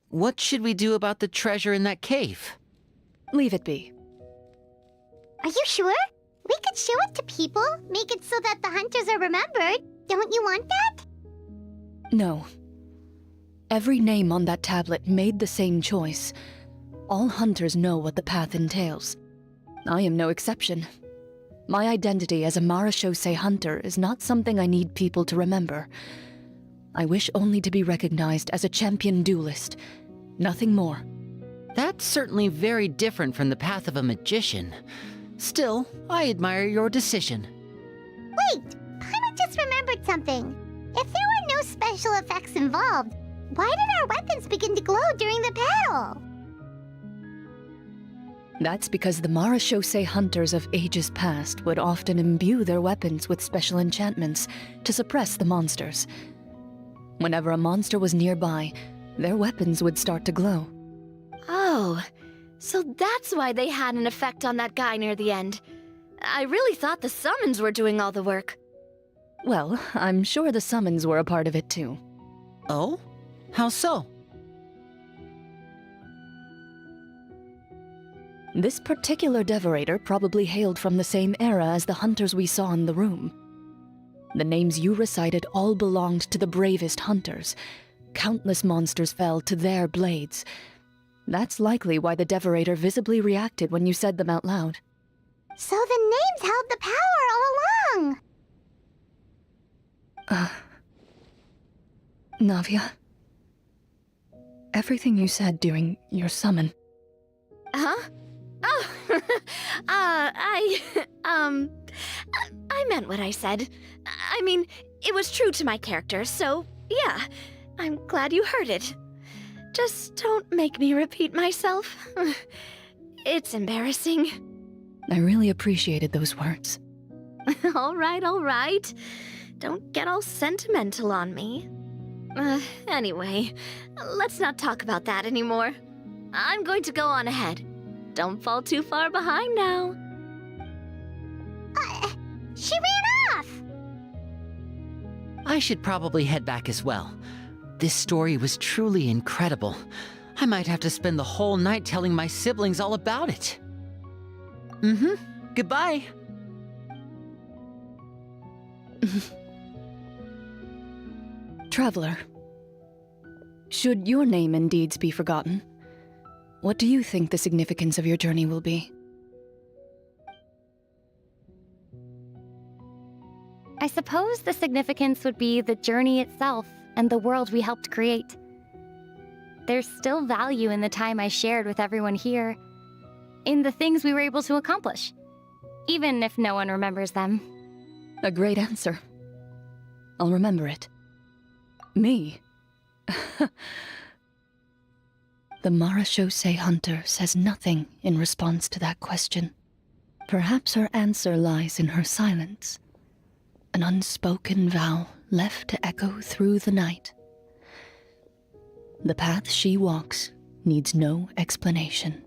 S1: what should we do about the treasure in that cave?
S21: Leave it be.
S5: Are you sure? We could show it to people, make it so that the hunters are remembered. Don't you want that?
S21: No. Every name on that tablet made the same choice. All hunters know what the path entails. I am no exception. My identity as a Marechaussee hunter is not something I need people to remember. I wish only to be recognized as a champion duelist. Nothing more.
S1: That's certainly very different from the path of a magician. Still, I admire your decision.
S5: Wait! Paimon just remembered something. If there were no special effects involved, why did our weapons begin to glow during the battle?
S21: That's because the Marachose hunters of ages past would often imbue their weapons with special enchantments to suppress the monsters. Whenever a monster was nearby, their weapons would start to glow.
S18: Oh, so that's why they had an effect on that guy near the end. I really thought the summons were doing all the work.
S21: Well, I'm sure the summons were a part of it too.
S1: Oh? How so?
S21: This particular Devorator probably hailed from the same era as the hunters we saw in the room. The names you recited all belonged to the bravest hunters. Countless monsters fell to their blades. That's likely why the Devorator visibly reacted when you said them out loud.
S5: So the names held the power all along!
S21: Navia. Everything you said during your summon.
S18: Huh? Oh, I meant what I said. I mean, it was true to my character, so yeah, I'm glad you heard it. Just don't make me repeat myself. It's embarrassing.
S21: I really appreciated those words.
S18: All right. Don't get all sentimental on me. Anyway, let's not talk about that anymore. I'm going to go on ahead. Don't fall too far behind now.
S5: She ran off!
S1: I should probably head back as well. This story was truly incredible. I might have to spend the whole night telling my siblings all about it. Goodbye.
S21: Traveler, should your name and deeds be forgotten, what do you think the significance of your journey will be?
S10: I suppose the significance would be the journey itself and the world we helped create. There's still value in the time I shared with everyone here, in the things we were able to accomplish, even if no one remembers them.
S21: A great answer. I'll remember it. Me? The Marachose hunter says nothing in response to that question. Perhaps her answer lies in her silence. An unspoken vow left to echo through the night. The path she walks needs no explanation.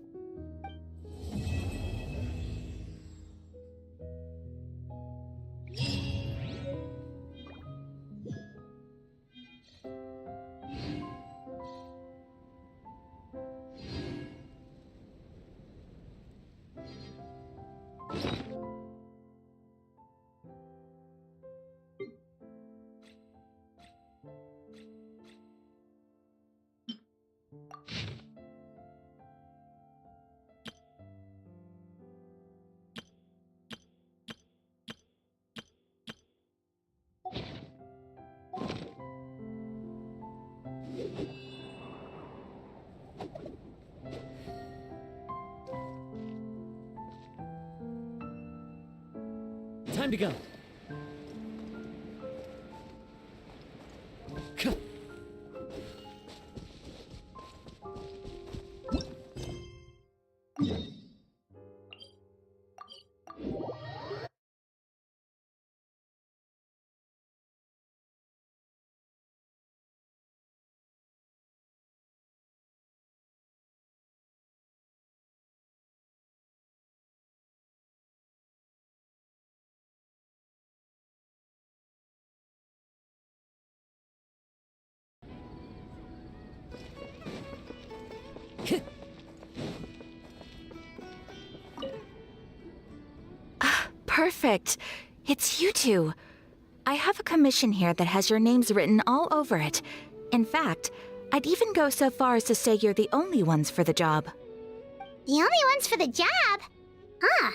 S16: Time to go.
S14: Perfect. It's you two. I have a commission here that has your names written all over it. In fact, I'd even go so far as to say you're the only ones for the job.
S5: The only ones for the job? Huh.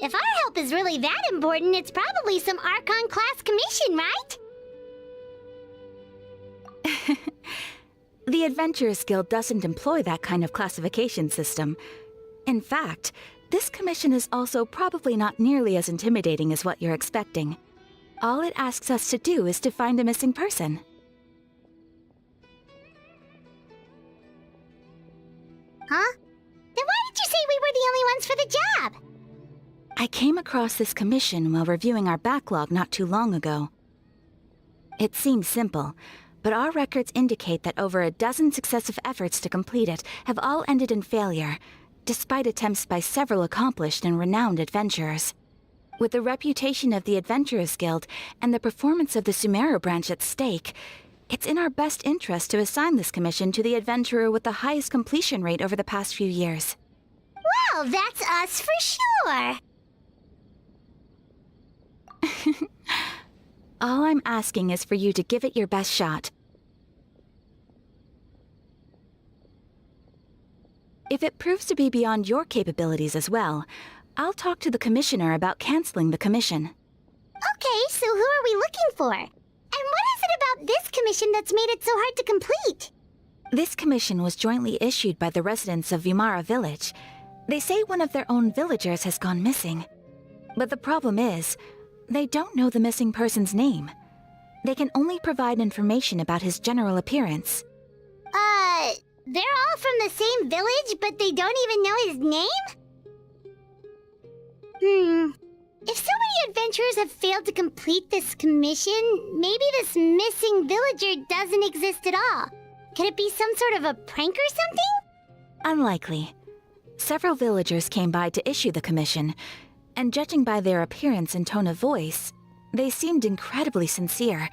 S5: If our help is really that important, it's probably some Archon class commission, right?
S14: The Adventurers Guild doesn't employ that kind of classification system. In fact, this commission is also probably not nearly as intimidating as what you're expecting. All it asks us to do is to find a missing person.
S5: Huh? Then why did you say we were were the only ones for the job.
S14: I came across this commission while reviewing our backlog not too long ago. It seems simple, but our records indicate that over a dozen successive efforts to complete it have all ended in failure, despite attempts by several accomplished and renowned adventurers. With the reputation of the Adventurers Guild and the performance of the Sumeru branch at stake, it's in our best interest to assign this commission to the adventurer with the highest completion rate over the past few years.
S5: Well, that's us for sure.
S14: All I'm asking is for you to give it your best shot. If it proves to be beyond your capabilities as well, I'll talk to the Commissioner about canceling the commission.
S5: Okay, so who are we looking for? And what is it about this commission that's made it so hard to complete?
S14: This commission was jointly issued by the residents of Vimara Village. They say one of their own villagers has gone missing. But the problem is, they don't know the missing person's name. They can only provide information about his general appearance.
S5: They're all from the same village, but they don't even know his name? If so many adventurers have failed to complete this commission, maybe this missing villager doesn't exist at all. Could it be some sort of a prank or something?
S14: Unlikely. Several villagers came by to issue the commission, and judging by their appearance and tone of voice, they seemed incredibly sincere.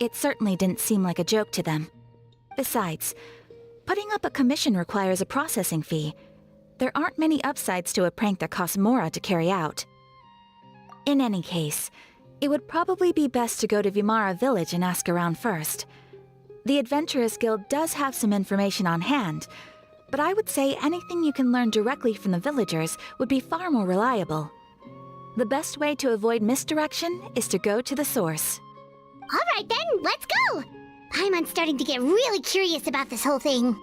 S14: It certainly didn't seem like a joke to them. Besides, putting up a commission requires a processing fee. There aren't many upsides to a prank that costs Mora to carry out. In any case, it would probably be best to go to Vimara Village and ask around first. The Adventurers Guild does have some information on hand, but I would say anything you can learn directly from the villagers would be far more reliable. The best way to avoid misdirection is to go to the source.
S5: Alright then, let's go! Paimon's starting to get really curious about this whole thing.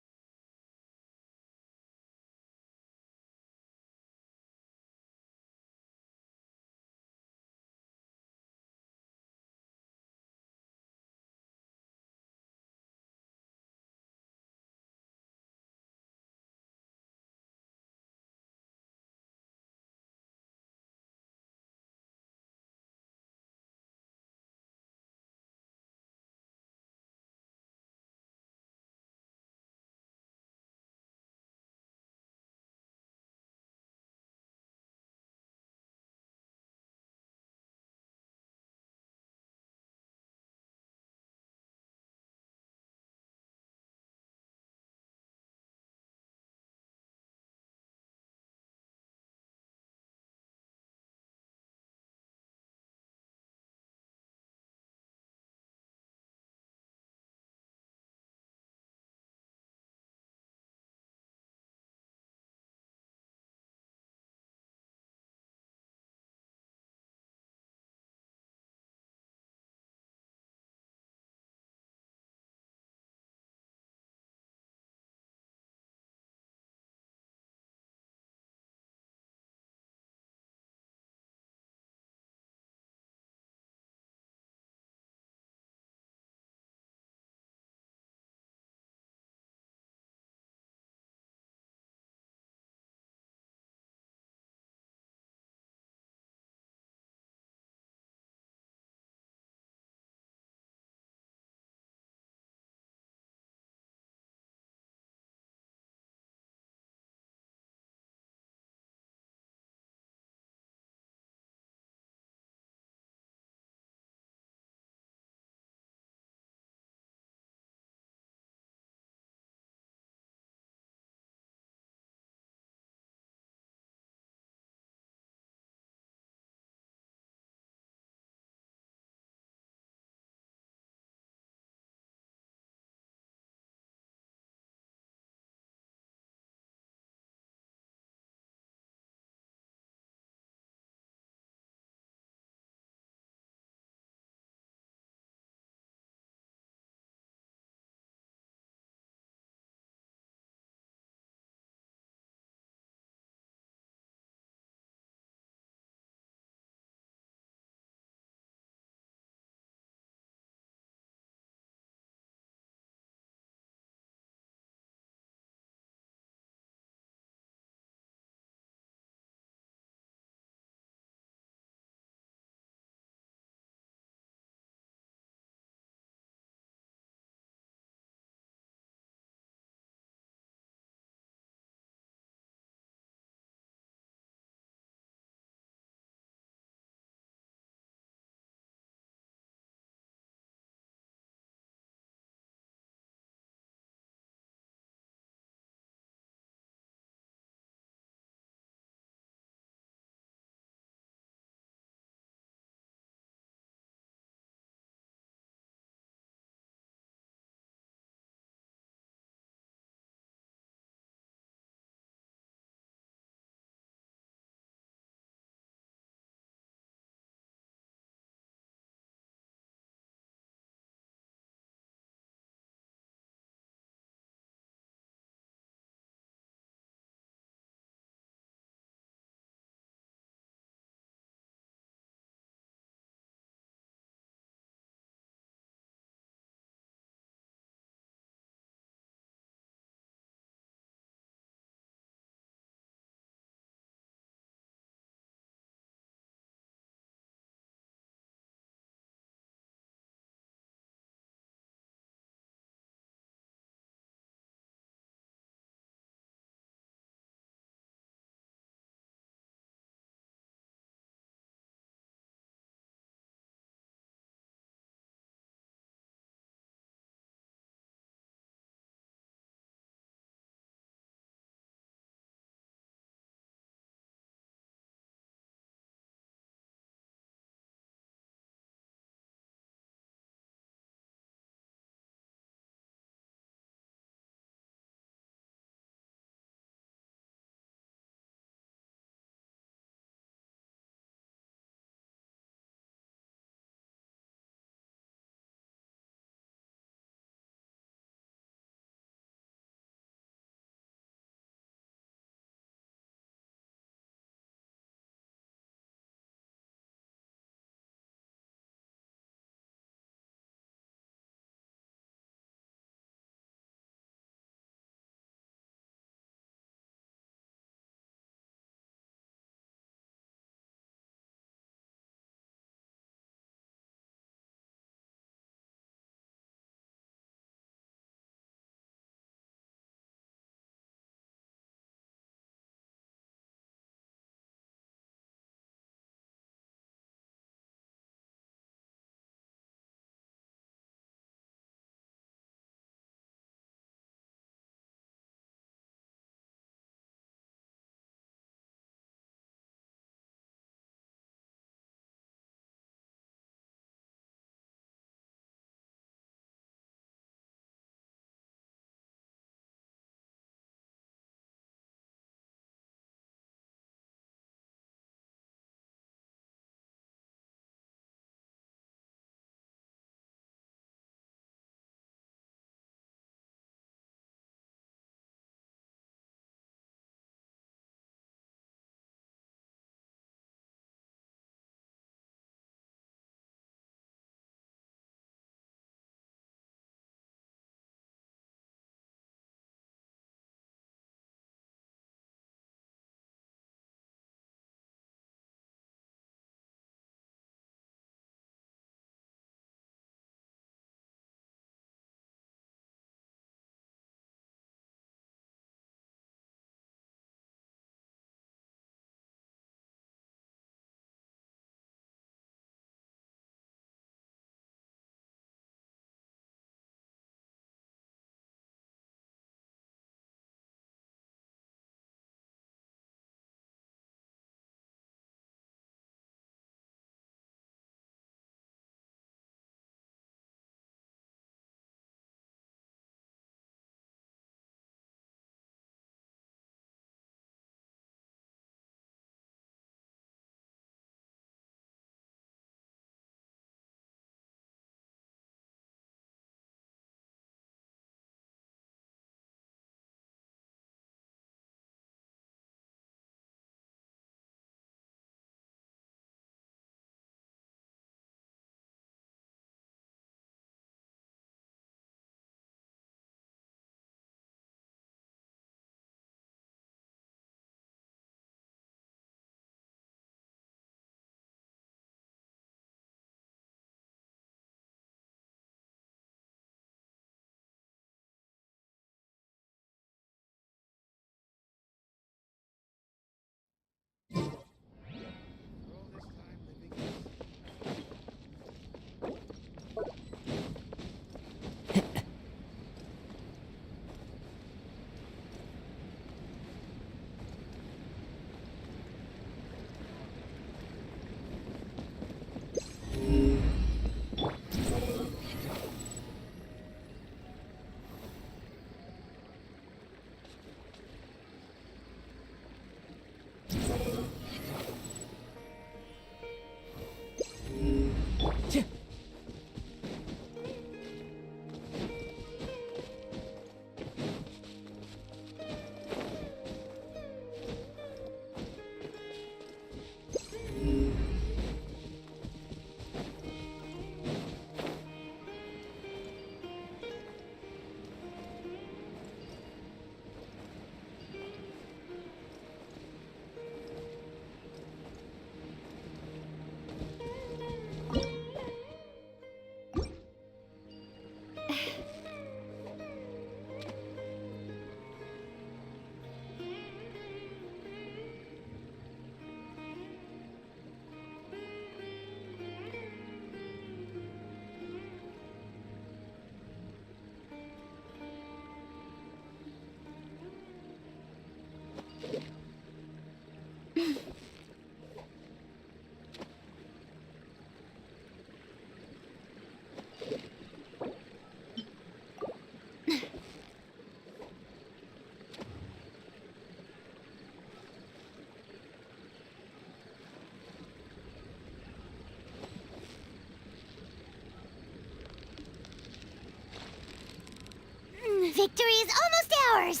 S5: Victory is almost ours!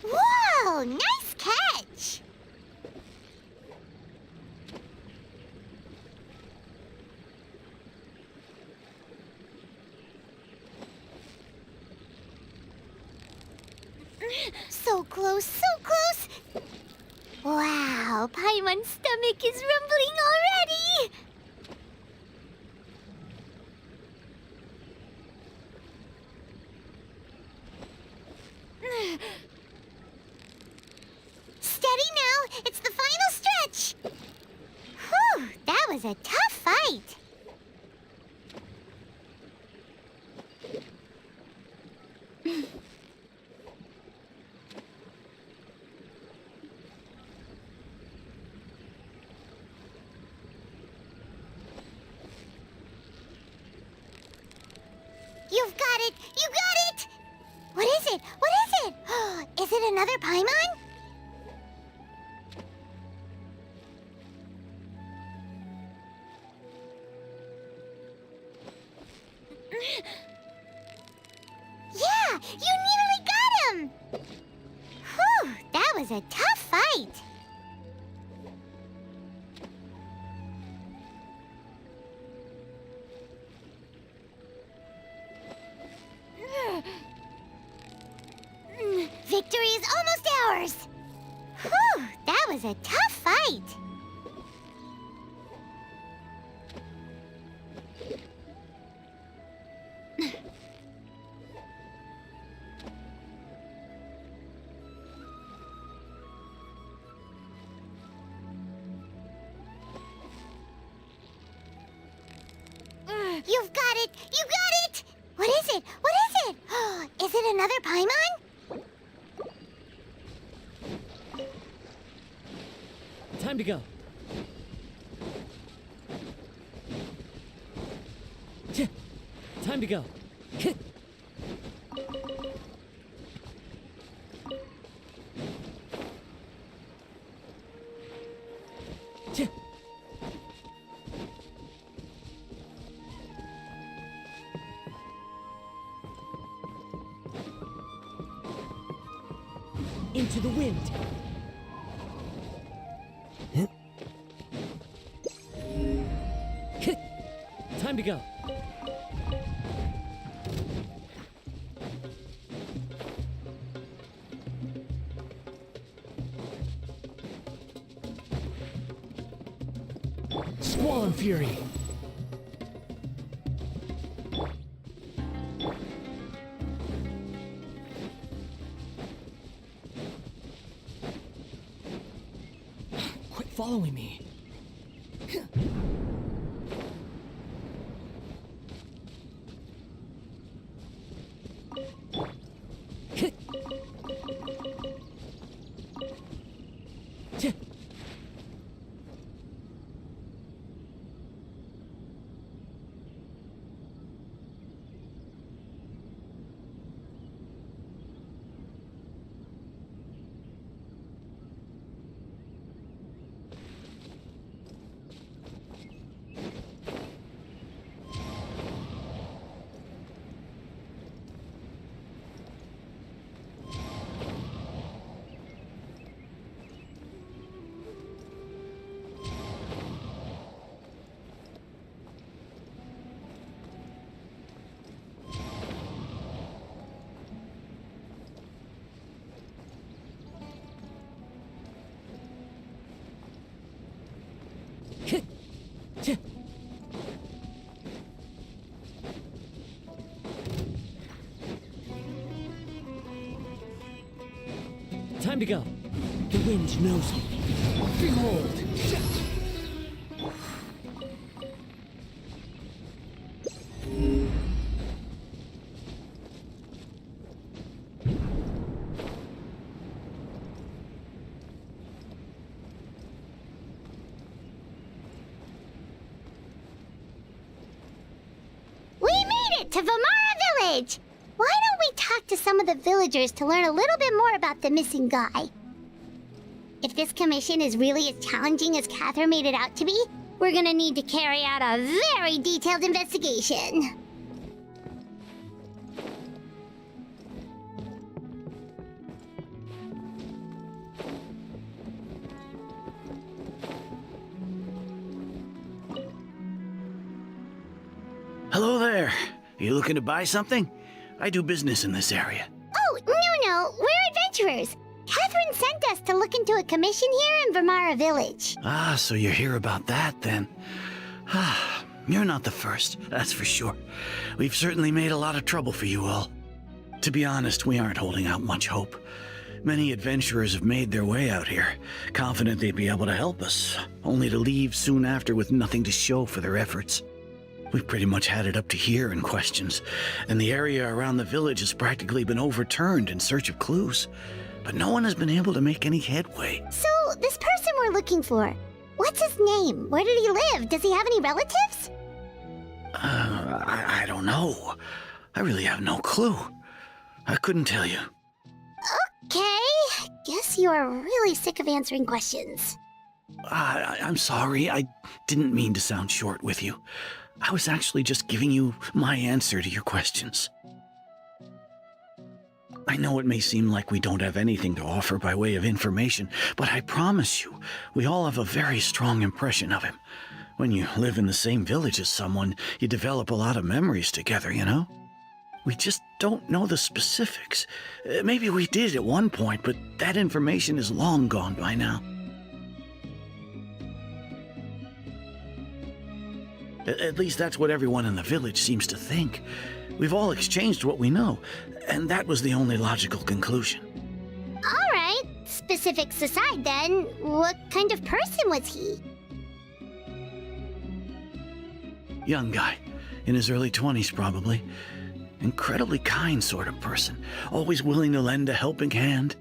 S5: Whoa! Nice catch! So close, so close! Wow, Paimon's stomach is rumbling already! Steady now! It's the final stretch! Whew! That was a tough fight! You've got it! You got it! What is it? What is it? Is it another Paimon? Yeah! You nearly got him! Whew! That was a tough fight! Victory is almost ours! Whew! That was a tough fight! You've got it! You got it! What is it? What is it? Is it another Paimon?
S16: Time to go. Time to go. Into the wind. Time to go. Squall and Fury. Quit following me. Time to go. The wind knows me. Behold!
S5: We made it to Vamara Village! Why don't we talk to some of the villagers to learn a little bit more about the missing guy? If this commission is really as challenging as Catherine made it out to be, we're gonna need to carry out a very detailed investigation.
S15: Hello there. Are you looking to buy something? I do business in this area.
S5: Oh, no, we're adventurers. Catherine sent us to look into a commission here in Vamara Village.
S15: Ah, so you're here about that, then. Ah, you're not the first, that's for sure. We've certainly made a lot of trouble for you all. To be honest, we aren't holding out much hope. Many adventurers have made their way out here, confident they'd be able to help us, only to leave soon after with nothing to show for their efforts. We've pretty much had it up to here in questions, and the area around the village has practically been overturned in search of clues. But no one has been able to make any headway.
S5: So, this person we're looking for, what's his name? Where did he live? Does he have any relatives?
S15: I don't know. I really have no clue. I couldn't tell you.
S5: Okay, guess you are really sick of answering questions.
S15: I'm sorry, I didn't mean to sound short with you. I was actually just giving you my answer to your questions. I know it may seem like we don't have anything to offer by way of information, but I promise you, we all have a very strong impression of him. When you live in the same village as someone, you develop a lot of memories together, you know? We just don't know the specifics. Maybe we did at one point, but that information is long gone by now. At least that's what everyone in the village seems to think. We've all exchanged what we know, and that was the only logical conclusion.
S5: All right, specifics aside then, what kind of person was he?
S15: Young guy, in his early 20s probably. Incredibly kind sort of person, always willing to lend a helping hand.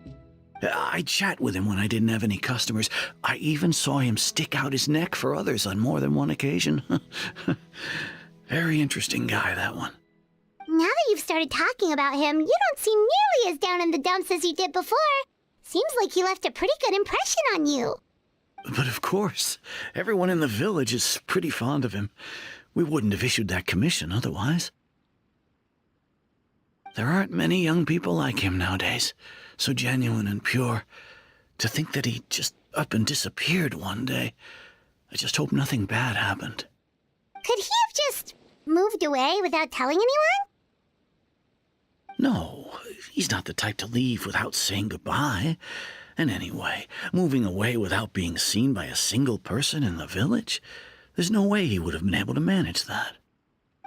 S15: I'd chat with him when I didn't have any customers. I even saw him stick out his neck for others on more than one occasion. Very interesting guy, that one.
S5: Now that you've started talking about him, you don't seem nearly as down in the dumps as you did before. Seems like he left a pretty good impression on you.
S15: But of course, everyone in the village is pretty fond of him. We wouldn't have issued that commission otherwise. There aren't many young people like him nowadays, so genuine and pure. To think that he just up and disappeared one day. I just hope nothing bad happened.
S5: Could he have just moved away without telling anyone?
S15: No, he's not the type to leave without saying goodbye. And anyway, moving away without being seen by a single person in the village? There's no way he would have been able to manage that.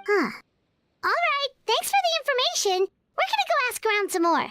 S5: Huh. All right, thanks for the information. We're gonna go ask around some more.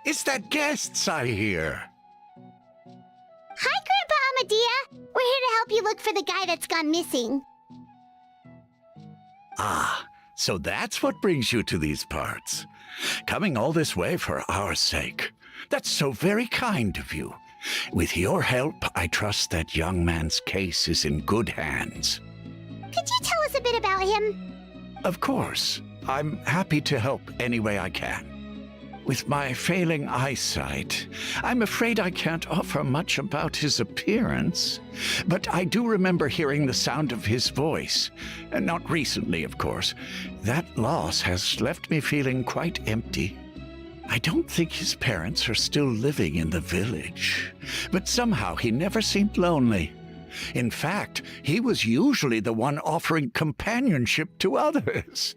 S17: Is that guests I hear?
S5: Hi, Grandpa Amadea! We're here to help you look for the guy that's gone missing.
S17: Ah, so that's what brings you to these parts. Coming all this way for our sake. That's so very kind of you. With your help, I trust that young man's case is in good hands.
S5: Could you tell us a bit about him?
S17: Of course. I'm happy to help any way I can. With my failing eyesight, I'm afraid I can't offer much about his appearance. But I do remember hearing the sound of his voice. Not recently, of course. That loss has left me feeling quite empty. I don't think his parents are still living in the village. But somehow he never seemed lonely. In fact, he was usually the one offering companionship to others.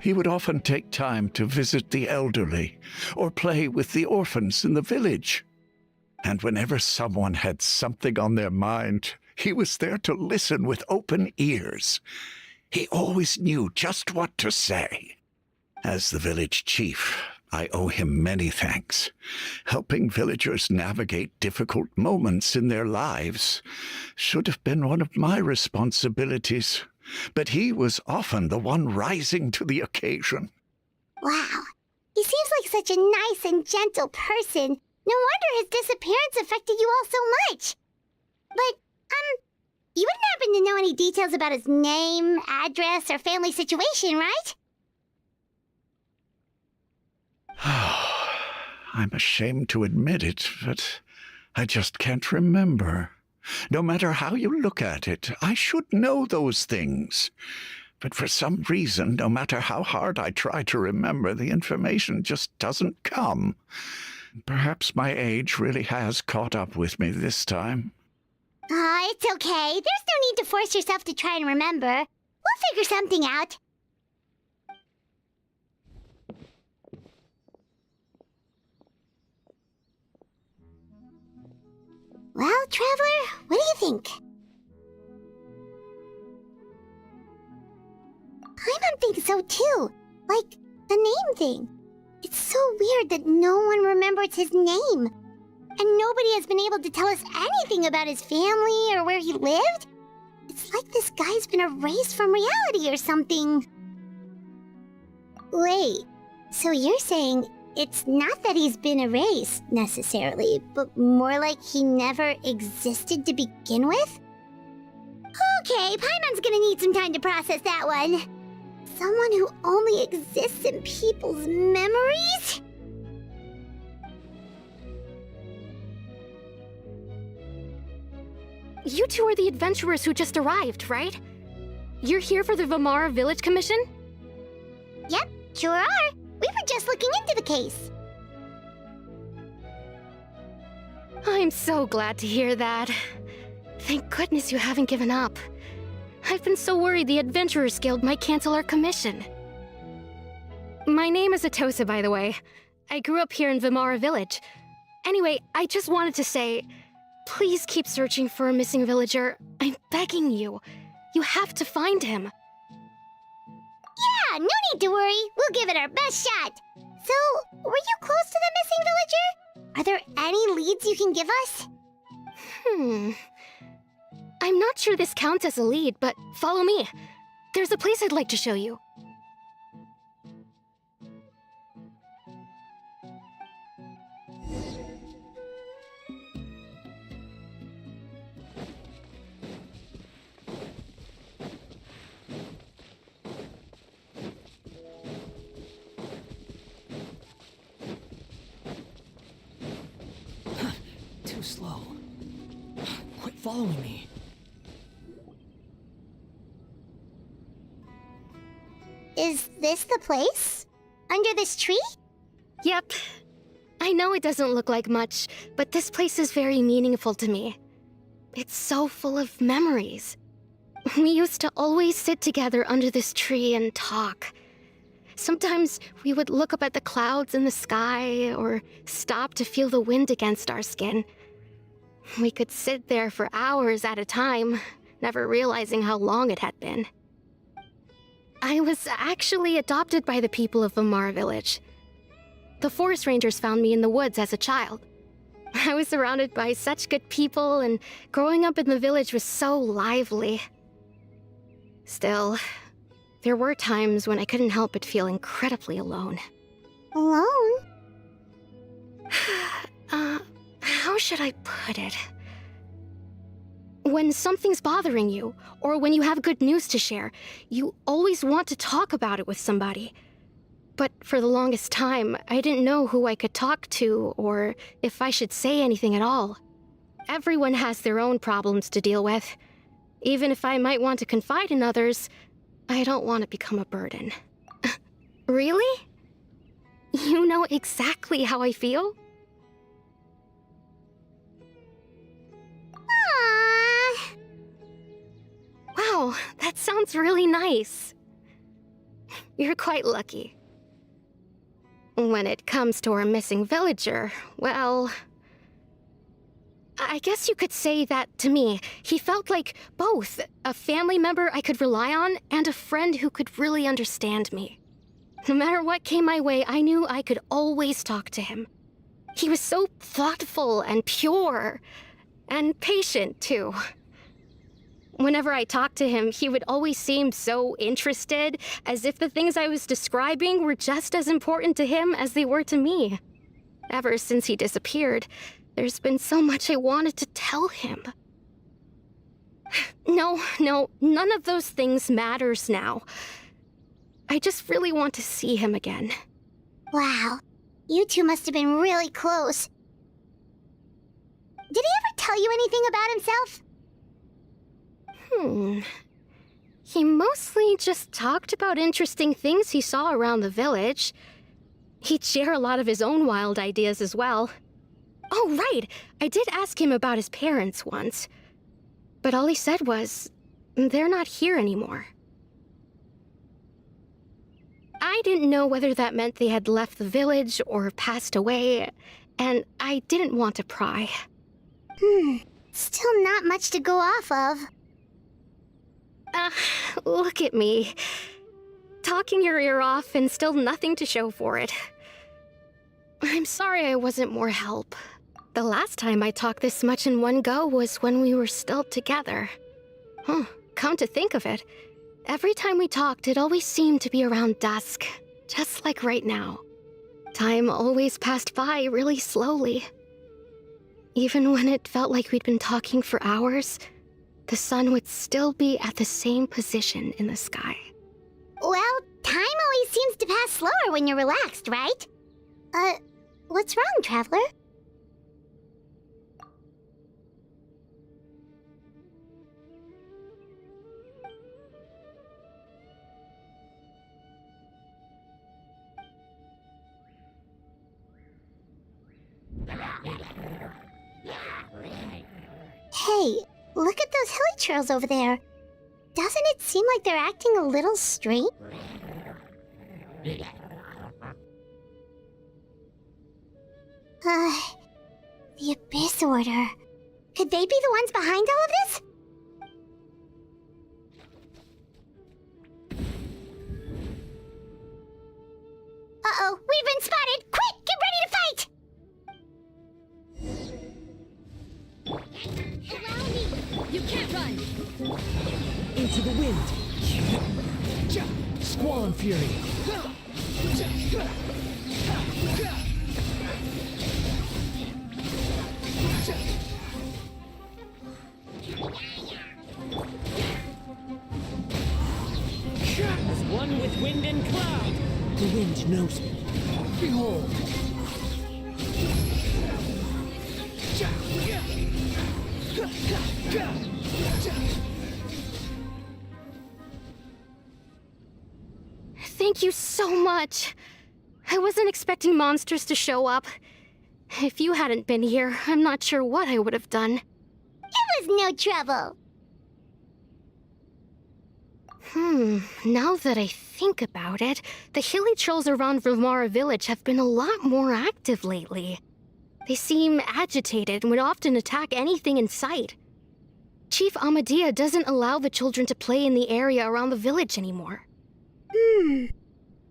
S17: He would often take time to visit the elderly or play with the orphans in the village. And whenever someone had something on their mind, he was there to listen with open ears. He always knew just what to say. As the village chief, I owe him many thanks. Helping villagers navigate difficult moments in their lives should have been one of my responsibilities. But he was often the one rising to the occasion.
S5: Wow, he seems like such a nice and gentle person. No wonder his disappearance affected you all so much. But, you wouldn't happen to know any details about his name, address, or family situation, right?
S17: I'm ashamed to admit it, but I just can't remember. No matter how you look at it, I should know those things. But for some reason, no matter how hard I try to remember, the information just doesn't come. Perhaps my age really has caught up with me this time.
S5: It's okay. There's no need to force yourself to try and remember. We'll figure something out. Well, Traveler, what do you think? Paimon thinks so too. Like, the name thing. It's so weird that no one remembers his name. And nobody has been able to tell us anything about his family or where he lived. It's like this guy's been erased from reality or something. Wait, so you're saying it's not that he's been erased, necessarily, but more like he never existed to begin with? Okay, Paimon's gonna need some time to process that one. Someone who only exists in people's memories?
S19: You two are the adventurers who just arrived, right? You're here for the Vamara Village Commission?
S5: Yep, sure are. We were just looking into the case.
S19: I'm so glad to hear that. Thank goodness you haven't given up. I've been so worried the Adventurers Guild might cancel our commission. My name is Atosa, by the way. I grew up here in Vamara Village. Anyway, I just wanted to say, please keep searching for a missing villager. I'm begging you. You have to find him.
S5: Yeah, no need to worry. We'll give it our best shot. So, were you close to the missing villager? Are there any leads you can give us?
S19: I'm not sure this counts as a lead, but follow me. There's a place I'd like to show you.
S4: Too slow. Quit following me.
S5: Is this the place? Under this tree?
S19: Yep. I know it doesn't look like much, but this place is very meaningful to me. It's so full of memories. We used to always sit together under this tree and talk. Sometimes we would look up at the clouds in the sky or stop to feel the wind against our skin. We could sit there for hours at a time, never realizing how long it had been. I was actually adopted by the people of Vamara Village. The forest rangers found me in the woods as a child. I was surrounded by such good people, and growing up in the village was so lively. Still, there were times when I couldn't help but feel incredibly alone.
S5: Alone?
S19: How should I put it? When something's bothering you, or when you have good news to share, you always want to talk about it with somebody. But for the longest time, I didn't know who I could talk to, or if I should say anything at all. Everyone has their own problems to deal with. Even if I might want to confide in others, I don't want to become a burden. Really? You know exactly how I feel?
S5: Aww.
S19: Wow, that sounds really nice. You're quite lucky. When it comes to our missing villager, well, I guess you could say that to me. He felt like both a family member I could rely on and a friend who could really understand me. No matter what came my way, I knew I could always talk to him. He was so thoughtful and pure, and patient, too. Whenever I talked to him, he would always seem so interested, as if the things I was describing were just as important to him as they were to me. Ever since he disappeared, there's been so much I wanted to tell him. No, none of those things matters now. I just really want to see him again.
S5: Wow, you two must have been really close. Did he ever tell you anything about himself?
S19: He mostly just talked about interesting things he saw around the village. He'd share a lot of his own wild ideas as well. Oh, right! I did ask him about his parents once. But all he said was, they're not here anymore. I didn't know whether that meant they had left the village or passed away, and I didn't want to pry.
S5: Still not much to go off of.
S19: Look at me. Talking your ear off and still nothing to show for it. I'm sorry I wasn't more help. The last time I talked this much in one go was when we were still together. Come to think of it, every time we talked, it always seemed to be around dusk, just like right now. Time always passed by really slowly. Even when it felt like we'd been talking for hours, the sun would still be at the same position in the sky.
S5: Well, time always seems to pass slower when you're relaxed, right? What's wrong, Traveler? Hey, look at those hilichurls over there. Doesn't it seem like they're acting a little strange? The Abyss Order. Could they be the ones behind all of this? Uh-oh, we've been spotted! Quick, get ready to fight!
S13: Allow me! You can't run!
S3: Into the wind! Squall and Fury! As one with wind and cloud! The wind knows me. Behold!
S19: Thank you so much. I wasn't expecting monsters to show up. If you hadn't been here, I'm not sure what I would have done.
S5: It was no trouble.
S19: Now that I think about it, the hilichurls around Vimara village have been a lot more active lately. They seem agitated and would often attack anything in sight. Chief Amadea doesn't allow the children to play in the area around the village anymore.
S5: Maybe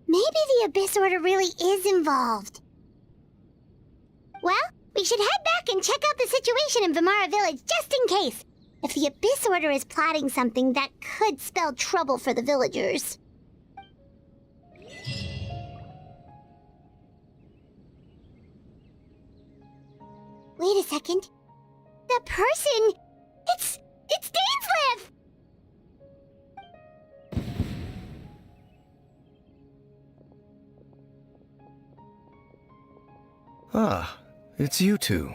S5: the Abyss Order really is involved. Well, we should head back and check out the situation in Vimara Village just in case. If the Abyss Order is plotting something that could spell trouble for the villagers. Wait a second. The person... It's Dainslev!
S2: Ah, it's you two.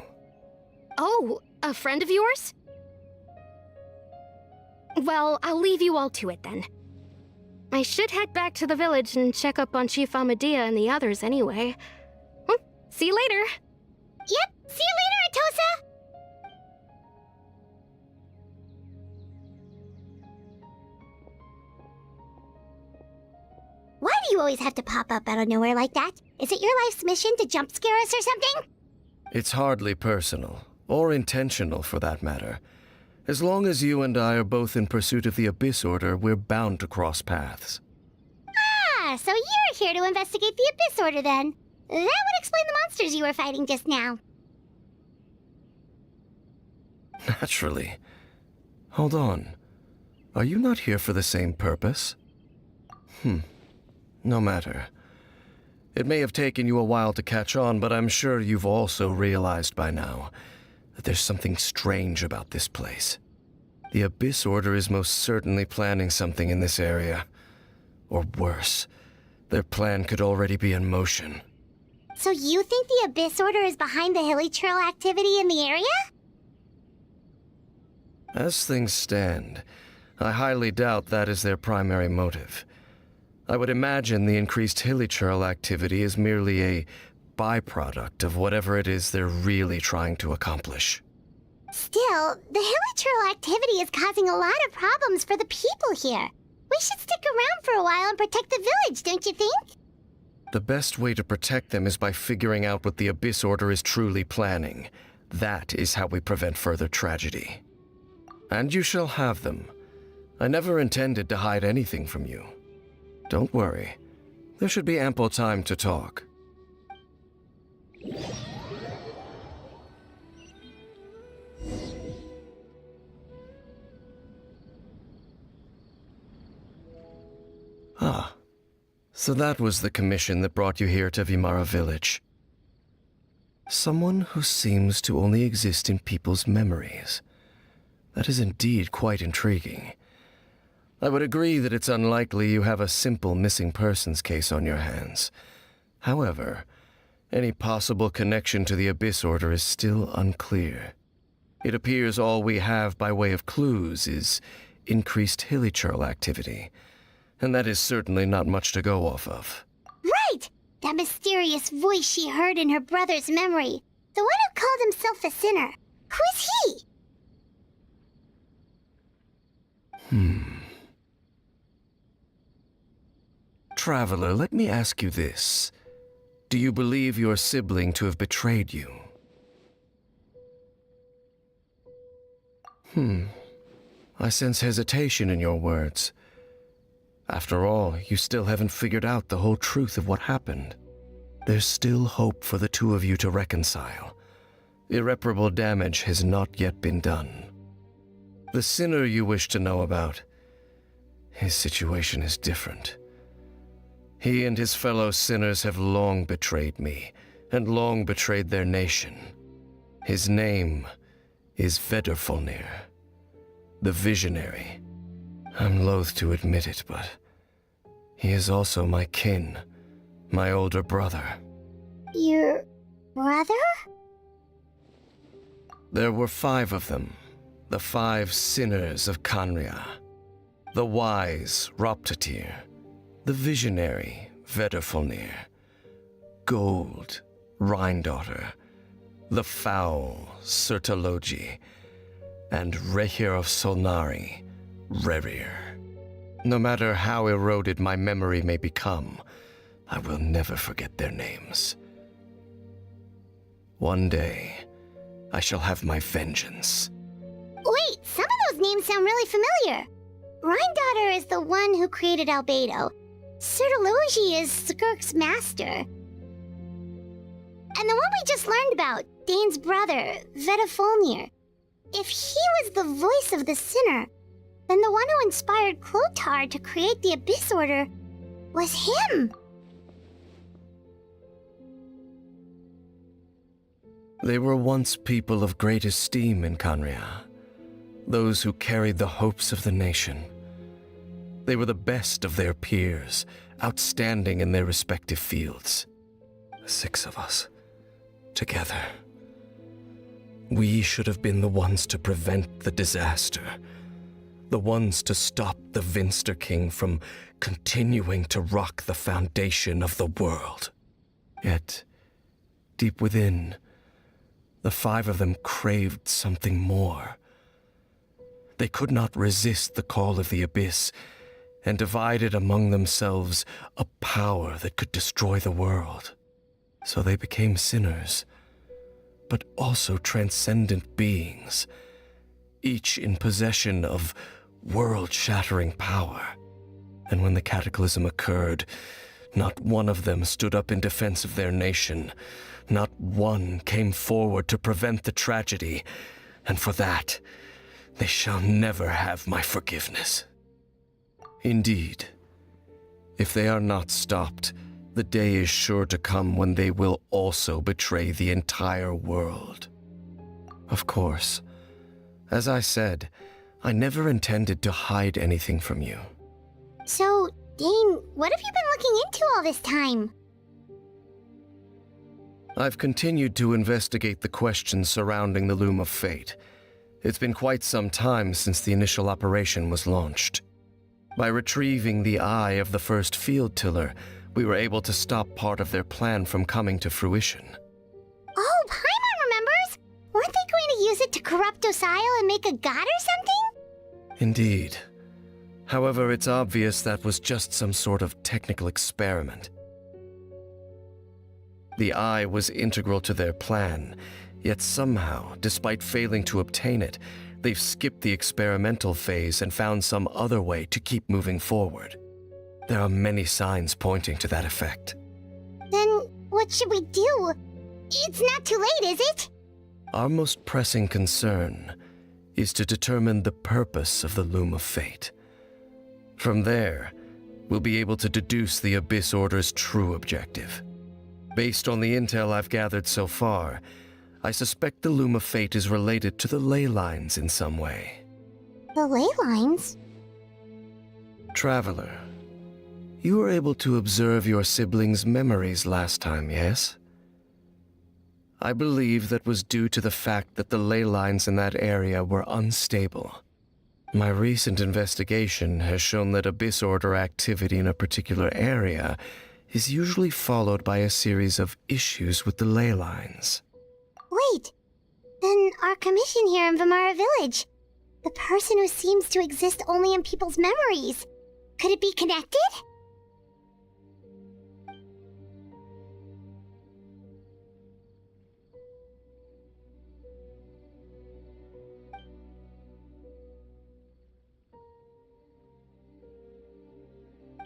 S19: Oh, a friend of yours? Well, I'll leave you all to it then. I should head back to the village and check up on Chief Amadea and the others anyway. See you later.
S5: Yep, see you later, Atosa! Why do you always have to pop up out of nowhere like that? Is it your life's mission to jump scare us or something?
S2: It's hardly personal, or intentional for that matter. As long as you and I are both in pursuit of the Abyss Order, we're bound to cross paths.
S5: Ah, so you're here to investigate the Abyss Order then. That would explain the monsters you were fighting just now.
S2: Naturally. Hold on. Are you not here for the same purpose? No matter. It may have taken you a while to catch on, but I'm sure you've also realized by now that there's something strange about this place. The Abyss Order is most certainly planning something in this area. Or worse, their plan could already be in motion.
S5: So you think the Abyss Order is behind the hilly churl activity in the area?
S2: As things stand, I highly doubt that is their primary motive. I would imagine the increased hilly churl activity is merely a byproduct of whatever it is they're really trying to accomplish.
S5: Still, the hilly churl activity is causing a lot of problems for the people here. We should stick around for a while and protect the village, don't you think?
S2: The best way to protect them is by figuring out what the Abyss Order is truly planning. That is how we prevent further tragedy. And you shall have them. I never intended to hide anything from you. Don't worry. There should be ample time to talk. Ah, so that was the commission that brought you here to Vimara Village. Someone who seems to only exist in people's memories. That is indeed quite intriguing. I would agree that it's unlikely you have a simple missing persons case on your hands. However, any possible connection to the Abyss Order is still unclear. It appears all we have by way of clues is increased hilly churl activity, and that is certainly not much to go off of.
S5: Right! That mysterious voice she heard in her brother's memory. The one who called himself a sinner. Who is he?
S2: Traveler, let me ask you this. Do you believe your sibling to have betrayed you? I sense hesitation in your words. After all, you still haven't figured out the whole truth of what happened. There's still hope for the two of you to reconcile. Irreparable damage has not yet been done. The sinner you wish to know about, his situation is different. He and his fellow sinners have long betrayed me, and long betrayed their nation. His name is Vedrfolnir, the Visionary. I'm loath to admit it, but he is also my kin, my older brother.
S5: Your brother?
S2: There were 5 of them, the 5 sinners of Khanria. The wise Roptatir, the visionary Vedrfolnir, Gold Rhine-daughter, the foul Sertologi, and Rehir of Solnari, Rerir. No matter how eroded my memory may become, I will never forget their names. One day, I shall have my vengeance.
S5: Wait, some of those names sound really familiar. Rhine-daughter is the one who created Albedo. Sertologi is Skirk's master. And the one we just learned about, Dane's brother, Vetafolnir. If he was the voice of the sinner, then the one who inspired Clothar to create the Abyss Order was him.
S2: They were once people of great esteem in Khaenri'ah, those who carried the hopes of the nation. They were the best of their peers, outstanding in their respective fields. 6 of us, together. We should have been the ones to prevent the disaster, the ones to stop the Vinster King from continuing to rock the foundation of the world. Yet, deep within, the 5 of them craved something more. They could not resist the call of the Abyss, and divided among themselves a power that could destroy the world. So they became sinners, but also transcendent beings, each in possession of world-shattering power. And when the cataclysm occurred, not one of them stood up in defense of their nation. Not one came forward to prevent the tragedy, and for that, they shall never have my forgiveness. Indeed, if they are not stopped, the day is sure to come when they will also betray the entire world. Of course, as I said, I never intended to hide anything from you.
S5: So, Dane, what have you been looking into all this time?
S2: I've continued to investigate the questions surrounding the Loom of Fate. It's been quite some time since the initial operation was launched. By retrieving the eye of the first field tiller, we were able to stop part of their plan from coming to fruition.
S5: Oh, Paimon remembers! Weren't they going to use it to corrupt Osial and make a god or something?
S2: Indeed. However, it's obvious that was just some sort of technical experiment. The eye was integral to their plan, yet somehow, despite failing to obtain it, they've skipped the experimental phase and found some other way to keep moving forward. There are many signs pointing to that effect.
S5: Then what should we do? It's not too late, is it?
S2: Our most pressing concern is to determine the purpose of the Loom of Fate. From there, we'll be able to deduce the Abyss Order's true objective. Based on the intel I've gathered so far, I suspect the Loom of Fate is related to the ley lines in some way.
S5: The ley lines?
S2: Traveler, you were able to observe your siblings' memories last time, yes? I believe that was due to the fact that the ley lines in that area were unstable. My recent investigation has shown that Abyss Order activity in a particular area is usually followed by a series of issues with the ley lines.
S5: Wait, then our commission here in Vimara Village, the person who seems to exist only in people's memories, could it be connected?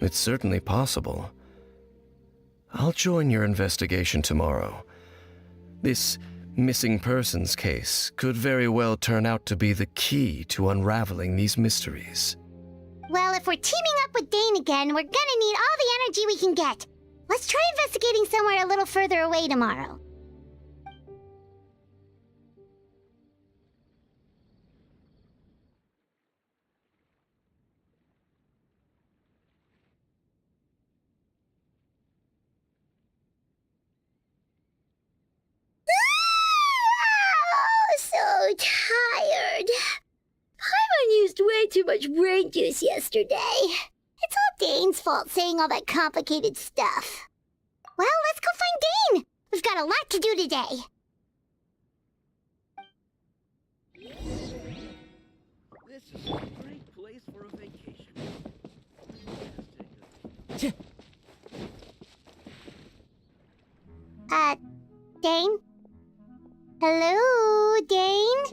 S2: It's certainly possible. I'll join your investigation tomorrow. This missing persons case could very well turn out to be the key to unraveling these mysteries.
S5: Well, if we're teaming up with Dane again, we're gonna need all the energy we can get. Let's try investigating somewhere a little further away tomorrow. So tired. Paimon used way too much brain juice yesterday. It's all Dane's fault saying all that complicated stuff. Well, let's go find Dane. We've got a lot to do today.
S3: This is a great place for a vacation.
S5: Dane? Hello, Dane?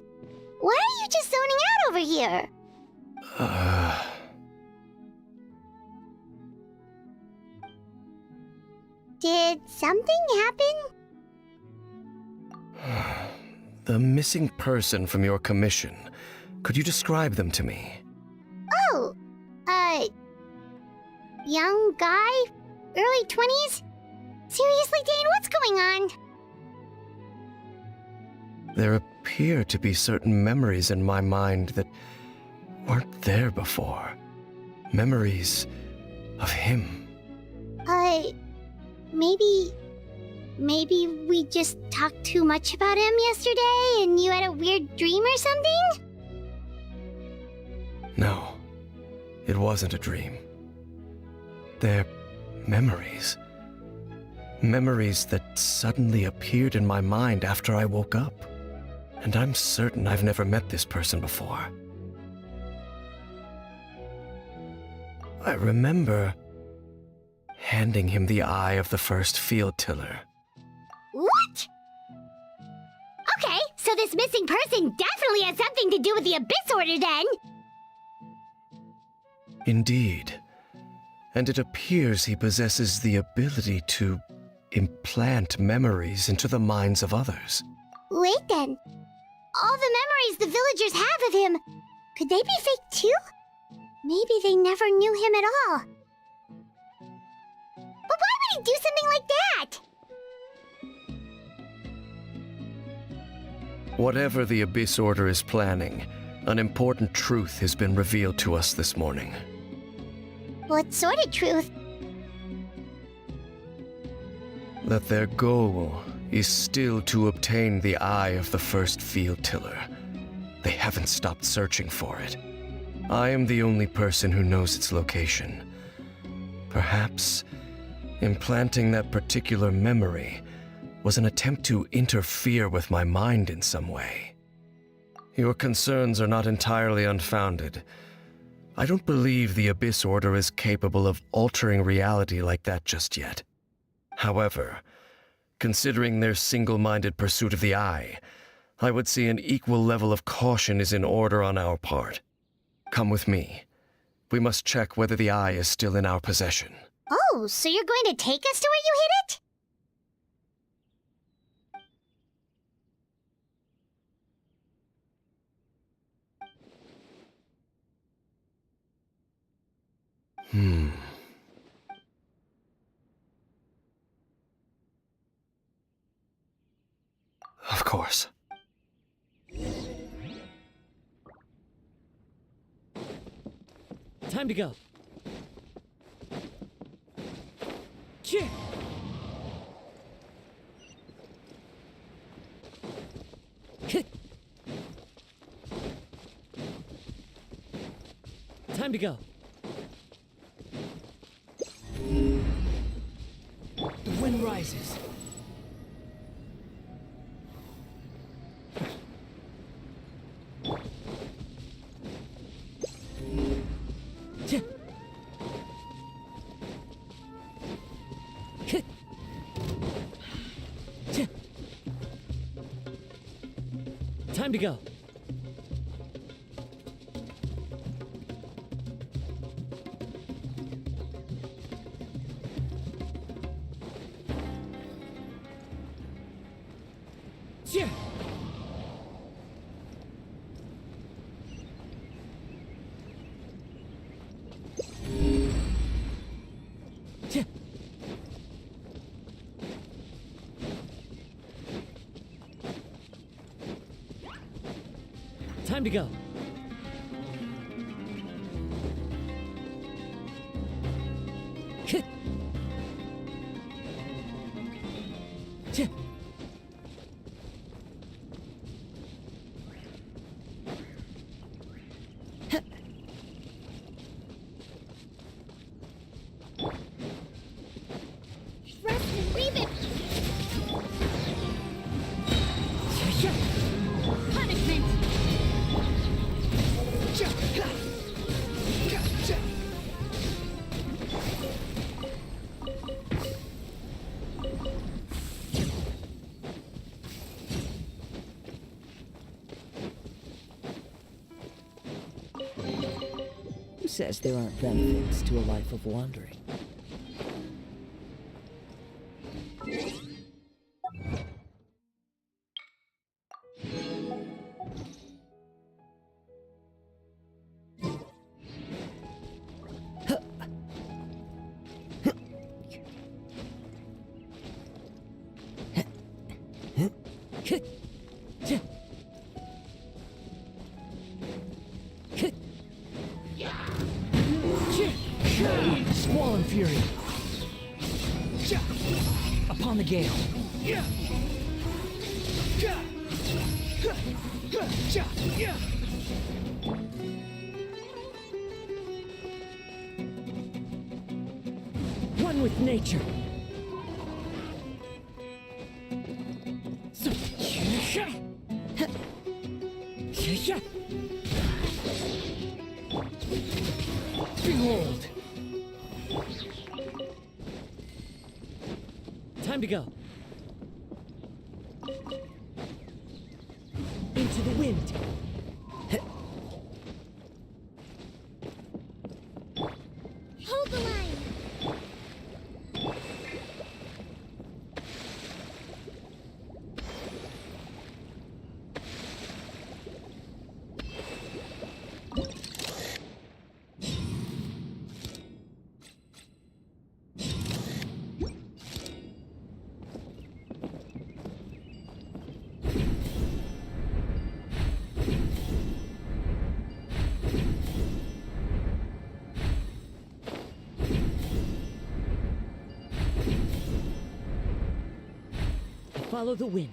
S5: Why are you just zoning out over here? Did something happen?
S2: The missing person from your commission. Could you describe them to me?
S5: Oh, young guy? Early 20s? Seriously, Dane, what's going on?
S2: There appear to be certain memories in my mind that weren't there before. Memories of him.
S5: Maybe we just talked too much about him yesterday and you had a weird dream or something?
S2: No, it wasn't a dream. They're memories. Memories that suddenly appeared in my mind after I woke up. And I'm certain I've never met this person before. I remember handing him the eye of the first field tiller.
S5: What? Okay, so this missing person definitely has something to do with the Abyss Order then!
S2: Indeed. And it appears he possesses the ability to implant memories into the minds of others.
S5: Wait then. All the memories the villagers have of him, could they be fake too? Maybe they never knew him at all. But why would he do something like that?
S2: Whatever the Abyss Order is planning, an important truth has been revealed to us this morning.
S5: What sort of truth?
S2: That their goal is still to obtain the eye of the first field tiller. They haven't stopped searching for it. I am the only person who knows its location. Perhaps implanting that particular memory was an attempt to interfere with my mind in some way. Your concerns are not entirely unfounded. I don't believe the Abyss Order is capable of altering reality like that just yet. However, considering their single-minded pursuit of the eye, I would say an equal level of caution is in order on our part. Come with me. We must check whether the eye is still in our possession.
S5: Oh, so you're going to take us to where you hid it?
S2: Of course.
S3: Time to go. Cheer. Time to go. The wind rises. Time to go. Yeah. Yeah. Time to go. Hit. Yeah.
S5: Rest and leave it! Punishment!
S12: Who says there aren't benefits to a life of wandering?
S3: Squall and Fury. Upon the gale. One with nature. Behold! Time to go. Into the wind.
S5: Hold the line!
S3: Follow the wind.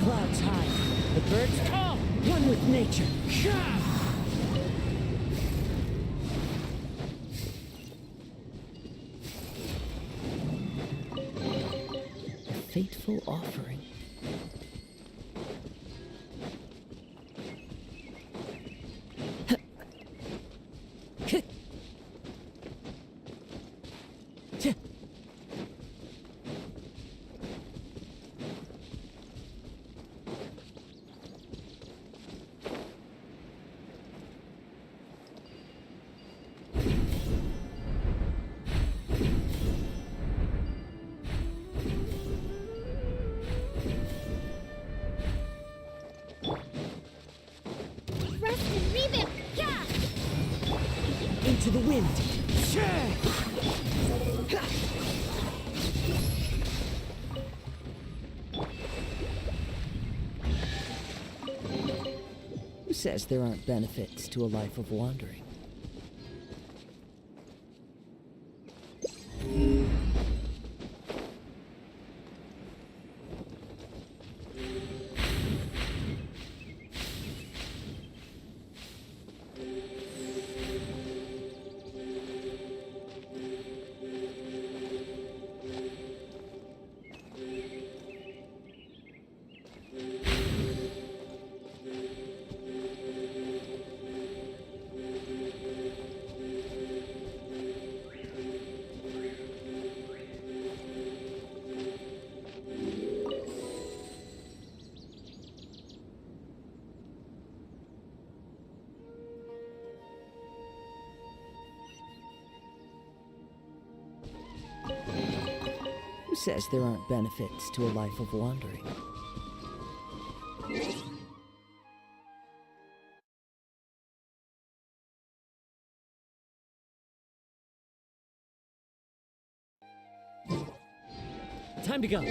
S3: Clouds high. The birds call. One with nature. A fateful offering. Into the wind. Who says there aren't benefits to a life of wandering? Who says there aren't benefits to a life of wandering? Time to go.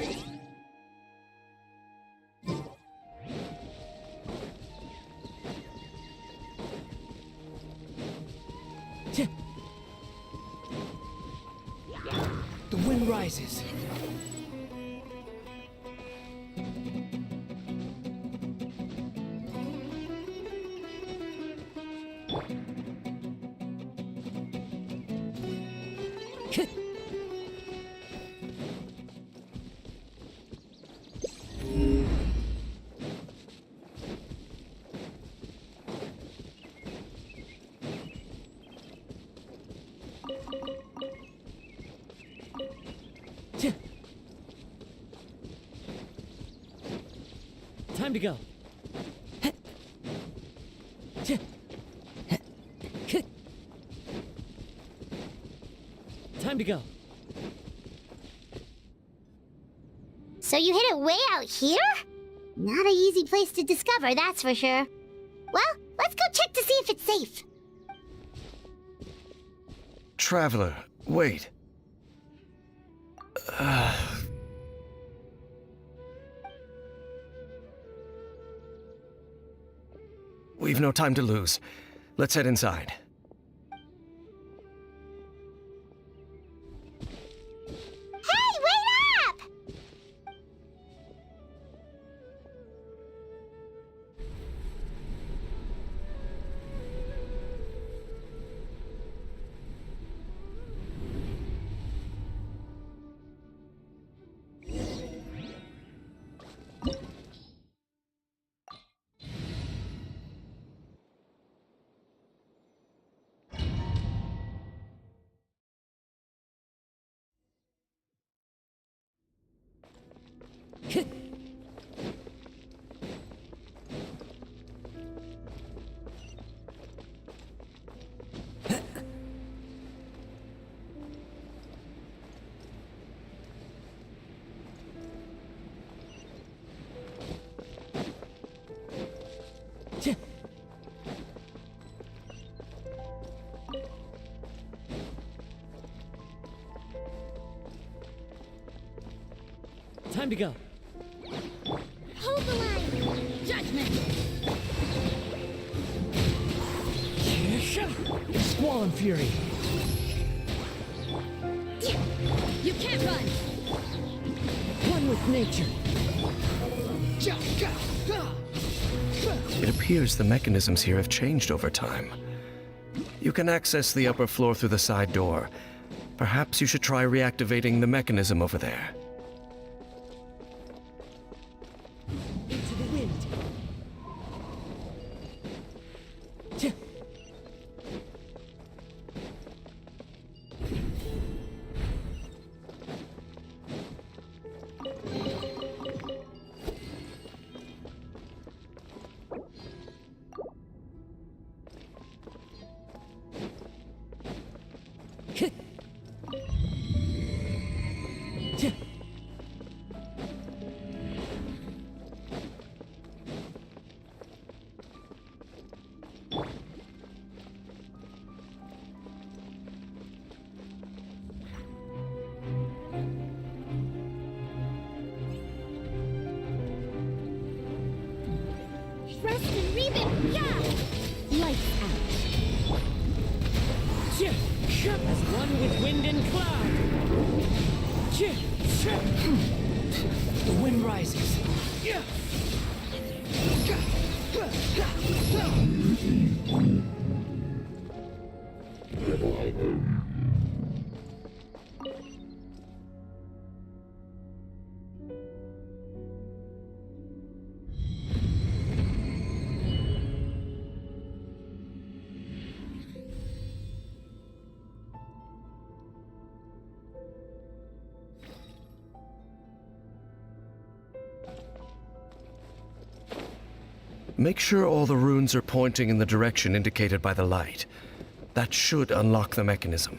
S3: The wind rises. Time to go. Time to go.
S5: So you hid it way out here? Not an easy place to discover, that's for sure. Well, let's go check to see if it's safe.
S2: Traveler, wait. We've no time to lose. Let's head inside.
S5: Hey, wait up!
S3: Time to go.
S5: Hold the line! Judgment!
S3: Squall Fury.
S13: You can't run!
S3: One with nature.
S2: It appears the mechanisms here have changed over time. You can access the upper floor through the side door. Perhaps you should try reactivating the mechanism over there.
S3: Into the wind.
S5: Rest and Reuben, yeah!
S13: Lights out.
S3: As one with wind and cloud. The wind rises.
S2: Make sure all the runes are pointing in the direction indicated by the light. That should unlock the mechanism.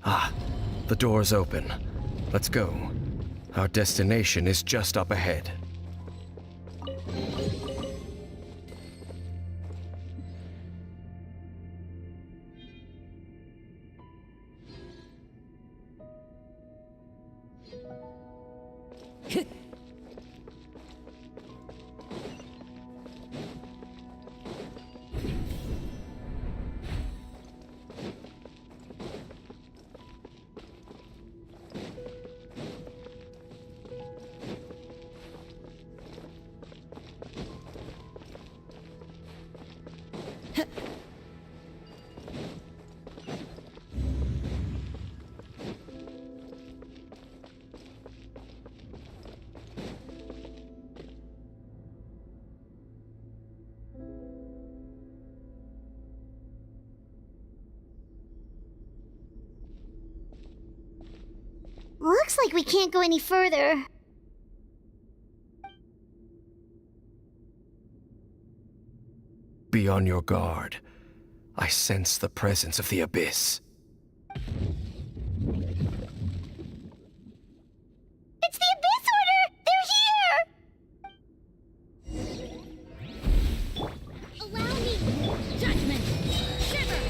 S2: Ah, the door's open. Let's go. Our destination is just up ahead.
S5: Looks like we can't go any further.
S2: Be on your guard. I sense the presence of the Abyss.
S5: It's the Abyss Order! They're here!
S6: Allow me! Judgment! Shiver!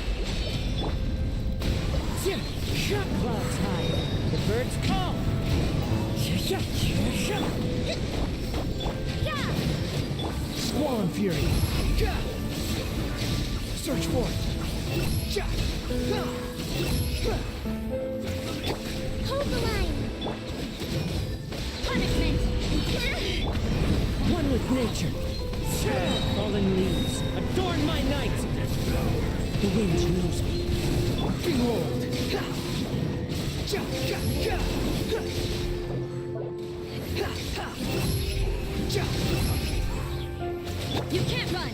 S3: Clouds high. The birds call. Squall Fury. Search for it.
S6: Hold the line! Punishment!
S3: One with nature. Fallen leaves, adorn my night. The wind knows me. Behold!
S6: You can't run!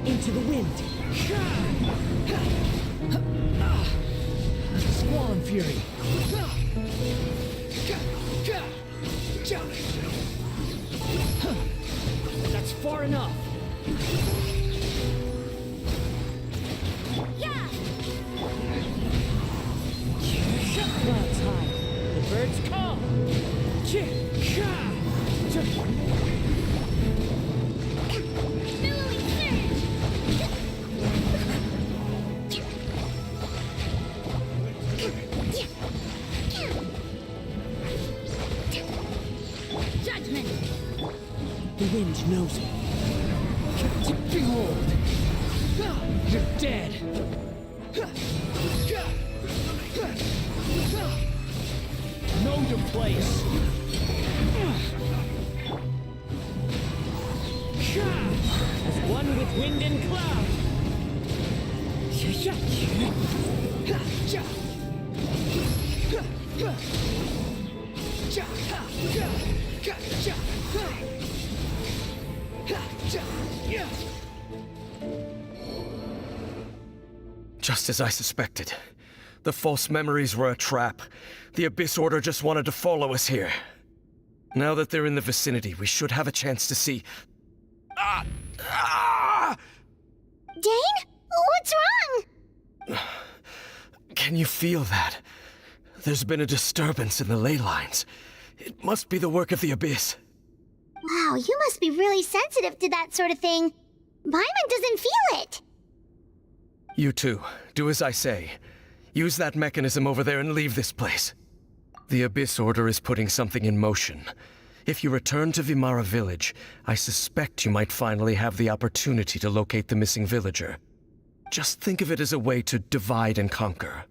S3: Into the wind. Squall Fury. That's far enough. Clouds high. The birds call.
S6: Billowing surge! Judgment!
S3: The wind knows me. Behold! You're dead! Know your place! As one with wind and cloud!
S2: Just as I suspected. The false memories were a trap. The Abyss Order just wanted to follow us here. Now that they're in the vicinity, we should have a chance to see...
S5: Dane? What's wrong?
S2: Can you feel that? There's been a disturbance in the ley lines. It must be the work of the Abyss.
S5: Wow, you must be really sensitive to that sort of thing. Paimon doesn't feel it.
S2: You too. Do as I say. Use that mechanism over there and leave this place. The Abyss Order is putting something in motion. If you return to Vimara Village, I suspect you might finally have the opportunity to locate the missing villager. Just think of it as a way to divide and conquer.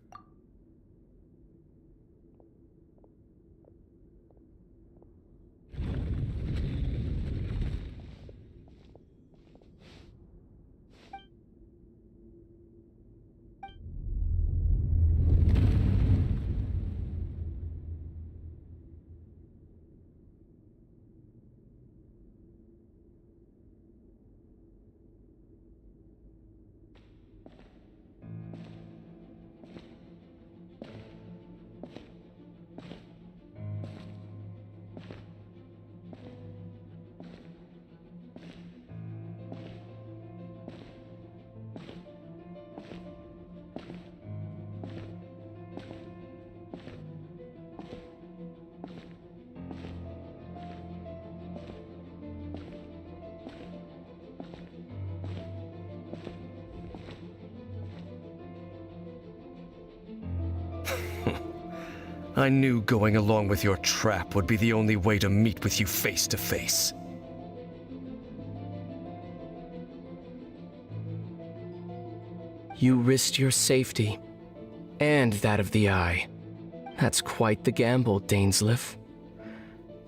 S2: I knew going along with your trap would be the only way to meet with you face to face.
S20: You risked your safety, and that of the Eye. That's quite the gamble, Dainsleif.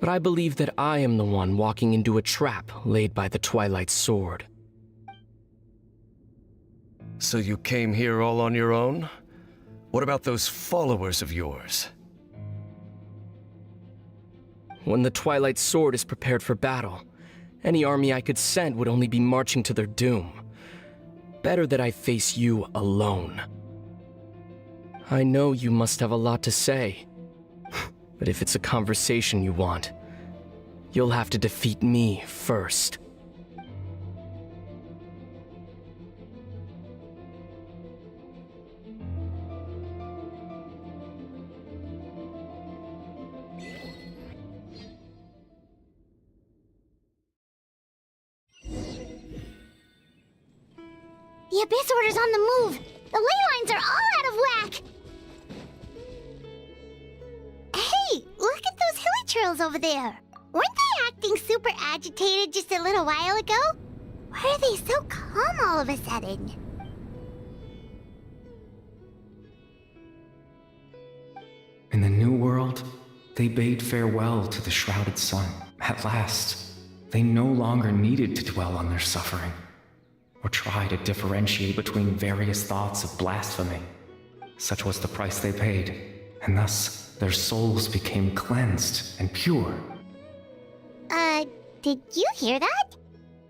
S20: But I believe that I am the one walking into a trap laid by the Twilight Sword.
S2: So you came here all on your own? What about those followers of yours?
S20: When the Twilight Sword is prepared for battle, any army I could send would only be marching to their doom. Better that I face you alone. I know you must have a lot to say. But if it's a conversation you want, you'll have to defeat me first.
S5: The Abyss Order's on the move! The ley lines are all out of whack! Hey, look at those hilichurls over there! Weren't they acting super agitated just a little while ago? Why are they so calm all of a sudden?
S8: In the New World, they bade farewell to the shrouded sun. At last, they no longer needed to dwell on their suffering, or try to differentiate between various thoughts of blasphemy. Such was the price they paid, and thus their souls became cleansed and pure.
S5: Did you hear that?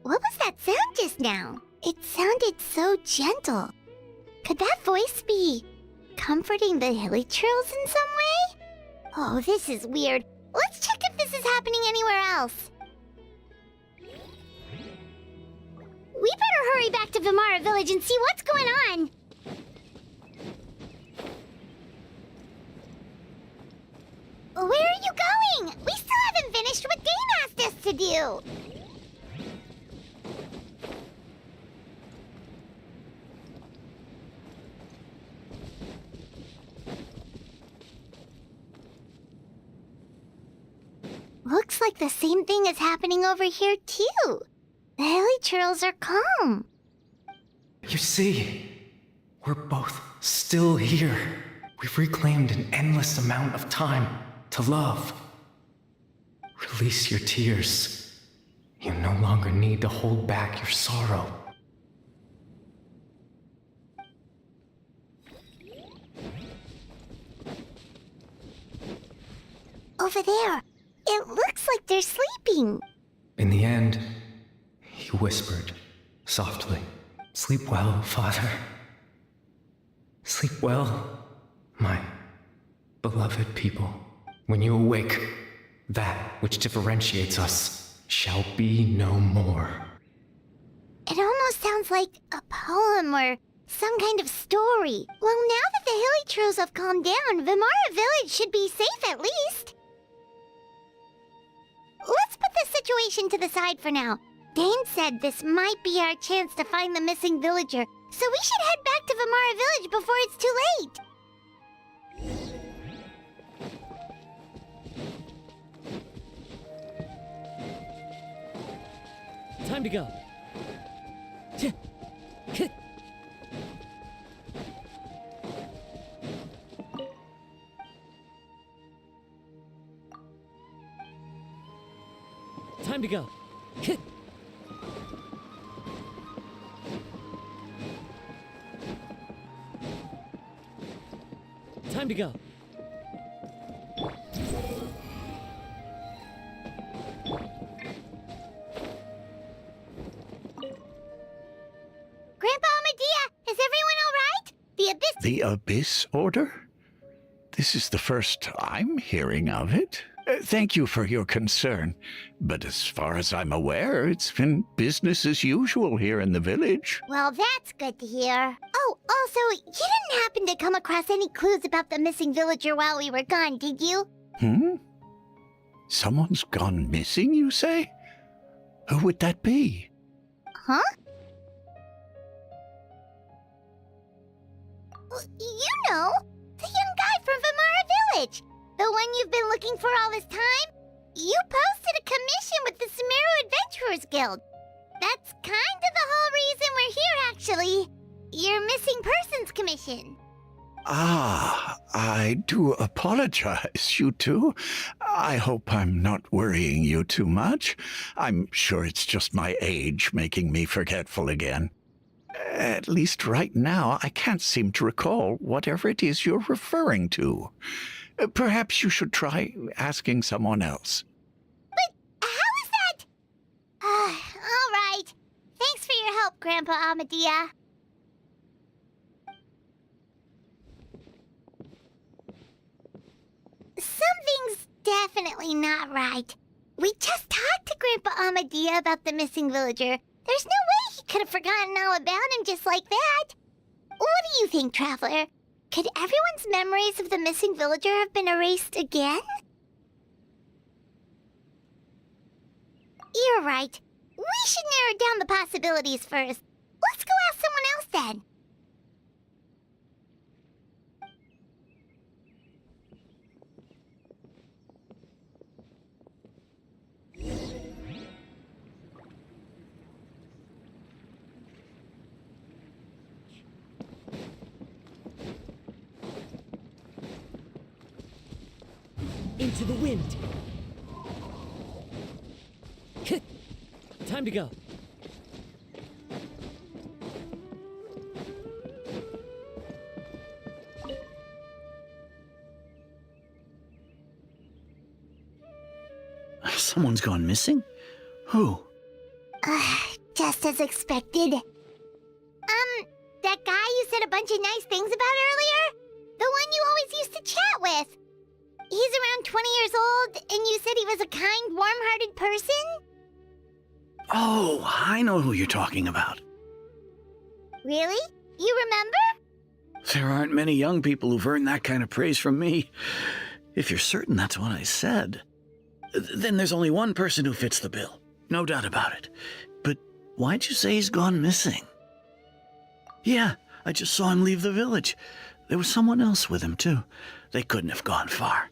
S5: What was that sound just now? It sounded so gentle. Could that voice be comforting the hilichurls in some way? Oh, this is weird. Let's check if this is happening anywhere else. We better hurry back to Vimara Village and see what's going on. Where are you going? We still haven't finished what Dane asked us to do. Looks like the same thing is happening over here, too. The hilichurls are calm.
S8: You see, we're both still here. We've reclaimed an endless amount of time to love. Release your tears. You no longer need to hold back your sorrow.
S5: Over there. It looks like they're sleeping.
S8: In the end, he whispered softly, "Sleep well, Father. Sleep well, my beloved people. When you awake, that which differentiates us shall be no more."
S5: It almost sounds like a poem or some kind of story. Well, now that the hilichurls have calmed down, Vimara Village should be safe at least. Let's put this situation to the side for now. Dane said this might be our chance to find the missing villager, so we should head back to Vimara Village before it's too late.
S3: Time to go. Time to go. Time to go.
S5: Grandpa Amadea, is everyone all right? The Abyss...
S17: The Abyss Order? This is the first I'm hearing of it. Thank you for your concern, but as far as I'm aware, it's been business as usual here in the village.
S5: Well, that's good to hear. Oh, also, you didn't happen to come across any clues about the missing villager while we were gone, did you?
S17: Someone's gone missing, you say? Who would that be?
S5: Huh? You know, the young guy from Vimara Village. The one you've been looking for all this time? You posted a commission with the Sumeru Adventurers Guild. That's kind of the whole reason we're here, actually. Your missing persons commission.
S17: Ah, I do apologize, you two. I hope I'm not worrying you too much. I'm sure it's just my age making me forgetful again. At least right now, I can't seem to recall whatever it is you're referring to. Perhaps you should try asking someone else.
S5: But how is that? All right. Thanks for your help, Grandpa Amadea. Something's definitely not right. We just talked to Grandpa Amadia about the missing villager. There's no way he could have forgotten all about him just like that. What do you think, Traveler? Could everyone's memories of the missing villager have been erased again? You're right. We should narrow down the possibilities first. Let's go ask someone else then.
S3: Into the wind. Time to go.
S15: Someone's gone missing? Who?
S5: Just as expected. That guy you said a bunch of nice things about earlier? The one you always used to chat with. He's around 20 years old, and you said he was a kind, warm-hearted person?
S15: Oh, I know who you're talking about.
S5: Really? You remember?
S15: There aren't many young people who've earned that kind of praise from me. If you're certain that's what I said, then there's only one person who fits the bill. No doubt about it. But why'd you say he's gone missing? Yeah, I just saw him leave the village. There was someone else with him, too. They couldn't have gone far.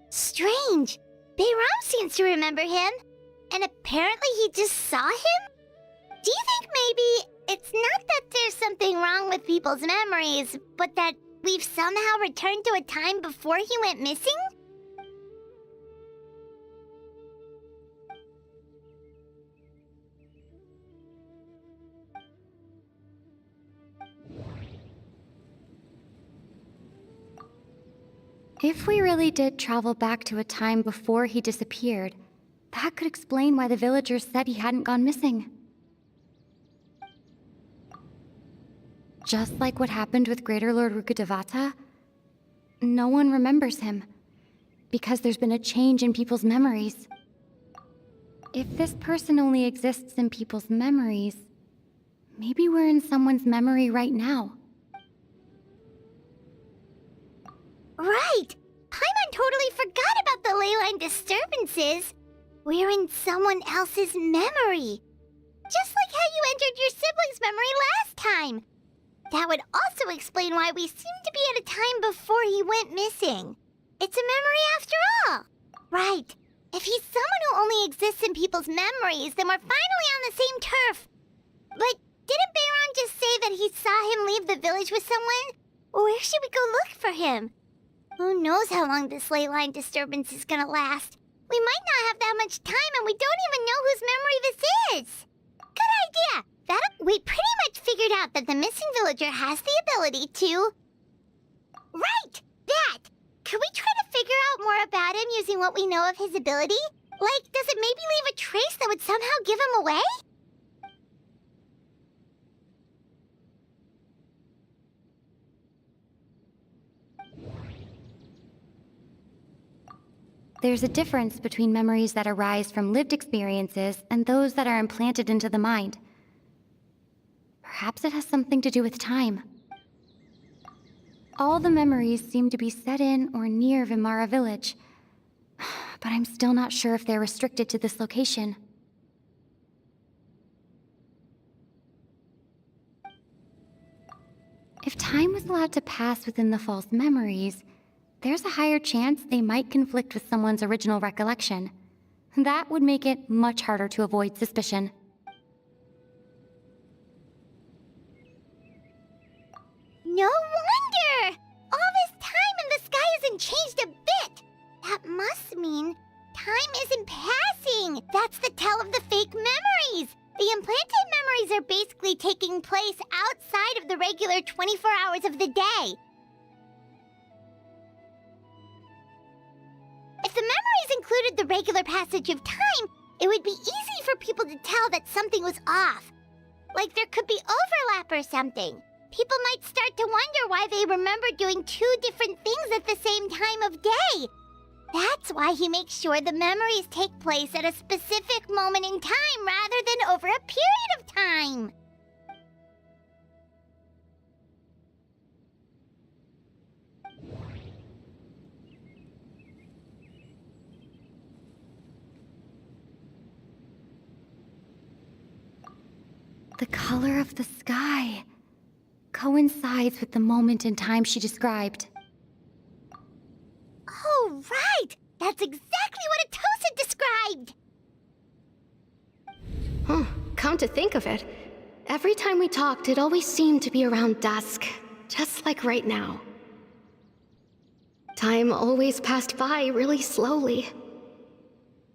S5: Strange. Bayram seems to remember him. And apparently he just saw him? Do you think maybe it's not that there's something wrong with people's memories, but that we've somehow returned to a time before he went missing?
S10: If we really did travel back to a time before he disappeared, that could explain why the villagers said he hadn't gone missing. Just like what happened with Greater Lord Rukkhadevata, no one remembers him, because there's been a change in people's memories. If this person only exists in people's memories, maybe we're in someone's memory right now.
S5: Right! Paimon totally forgot about the ley line disturbances. We're in someone else's memory. Just like how you entered your sibling's memory last time. That would also explain why we seem to be at a time before he went missing. It's a memory after all. Right. If he's someone who only exists in people's memories, then we're finally on the same turf. But didn't Bayram just say that he saw him leave the village with someone? Where should we go look for him? Who knows how long this ley line disturbance is gonna last? We might not have that much time, and we don't even know whose memory this is. Good idea! We pretty much figured out that the missing villager has the ability to... Right! That! Could we try to figure out more about him using what we know of his ability? Like, does it maybe leave a trace that would somehow give him away?
S10: There's a difference between memories that arise from lived experiences and those that are implanted into the mind. Perhaps it has something to do with time. All the memories seem to be set in or near Vimara village, but I'm still not sure if they're restricted to this location. If time was allowed to pass within the false memories, there's a higher chance they might conflict with someone's original recollection. That would make it much harder to avoid suspicion.
S5: No wonder! All this time and the sky hasn't changed a bit! That must mean time isn't passing! That's the tell of the fake memories! The implanted memories are basically taking place outside of the regular 24 hours of the day. If the memories included the regular passage of time, it would be easy for people to tell that something was off. Like there could be overlap or something. People might start to wonder why they remember doing two different things at the same time of day. That's why he makes sure the memories take place at a specific moment in time rather than over a period of time.
S10: The color of the sky coincides with the moment in time she described.
S5: Oh, right! That's exactly what Atosa described!
S19: Huh, come to think of it, every time we talked, it always seemed to be around dusk, just like right now. Time always passed by really slowly.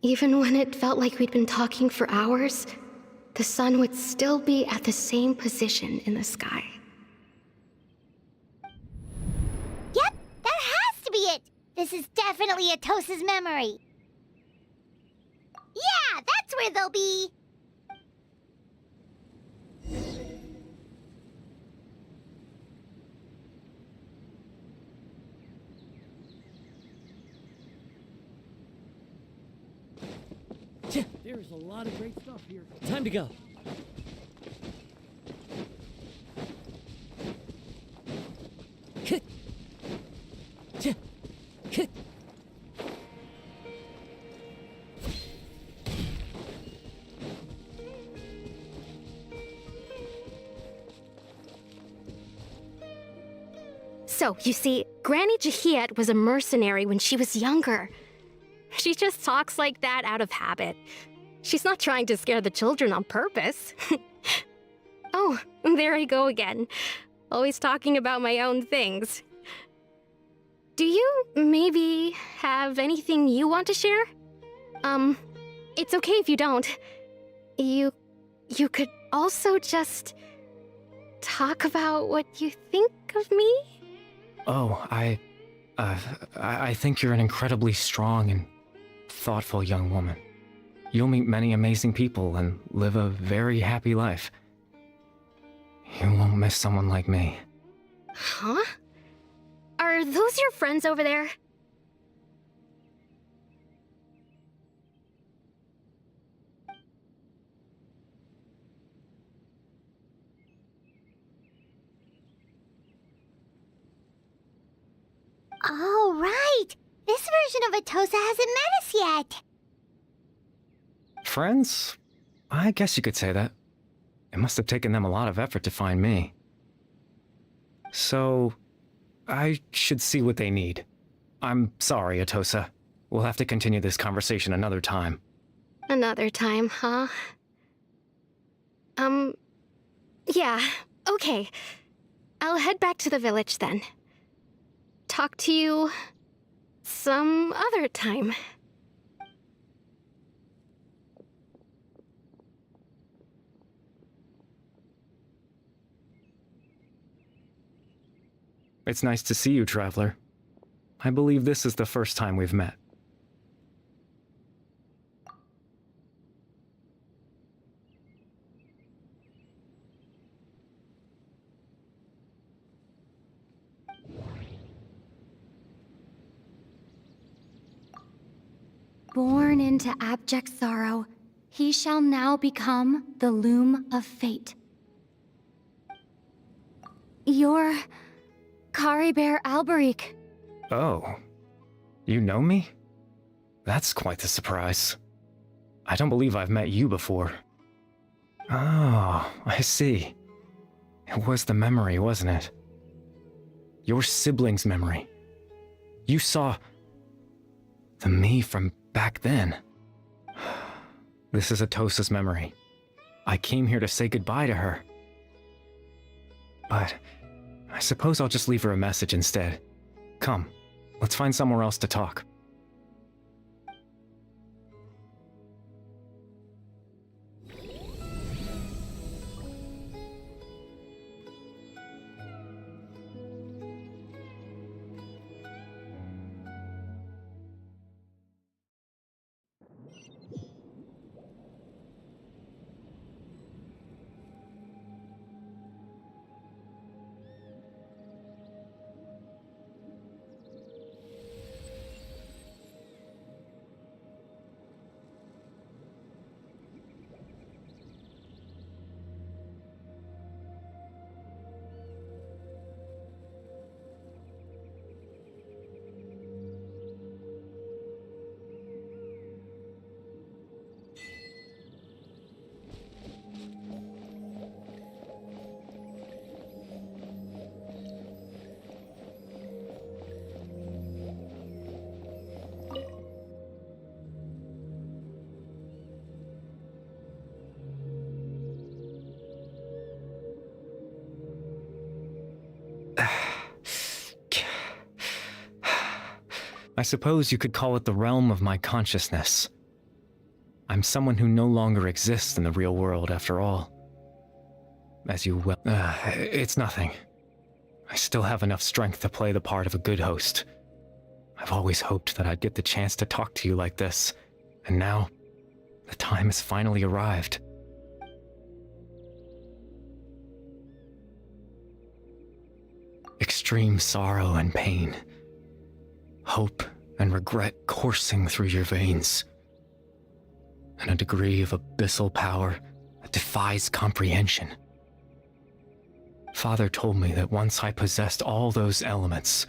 S19: Even when it felt like we'd been talking for hours, the sun would still be at the same position in the sky.
S5: Yep, that has to be it! This is definitely Atosa's memory. Yeah, that's where they'll be!
S3: There's a lot of great stuff here. Time to go.
S19: So, you see, Granny Jahiet was a mercenary when she was younger. She just talks like that out of habit. She's not trying to scare the children on purpose. Oh, there I go again. Always talking about my own things. Do you maybe have anything you want to share? It's okay if you don't. You could also just talk about what you think of me?
S8: Oh, I think you're an incredibly strong and thoughtful young woman. You'll meet many amazing people and live a very happy life. You won't miss someone like me.
S19: Huh? Are those your friends over there?
S5: Oh, right! This version of Atosa hasn't met us yet!
S8: Friends? I guess you could say that. It must have taken them a lot of effort to find me. So, I should see what they need. I'm sorry, Atosa. We'll have to continue this conversation another time.
S19: Another time, huh? Yeah, okay. I'll head back to the village then. Talk to you some other time.
S8: It's nice to see you, Traveler. I believe this is the first time we've met.
S10: Born into abject sorrow, he shall now become the loom of fate. You're Caribert Alberic.
S8: Oh. You know me? That's quite the surprise. I don't believe I've met you before. Oh, I see. It was the memory, wasn't it? Your sibling's memory. You saw the me from back then. This is Atosa's memory. I came here to say goodbye to her. But I suppose I'll just leave her a message instead. Come, let's find somewhere else to talk. I suppose you could call it the realm of my consciousness. I'm someone who no longer exists in the real world, after all. As you well... it's nothing. I still have enough strength to play the part of a good host. I've always hoped that I'd get the chance to talk to you like this, and now, the time has finally arrived. Extreme sorrow and pain. Hope and regret coursing through your veins. And a degree of abyssal power that defies comprehension. Father told me that once I possessed all those elements,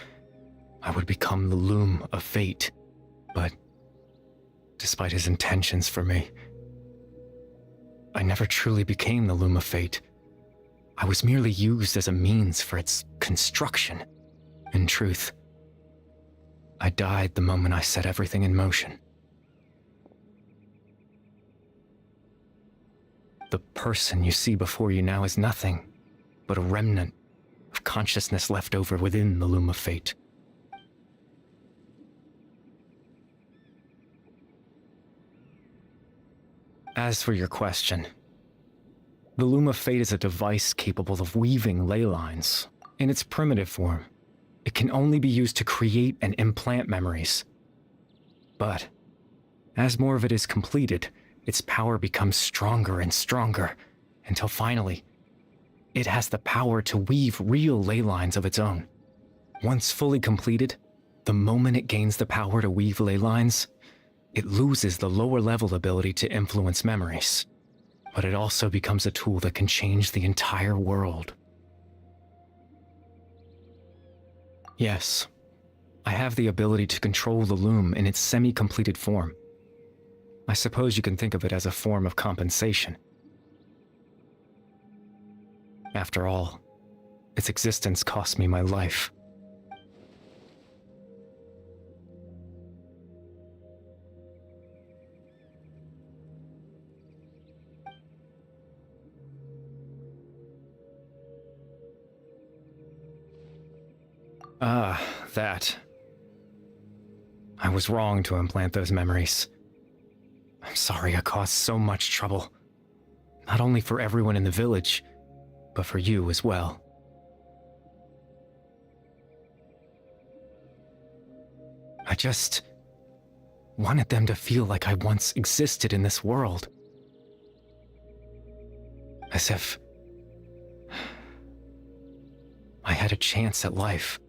S8: I would become the loom of fate. But, despite his intentions for me, I never truly became the loom of fate. I was merely used as a means for its construction. In truth, I died the moment I set everything in motion. The person you see before you now is nothing but a remnant of consciousness left over within the loom of fate. As for your question, the loom of fate is a device capable of weaving ley lines. In its primitive form, it can only be used to create and implant memories. But, as more of it is completed, its power becomes stronger and stronger, until finally, it has the power to weave real ley lines of its own. Once fully completed, the moment it gains the power to weave ley lines, it loses the lower level ability to influence memories. But it also becomes a tool that can change the entire world. Yes, I have the ability to control the loom in its semi-completed form. I suppose you can think of it as a form of compensation. After all, its existence cost me my life. Ah, that. I was wrong to implant those memories. I'm sorry I caused so much trouble. Not only for everyone in the village, but for you as well. I just wanted them to feel like I once existed in this world. As if I had a chance at life.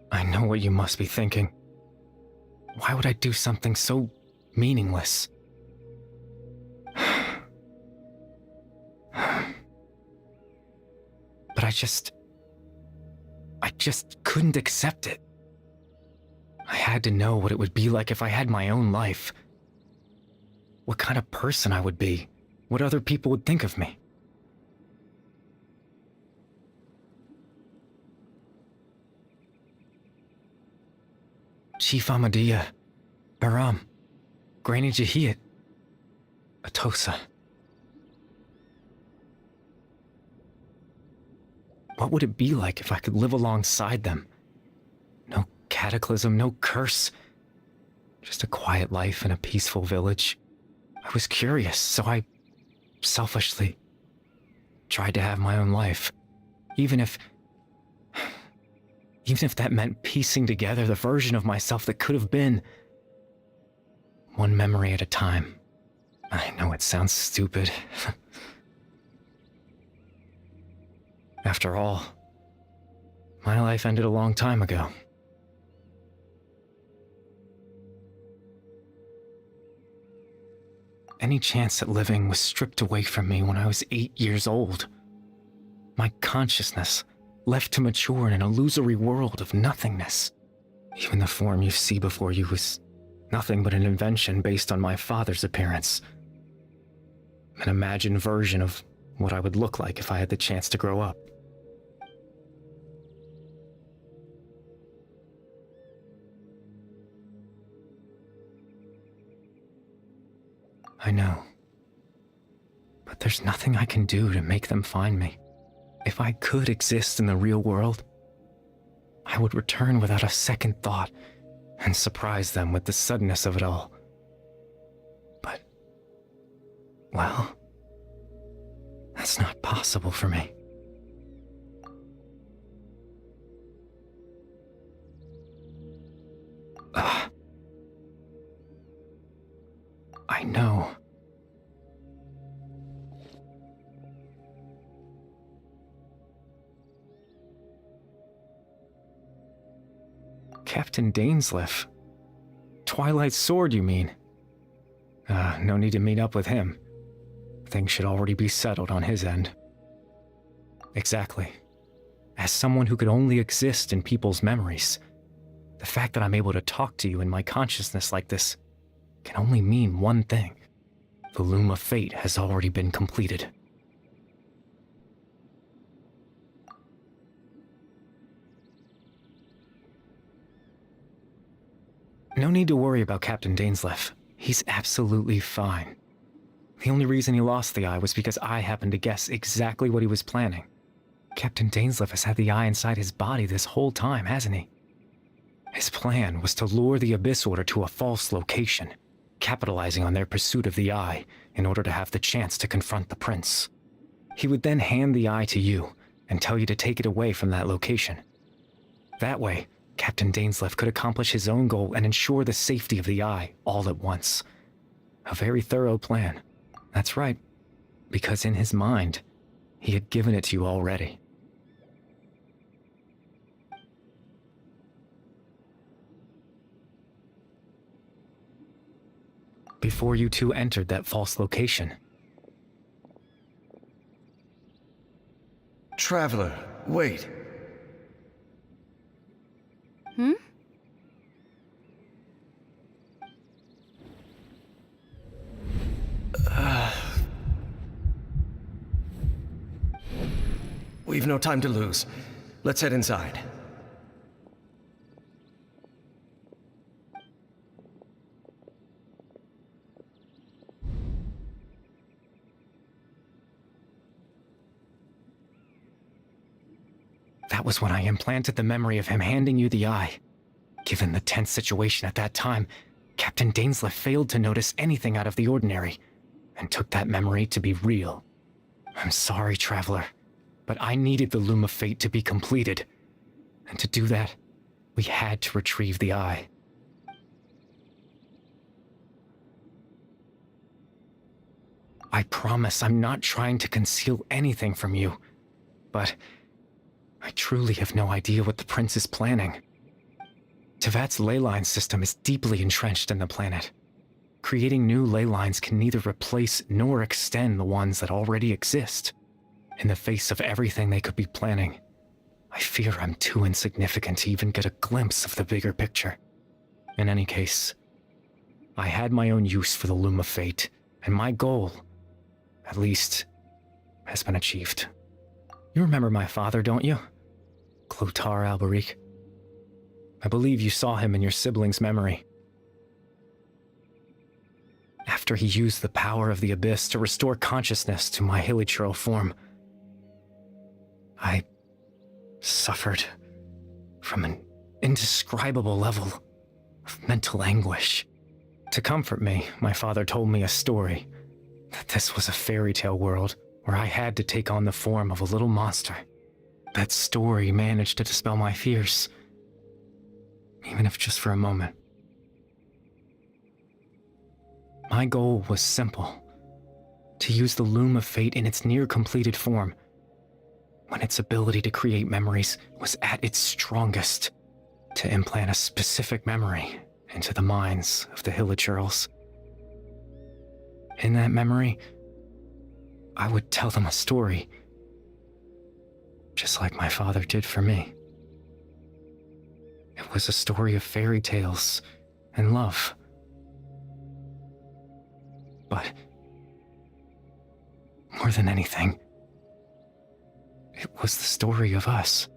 S8: I know what you must be thinking. Why would I do something so meaningless? But I just couldn't accept it. I had to know what it would be like if I had my own life. What kind of person I would be. What other people would think of me. Chief Ahmadiyya, Baram, Granny Jahiyat, Atosa. What would it be like if I could live alongside them? No cataclysm, no curse. Just a quiet life in a peaceful village. I was curious, so I selfishly tried to have my own life. Even if that meant piecing together the version of myself that could have been. One memory at a time. I know it sounds stupid. After all, my life ended a long time ago. Any chance at living was stripped away from me when I was 8 years old. My consciousness left to mature in an illusory world of nothingness. Even the form you see before you was nothing but an invention based on my father's appearance. An imagined version of what I would look like if I had the chance to grow up. I know. But there's nothing I can do to make them find me. If I could exist in the real world, I would return without a second thought and surprise them with the suddenness of it all. But, well, that's not possible for me. I know. Captain Dainsleif. Twilight Sword, you mean? No need to meet up with him. Things should already be settled on his end. Exactly. As someone who could only exist in people's memories, the fact that I'm able to talk to you in my consciousness like this can only mean one thing. The Loom of Fate has already been completed. No need to worry about Captain Dainsleif. He's absolutely fine. The only reason he lost the eye was because I happened to guess exactly what he was planning. Captain Dainsleif has had the eye inside his body this whole time, hasn't he? His plan was to lure the Abyss Order to a false location, capitalizing on their pursuit of the eye in order to have the chance to confront the prince. He would then hand the eye to you and tell you to take it away from that location. That way, Captain Dainsleif could accomplish his own goal and ensure the safety of the eye all at once. A very thorough plan. That's right, because in his mind, he had given it to you already. Before you two entered that false location.
S2: Traveler, wait.
S10: Hmm?
S2: We've no time to lose. Let's head inside.
S8: That was when I implanted the memory of him handing you the eye. Given the tense situation at that time, Captain Dainsleif failed to notice anything out of the ordinary, and took that memory to be real. I'm sorry, Traveler, but I needed the Loom of Fate to be completed. And to do that, we had to retrieve the eye. I promise I'm not trying to conceal anything from you, but I truly have no idea what the prince is planning. Tevat's ley line system is deeply entrenched in the planet. Creating new ley lines can neither replace nor extend the ones that already exist. In the face of everything they could be planning, I fear I'm too insignificant to even get a glimpse of the bigger picture. In any case, I had my own use for the Loom of Fate, and my goal, at least, has been achieved. You remember my father, don't you? Clotar Alberic. I believe you saw him in your sibling's memory. After he used the power of the Abyss to restore consciousness to my hilichurl form, I suffered from an indescribable level of mental anguish. To comfort me, my father told me a story, that this was a fairy tale world where I had to take on the form of a little monster. That story managed to dispel my fears, even if just for a moment. My goal was simple: to use the Loom of Fate in its near-completed form, when its ability to create memories was at its strongest, to implant a specific memory into the minds of the hilichurls. In that memory, I would tell them a story, just like my father did for me. It was a story of fairy tales and love. But more than anything, it was the story of us.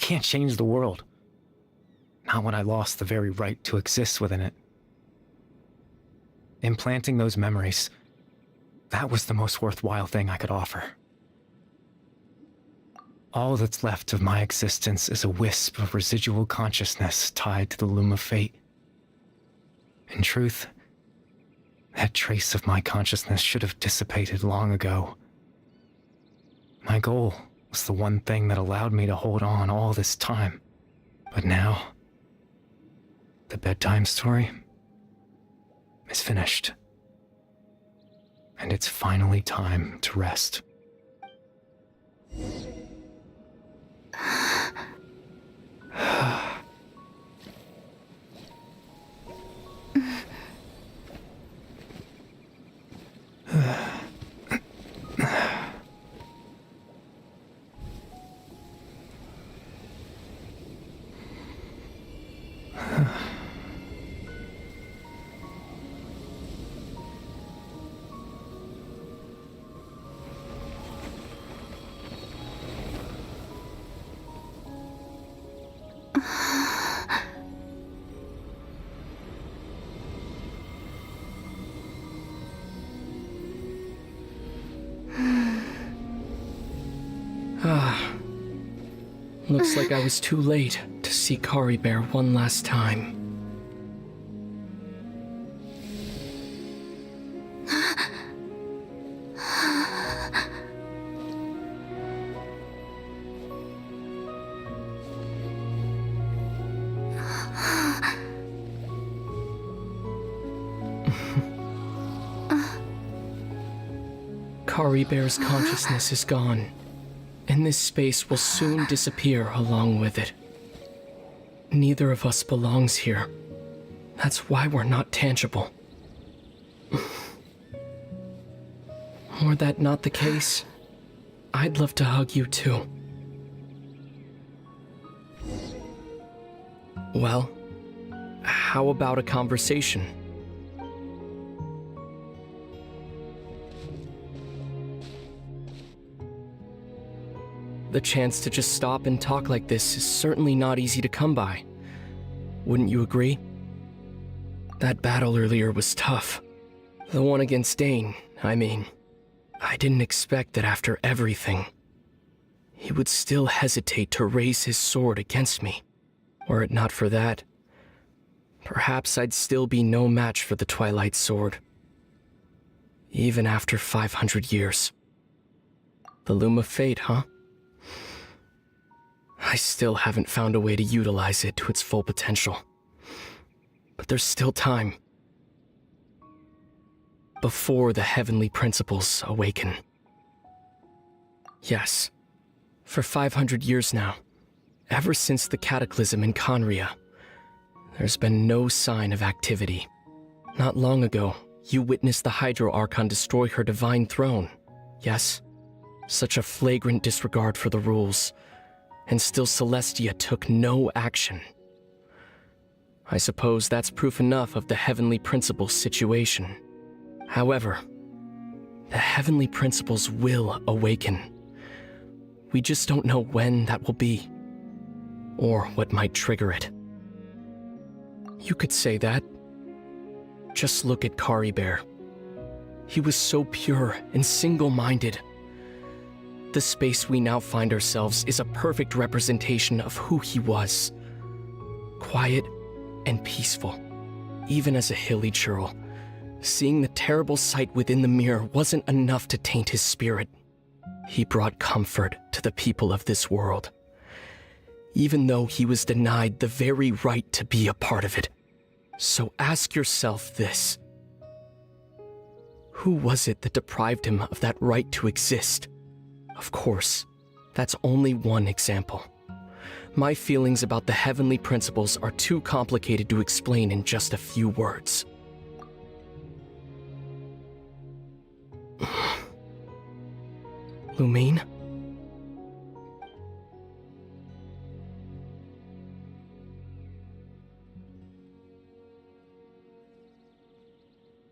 S8: can't change the world. Not when I lost the very right to exist within it. Implanting those memories, that was the most worthwhile thing I could offer. All that's left of my existence is a wisp of residual consciousness tied to the loom of fate. In truth, that trace of my consciousness should have dissipated long ago. My goal was the one thing that allowed me to hold on all this time. But now, the bedtime story is finished. And it's finally time to rest.
S9: Looks like I was too late to see Kari Bear one last time. Kari Bear's consciousness is gone, and this space will soon disappear along with it. Neither of us belongs here. That's why we're not tangible. Were that not the case, I'd love to hug you too. Well, how about a conversation? The chance to just stop and talk like this is certainly not easy to come by. Wouldn't you agree? That battle earlier was tough. The one against Dane, I mean. I didn't expect that after everything, he would still hesitate to raise his sword against me. Were it not for that, perhaps I'd still be no match for the Twilight Sword. Even after 500 years. The Loom of Fate, huh? I still haven't found a way to utilize it to its full potential. But there's still time. Before the heavenly principles awaken. Yes, for 500 years now, ever since the cataclysm in Conria, there's been no sign of activity. Not long ago, you witnessed the Hydro Archon destroy her divine throne, yes? Such a flagrant disregard for the rules. And still Celestia took no action. I suppose that's proof enough of the Heavenly Principles situation. However, the Heavenly Principles will awaken. We just don't know when that will be, or what might trigger it. You could say that. Just look at Kari Bear. He was so pure and single-minded. The space we now find ourselves is a perfect representation of who he was. Quiet and peaceful. Even as a hilly churl, seeing the terrible sight within the mirror wasn't enough to taint his spirit. He brought comfort to the people of this world, even though he was denied the very right to be a part of it. So ask yourself this. Who was it that deprived him of that right to exist? Of course, that's only one example. My feelings about the heavenly principles are too complicated to explain in just a few words. Lumine?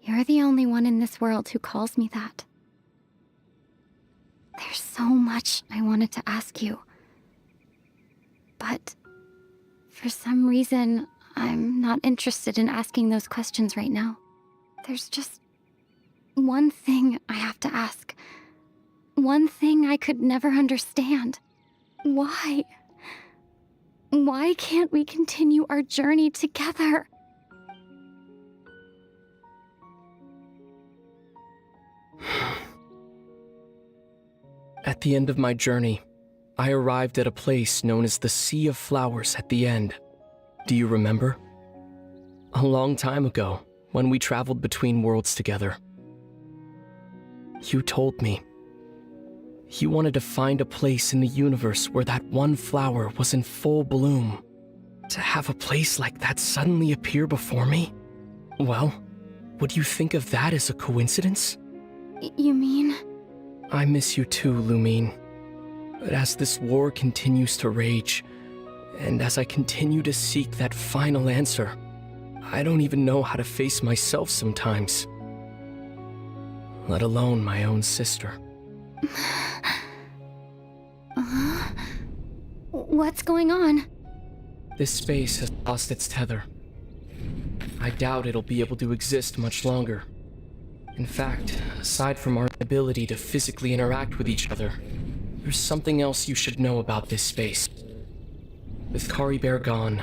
S10: You're the only one in this world who calls me that. There's so much I wanted to ask you. But for some reason, I'm not interested in asking those questions right now. There's just one thing I have to ask. One thing I could never understand. Why? Why can't we continue our journey together?
S9: At the end of my journey, I arrived at a place known as the Sea of Flowers at the end. Do you remember? A long time ago, when we traveled between worlds together. You told me. You wanted to find a place in the universe where that one flower was in full bloom. To have a place like that suddenly appear before me? Well, would you think of that as a coincidence?
S10: You mean?
S9: I miss you too, Lumine. But as this war continues to rage, and as I continue to seek that final answer, I don't even know how to face myself sometimes. Let alone my own sister.
S10: What's going on?
S9: This space has lost its tether. I doubt it'll be able to exist much longer. In fact, aside from our ability to physically interact with each other, there's something else you should know about this space. With Caribert gone,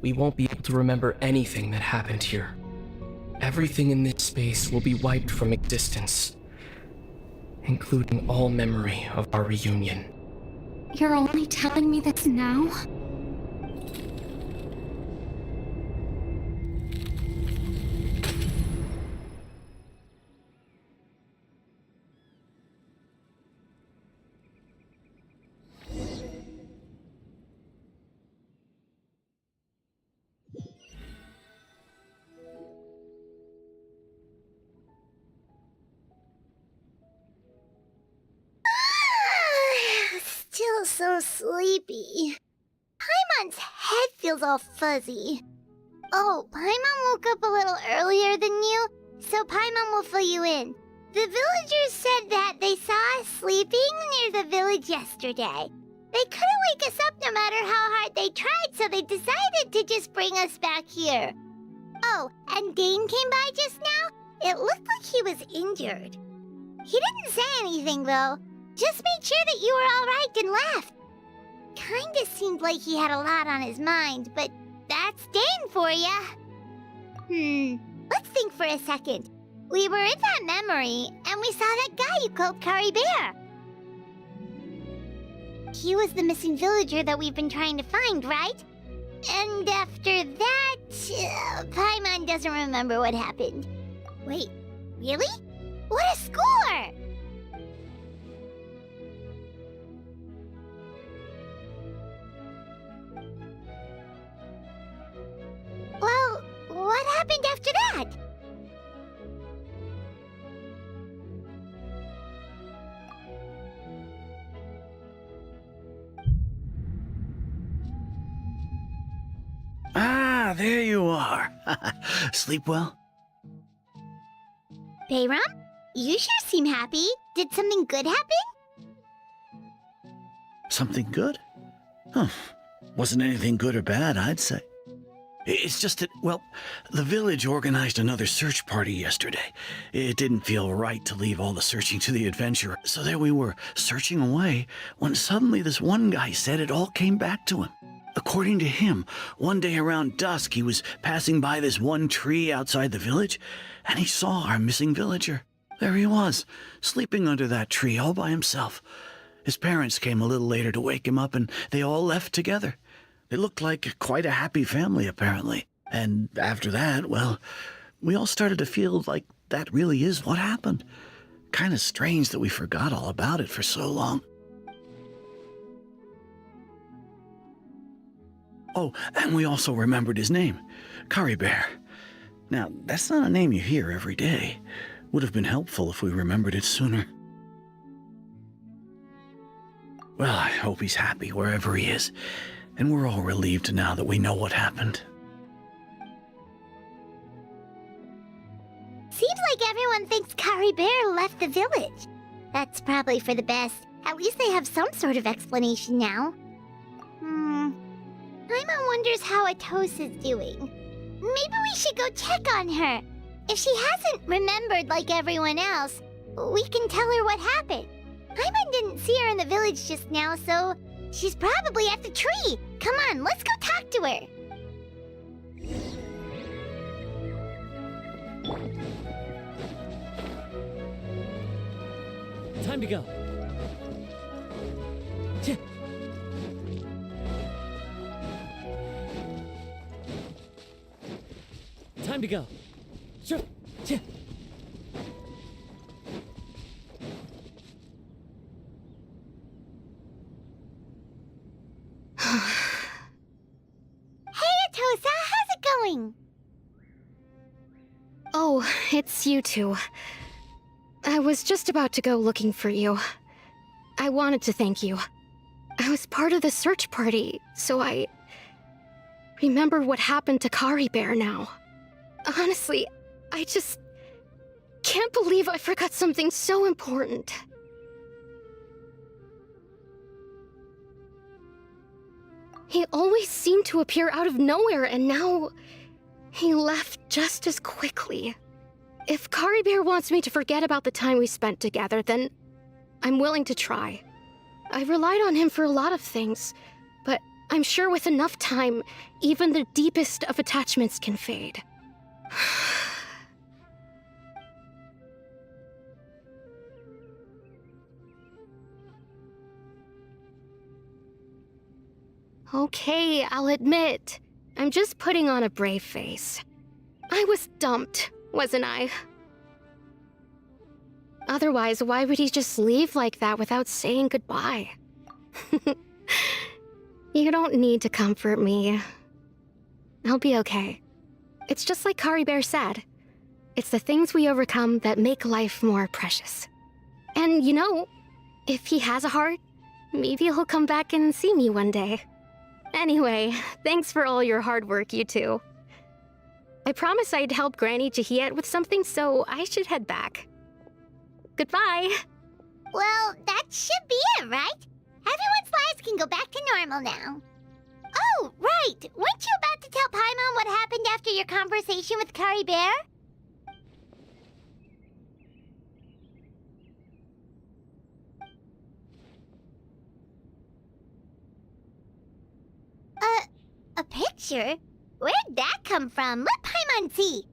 S9: we won't be able to remember anything that happened here. Everything in this space will be wiped from existence, including all memory of our reunion.
S10: You're only telling me this now?
S5: Still so sleepy. Paimon's head feels all fuzzy. Oh, Paimon woke up a little earlier than you, so Paimon will fill you in. The villagers said that they saw us sleeping near the village yesterday. They couldn't wake us up no matter how hard they tried, so they decided to just bring us back here. Oh, and Dane came by just now. It looked like he was injured. He didn't say anything, though. Just made sure that you were all right and left. Kinda seemed like he had a lot on his mind, but that's Dane for ya. Let's think for a second. We were in that memory, and we saw that guy you called Caribert. He was the missing villager that we've been trying to find, right? And after that, Paimon doesn't remember what happened. Wait, really? What a score! Well, what happened after that?
S15: Ah, there you are. Sleep well?
S5: Bayram? You sure seem happy. Did something good happen?
S15: Something good? Huh. Wasn't anything good or bad, I'd say. It's just that, well, the village organized another search party yesterday. It didn't feel right to leave all the searching to the adventurer, so there we were, searching away, when suddenly this one guy said it all came back to him. According to him, one day around dusk he was passing by this one tree outside the village, and he saw our missing villager. There he was, sleeping under that tree all by himself. His parents came a little later to wake him up, and they all left together. They looked like quite a happy family, apparently. And after that, well, we all started to feel like that really is what happened. Kind of strange that we forgot all about it for so long. Oh, and we also remembered his name, Caribert. Now, that's not a name you hear every day. Would have been helpful if we remembered it sooner. Well, I hope he's happy wherever he is. And we're all relieved now that we know what happened.
S5: Seems like everyone thinks Caribert left the village. That's probably for the best. At least they have some sort of explanation now. Paimon wonders how Atosa's doing. Maybe we should go check on her. If she hasn't remembered like everyone else, we can tell her what happened. Paimon didn't see her in the village just now, so she's probably at the tree. Come on, let's go talk to her.
S3: Time to go. Tch. Time to go. Sure. Tch.
S5: Hey, Atosa, how's it going?
S19: Oh, it's you two. I was just about to go looking for you. I wanted to thank you. I was part of the search party, so I remember what happened to Kari Bear now. Honestly, I just can't believe I forgot something so important. He always seemed to appear out of nowhere, and now he left just as quickly. If Kari Bear wants me to forget about the time we spent together, then I'm willing to try. I relied on him for a lot of things, but I'm sure with enough time, even the deepest of attachments can fade. Okay, I'll admit, I'm just putting on a brave face. I was dumped, wasn't I? Otherwise, why would he just leave like that without saying goodbye? You don't need to comfort me. I'll be okay. It's just like Kari Bear said. It's the things we overcome that make life more precious. And you know, if he has a heart, maybe he'll come back and see me one day. Anyway, thanks for all your hard work, you two. I promised I'd help Granny Jahiet with something, so I should head back. Goodbye!
S5: Well, that should be it, right? Everyone's lives can go back to normal now. Oh, right! Weren't you about to tell Paimon what happened after your conversation with Kari Bear? A picture? Where'd that come from? Let Paimon see.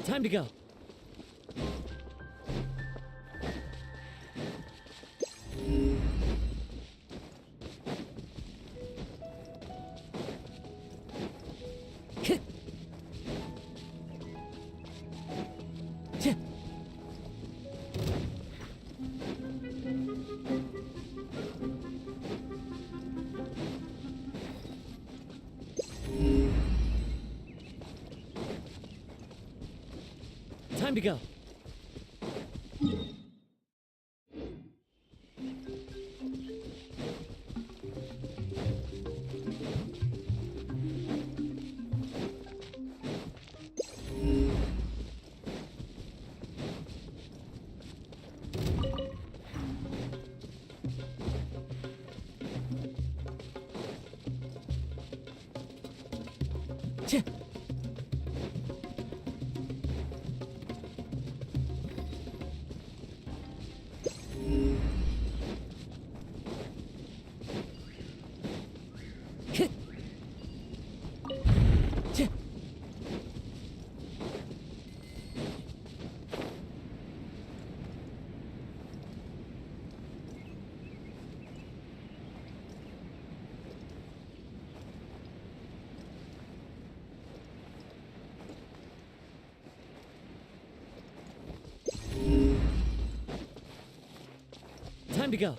S3: Time to go. go. Time to go.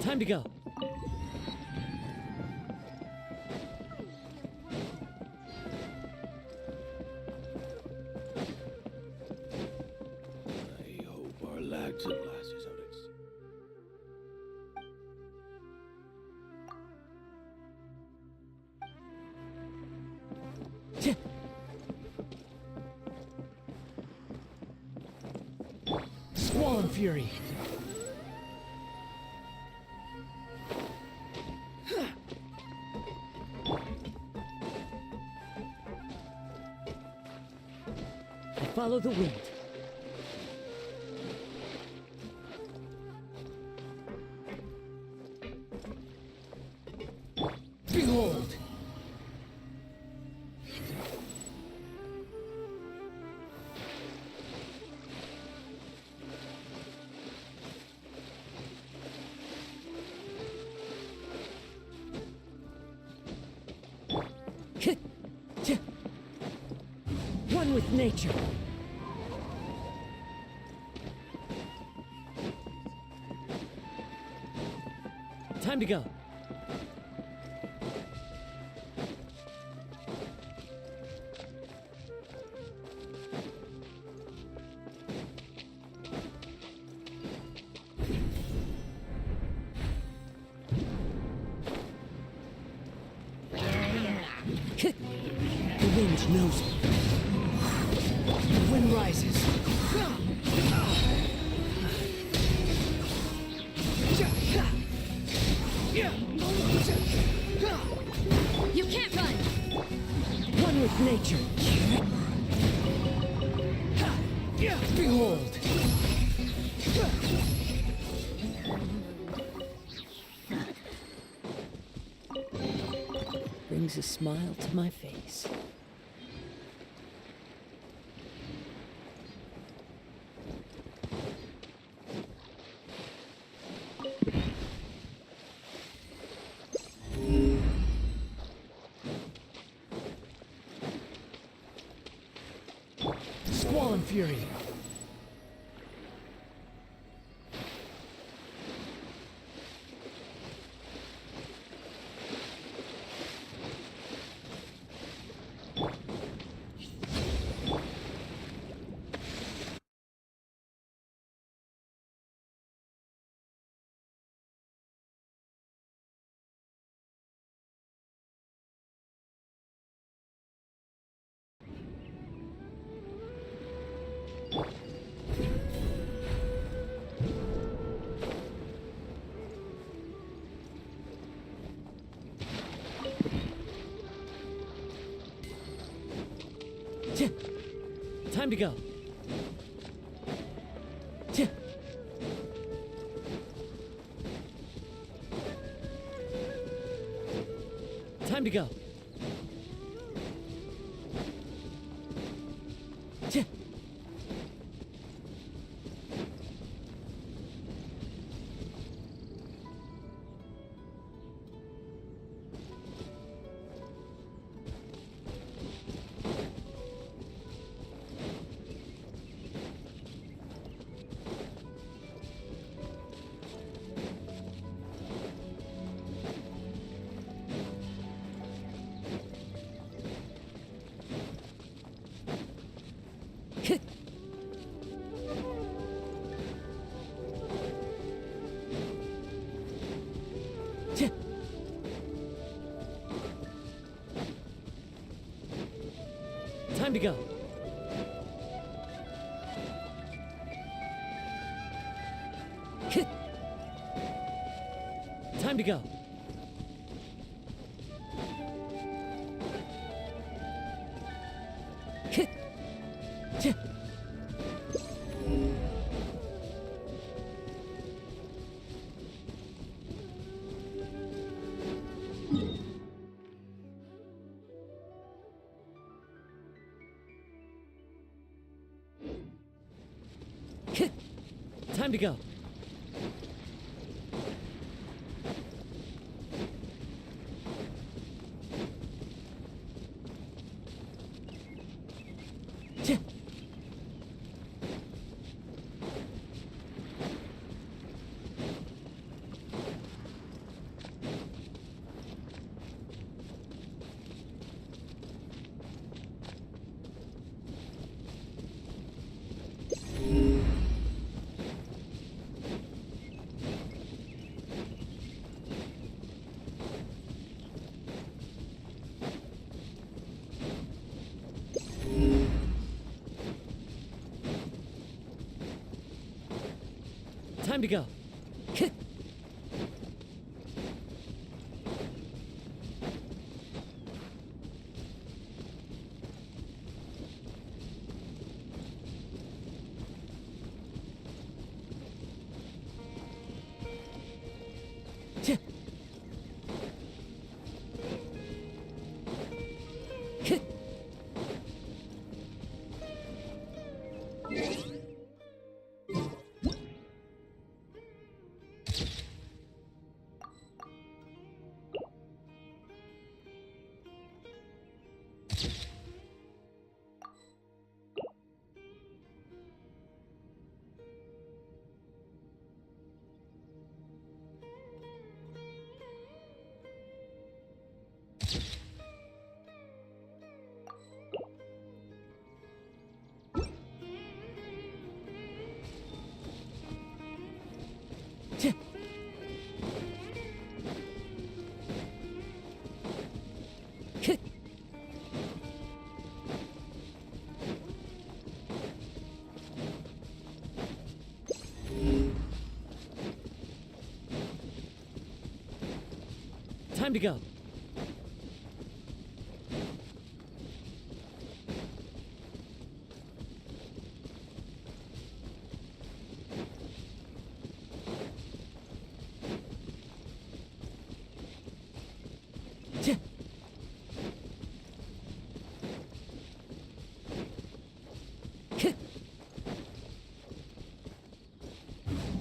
S3: Time to go.
S16: I hope our lads and lasses out at sea.
S3: Squall Fury. I follow the wind. Behold! One with nature. Time to go. The wind knows me. The wind rises.
S13: You can't run!
S3: One with nature. Behold! Brings a smile to my face. Squall and Fury. Time to go. Time to go. Time to go. Time to go. Time to go. Time to go. Time to go.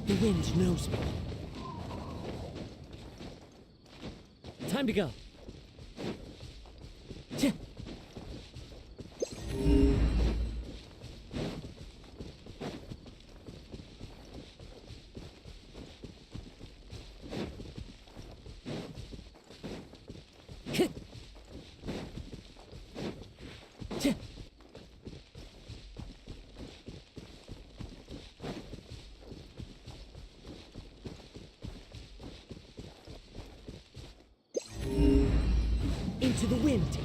S3: The wind knows me. Time to go. Into the wind.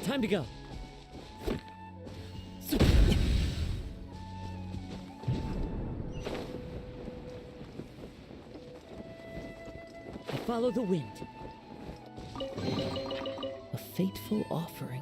S3: Time to go. I follow the wind. A fateful offering.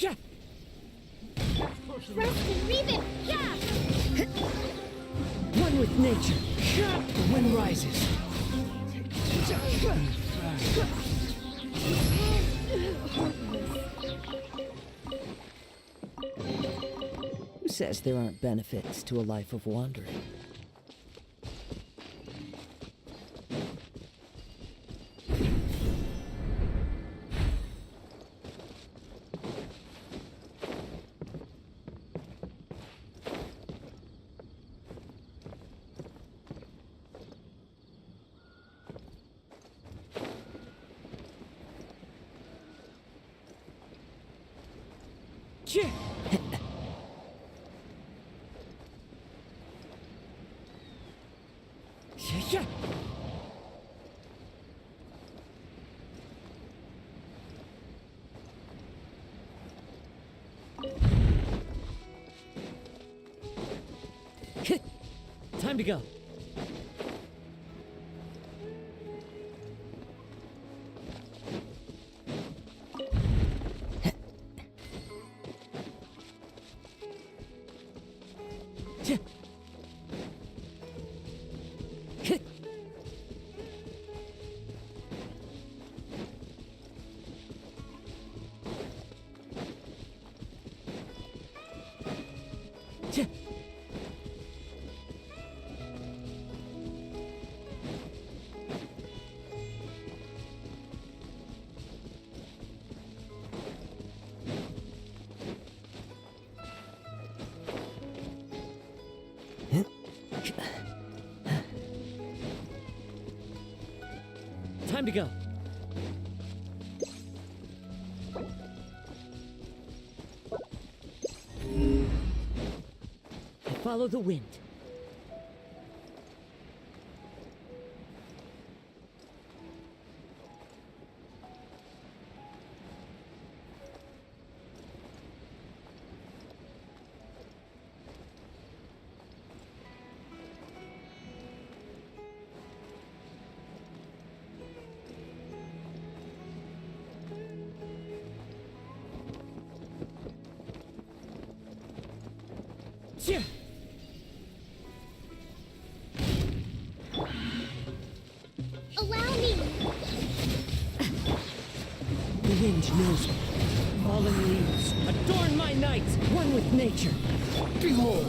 S19: Rest and rebuild! Yeah!
S3: One with nature. The wind rises.
S12: Who says there aren't benefits to a life of wandering?
S3: Time to go. Time to go. I follow the wind.
S19: Allow me!
S3: The wind knows me. Fallen leaves, adorn my night, one with nature. Behold!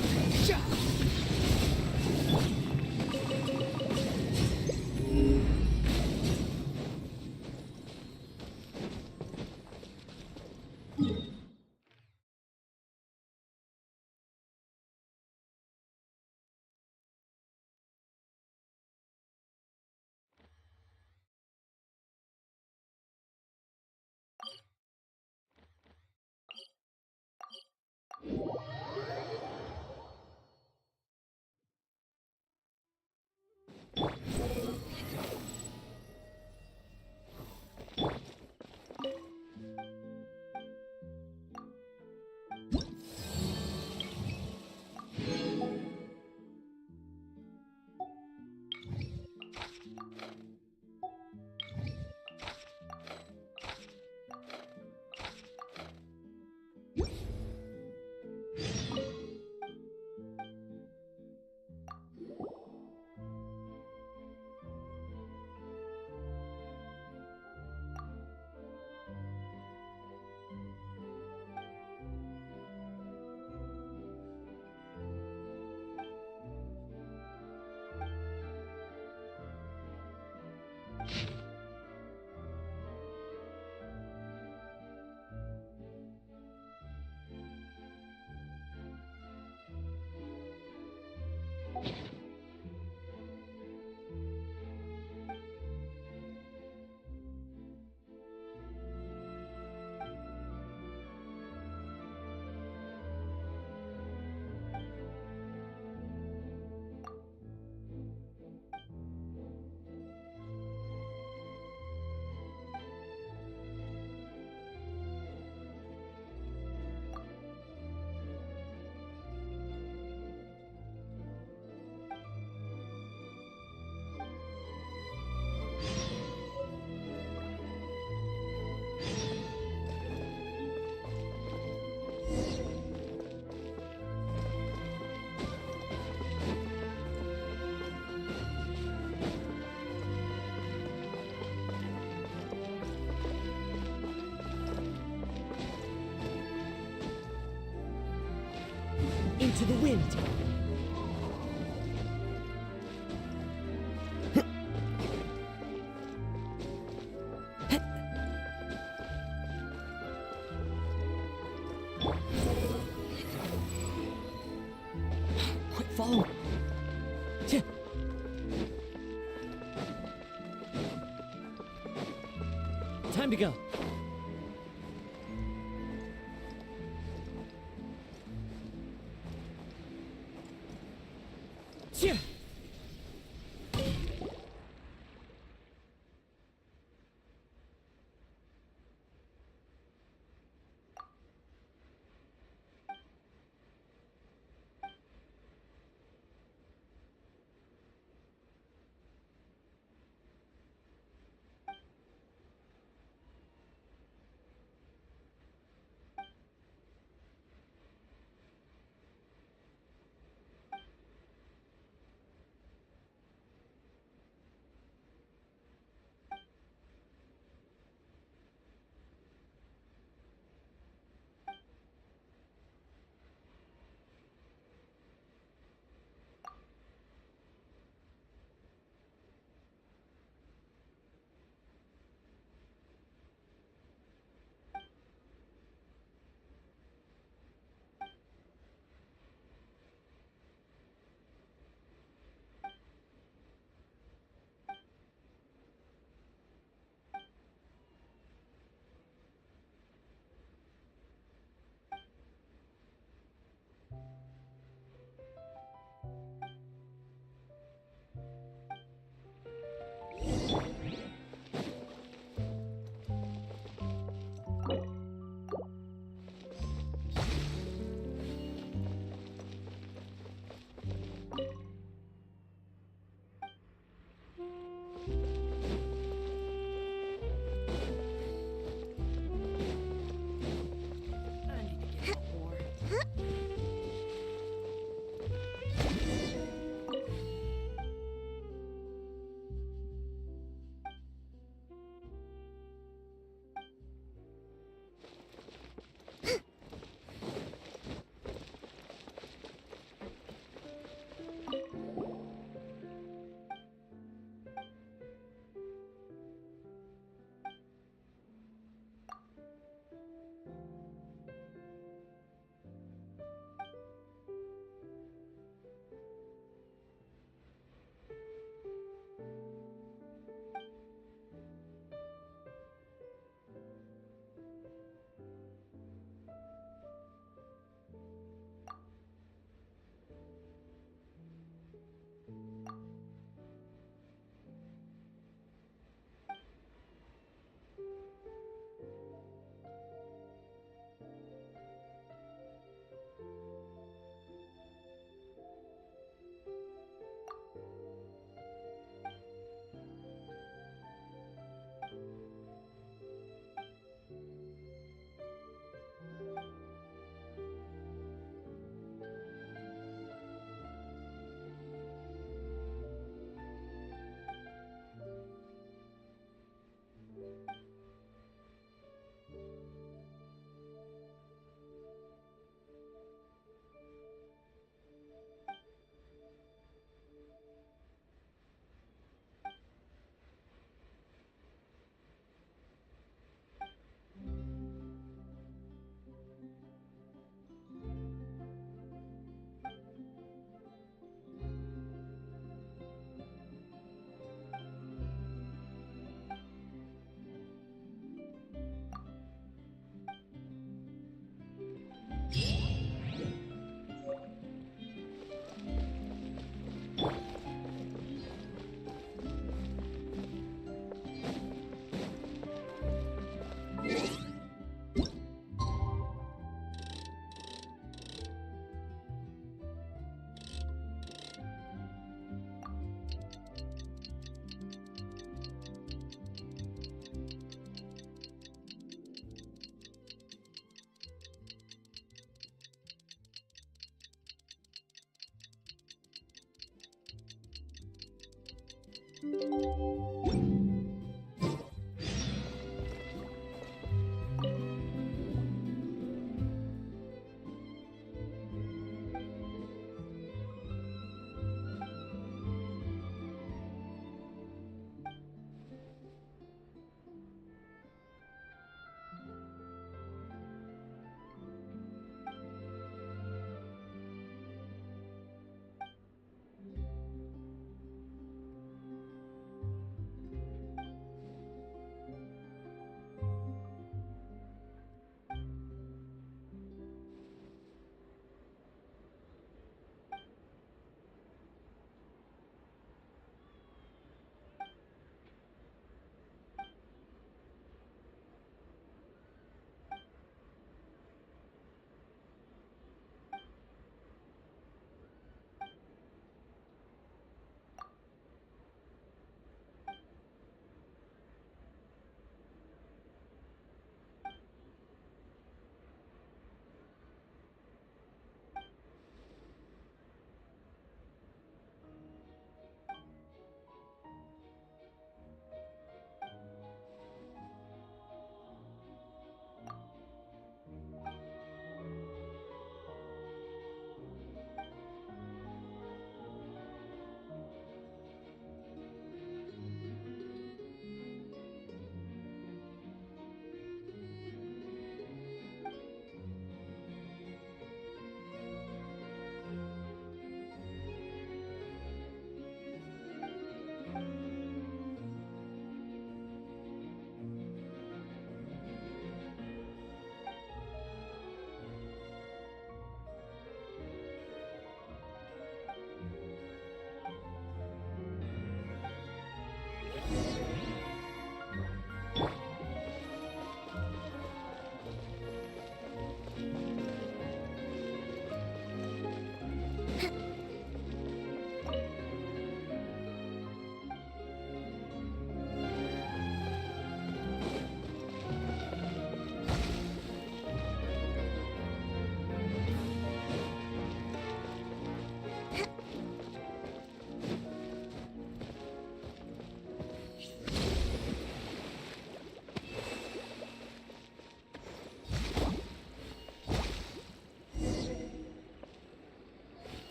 S3: to the wind. Follow. Time to go. Cheer.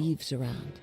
S12: leaves around.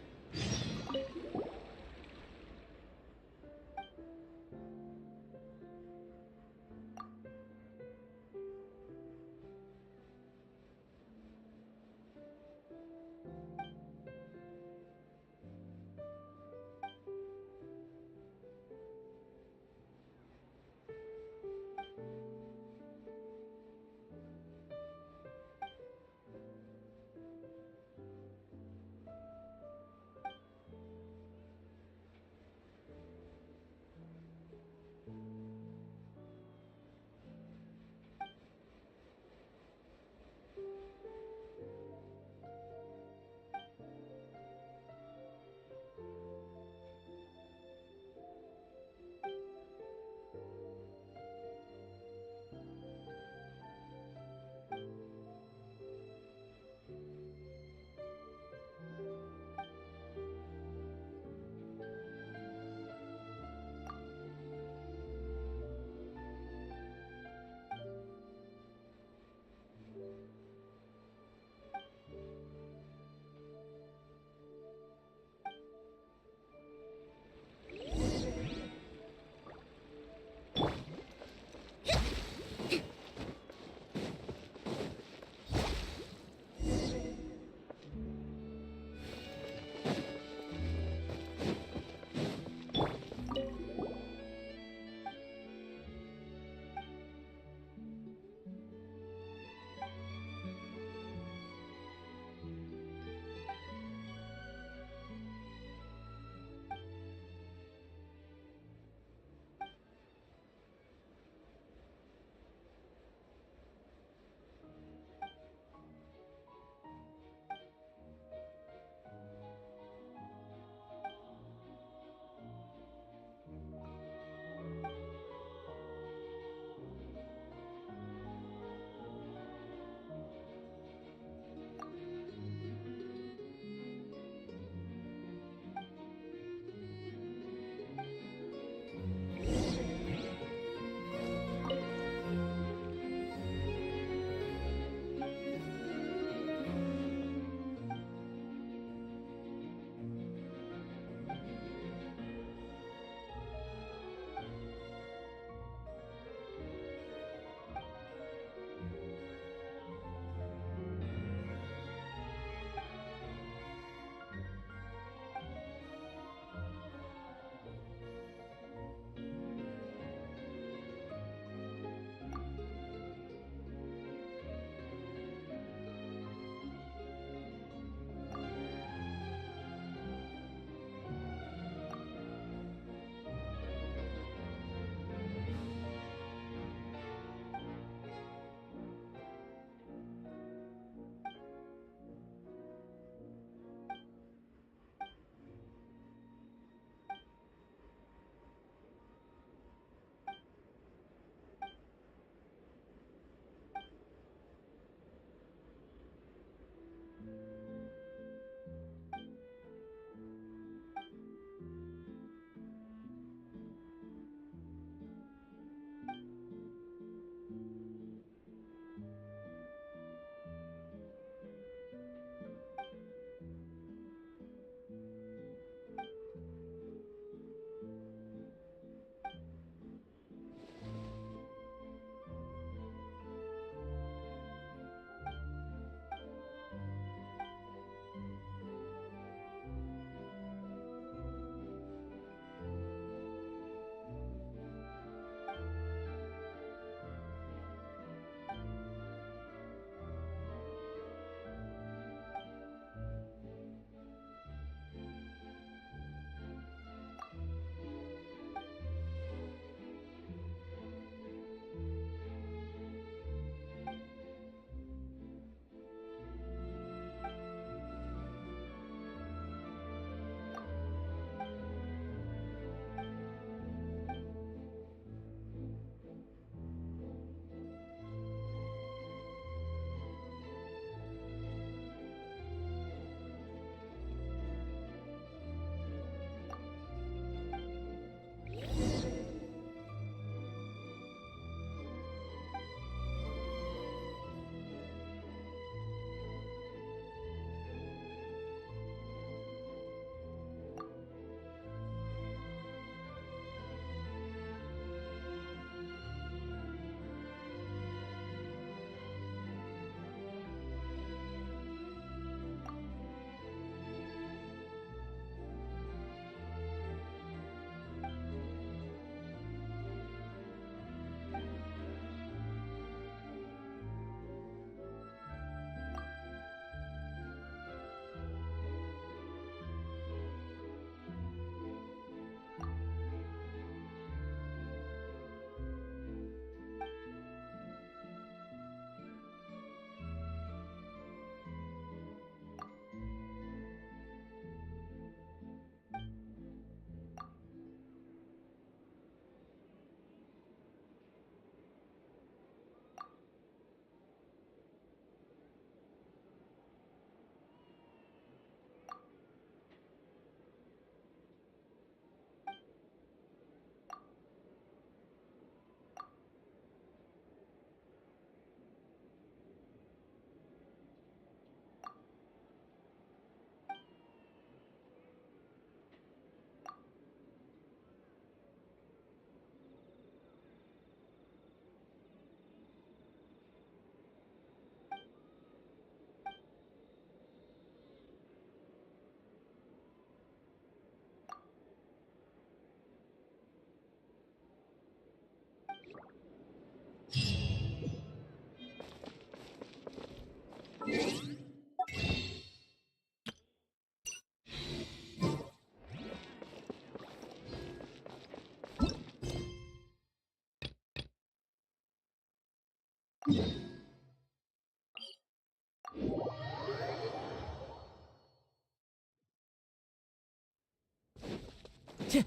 S13: Reeve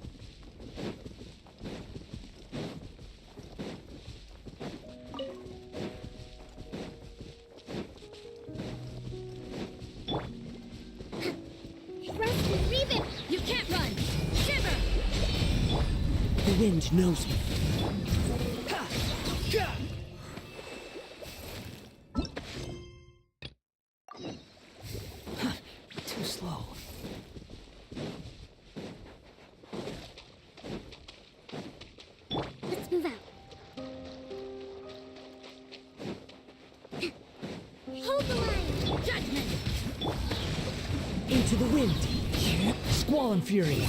S13: it! You can't run! Shiver!
S3: The wind knows me.
S4: Too slow.
S13: Let's move out. Hold the line! Judgment!
S3: Into the wind. Squall and fury.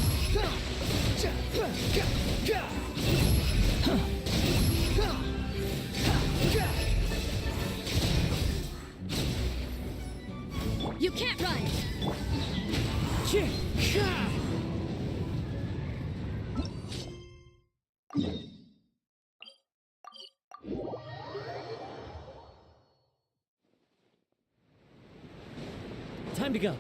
S13: You can't run!
S3: Time to go.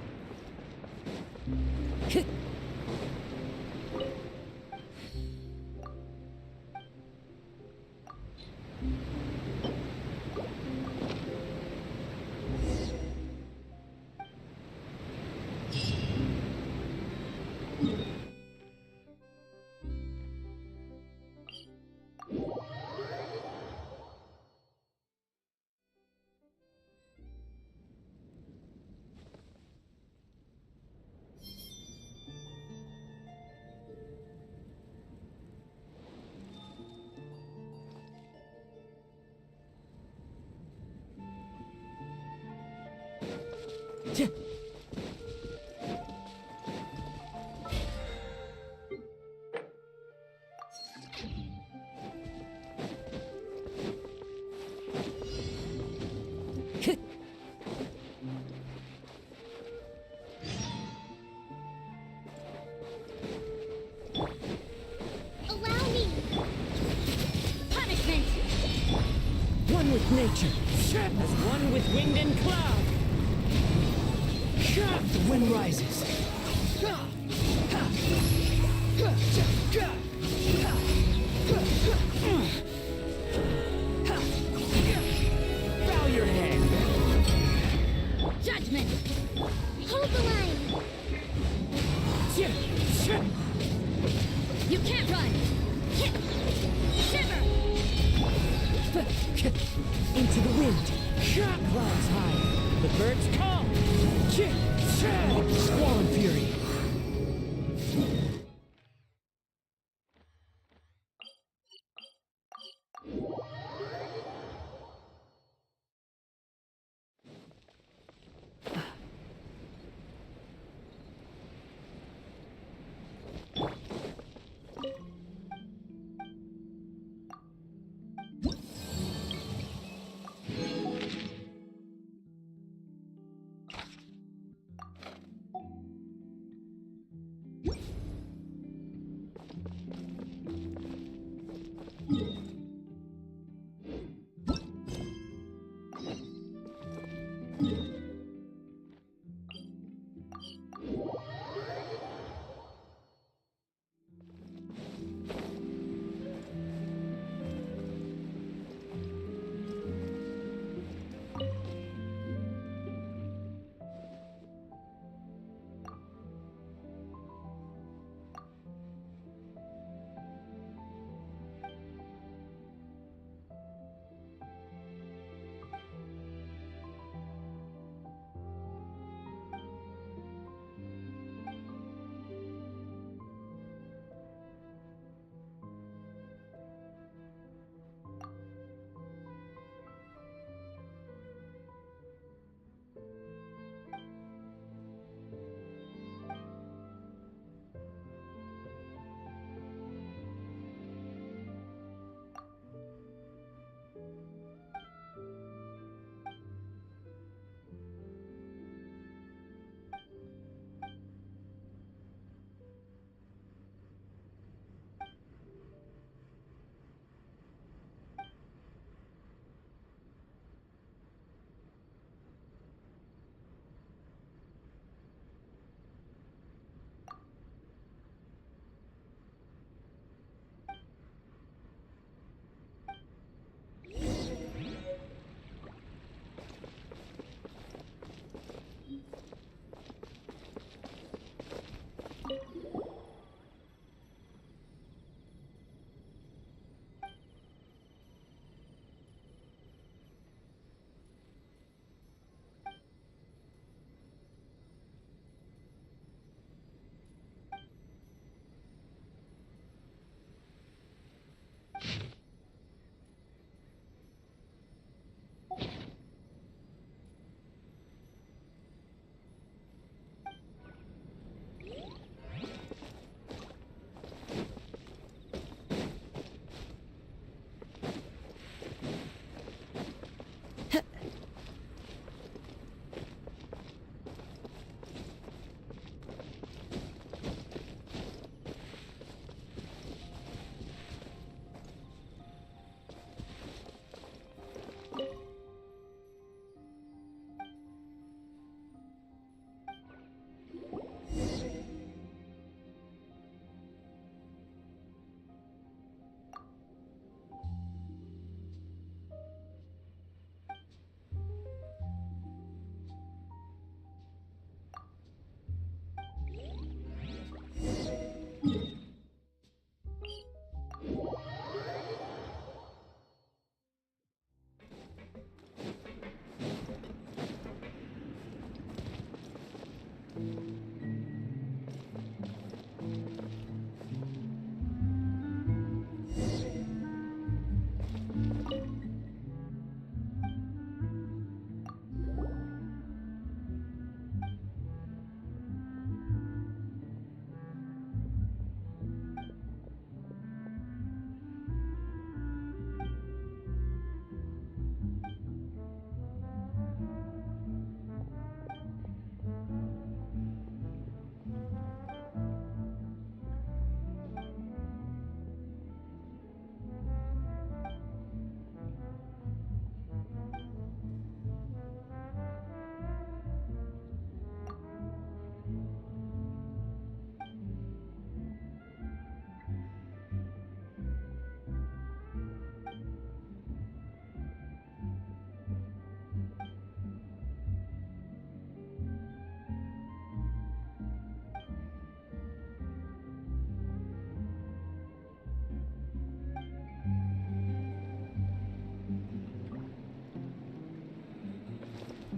S13: Allow me! Punishment!
S3: One with nature. As one with wind and cloud. The wind rises. Bow your head.
S13: Judgment! Hold the line! You can't run! Shiver!
S3: Into the wind. Clouds high. The birds call. Squall and fury.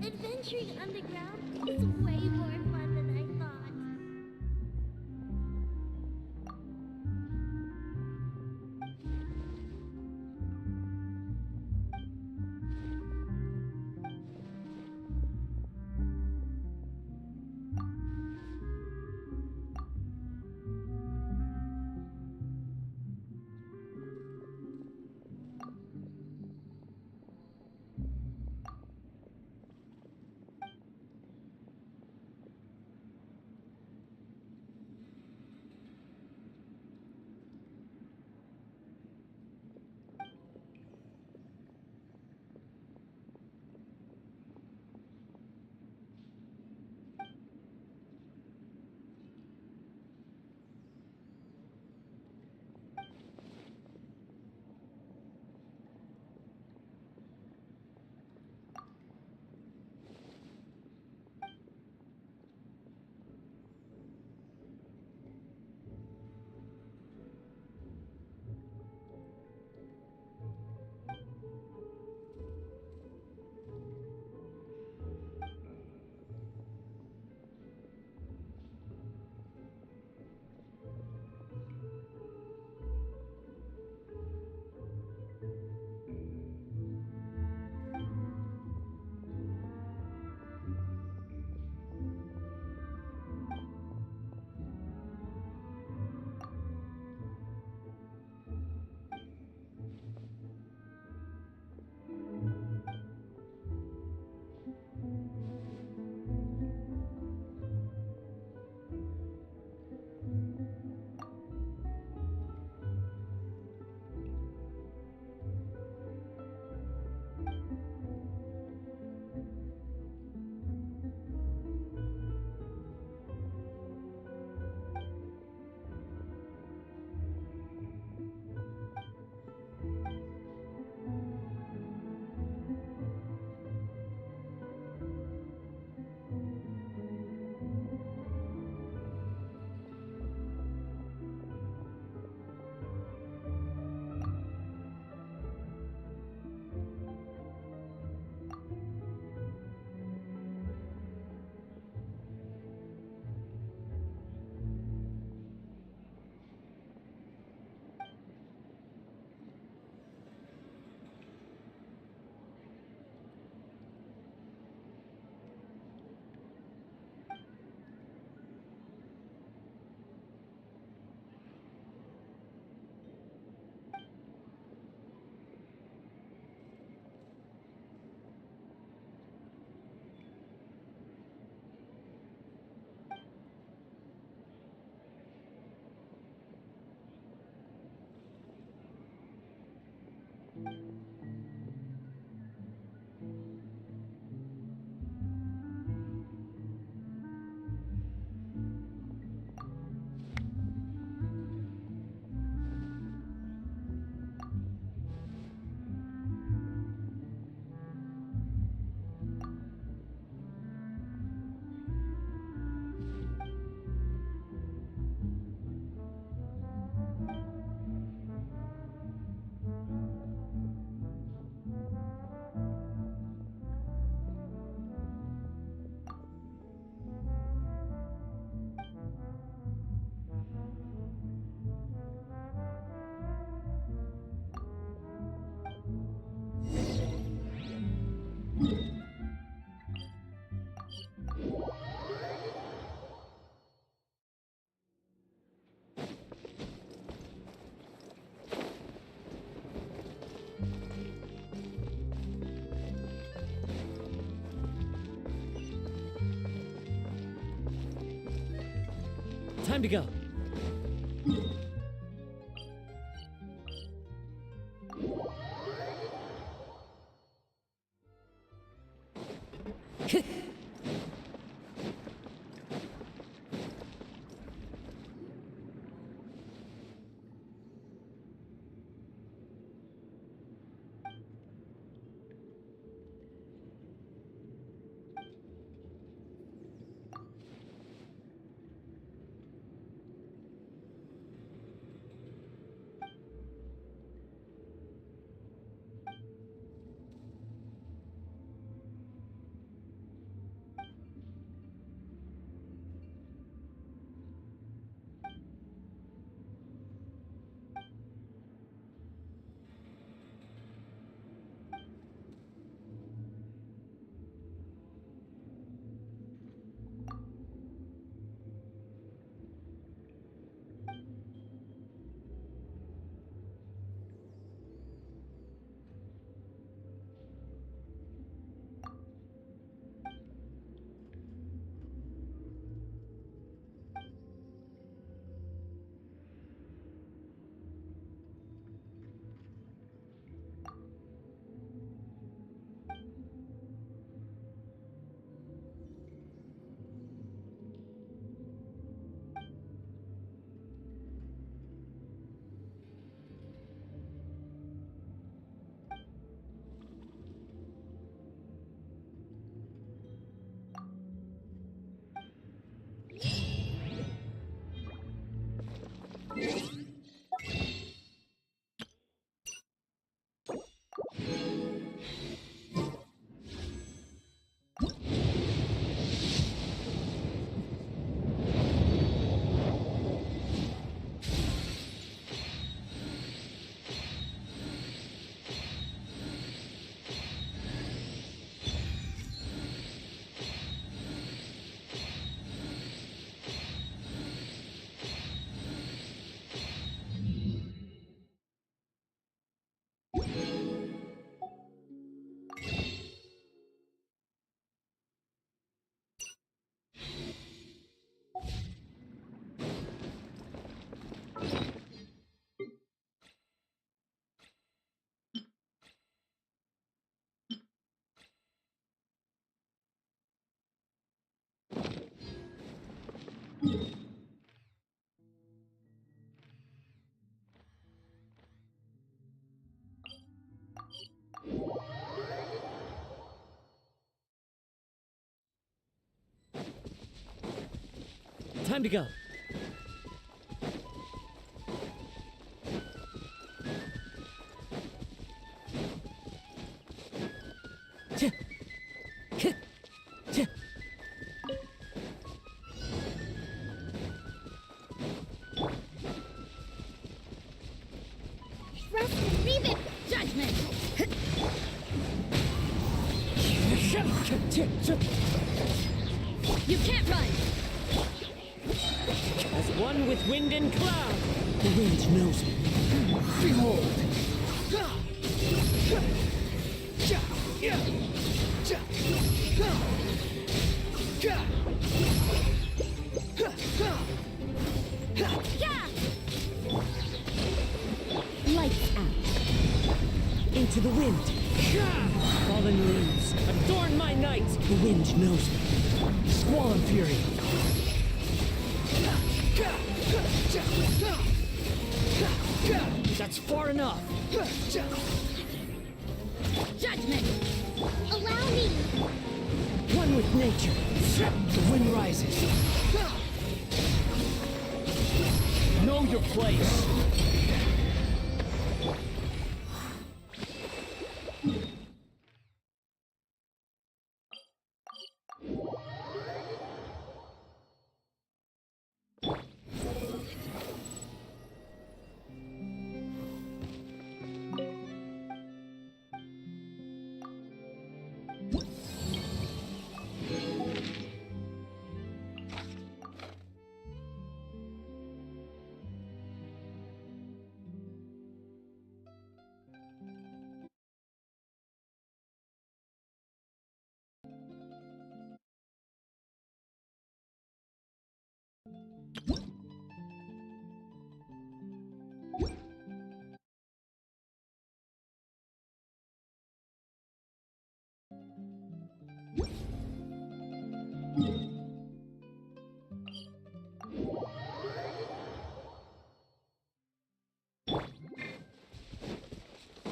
S7: Adventuring underground is way more fun than I thought.
S3: Time to go. Time to go.
S6: Trust and leave it, judgment! You can't run!
S3: As one with wind and cloud, the wind knows me. Behold!
S6: Lights out.
S3: Into the wind. Fallen leaves, adorn my night. The wind knows me. Squall and fury. That's far enough.
S7: Judgment! Allow me!
S3: One with nature. The wind rises. Know your place.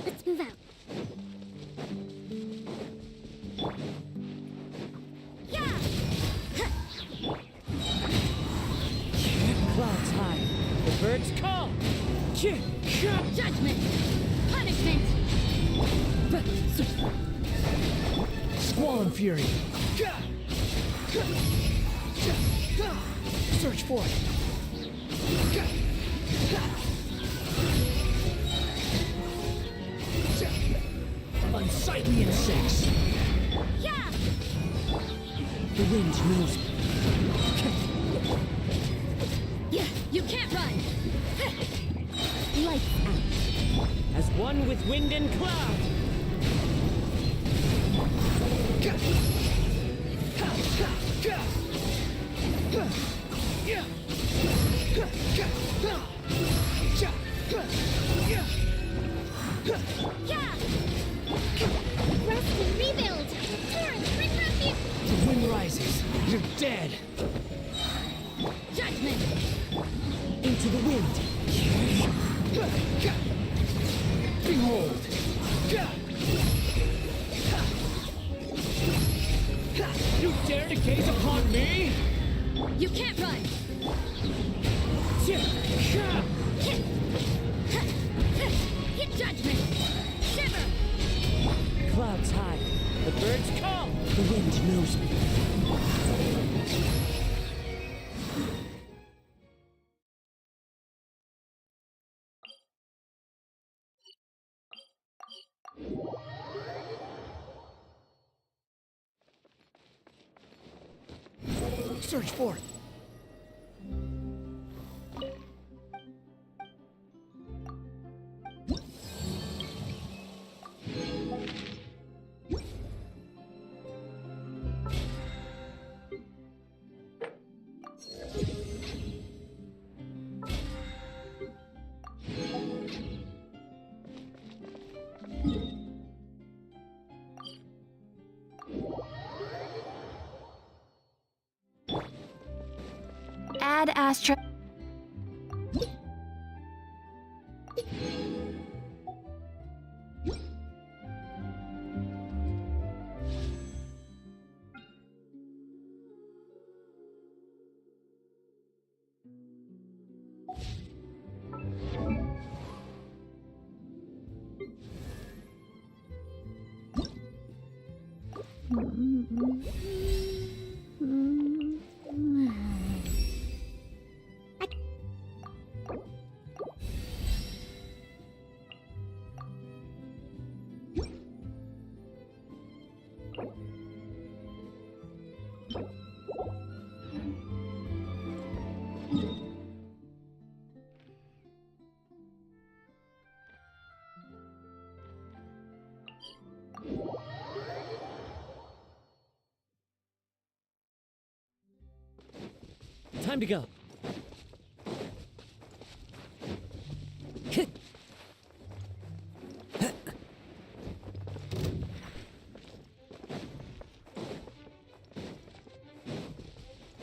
S7: Let's move out. Yeah!
S3: Clouds high. The birds call.
S7: Judgment! Punishment!
S3: Squall and fury. Search for it. Unsightly insects.
S7: Yeah!
S3: The wind knows me.
S7: Yeah, you can't run! Lights out.
S3: As one with wind and cloud.
S7: Yeah! Rest and rebuild! Torrent, bring refuge!
S3: The wind rises. You're dead.
S7: Judgment!
S3: Into the wind. Behold. You dare to gaze upon me?
S7: You can't run! Hit judgment! Shiver!
S3: Clouds high. The birds call. The wind knows me. Search for it.
S10: Add Astra.
S3: Time to go.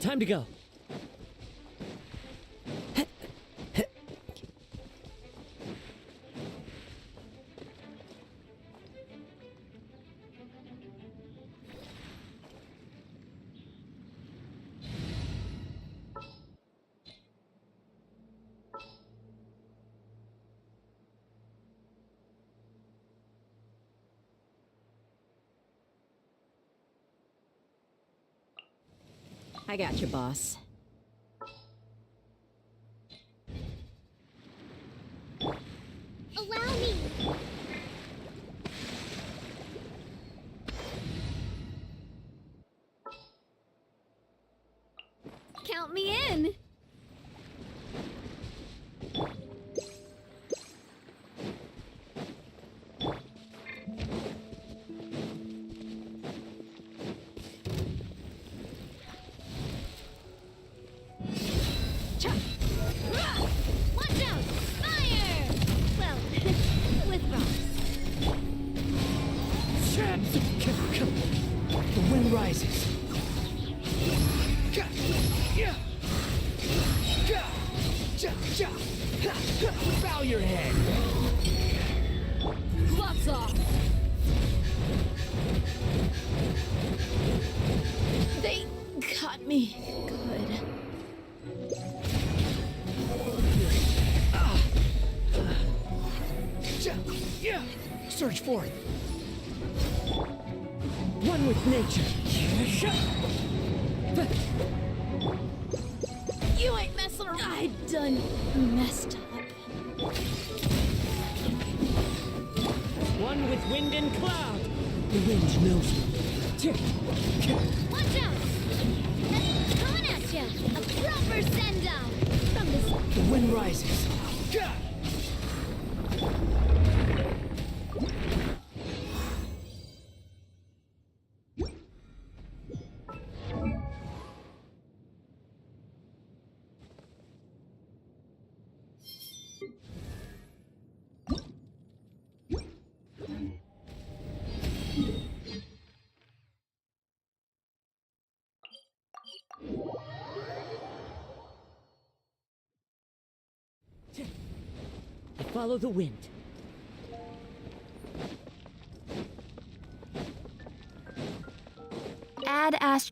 S3: Time to go.
S12: I got you, boss.
S7: Allow me!
S13: Count me in!
S7: Watch out! Fire! Well, with rocks.
S3: The wind rises. Bow your head.
S13: Gloves off!
S14: They got me good.
S3: Surge forth. One with nature.
S14: You ain't messing around. I done messed up.
S3: One with wind and cloud. The wind knows me.
S7: Watch out! Coming at ya! A proper send-down! From this...
S3: The wind rises. Follow the wind.
S10: Add Ash.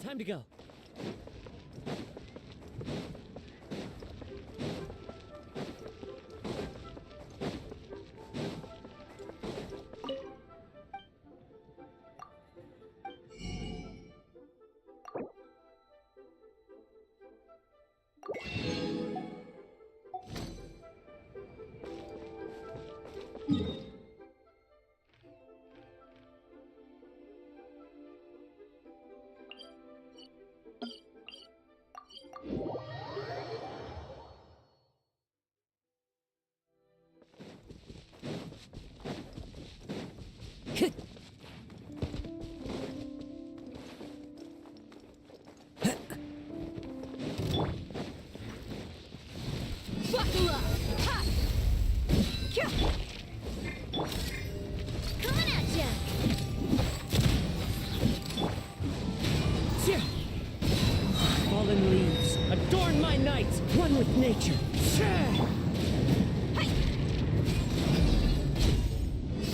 S3: Time to go.
S7: Buckle up! Ha! Kya! Coming at ya!
S3: Tya! Fallen leaves, adorn my night, one with nature. Tya!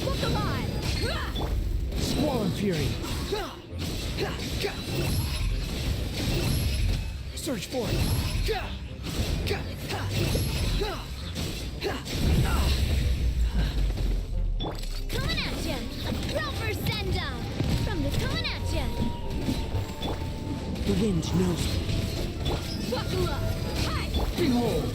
S7: Look alive! Ah!
S3: Squall Fury. Search for it.
S7: Coming at ya! A proper send-down! From the coming at ya!
S3: The wind knows me.
S7: Buckle up! Hi!
S3: Behold!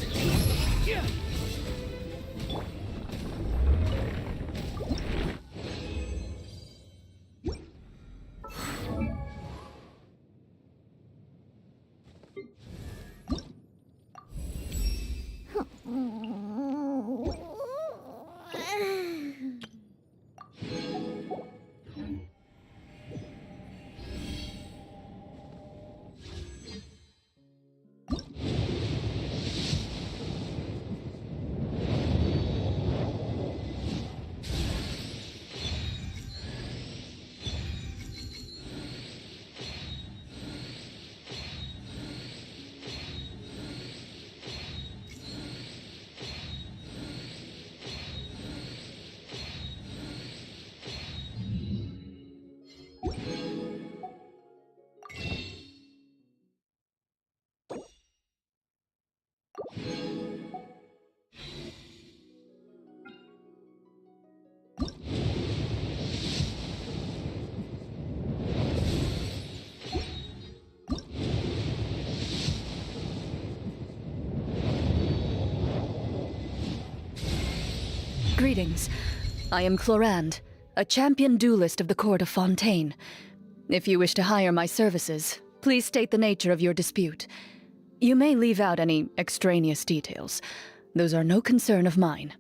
S21: Greetings. I am Clorand, a champion duelist of the court of Fontaine. If you wish to hire my services, please state the nature of your dispute. You may leave out any extraneous details. Those are no concern of mine.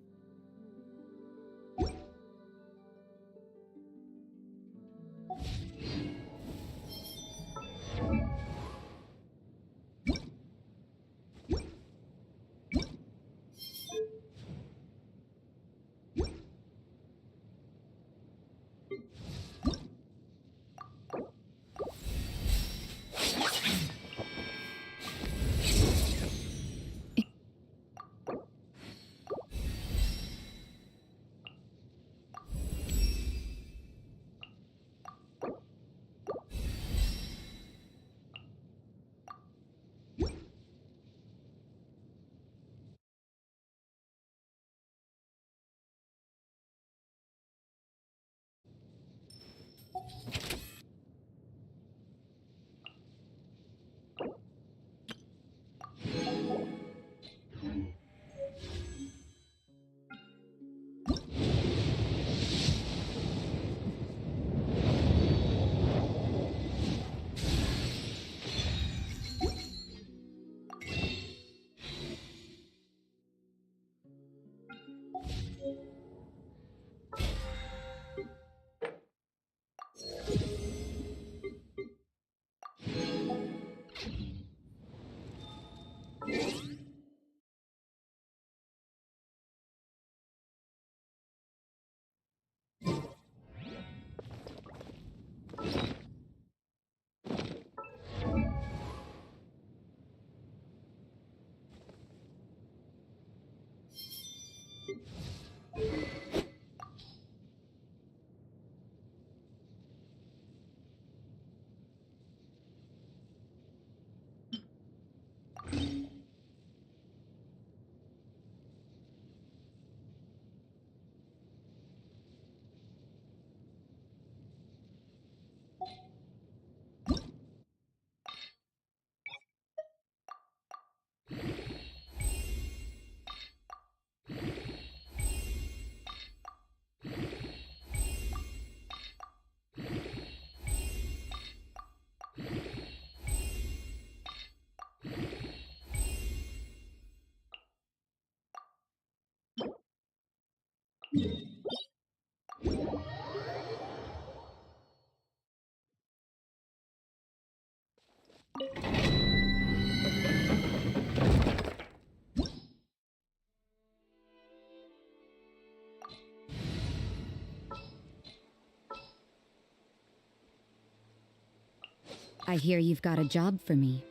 S11: I hear you've got a job for me.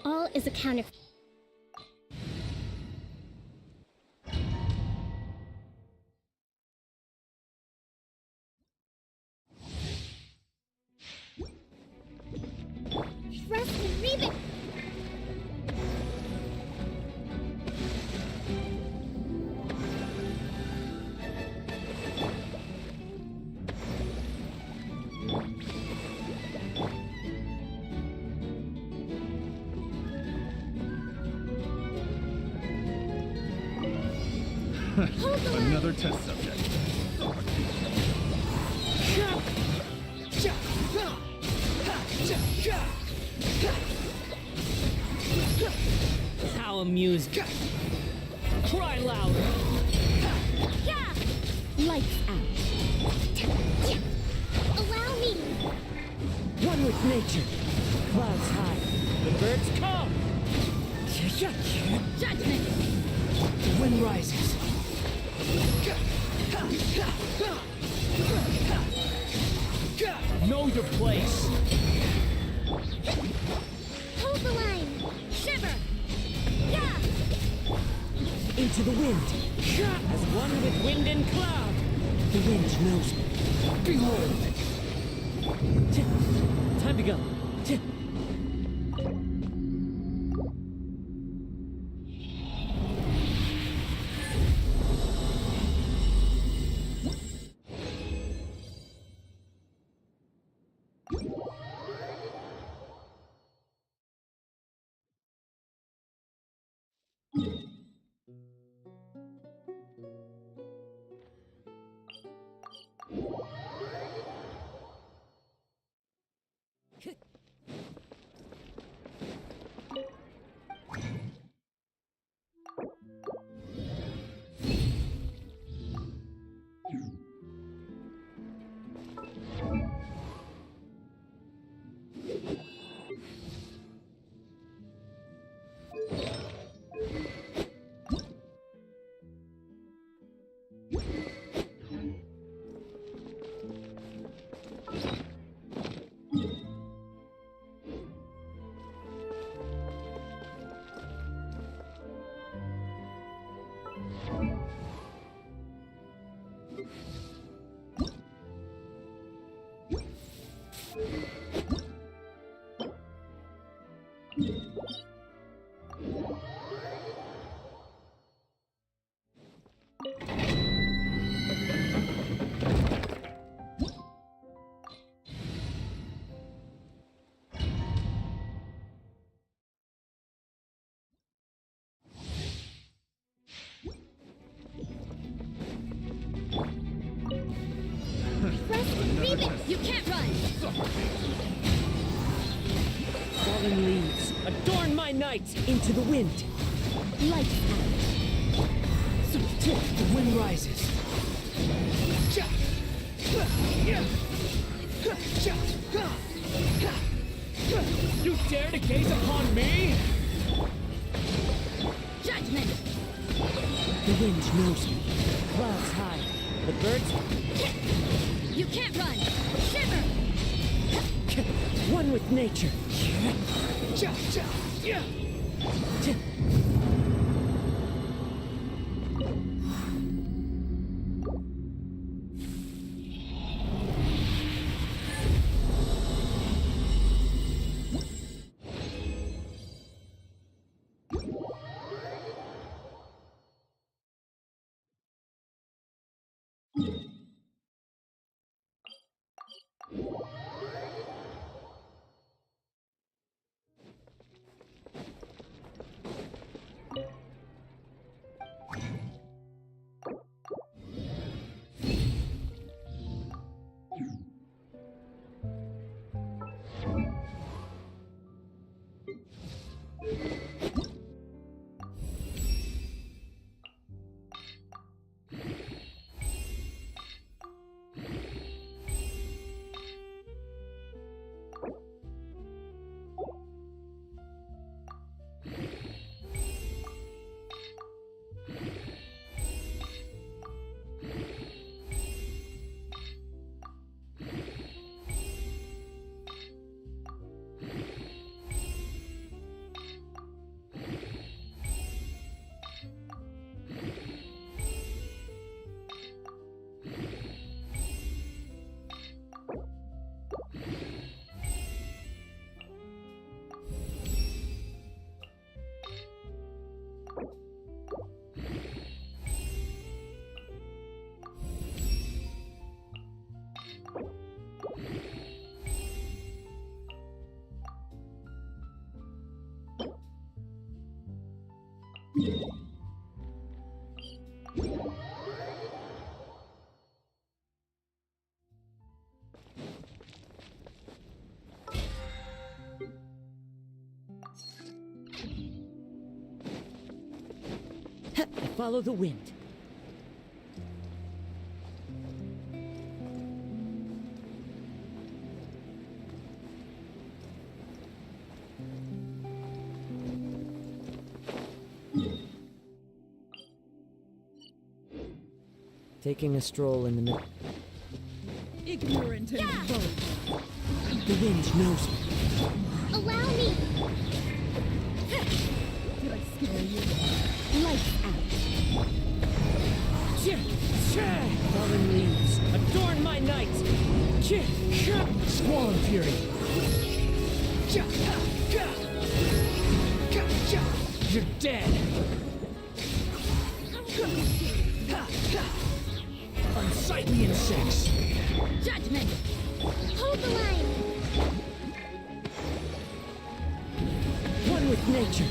S7: All is accounted for. Trust and read it.
S22: Another test subject.
S3: How amusing. Cry louder.
S11: Lights out.
S7: Allow me.
S3: One with nature. Clouds high. The birds come.
S7: Judgment.
S3: The wind rises. Know your place.
S7: Hold the line. Shiver. Yeah.
S3: Into the wind. As one with wind and cloud. The wind knows me. Behold. Time to go.
S7: You can't run!
S3: Fallen leaves, adorn my night into the wind.
S11: Lights out.
S3: The wind rises. You dare to gaze upon me?
S7: Judgment!
S3: The wind knows me. Clouds high. The birds...
S7: You can't run! Shiver!
S3: One with nature. Follow the wind.
S12: Taking a stroll in the middle.
S3: Ignorant and vulgar. The wind knows me.
S7: Allow me!
S3: Did I scare you? Lights out. Fallen leaves, adorn my night! Squall fury! You're dead! Unsightly insects!
S7: Judgment! Hold the line!
S3: One with nature!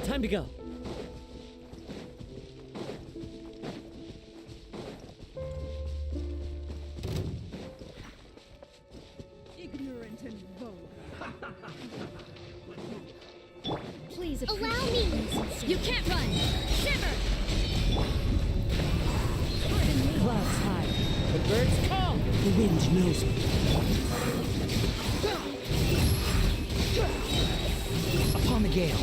S3: Time to go.
S13: Ignorant and vulgar.
S7: Please allow me! You can't run! Shiver!
S3: Clouds high. The birds call. The wind knows me. Upon the gale.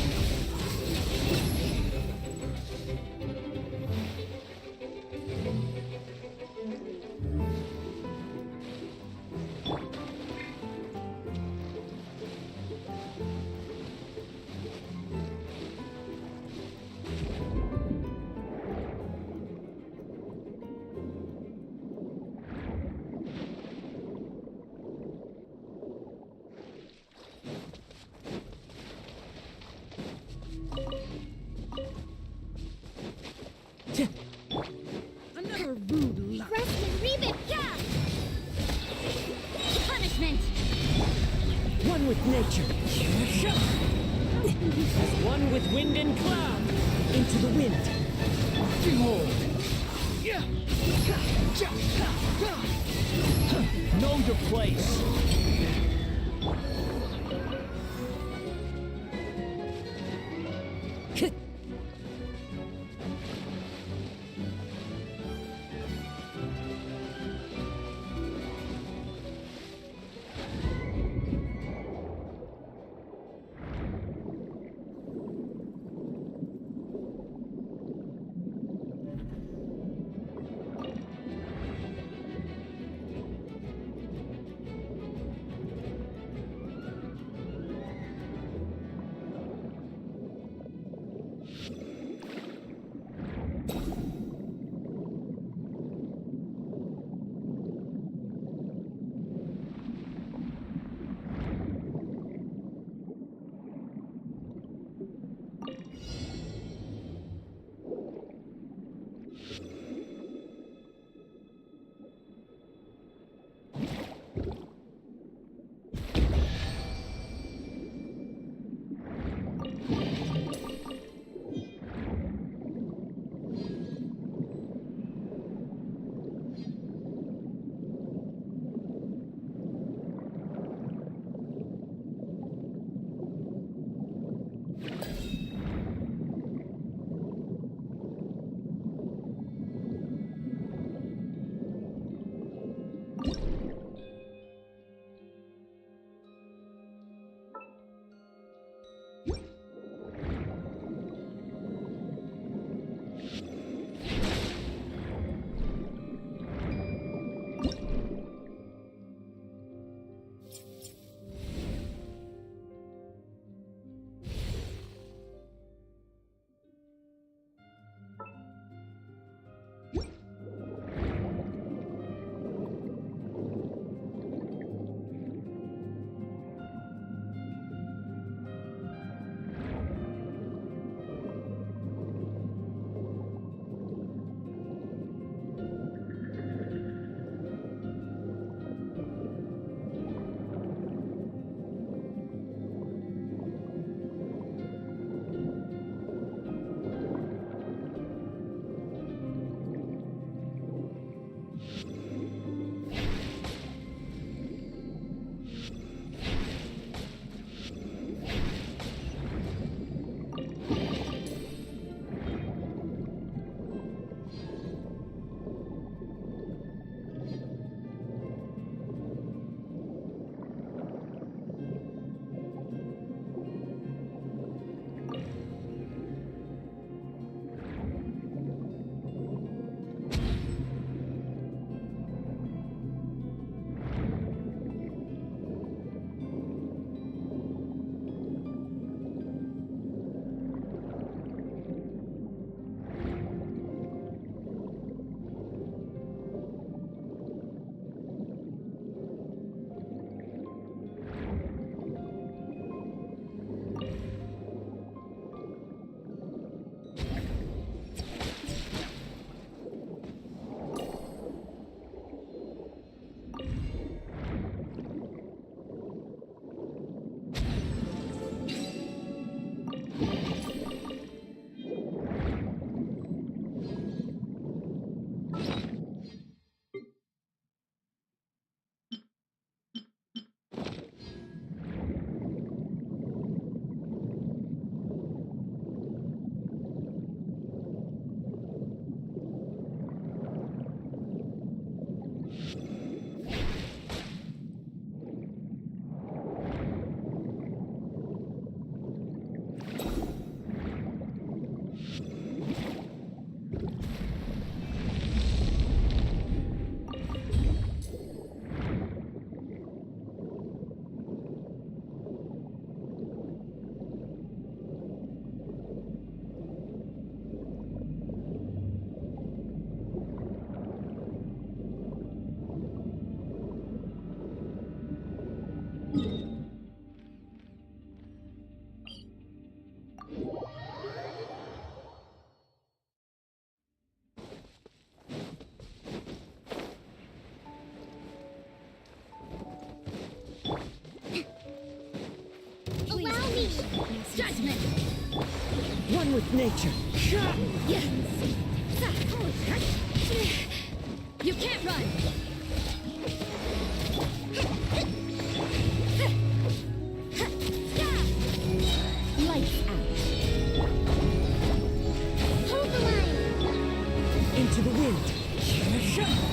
S13: Another rude luck.
S7: Rest and reap it! Yeah! Punishment!
S3: One with nature. As one with wind and cloud. Into the wind. Behold. Know your place.
S7: Allow me! Judgment!
S3: One with nature.
S7: You can't run!
S11: Lights out.
S7: Hold the line!
S3: Into the wind.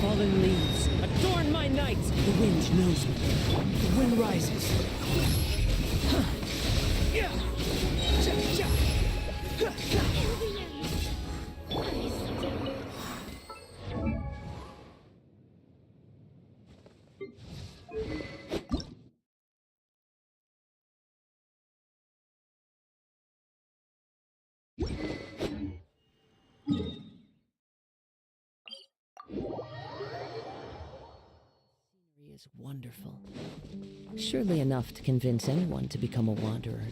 S3: Fallen leaves, adorn my night. The wind knows me. The wind rises.
S12: Is wonderful. Surely enough to convince anyone to become a wanderer.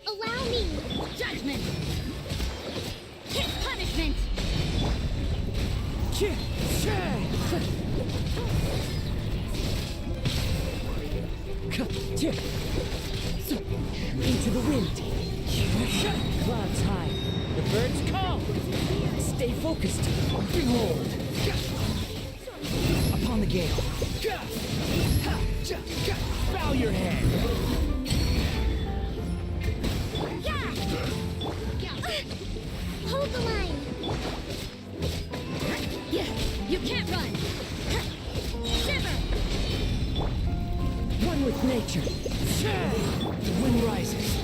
S7: Allow me! Judgment! Punishment!
S3: Into the wind. Clouds high. The birds call. Stay focused. Behold. Upon the gale. Bow your head.
S7: Hold the line! You can't run! Shiver!
S3: One with nature. The wind rises.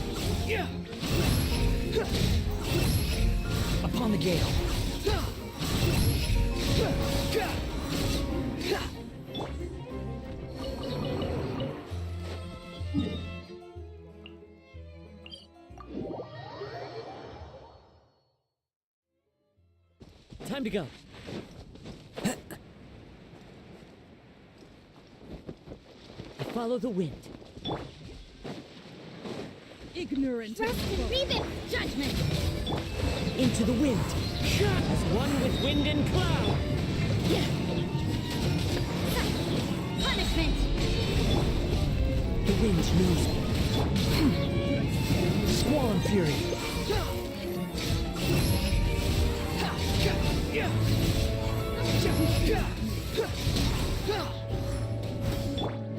S3: Upon the gale. Time to go. Follow the wind.
S7: Ignorant. Rest and rebuild. Judgment.
S3: Into the wind. As one with wind and cloud.
S7: Punishment.
S3: The wind knows me. Squall fury.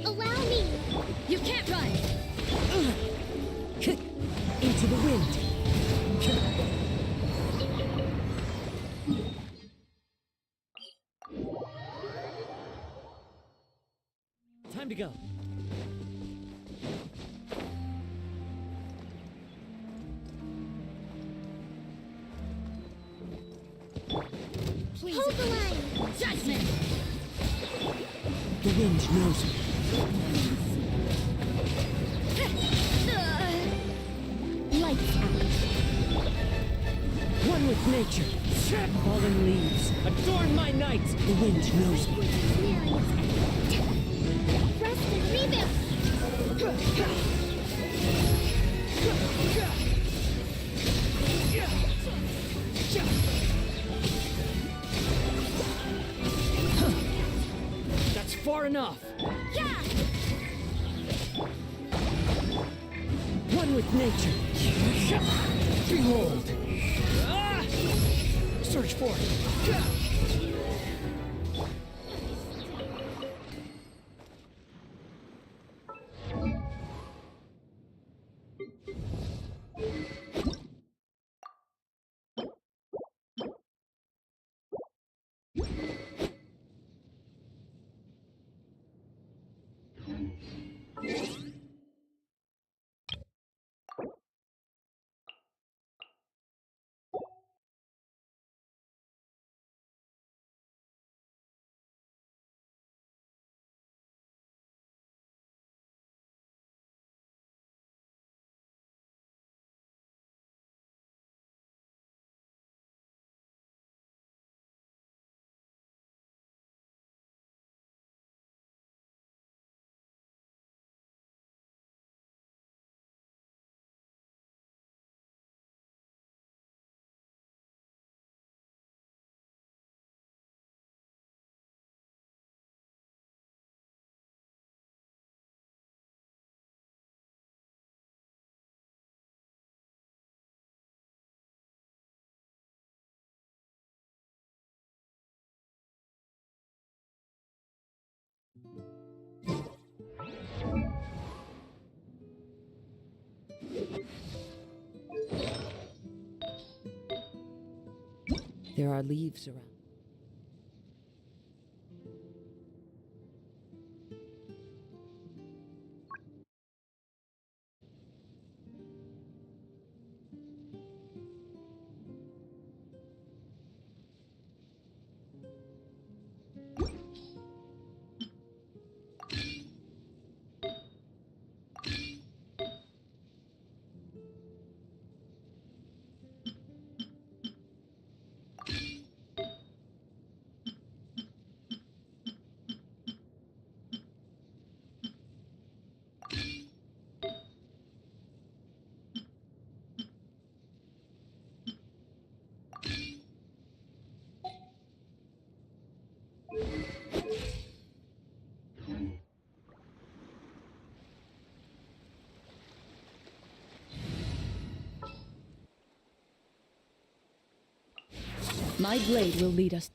S7: Allow me. You can't run.
S3: Into the wind. Time to go.
S7: Please. Hold the line. Judgment.
S3: The wind knows me.
S11: Lights out.
S3: One with nature. Fallen leaves, adorn my night. The wind knows me.
S7: Rest and rebuild.
S3: That's far enough. One with nature. Behold. Search for it.
S12: There are leaves around.
S13: My blade will lead us.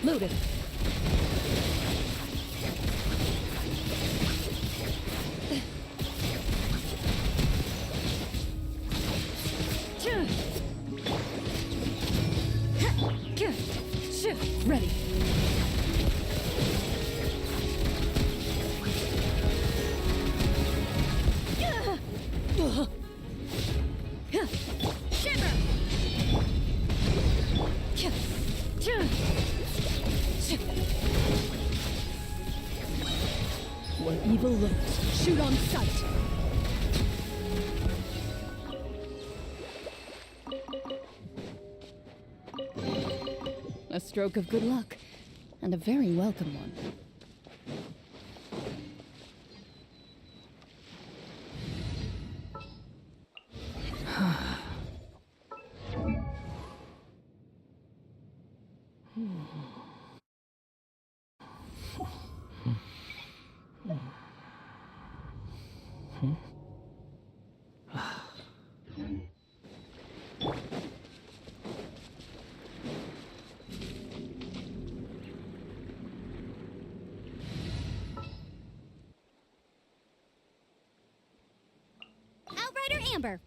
S13: Loaded. Ready. Where evil lurks, shoot on sight. A stroke of good luck, and a very welcome one.
S7: Outrider Amber.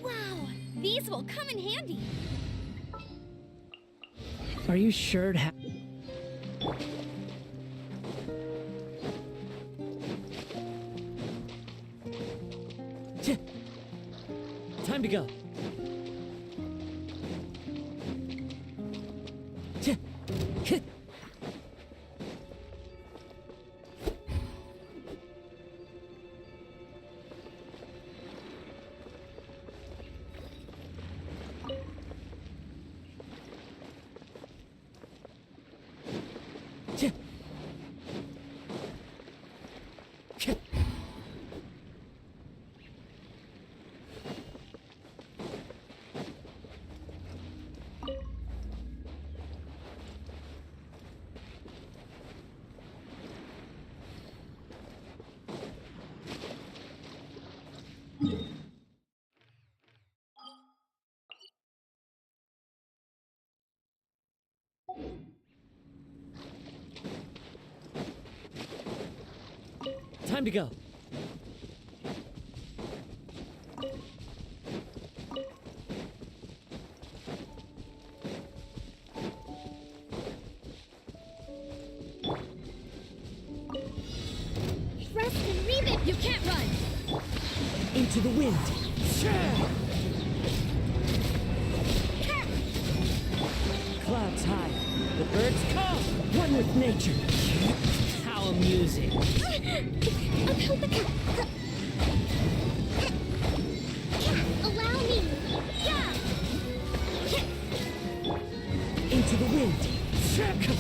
S7: Wow, these will come in handy.
S9: Are you sure to have...
S3: Time to go. Time to go.
S7: Rest and read it.
S13: You can't run.
S3: Into the wind. Clouds high. The birds come. One with nature. How amusing.
S7: About the
S3: To the wind!
S7: Judgment!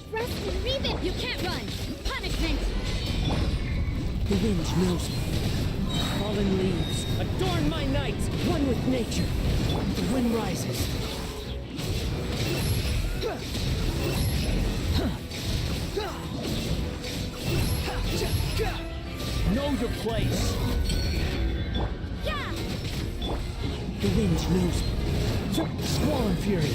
S7: Thrust and revamp! You can't run! Punishment!
S3: The wind knows me. Fallen leaves, adorn my night! One with nature. The wind rises. Know your place. The wind knows me. Squall and fury.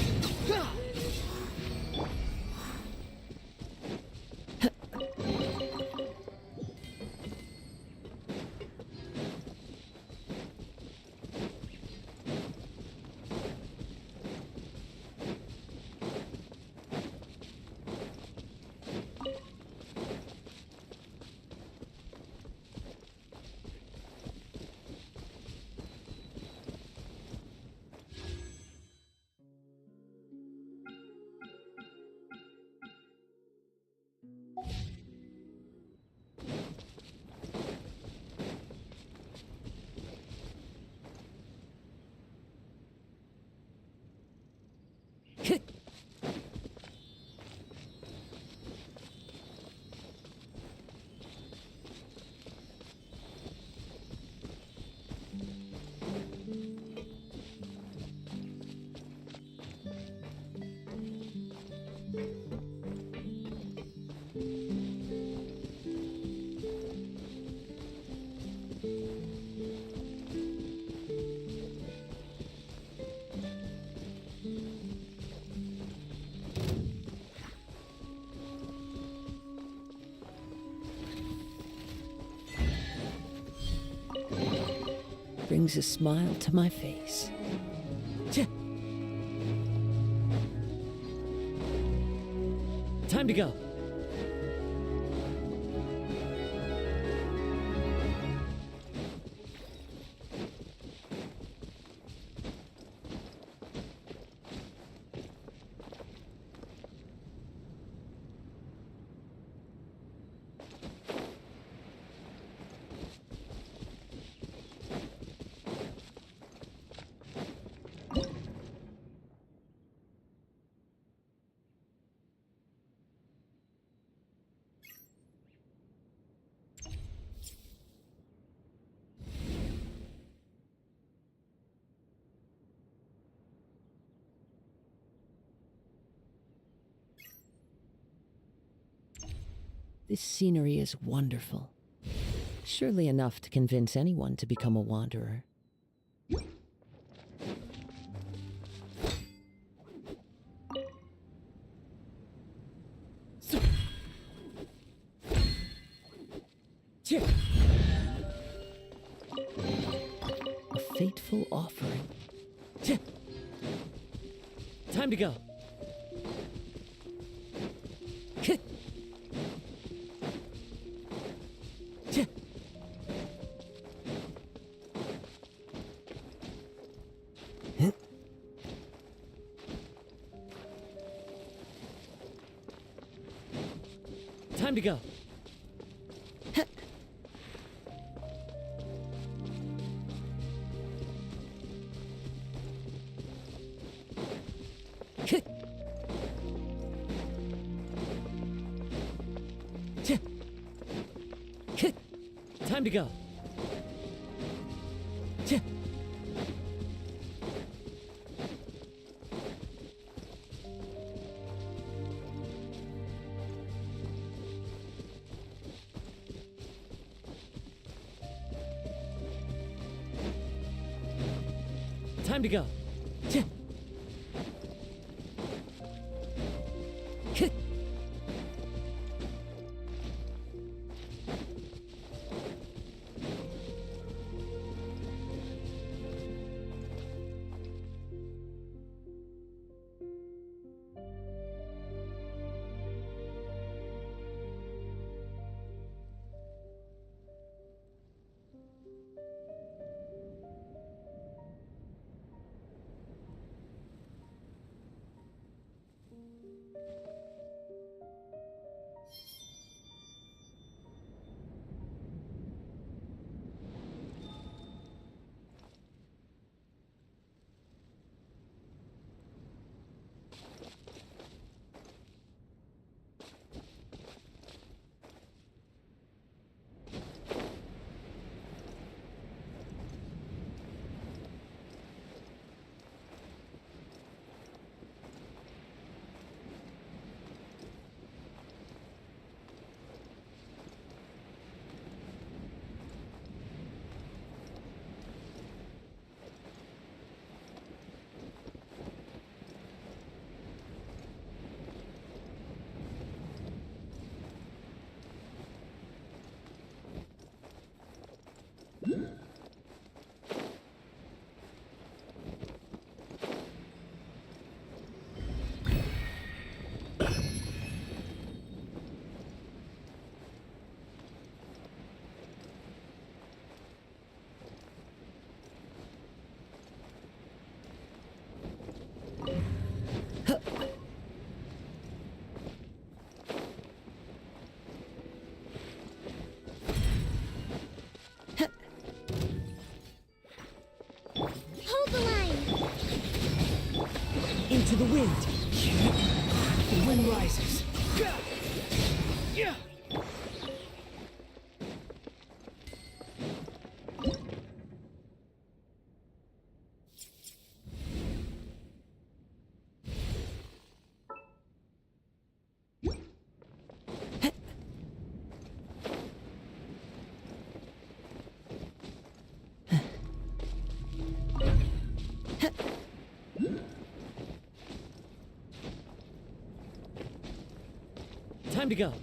S12: Brings a smile to my face.
S3: Time to go.
S12: This scenery is wonderful. Surely enough to convince anyone to become a wanderer. A fateful offering.
S3: Time to go. Time to go. Time to go. Time to go. Into the wind. The wind rises. Time to go.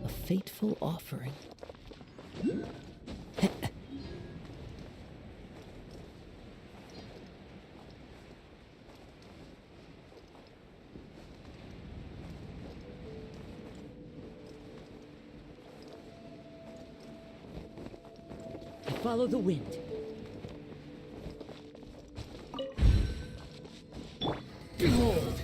S12: A fateful offering.
S3: Follow the wind. Behold!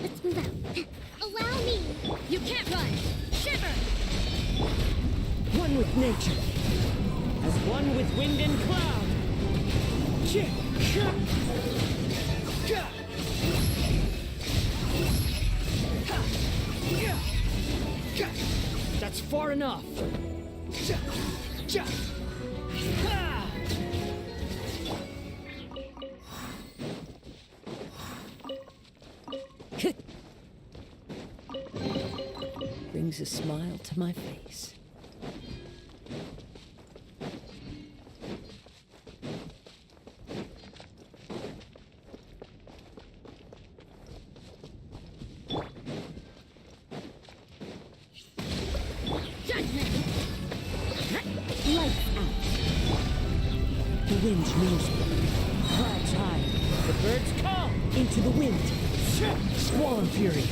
S7: Let's move out. Allow me! You can't run! Shiver!
S3: One with nature. As one with wind and cloud. That's far enough.
S12: Brings a smile to my face.
S3: The wind knows me. Clouds high. The birds call. Into the wind. Squall fury.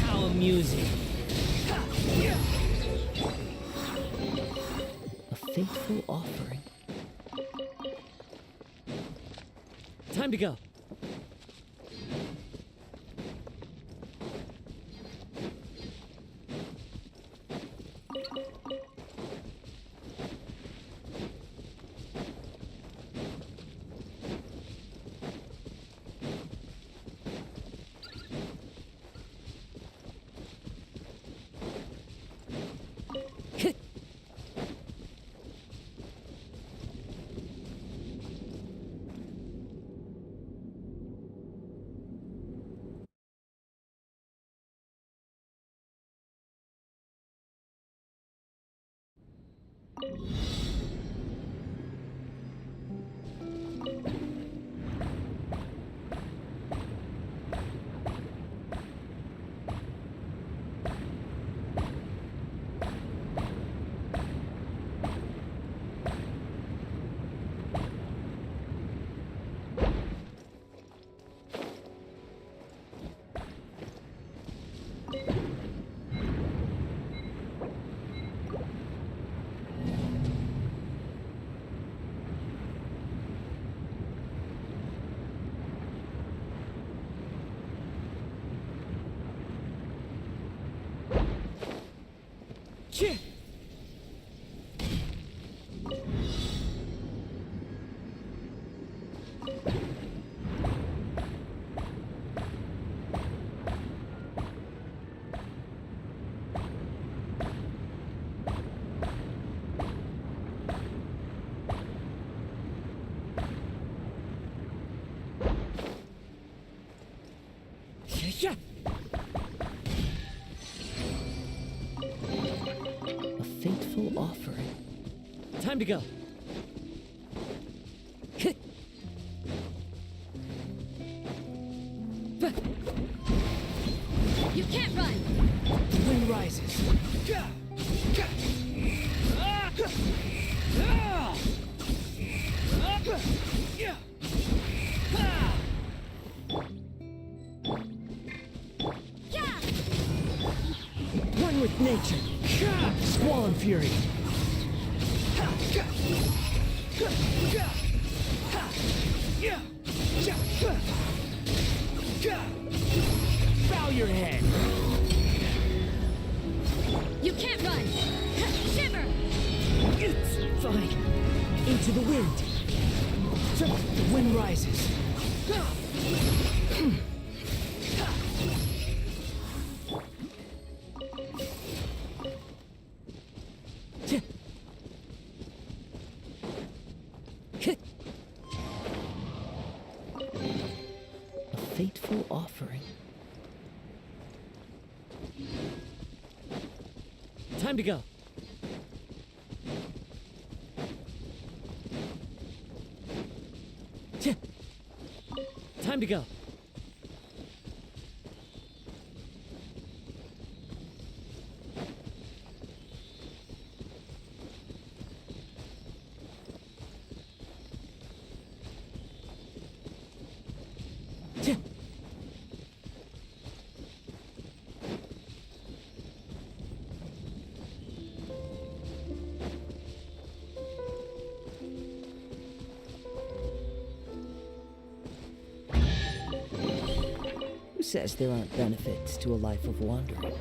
S3: How amusing.
S12: A fateful offering.
S3: Time to go.
S12: A fateful offering.
S3: Time to go.
S7: You can't run!
S3: The wind rises. One with nature. Squall and fury. Bow your head!
S13: You can't run! Shiver!
S3: It's fine. Into the wind. The wind rises.
S12: A fateful offering.
S3: Time to go. Time to go.
S12: Who says there aren't benefits to a life of wandering?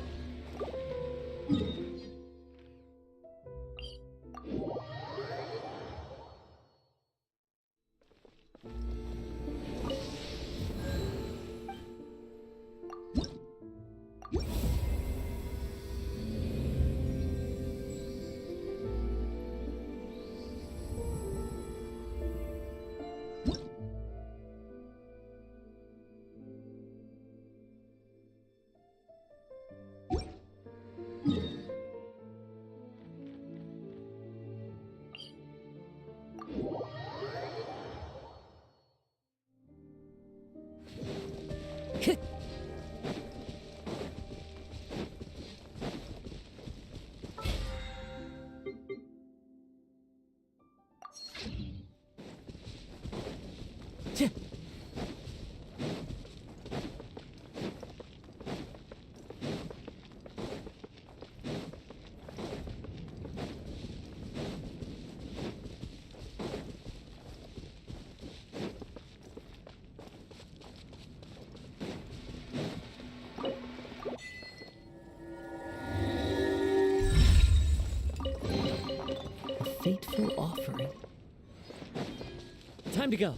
S12: Fateful offering.
S3: Time to go.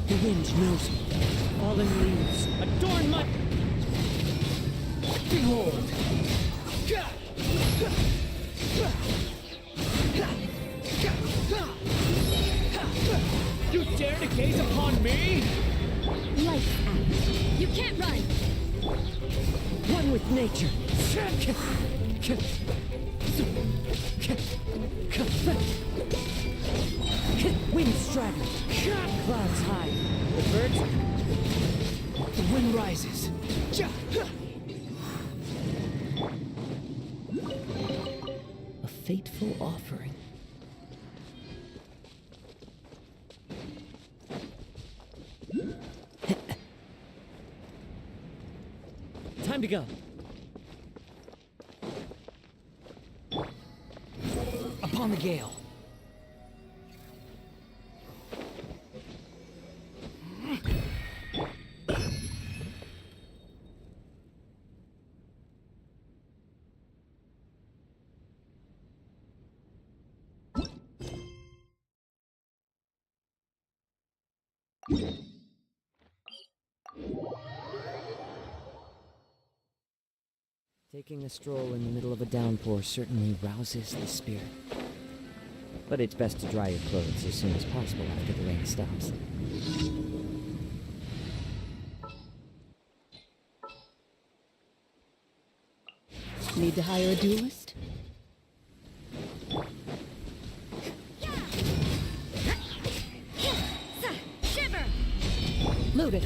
S3: The wind knows me. Fallen leaves adorn my... Behold! You dare to gaze upon me?
S13: Lights out. You can't run!
S3: One with nature. Wind straddling. Clouds high. The birds... The wind rises.
S12: A fateful offering.
S3: Time to go. Upon the gale.
S12: Taking a stroll in the middle of a downpour certainly rouses the spirit. But it's best to dry your clothes as soon as possible after the rain stops.
S3: Need to hire a duelist?
S7: Shiver!
S3: Loaded.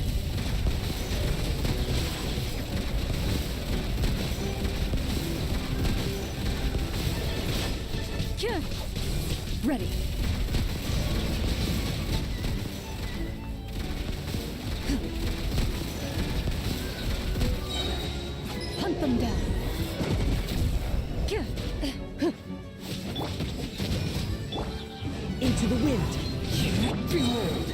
S3: Ready. Hunt them down. Into the wind. Behold.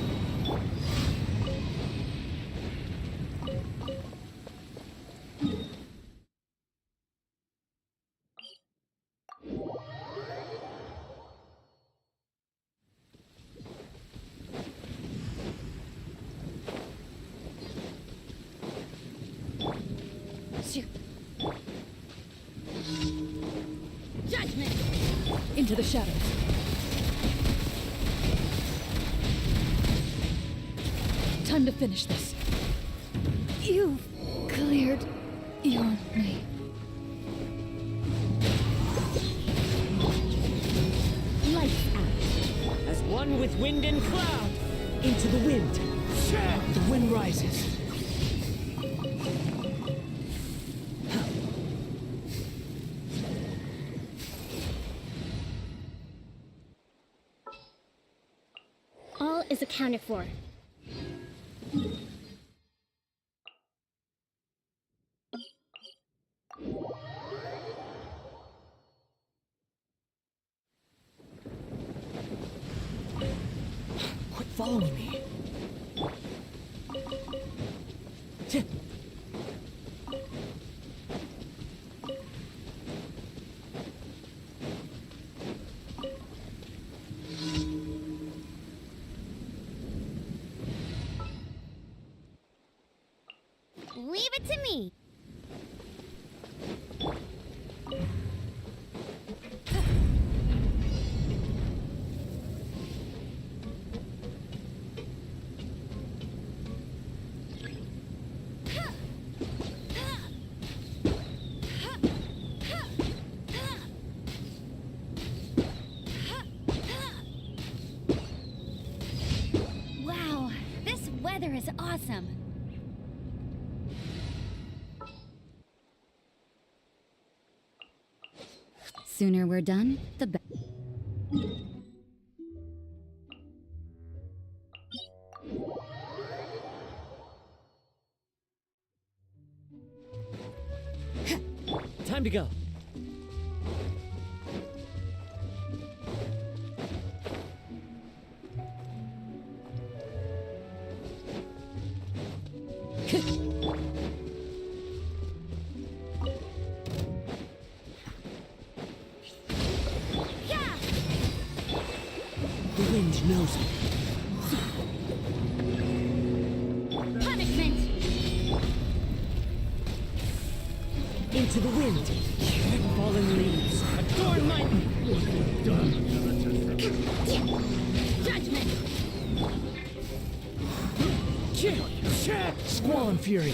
S7: Judgment!
S3: Into the shadows. Time to finish this. You've cleared your way. Lights out. As one with wind and cloud. Into the wind. The wind rises.
S11: All is accounted for.
S3: Quit following me.
S7: Leave it to me! Wow, this weather is awesome!
S11: Sooner we're done, the better.
S3: Time to go. The wind knows me.
S7: Punishment!
S3: Into the wind. Fallen leaves. Adorn my...
S7: Judgment!
S3: Squall and fury.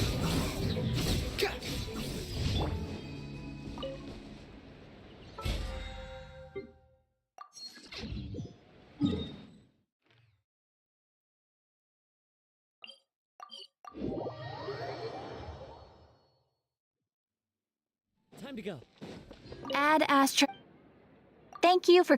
S3: Time to go.
S14: Add Astra. Thank you for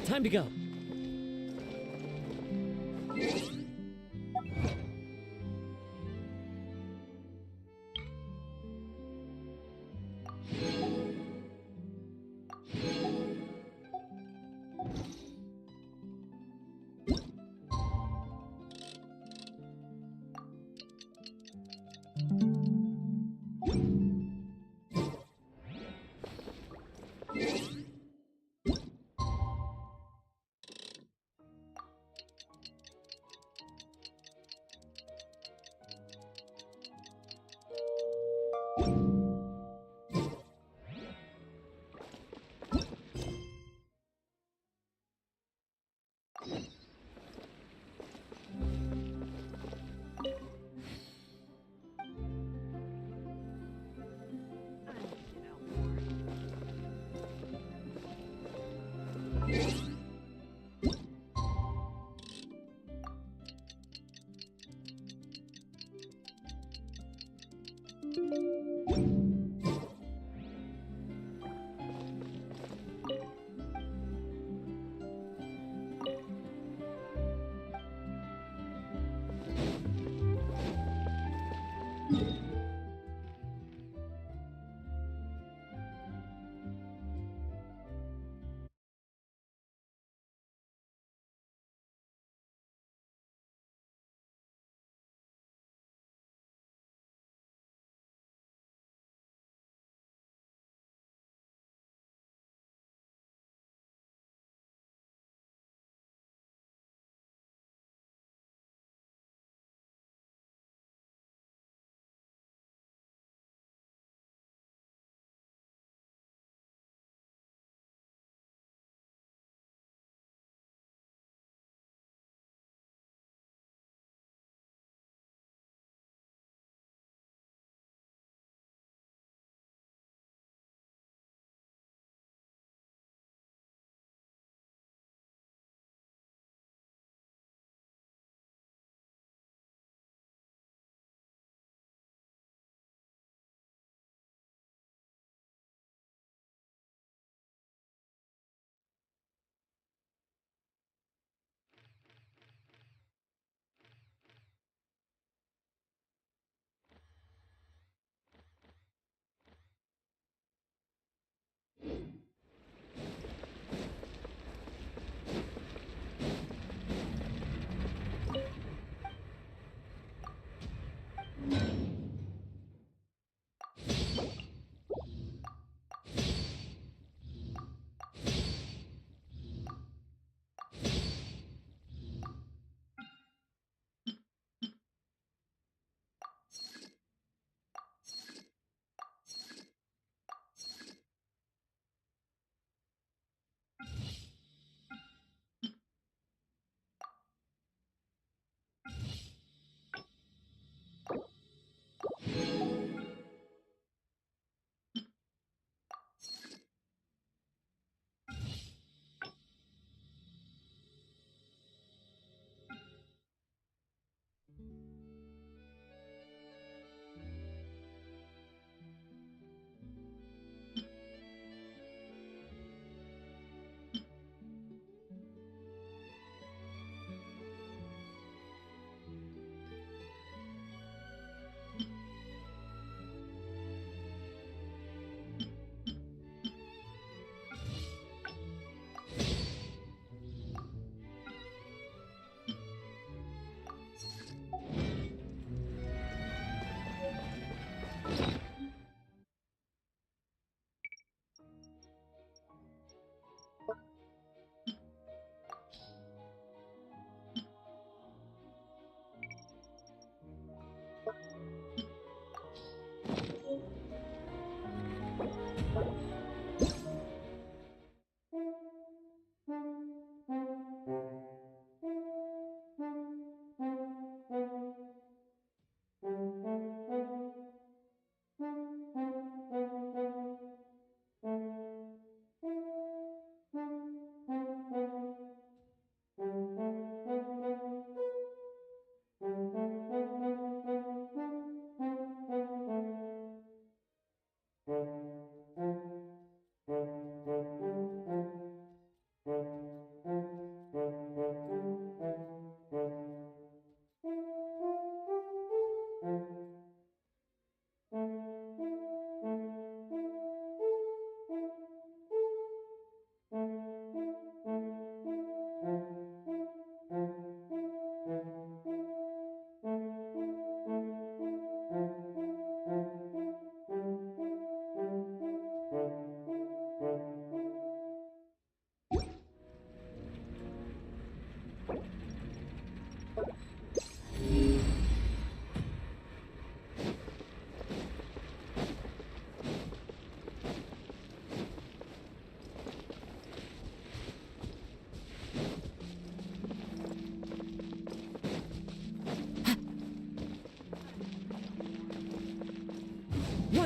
S3: Time to go.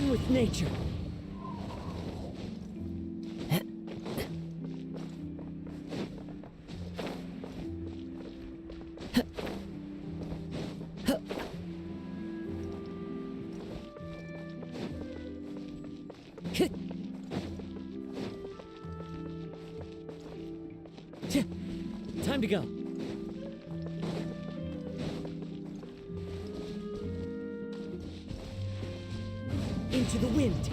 S3: One with nature. Time to go. Into the wind.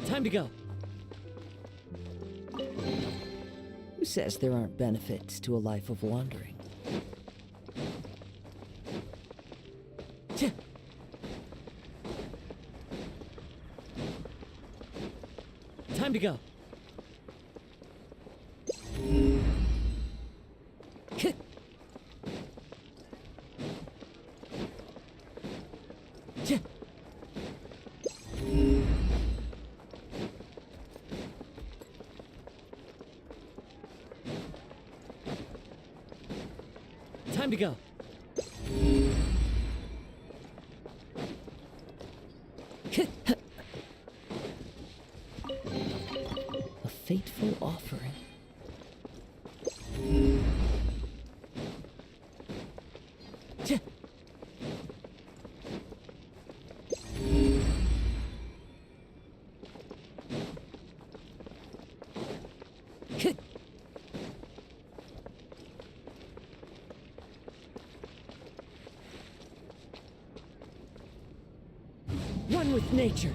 S3: Time to go.
S12: Who says there aren't benefits to a life of wandering?
S3: Time to go. Time to go.
S12: A fateful offering.
S3: One with nature.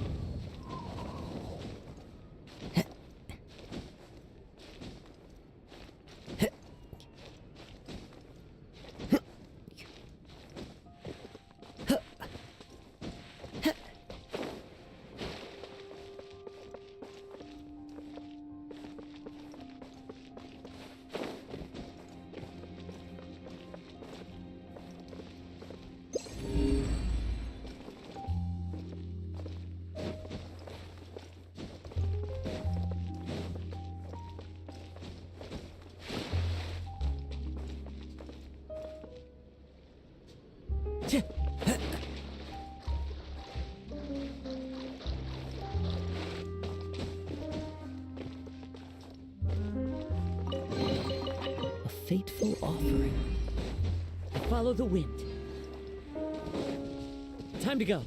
S12: A fateful offering.
S3: Follow the wind. Time to go.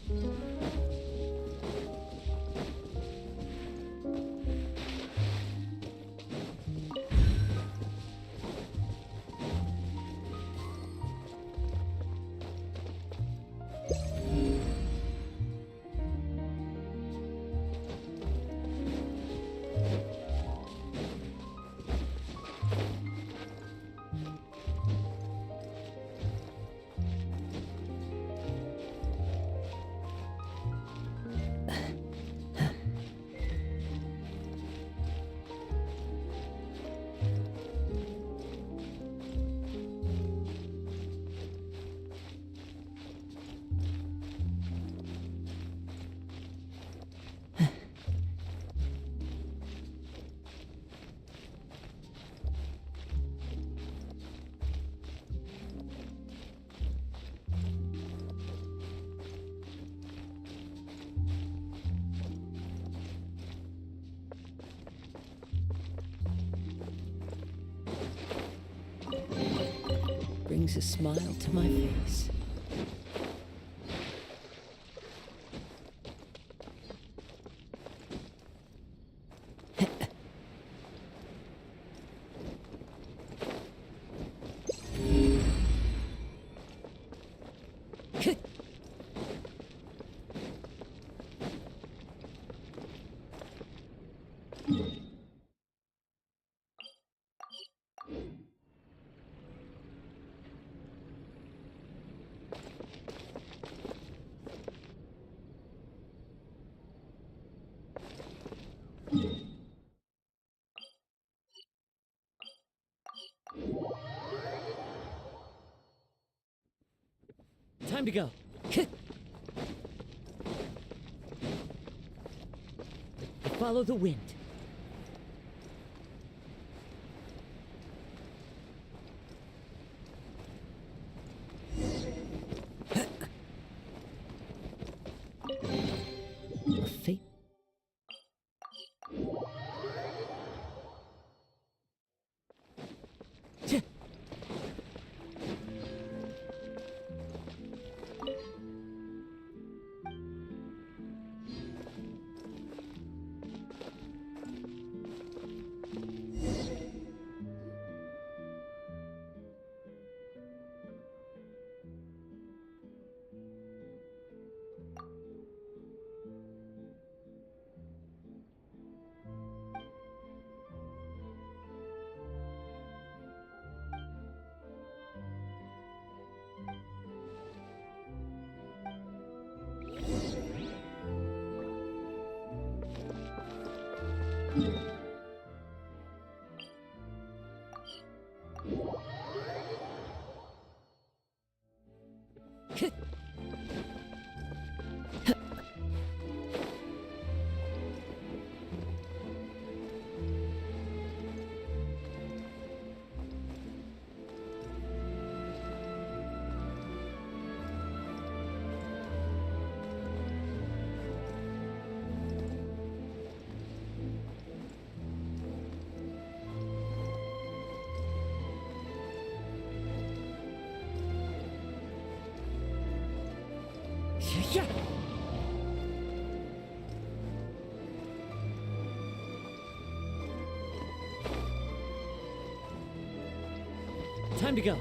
S12: Brings a smile to my face.
S3: Time to go. Follow the wind.
S12: A fate.
S3: Yeah. Time to go.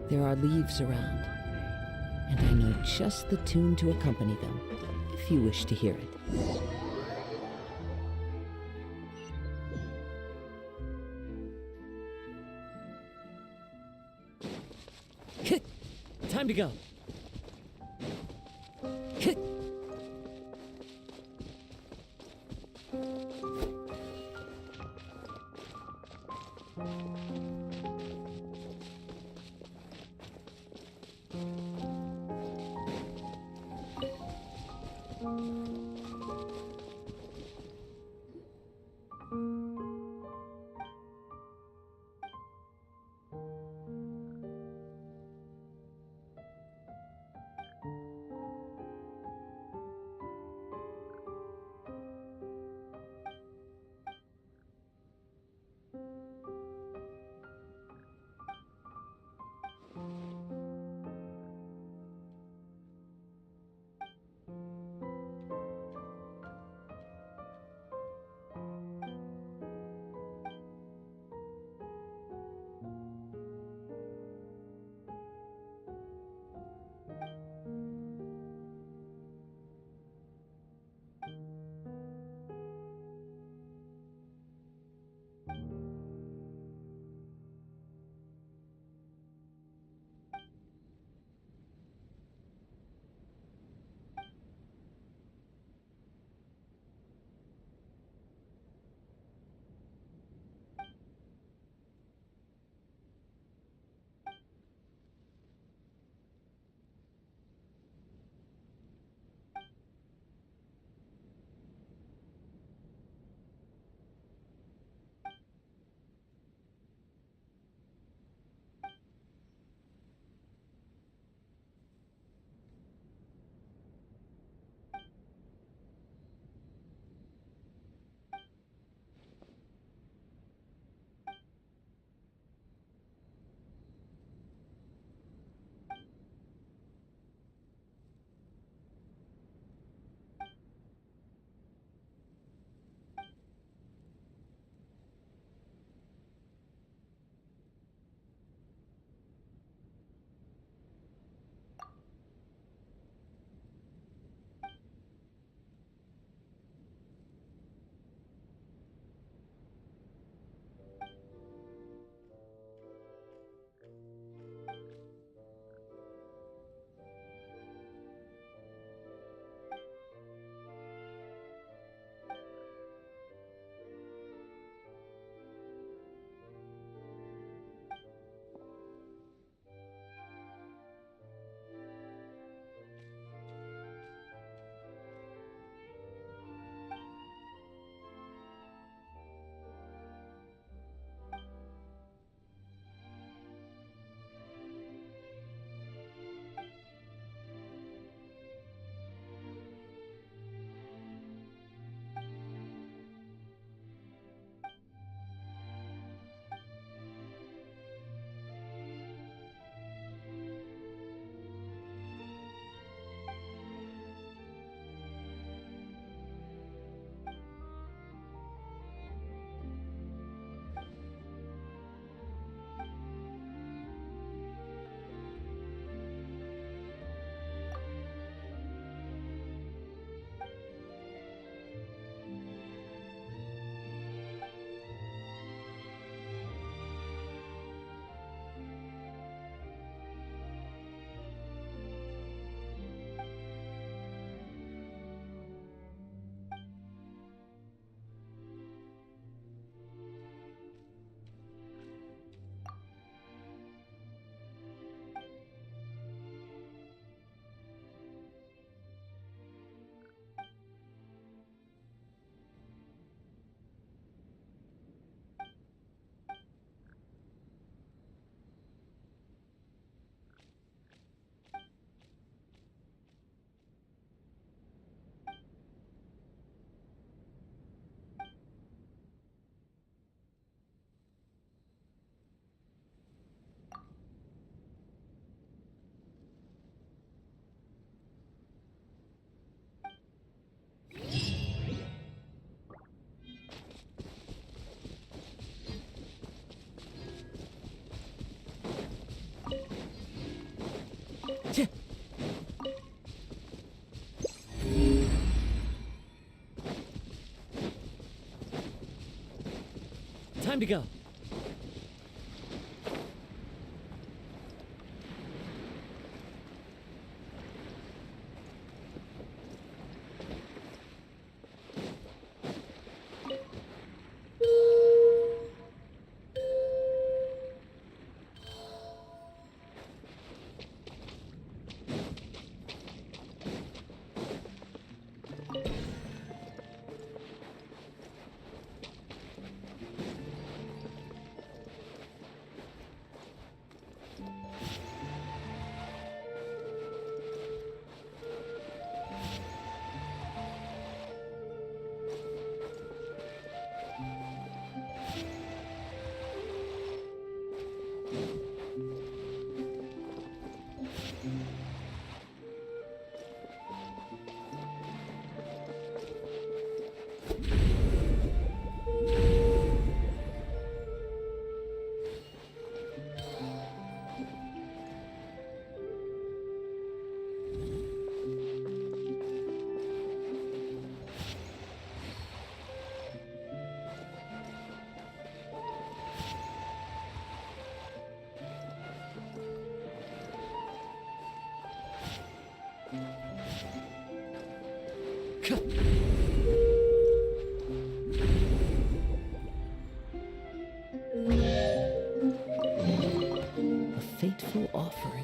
S12: There are leaves around, and I know just the tune to accompany them, if you wish to hear it.
S3: Time to go. Time to go.
S12: A fateful offering.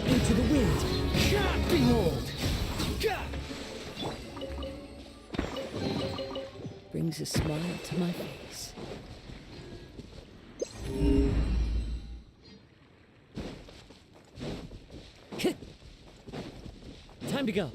S3: Into the wind. Behold!
S12: Brings a smile to my face.
S3: to go.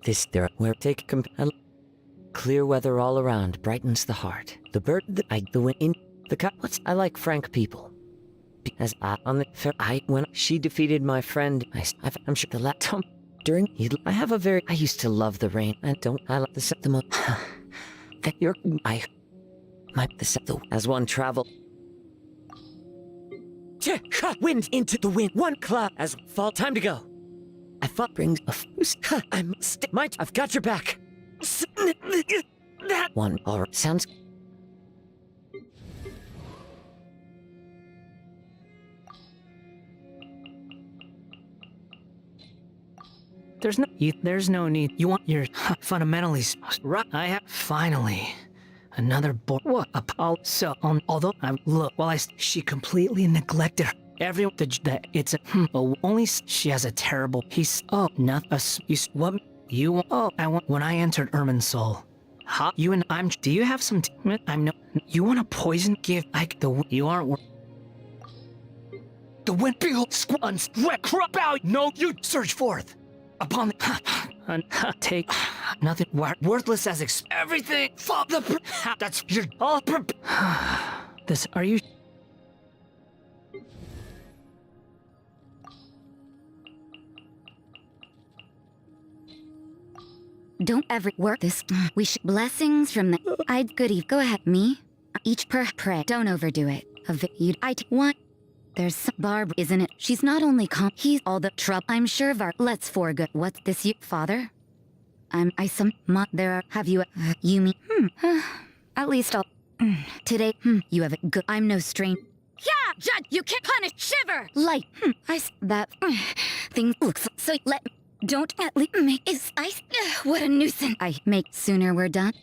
S12: This there where take clear weather all around brightens the heart. The bird, the wind in the cut. What's I like frank people. As I on the fair I when she defeated my friend, I'm sure the laptop during I have a very I used to love the rain and don't I like the most that you're I my the as one travel. Wind into the wind. One cloud as fall. Time to go. I thought brings a I must I've got your back. That one or sounds.
S4: There's no need. You want your fundamentally right. I have finally another board. What a Paul. So although I look, well, she completely neglected her. Everyone that it's only she has a terrible. He's not a what you want. I want when I entered Irminsul. Huh? You and I'm. Do you have some? I'm no. You want a poison? Give like the you aren't. The wind behold squans crop out. No, you surge forth. Upon the take nothing worthless as everything. Fuck the that's your all. This are you?
S11: Don't ever work this. We should blessings from the. I'd goody. Go ahead, me. Each per pray. Don't overdo it. You. What? There's some Barb, isn't it? She's not only he's all the trouble. I'm sure of our. Let's for good. What's this, you father? There are. Have you? You mean? At least I'll. Today. You have it good. I'm no stranger. Yeah, Judd. You can't punish. Shiver. Light. That thing looks so. Don't at least make is ice. What a nuisance. I make sooner we're done.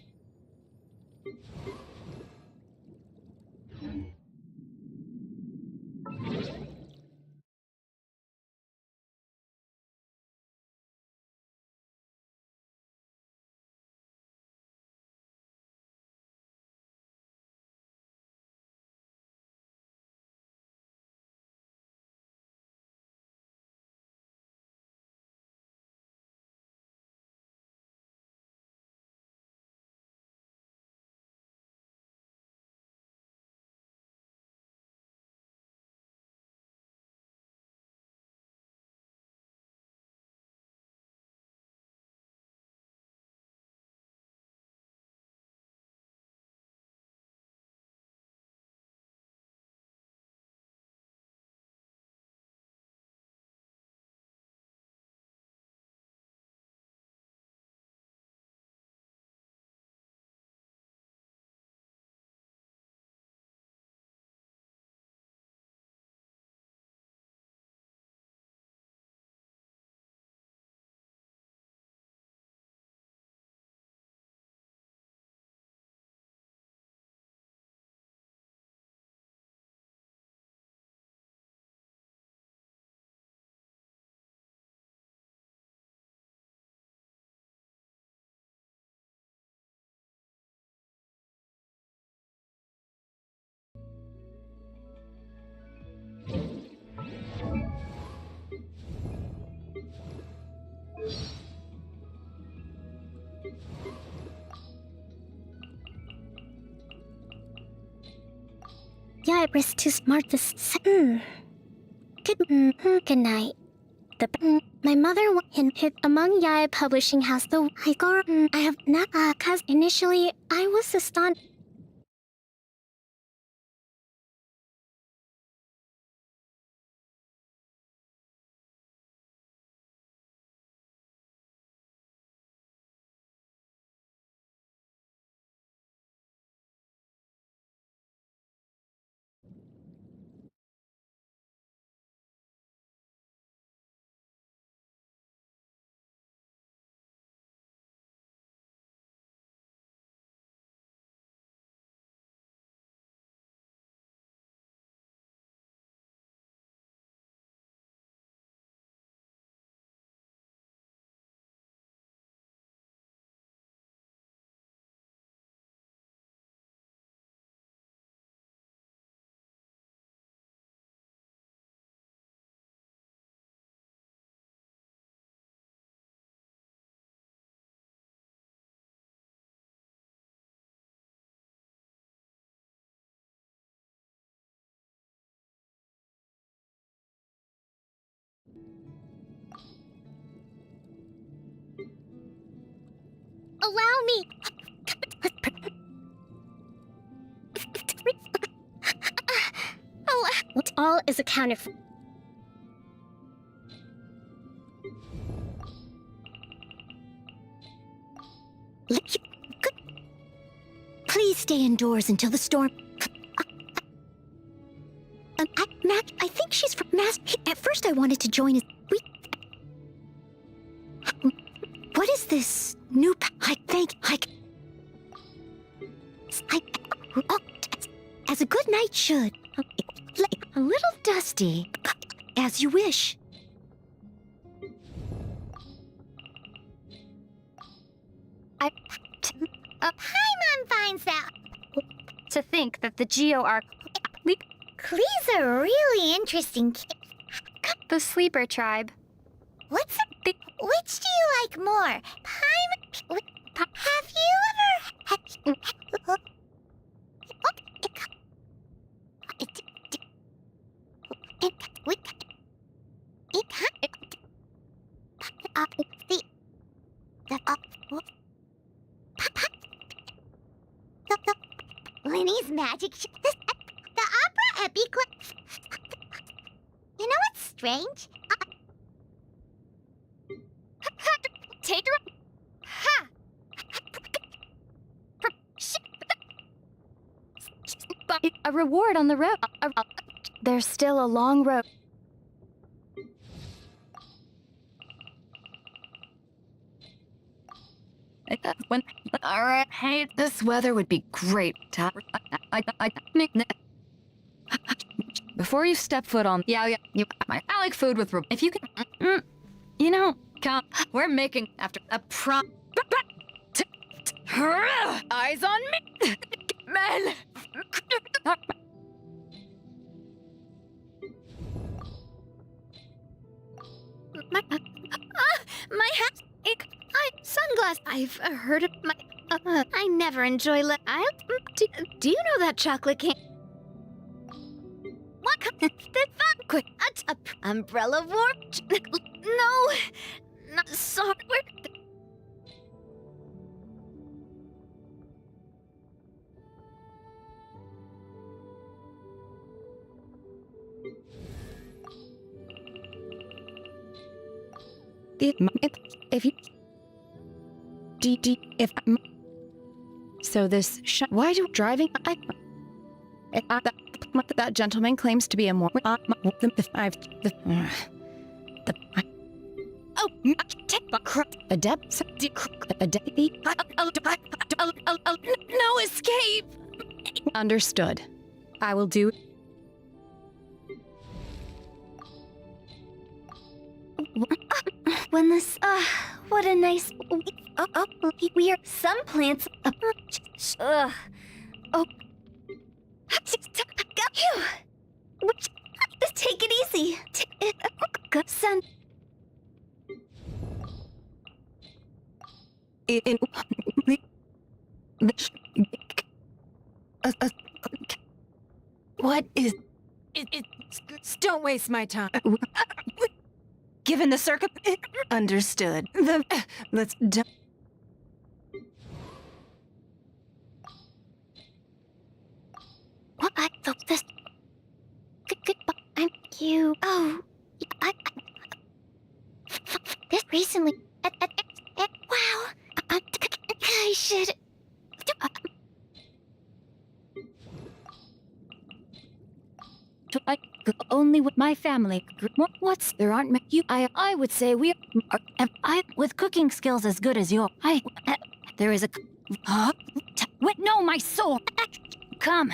S5: Yeah, I was too smart this. Good night. My mother hid among Yaya Publishing House. The I have not. Cause initially I was astonished. allow me. All is accounted for. Please stay indoors until the storm. I think she's from Mass. At first, I wanted to join. What is this new? As a good knight should. A little dusty. As you wish. Paimon finds that.
S10: To think that the Geo-Arc...
S5: Klee's a really interesting kid.
S10: The Sleeper Tribe.
S5: Which do you like more? Have you ever... Linny's magic. The opera epic. You know what's strange?
S10: Take her. Ha! A reward on the road. There's still a long road.
S21: Alright, hey, this weather would be great. Before you step foot on, I like food with. If you can, you know, come. We're making after a prom. Eyes on me, man.
S5: My hat. Sunglass. I've heard of my. I never enjoy. Do you know that chocolate cake? What? Quick. Umbrella war? No. Not software.
S21: If you. If. So this. Why do driving. That gentleman claims to be a more. No escape. Understood. I will do.
S5: When this, what a nice. We are some plants. Take it easy. Good son.
S4: What is... Don't waste my time. Given the circum... Understood. Let's...
S5: What? I thought this... Goodbye. I'm you. Oh. This recently... Wow. I should...
S10: Only with my family. What's there aren't you? I would say we are with cooking skills as good as yours. There is a wait, no, my soul. Come,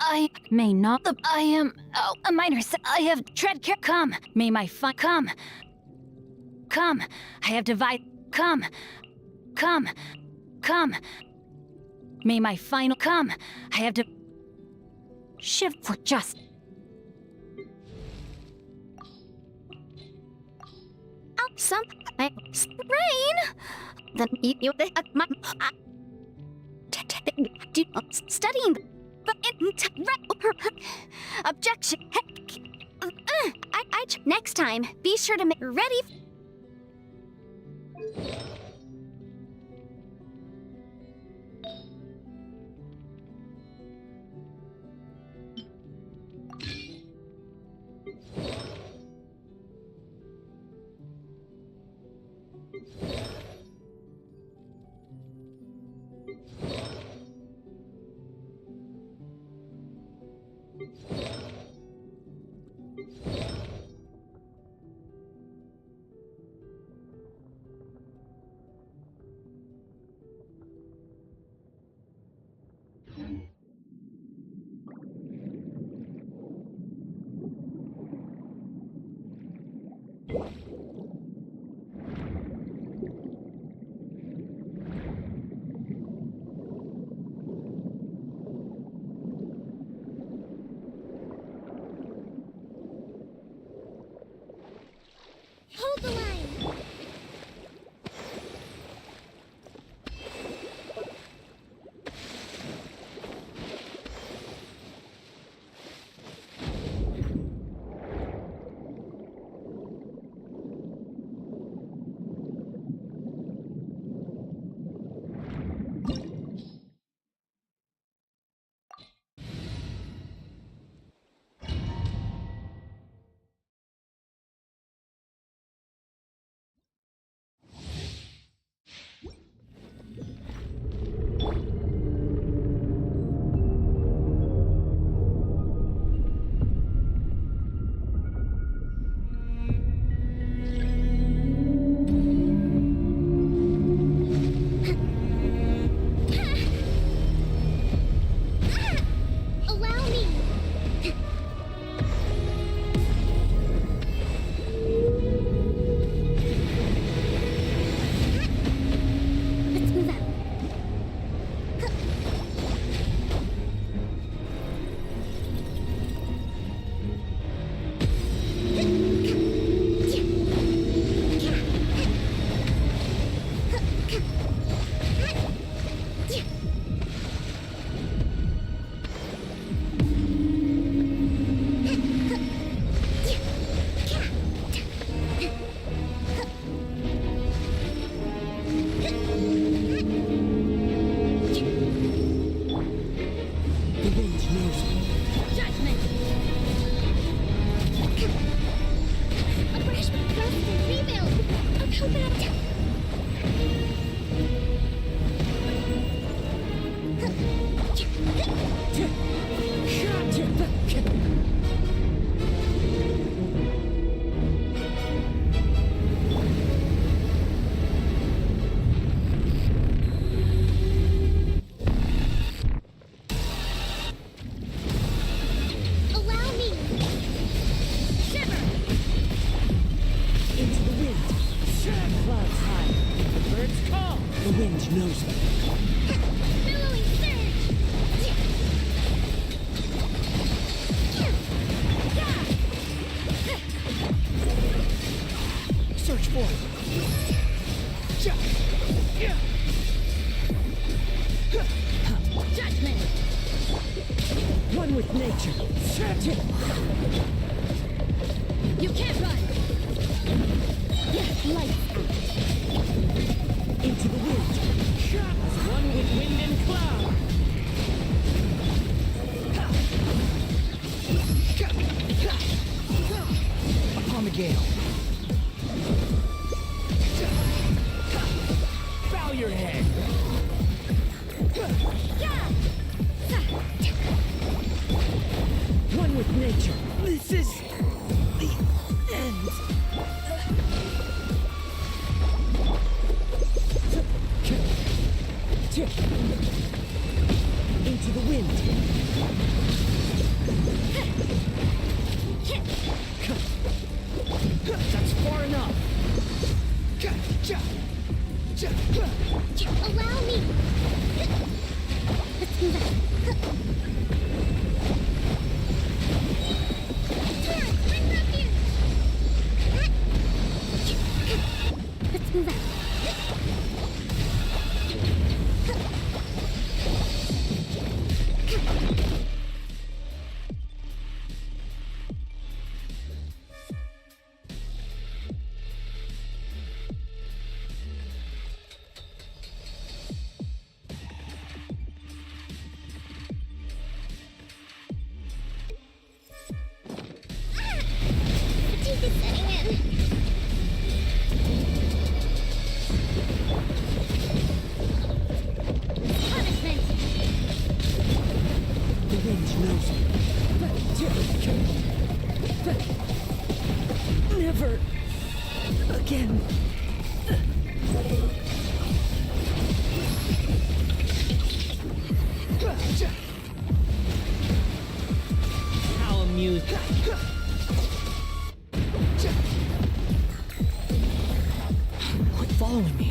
S10: I may not. I am a minor. I have tread care. Come, may my fun. Come. I have divide. Come. May my final. Come. I have to shift for just.
S5: Some rain. Then you my studying objection. Next time, be sure to make ready.
S3: The wind knows me.
S7: Judgment! A fresh rest and rebuild! A coconut! Allow me! Shiver!
S3: Into the wind. Clouds high. The birds call. The wind knows me.
S7: Billowing surge!
S3: Search for it.
S7: Judgment!
S3: One with nature.
S7: You can't run! Lights out!
S3: Into the wind. As one with wind and cloud. Upon the gale. Bow your head. One with nature. This is the end. Into the wind. That's far enough.
S7: Allow me! Let's move out. Turret, bring refuge! Let's move out. Fatigue is setting in. Punishment!
S3: The wind knows me. Never again. How amused. Quit following me.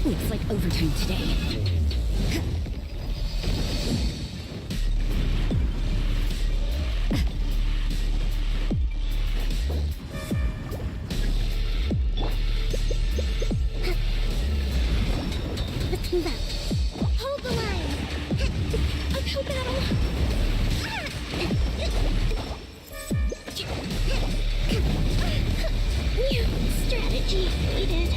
S11: Looks like overtime today.
S7: Let's move out. Hold the line! A co-battle! New strategy needed.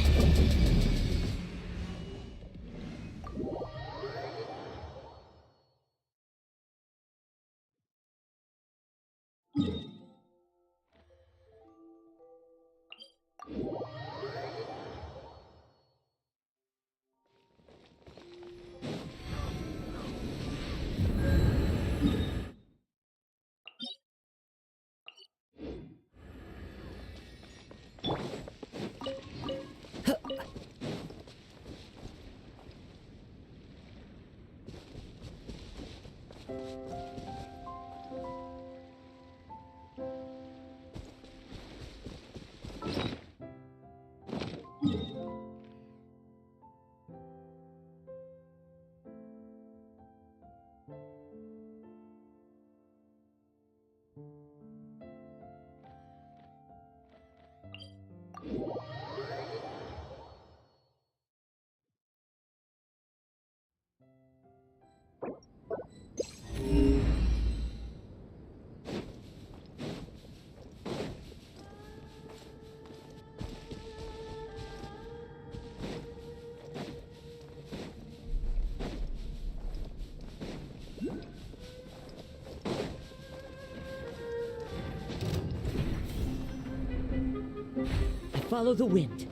S3: Follow the wind.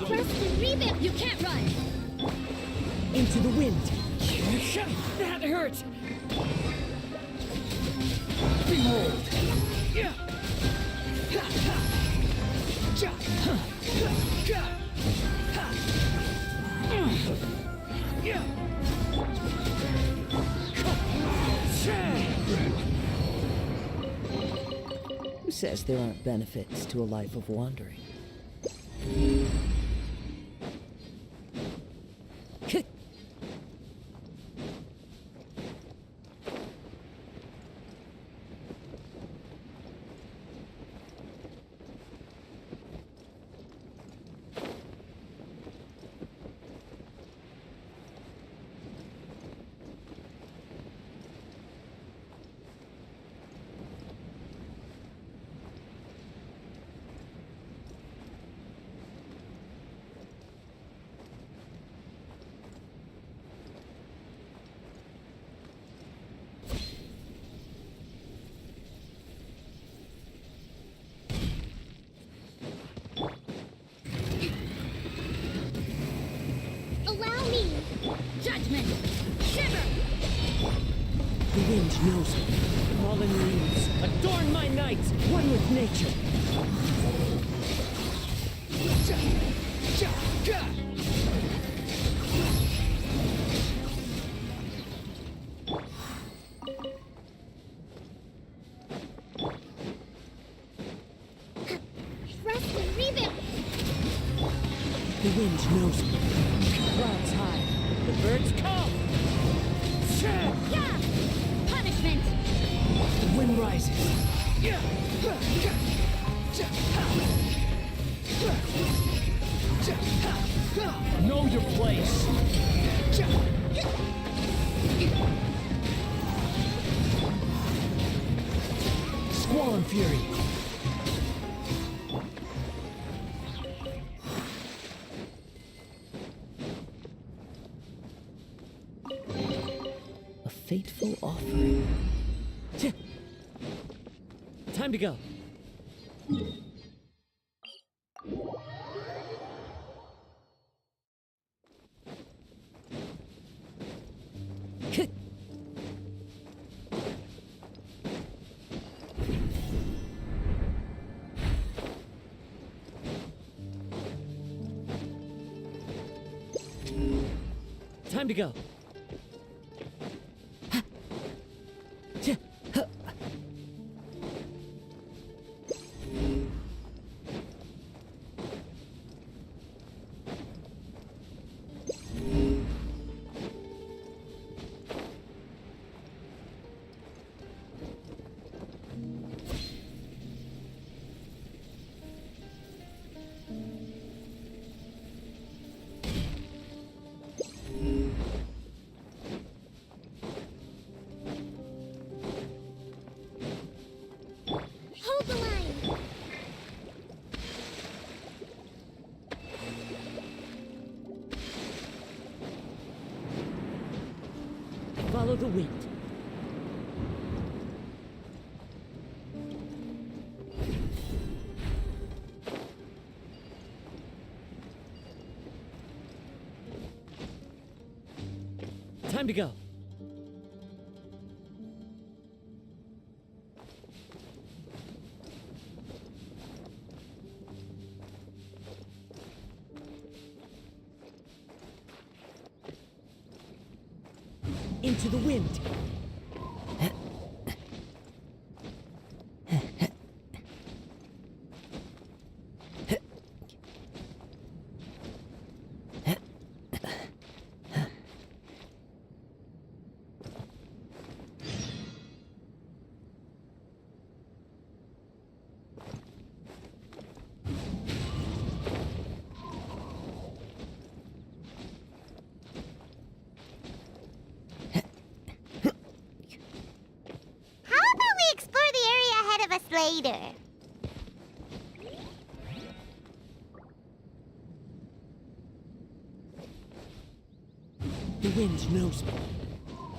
S13: Press the rebound! You can't run!
S3: Into the wind. That hurt! Behold!
S1: Who says there aren't benefits to a life of wandering?
S13: Allow me! Judgment! Shiver!
S3: The wind knows me. Fallen leaves, adorn my night, one with nature.
S13: Press the rebound!
S3: The wind knows me. Clouds high, the birds come.
S13: Yeah! Punishment!
S3: The wind rises. Know your place. Squall and fury.
S1: A fateful offering.
S3: Time to go. Time to go.
S13: Hold the line!
S3: Follow the wind. Time to go. Into the wind.
S5: later.
S3: The wind knows me.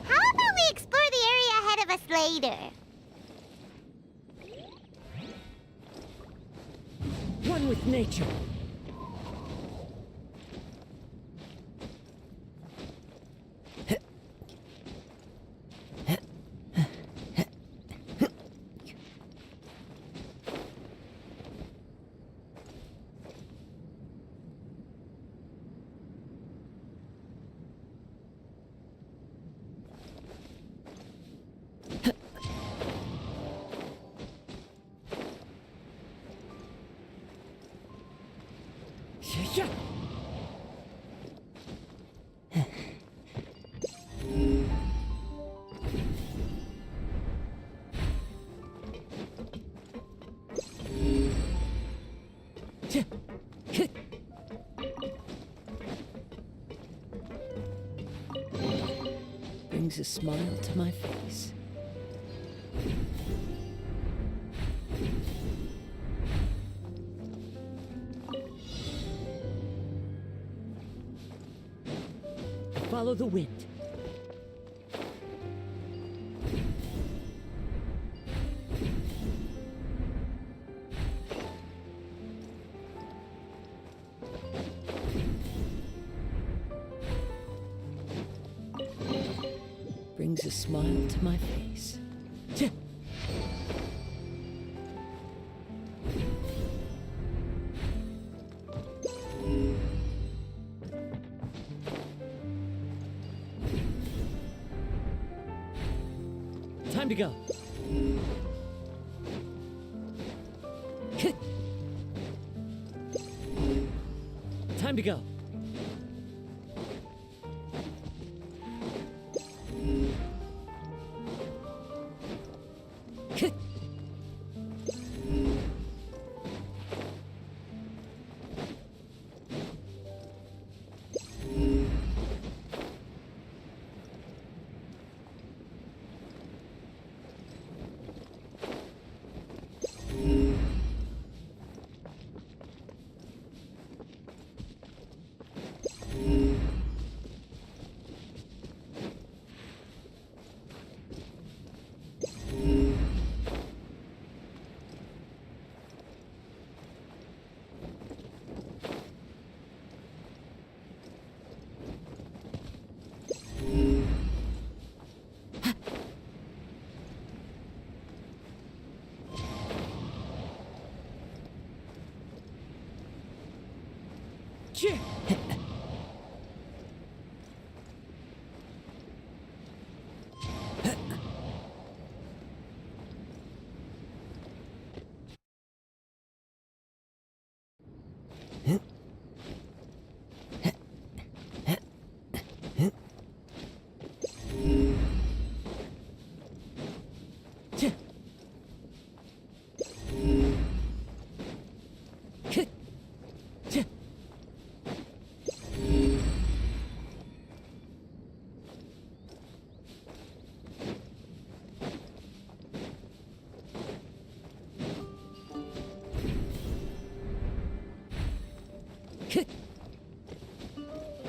S5: How about we explore the area ahead of us later?
S3: One with nature. Yeah.
S1: Brings a smile to my face.
S3: Follow the wind.
S1: Brings a smile to my face.
S3: Time to go. Time to go.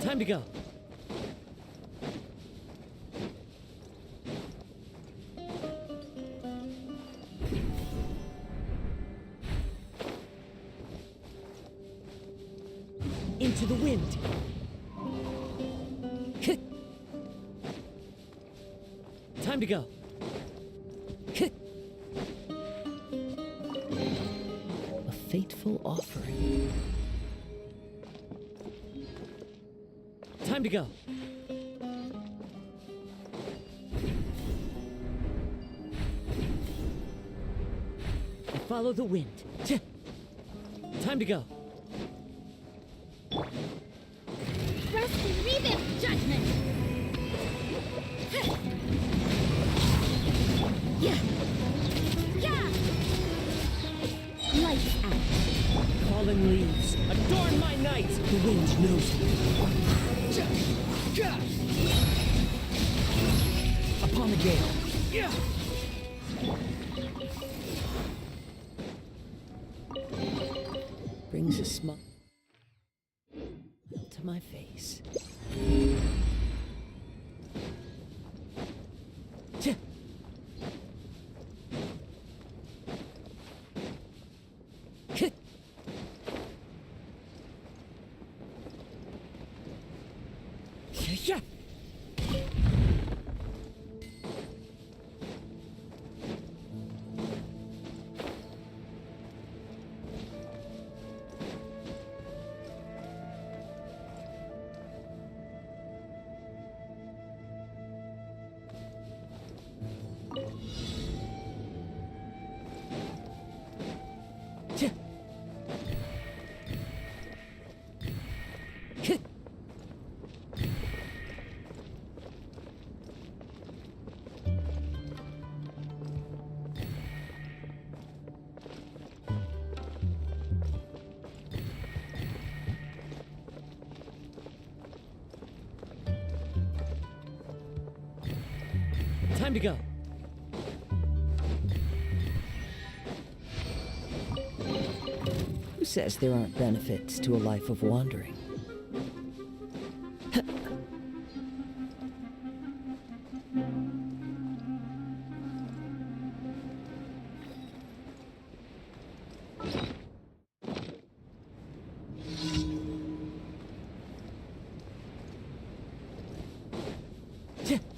S3: Time to go. Into the wind. Time to go.
S1: A fateful offering.
S3: Time to go. I follow the wind. Time to go.
S7: Rest and rebuild, judgment! Yeah! Yeah!
S3: Lights out. Fallen leaves, adorn my night! The wind knows me. Upon the gale. Yeah!
S1: brings a smile to my face.
S3: Time to go.
S1: Who says there aren't benefits to a life of wandering?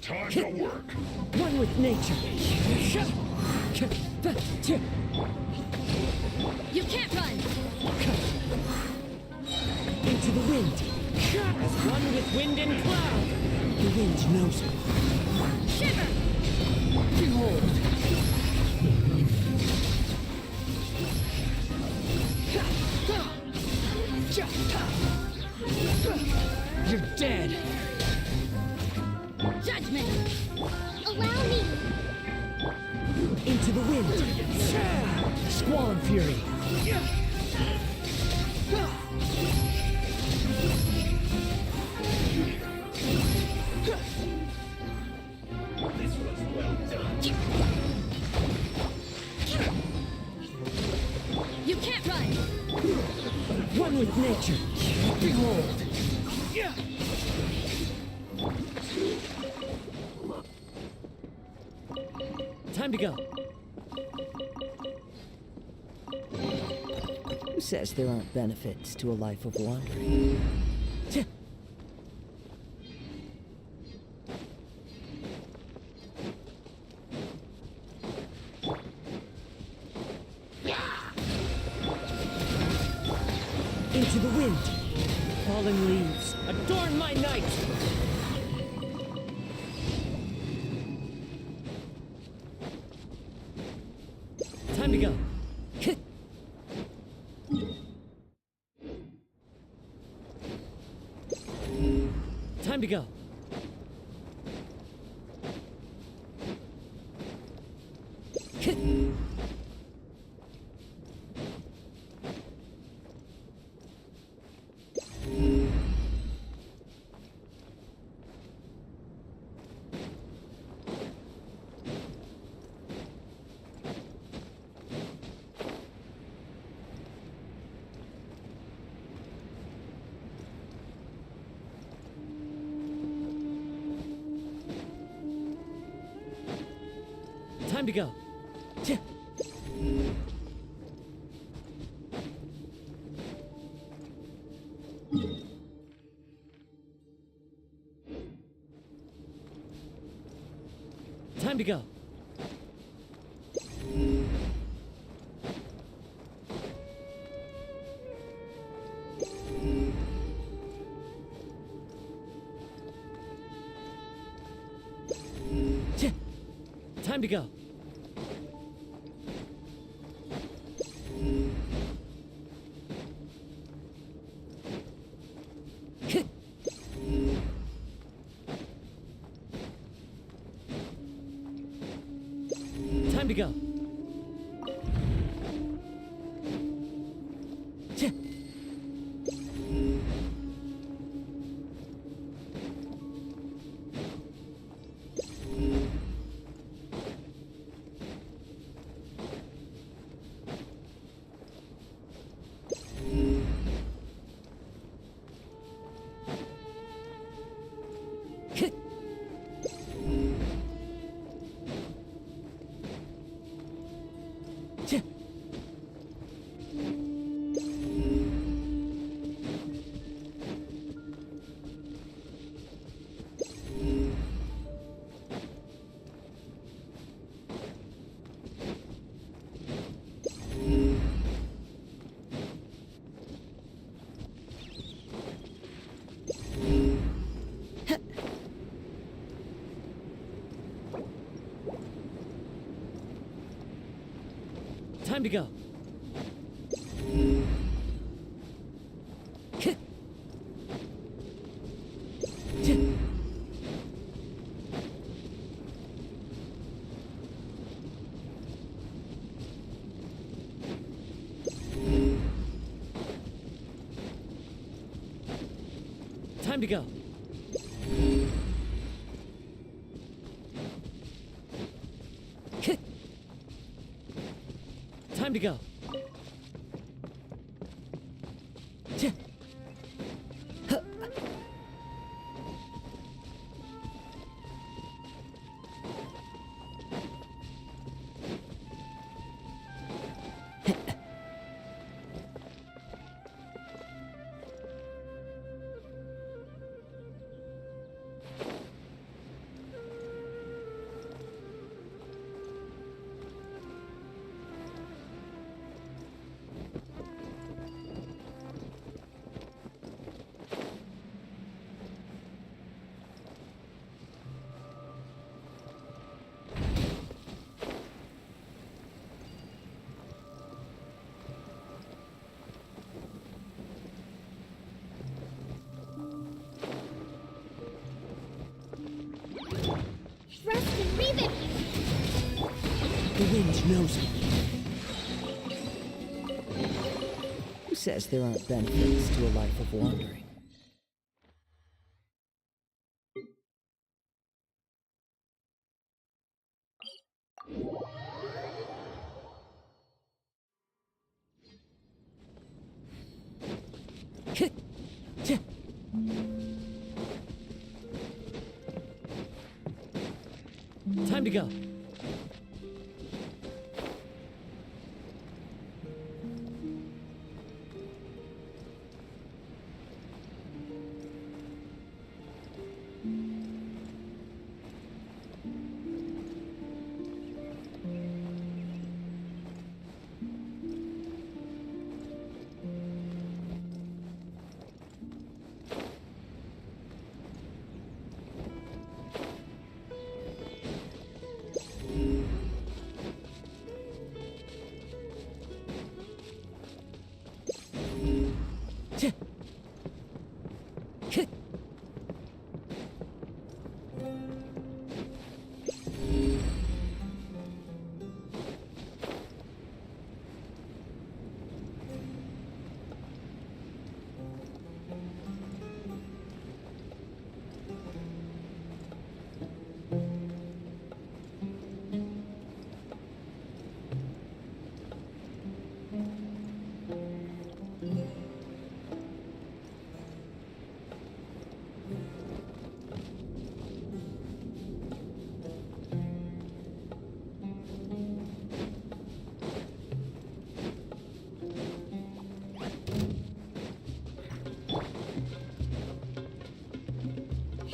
S3: Time to work. One with nature.
S13: You can't run!
S3: Into the wind. As one with wind and cloud. The wind knows me.
S13: Shiver!
S3: Behold! You're dead!
S13: Judgment!
S5: Allow me!
S3: Into the wind! Squall and fury!
S13: You can't run!
S3: One with nature! Behold! Time to go.
S1: Who says there aren't benefits to a life of wandering?
S3: Into the wind! Falling leaves, adorn my night! Time to go. Time to go. Time to go. Time to go. Time to go. Time to go. Time to go. Time to go. Time to go.
S7: Rest and breathe it!
S1: The wind knows me. Who says there aren't benefits to a life of wandering?
S3: Time to go.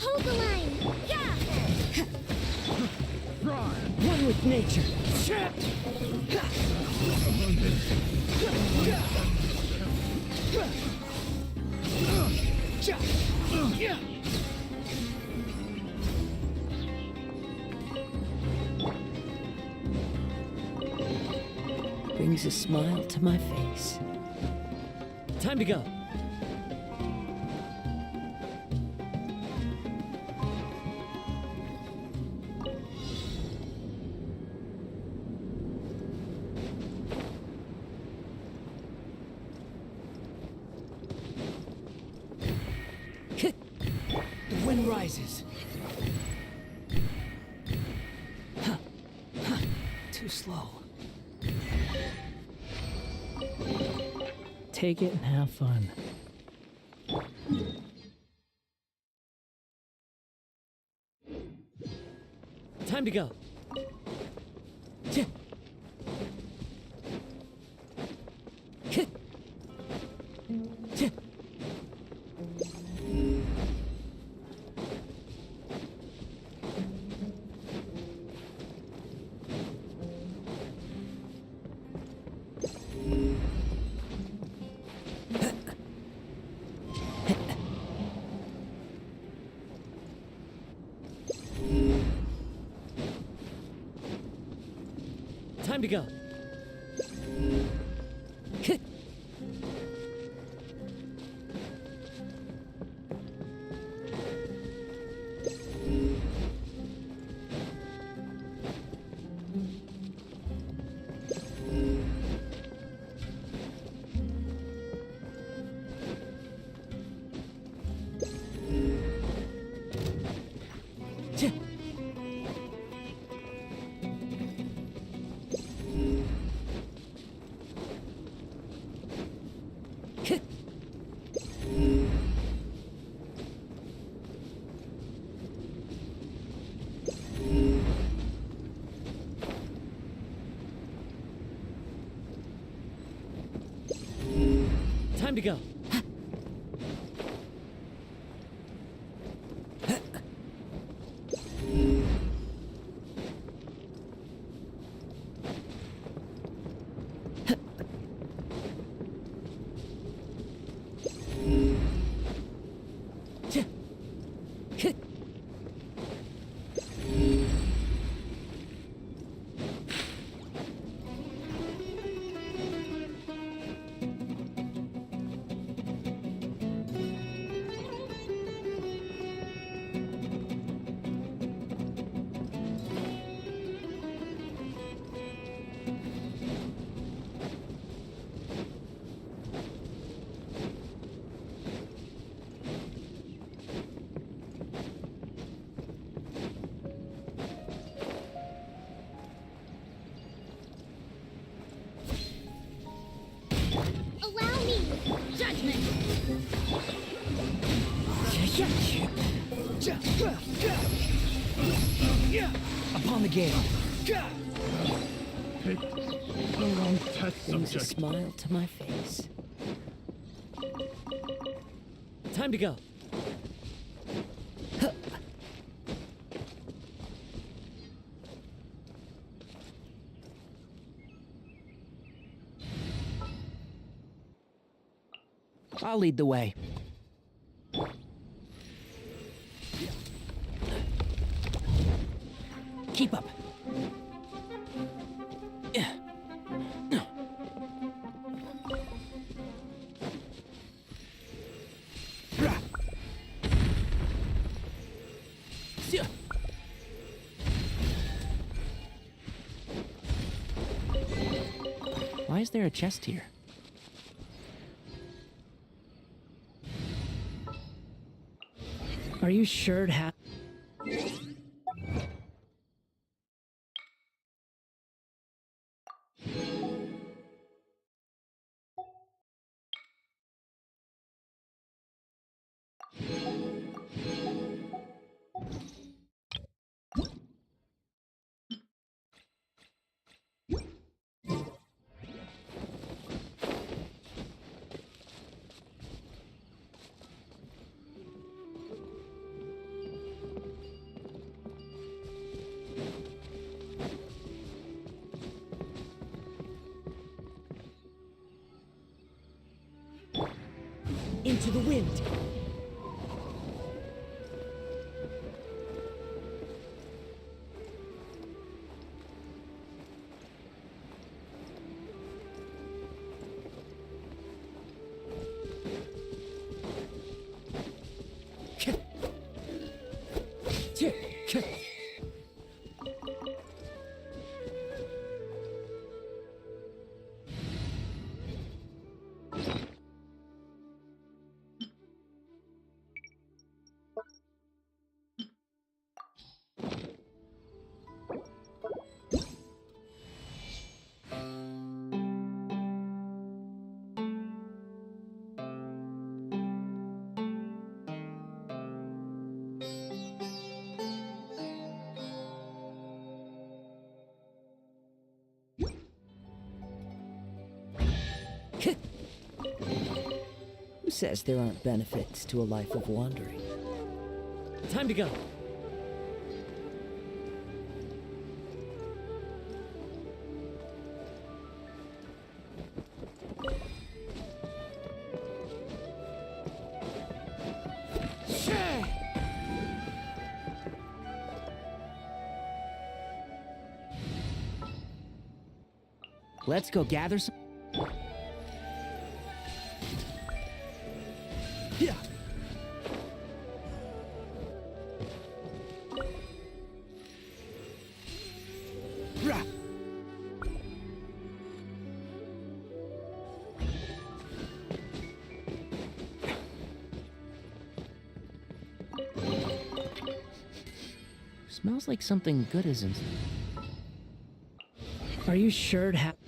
S7: Hold the line! Yeah!
S3: One with nature.
S1: Brings a smile to my face.
S3: Time to go. The wind rises. Too slow. Take it and have fun. Time to go. Time to go. Time to go.
S7: Allow me! Judgment!
S1: Upon the gate.
S22: Take the wrong test
S1: Brings a
S22: subject.
S1: smile to my face.
S3: Time to go.
S4: I'll lead the way. Keep up. Why is there a chest here?
S3: Are you sure it happened? Into the wind.
S1: Who says there aren't benefits to a life of wandering?
S3: Time to go.
S4: Let's go gather some.
S3: Yeah.
S22: Rah.
S4: Smells like something good isn't.
S3: Are you sure it happened?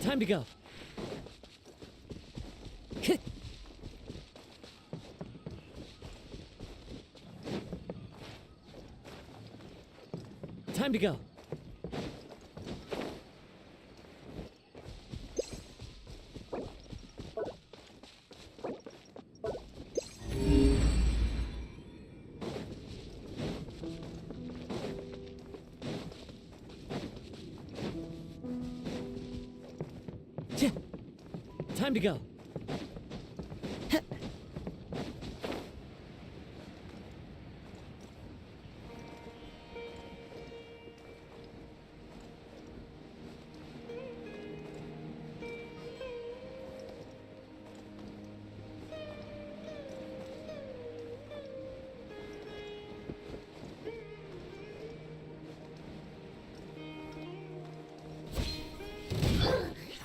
S3: Time to go. Time to go. Time to go.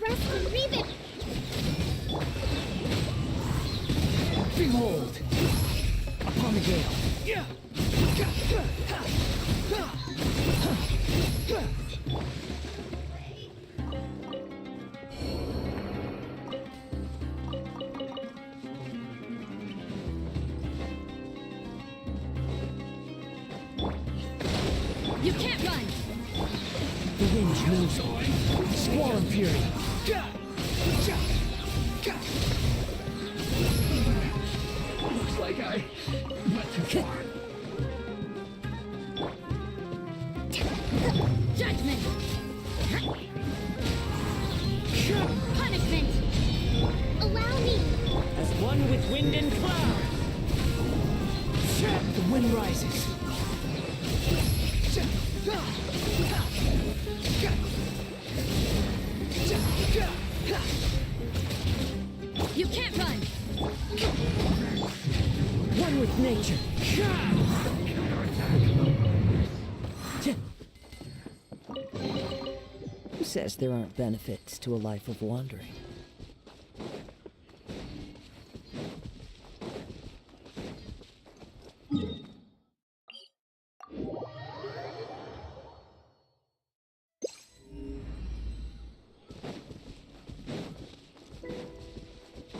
S7: Rest and breathe it.
S3: Behold! Upon the gale.
S7: You can't run.
S3: The wind knows it. Squall and fury.
S22: Looks like I went too far.
S7: Judgment. Punishment. Allow me.
S3: As one with wind and cloud. The wind rises.
S7: You can't run.
S3: One with nature.
S1: Who says there aren't benefits to a life of wandering?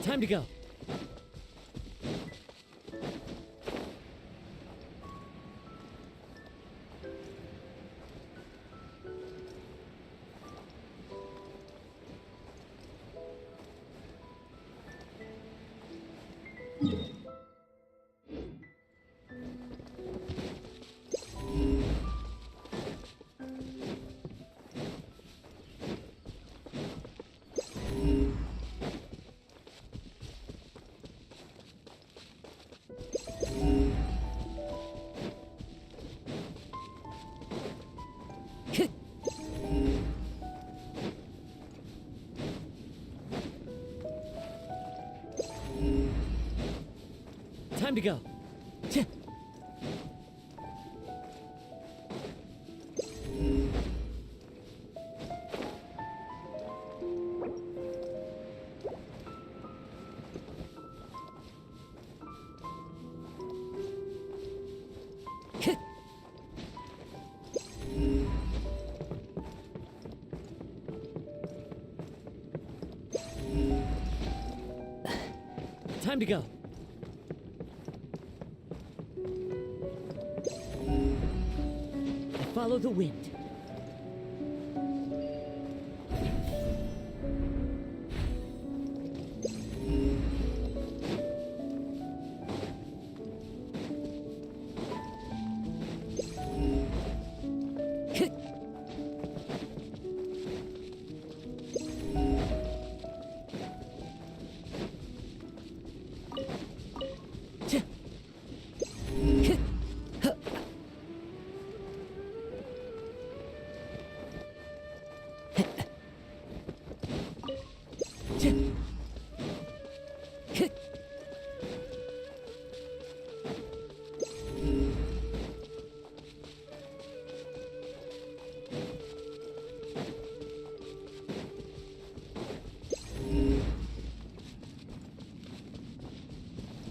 S3: Time to go. Time to go. Time to go. Follow the wind.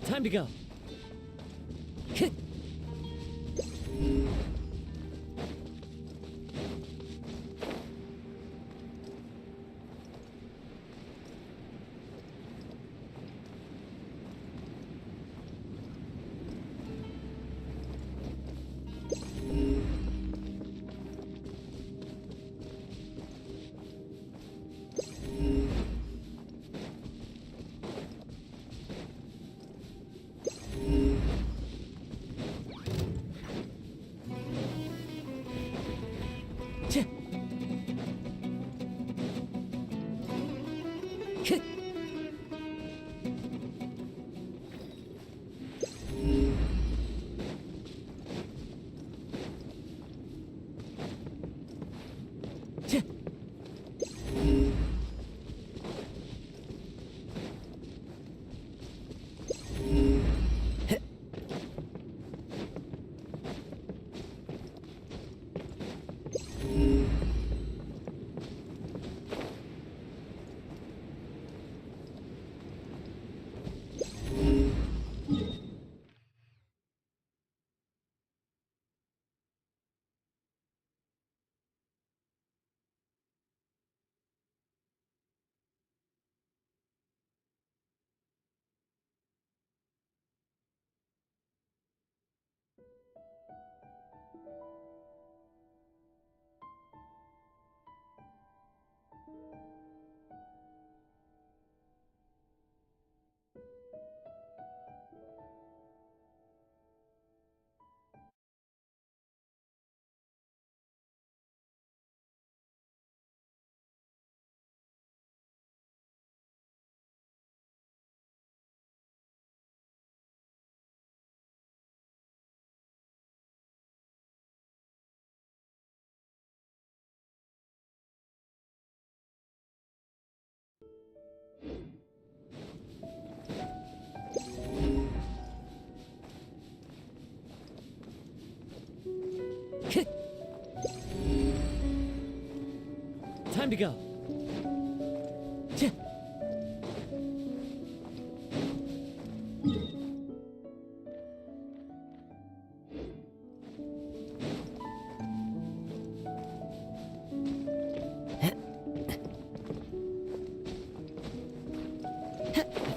S3: Time to go. Time to go.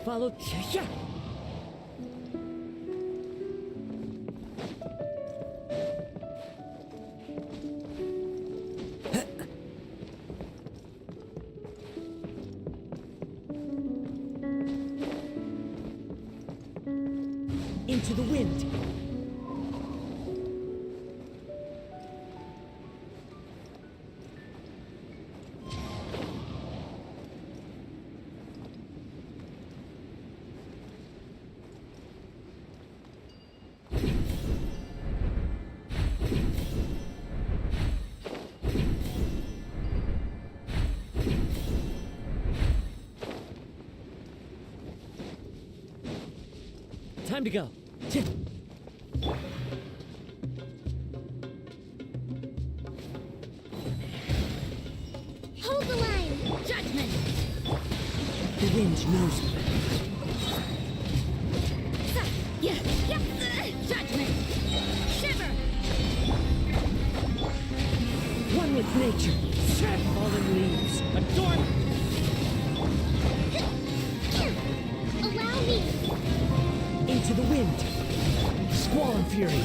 S3: Follow. Yeah. Into the wind. Time to go.
S7: Hold the line! Judgment!
S3: The wind knows me.
S7: Judgment! Shiver!
S3: One with nature. Fallen leaves. Adorn.
S7: Allow me!
S3: Into the wind. Squall and fury.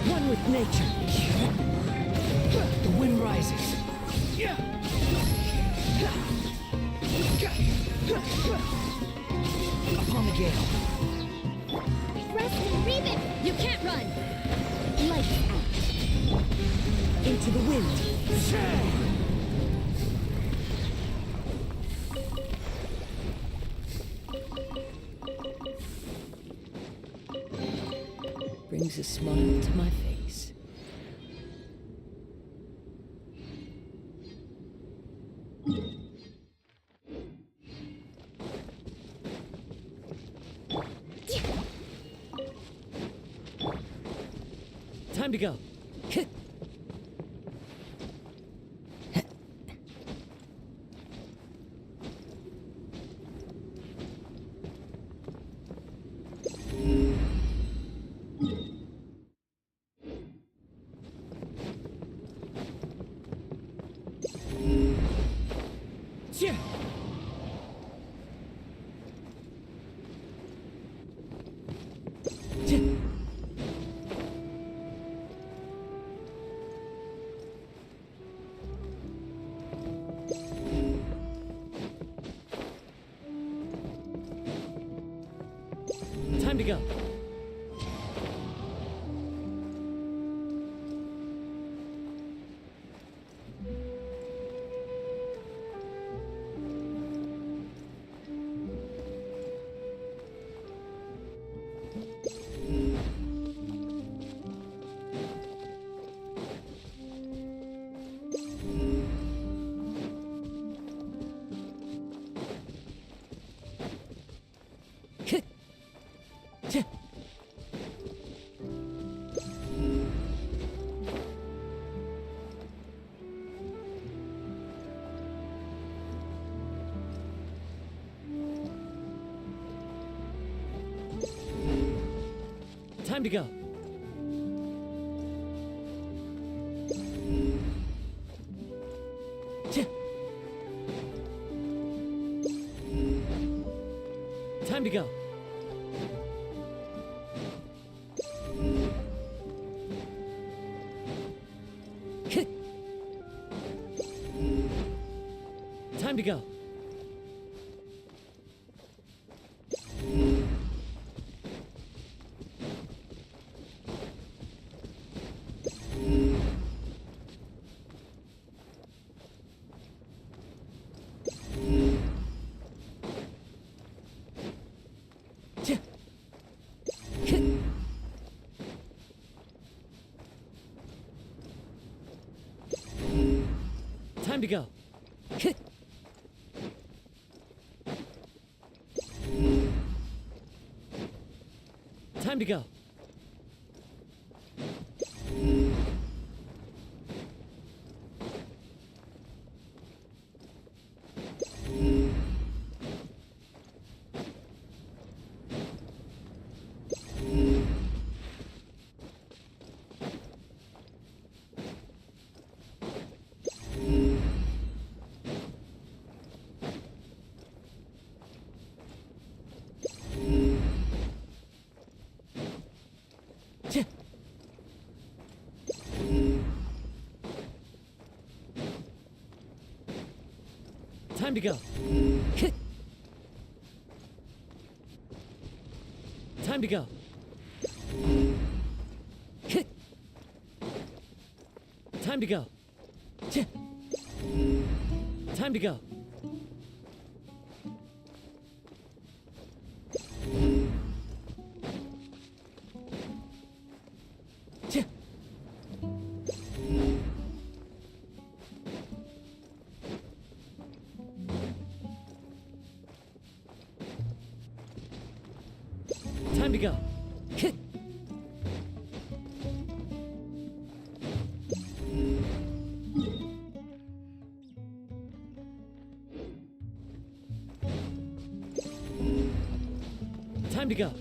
S3: One with nature. The wind rises. Upon the gale.
S7: Rest and reap it! You can't run! Lights out.
S3: Into the wind. Brings a smile to my face. Time to go. Time to go. Time to go. Time to go. Time to go. Time to go. Time to go. Time to go. Time to go. Time to go. Time to go. Time to go. Time to go.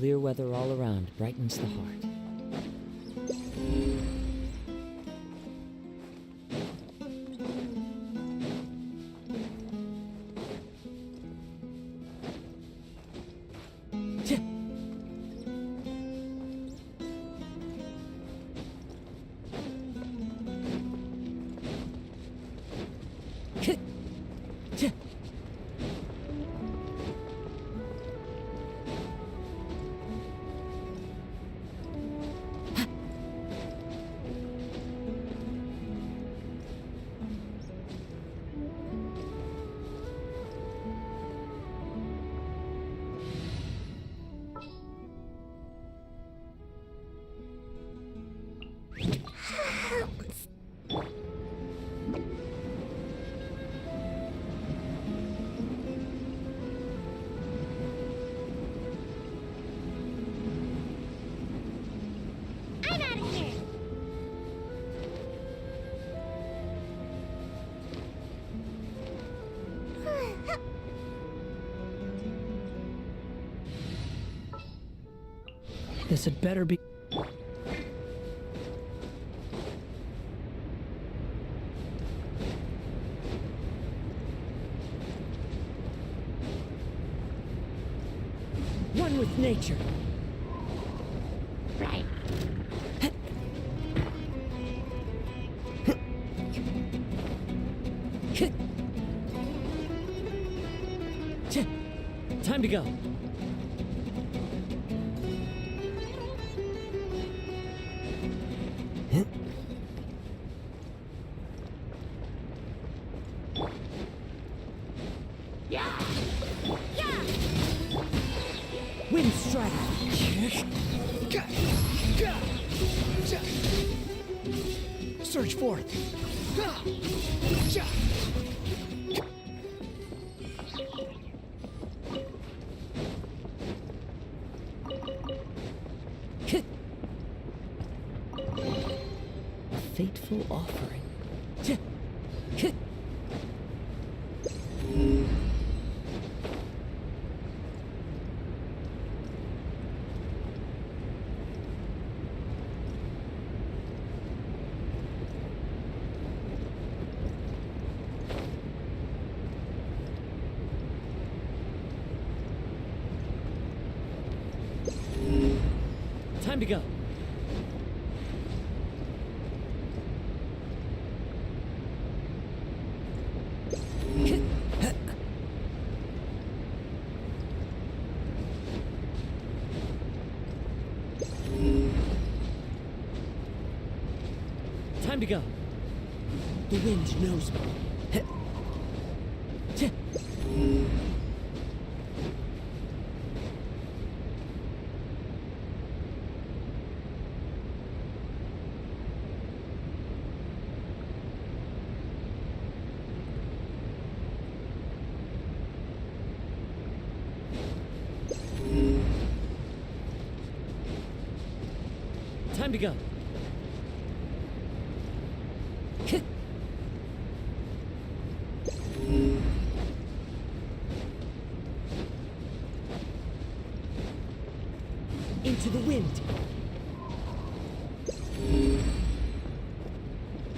S12: Clear weather all around brightens the heart.
S3: This had better be... One with nature.
S5: Right.
S3: Time to go. Wind strike. Surge forth.
S1: A fateful offering.
S3: Time to go. Time to go. The wind knows me. Time to go. Into the wind.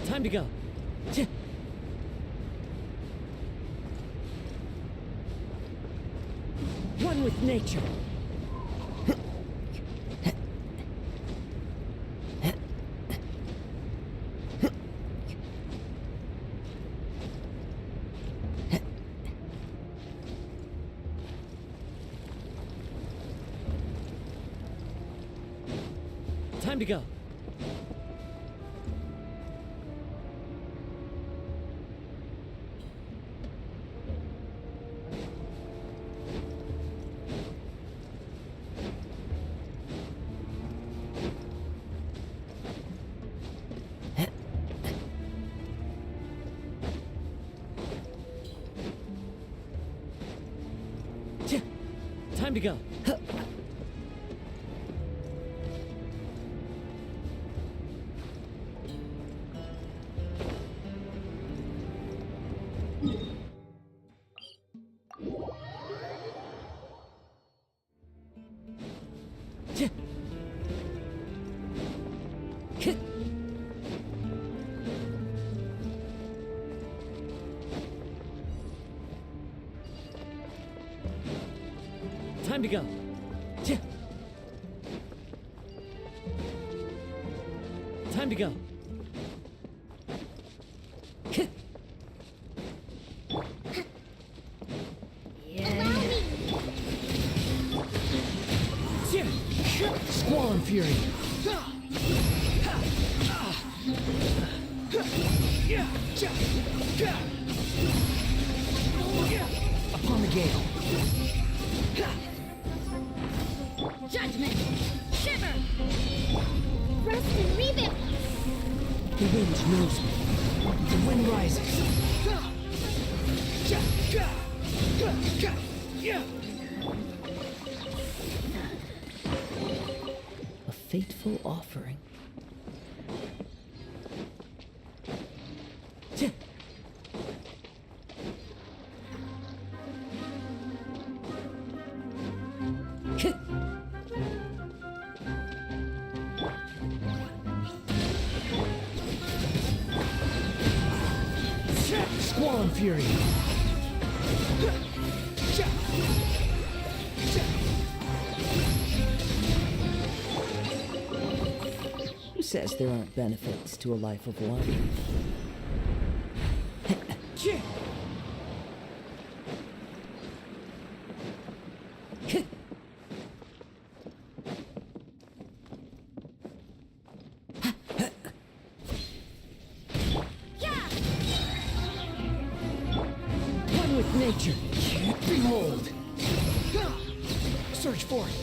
S3: Time to go. One with nature. Time to go. Time to go. Time to go. Time to go. Squall and Fury. Upon the gale.
S7: Judgment! Shiver! Rust and rebuild!
S3: The wind knows me. The wind rises. A fateful offering. Squall and Fury.
S1: Who says there aren't benefits to a life of wandering?
S3: One with nature. Behold. Search for it.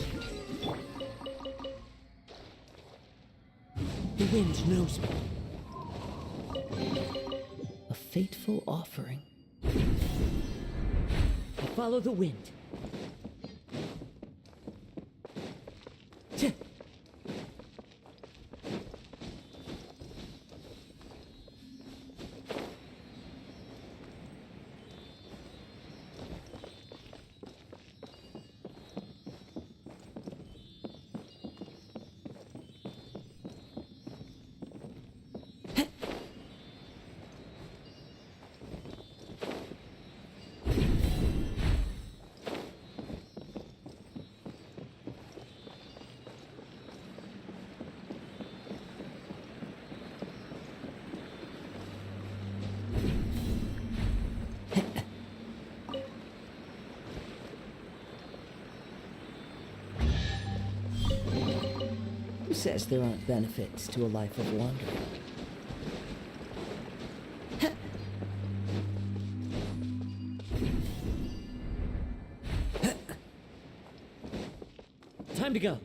S3: The wind knows me. A fateful offering. I follow the wind.
S1: Who says there aren't benefits to a life of wandering?
S3: Time to go.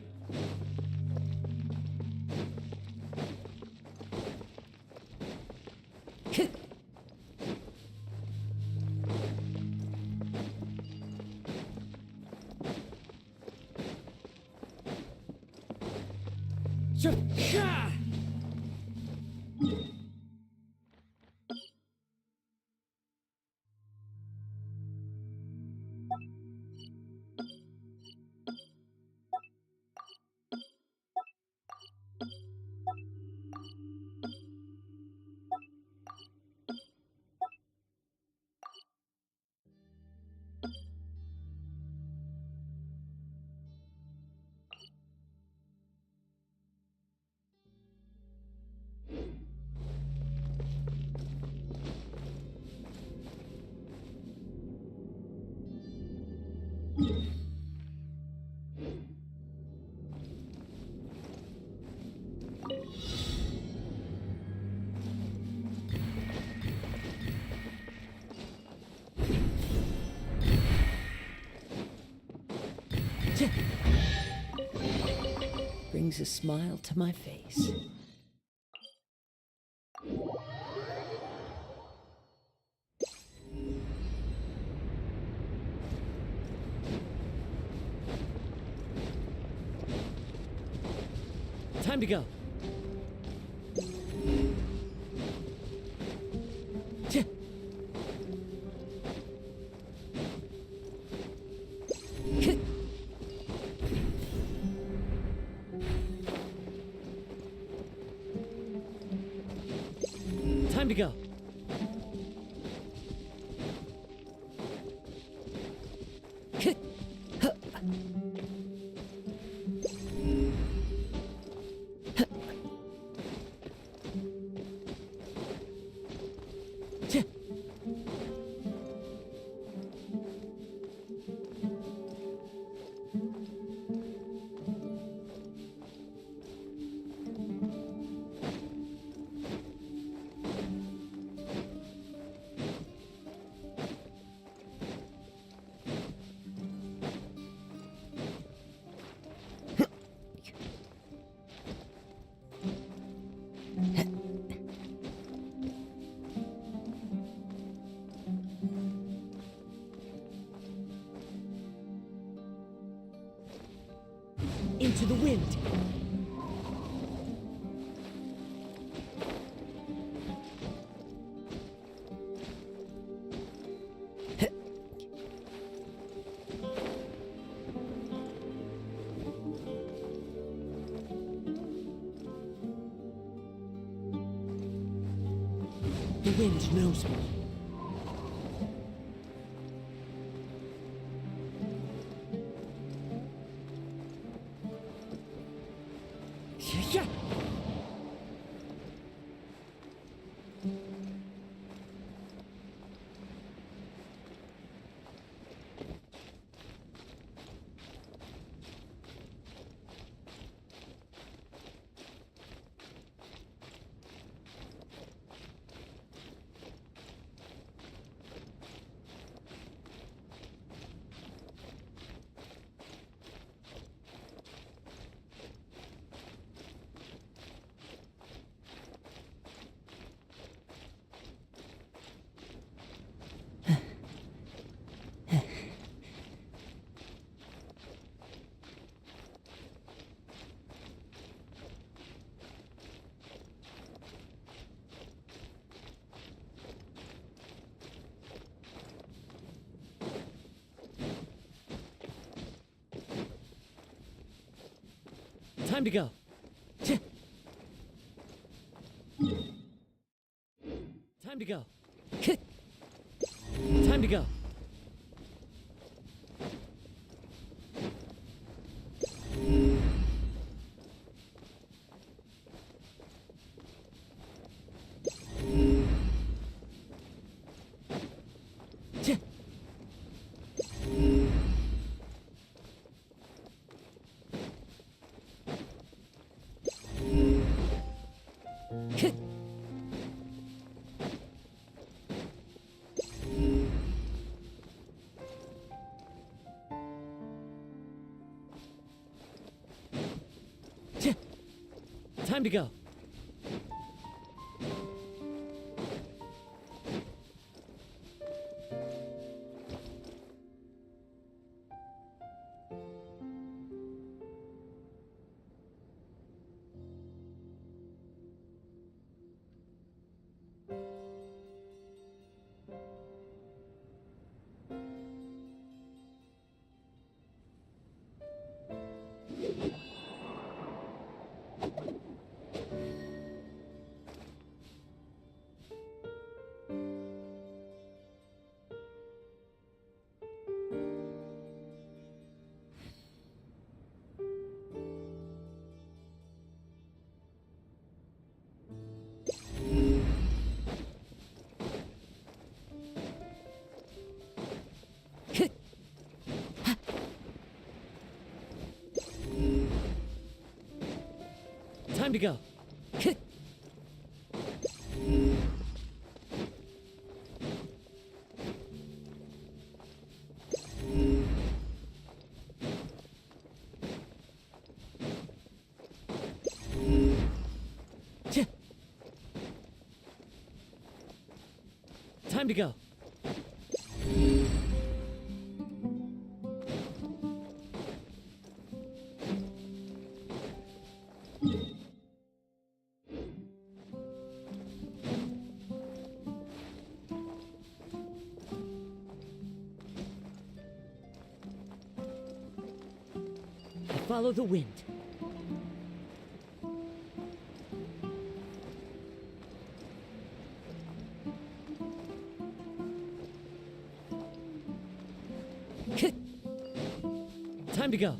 S1: Brings a smile to my face.
S3: Time to go. Time to go. Into the wind. The wind knows me. Yeah. Time to go. Time to go. Time to go. Time to go. Time to go. Time to go. Follow the wind. Time to go.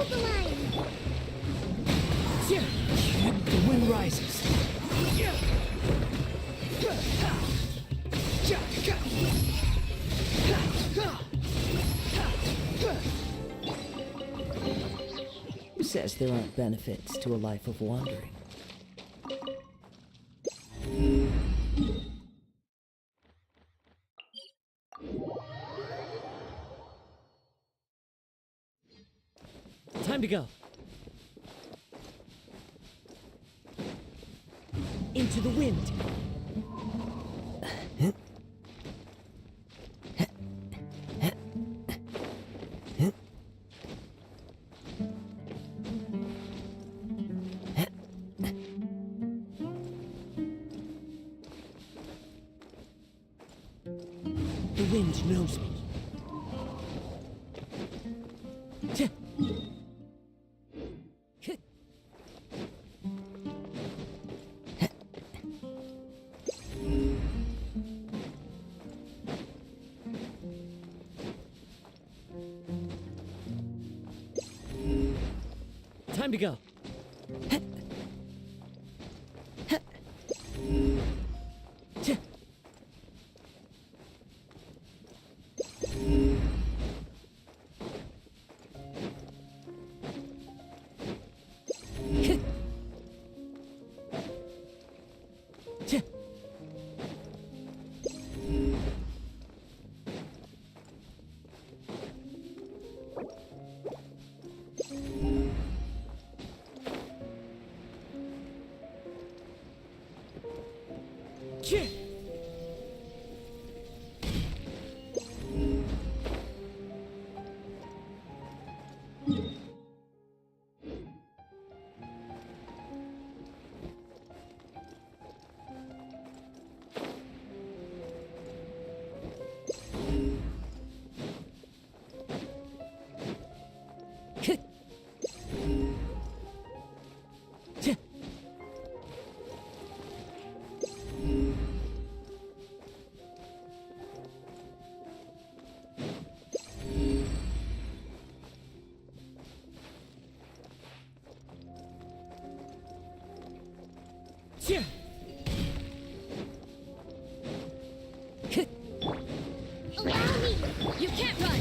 S7: Hold the line!
S3: The wind rises.
S1: Who says there aren't benefits to a life of wandering?
S3: Time to go. Into the wind. The wind knows me. Time to go.
S7: Allow me! You can't run!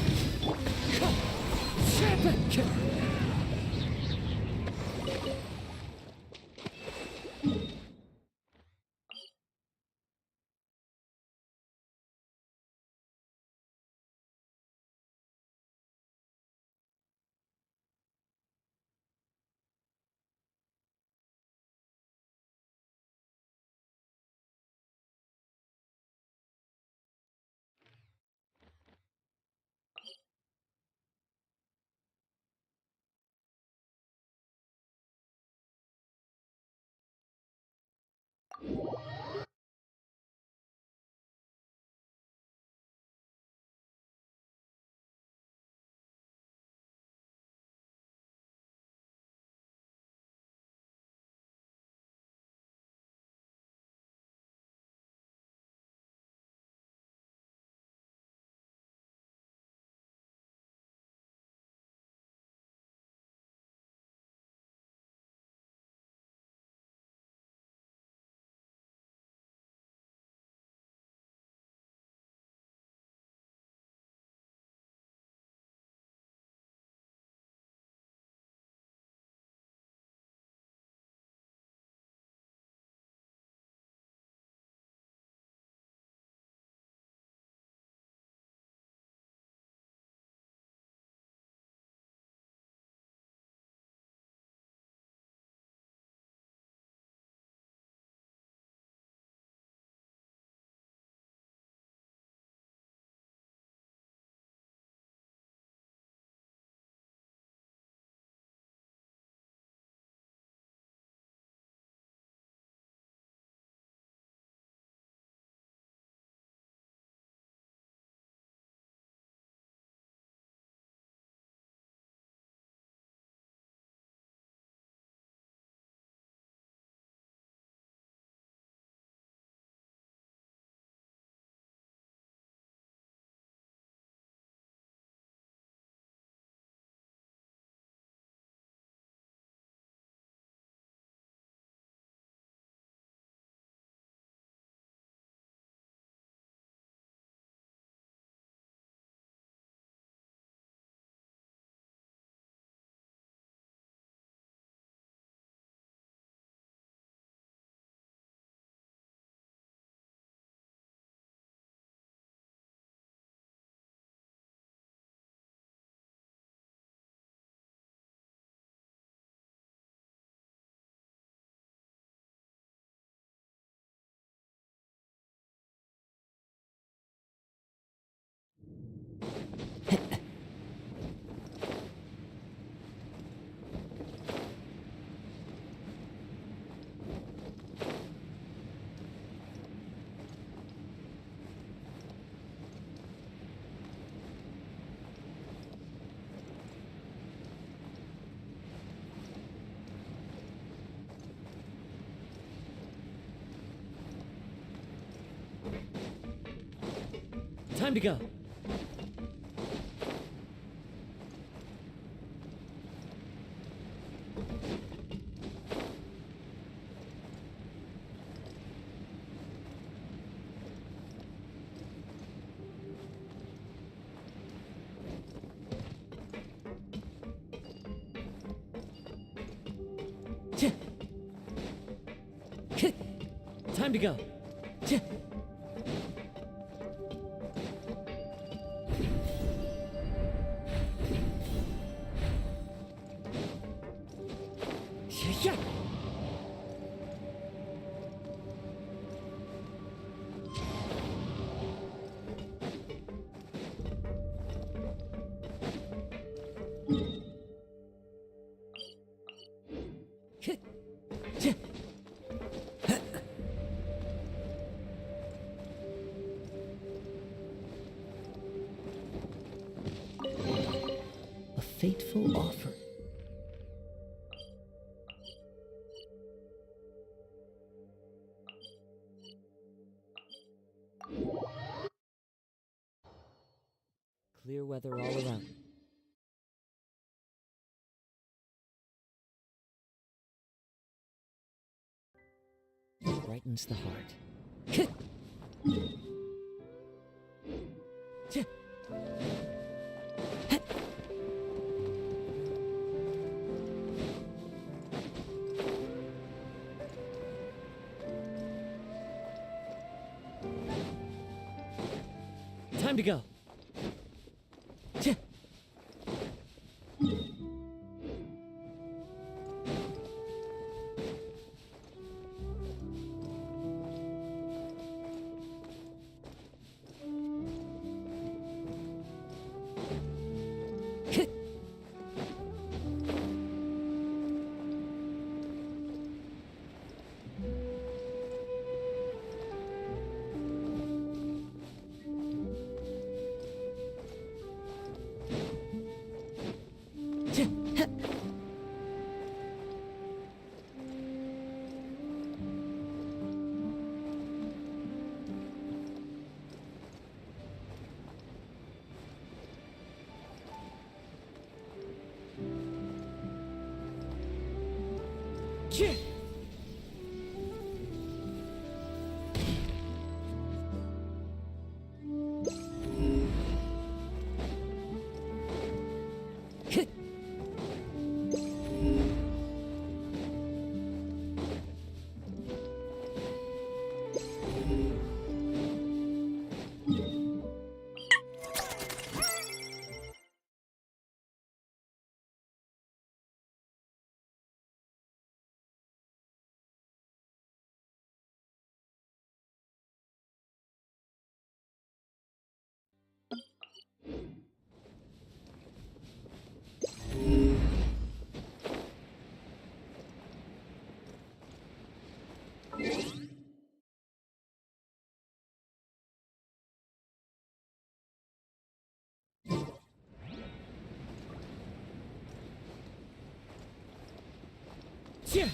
S3: Time to go. Time to go. Yeah. A fateful offer. Clear weather all around. Brightens the heart. Time to go. Yeah.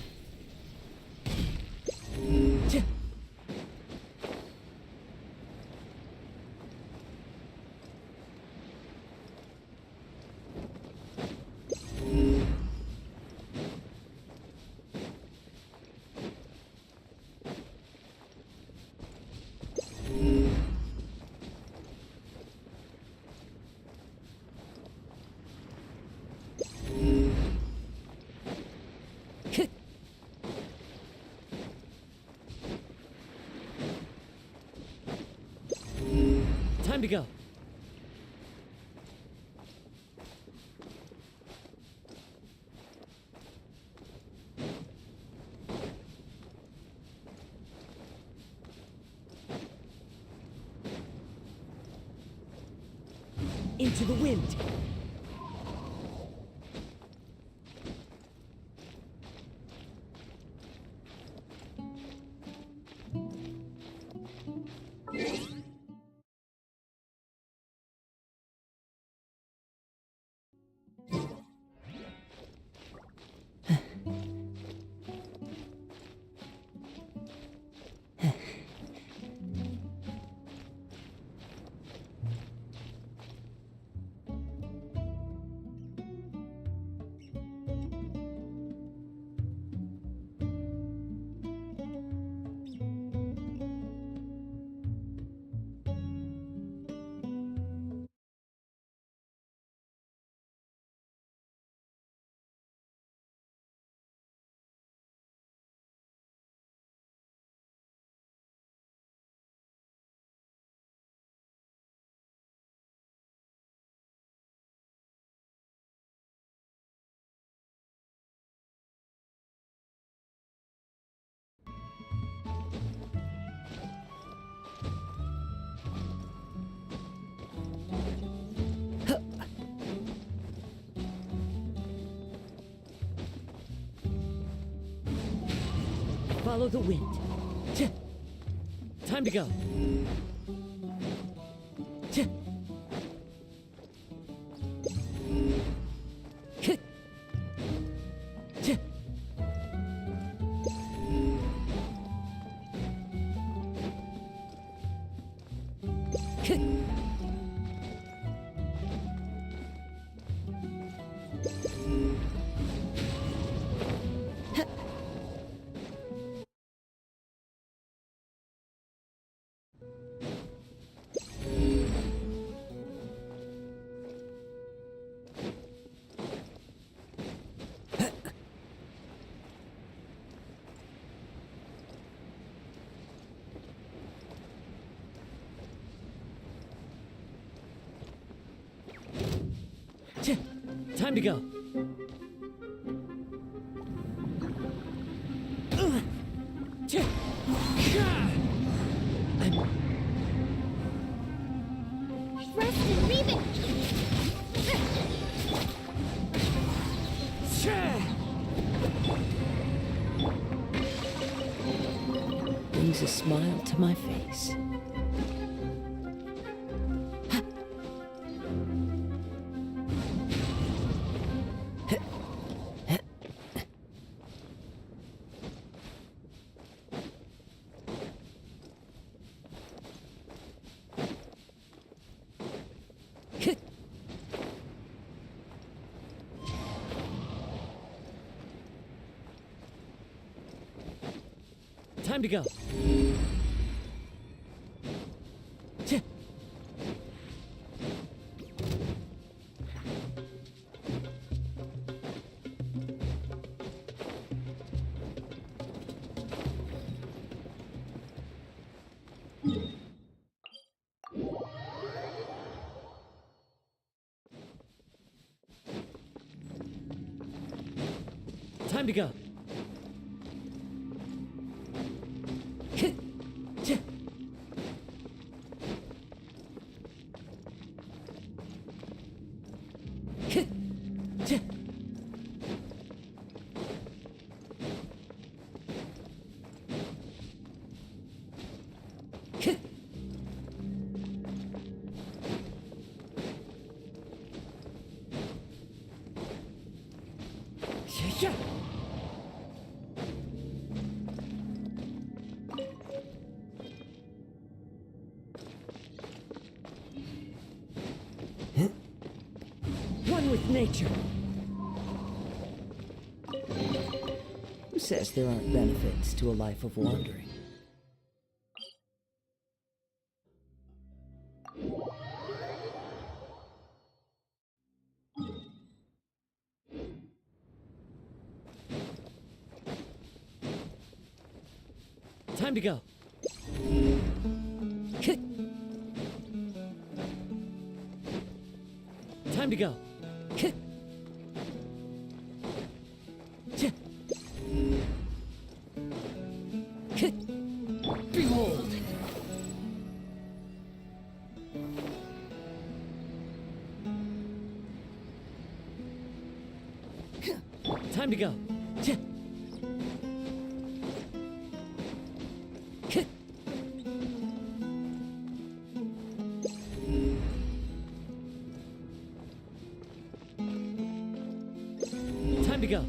S3: Time to go. Into the wind. Follow the wind. Time to go. Time to go.
S7: Rest and leave it!
S1: Brings a smile to my face.
S3: Time to go. Time to go. One with nature.
S1: Who says there aren't benefits to a life of wandering?
S3: Time to go. Time to go. Behold! Time to go. Time to go.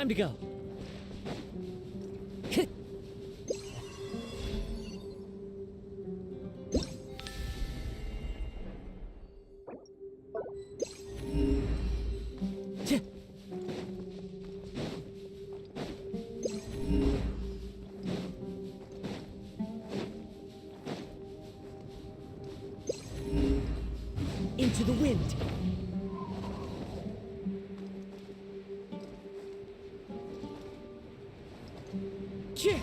S3: Time to go. Into the wind. Cheer.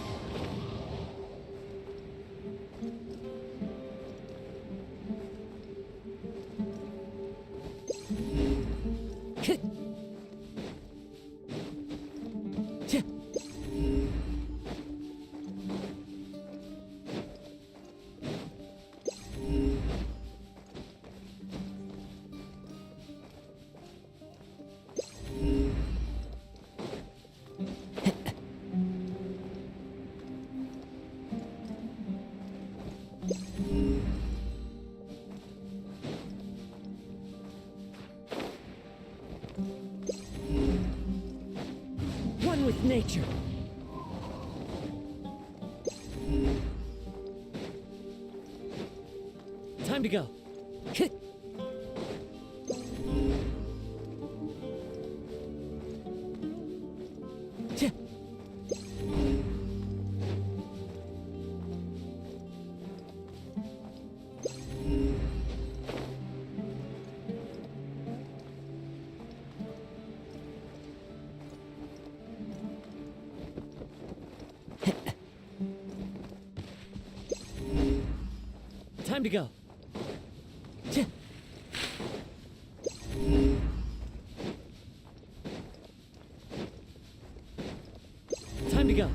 S3: One with nature. Time to go. Time to go. Time to go.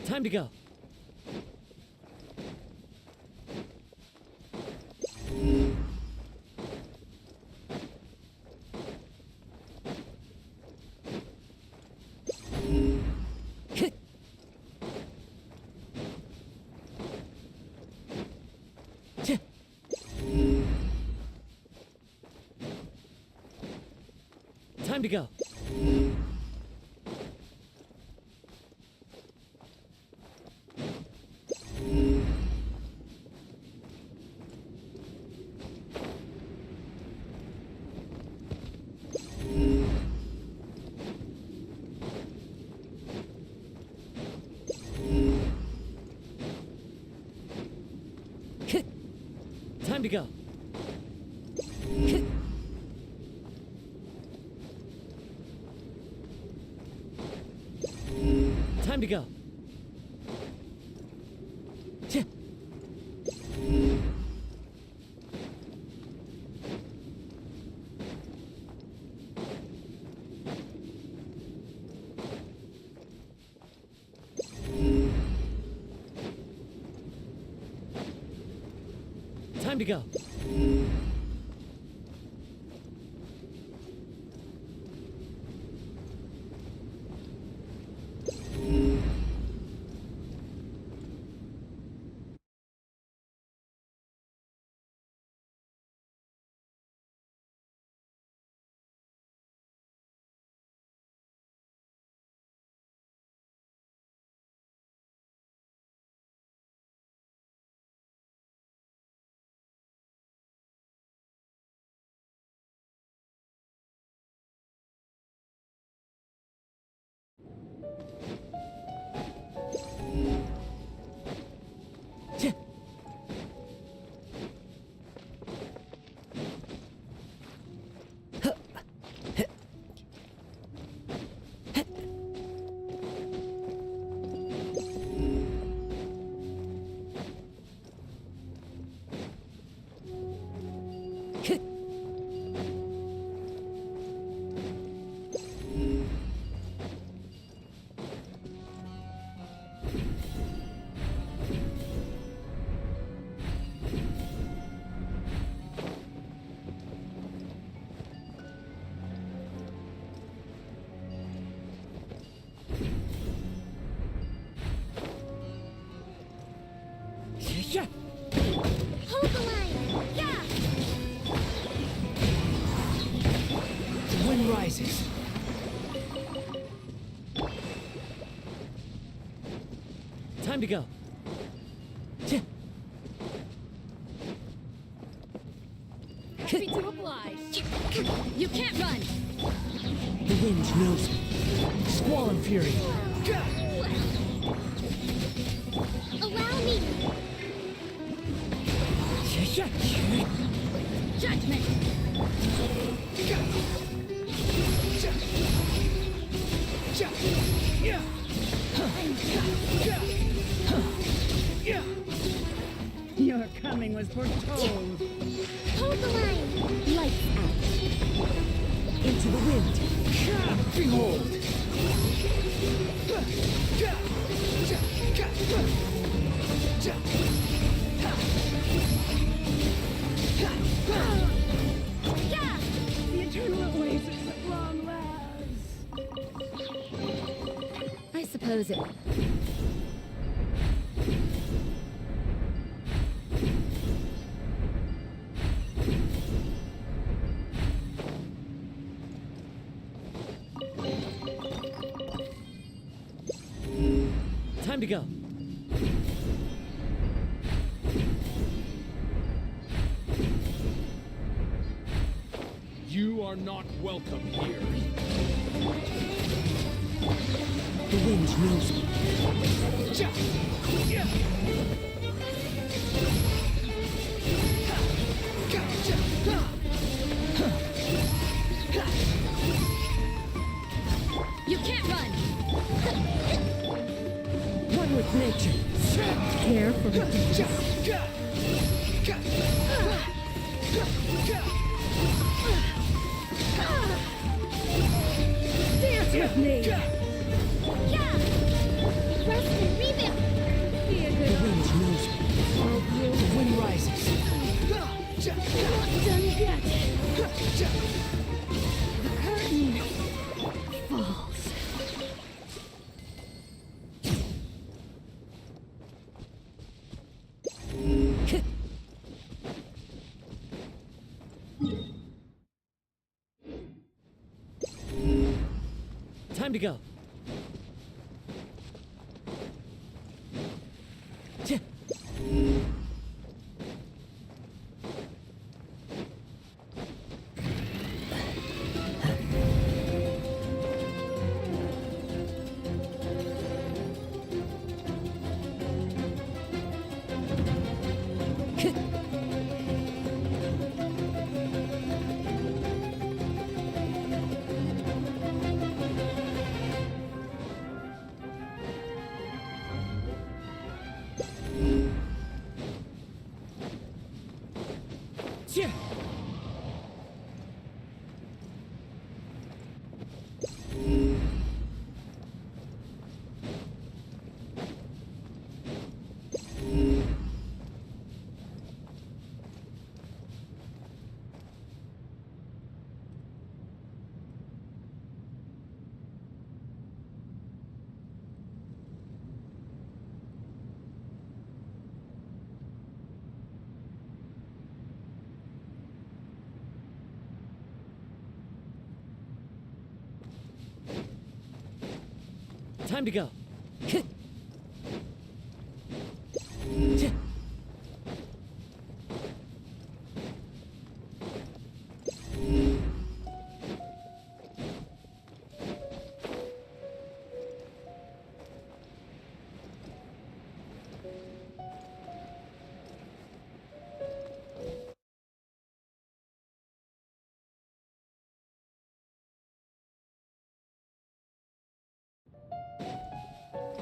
S3: Time to go. Time to go. Time to go. Time to go. Time to go. rises. Time to go.
S13: Happy to oblige. You can't run.
S3: The wind knows me. Squall and fury.
S7: Allow me.
S13: Judgment.
S18: Your coming was foretold.
S7: Hold the line.
S3: Lights out. Into the wind. Behold.
S18: The eternal oasis at long last.
S13: I suppose it.
S3: Time to go.
S16: You are not welcome here.
S3: The wind knows me.
S13: You can't run.
S3: One with nature.
S13: Care for the
S3: Dance with me.
S7: Rest and rebuild.
S3: The wind knows me. The wind rises.
S13: Not done yet. The curtain falls.
S3: Time to go. Time to go.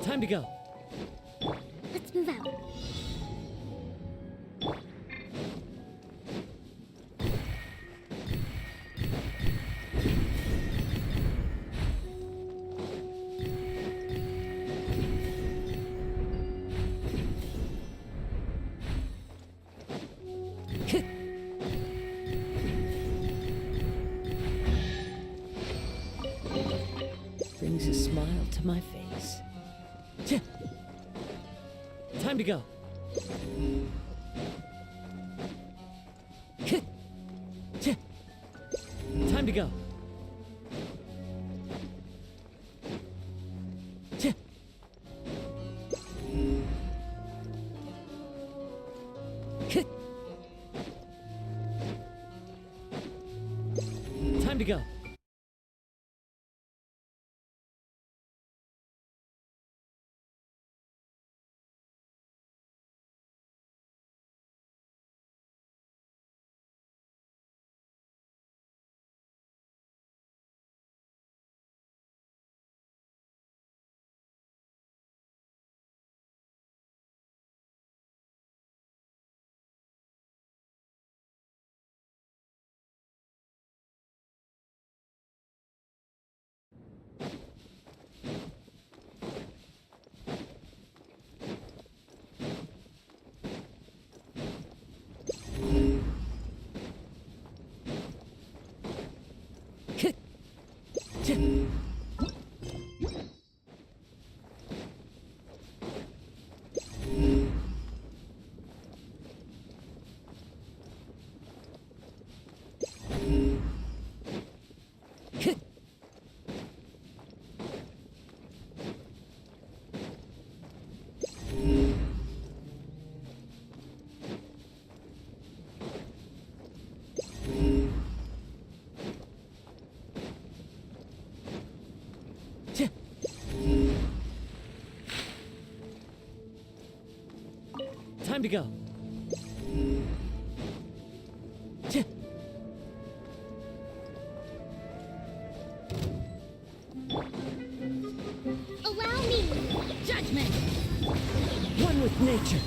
S3: Time to go.
S7: Let's move out.
S3: Brings a smile to my face. Time to go. Time to go. Time to go. Time to go.
S7: Allow me! Judgment!
S3: One with nature.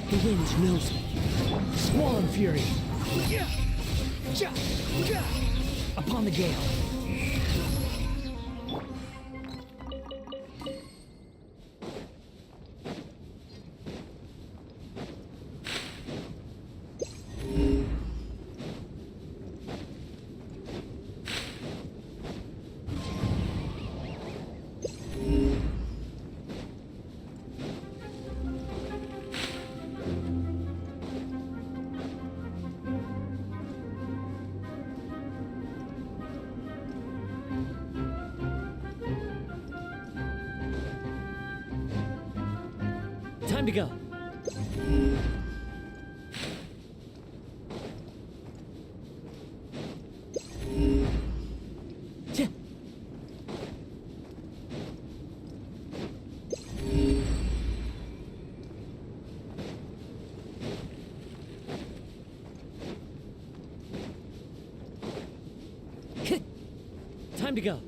S3: The wind knows me. Squall fury. Upon the gale. Time to go. Time to go.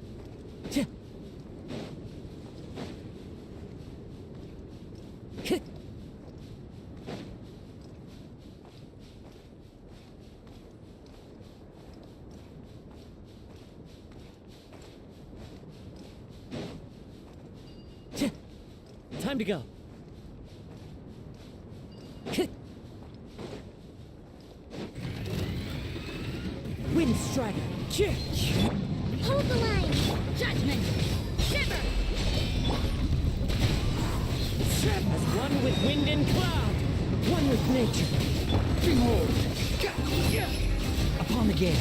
S3: Time to go. Wind strider.
S7: Hold the line! Judgment! Shiver!
S3: As one with wind and cloud. One with nature. Behold. Upon the gale.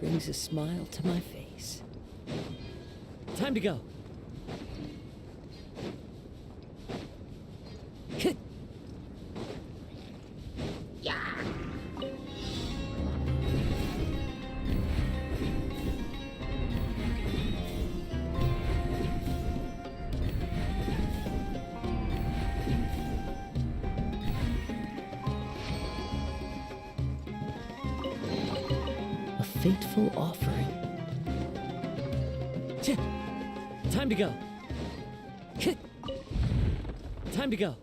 S3: Brings a smile to my face. Time to go. Fateful offering. Time to go. Time to go.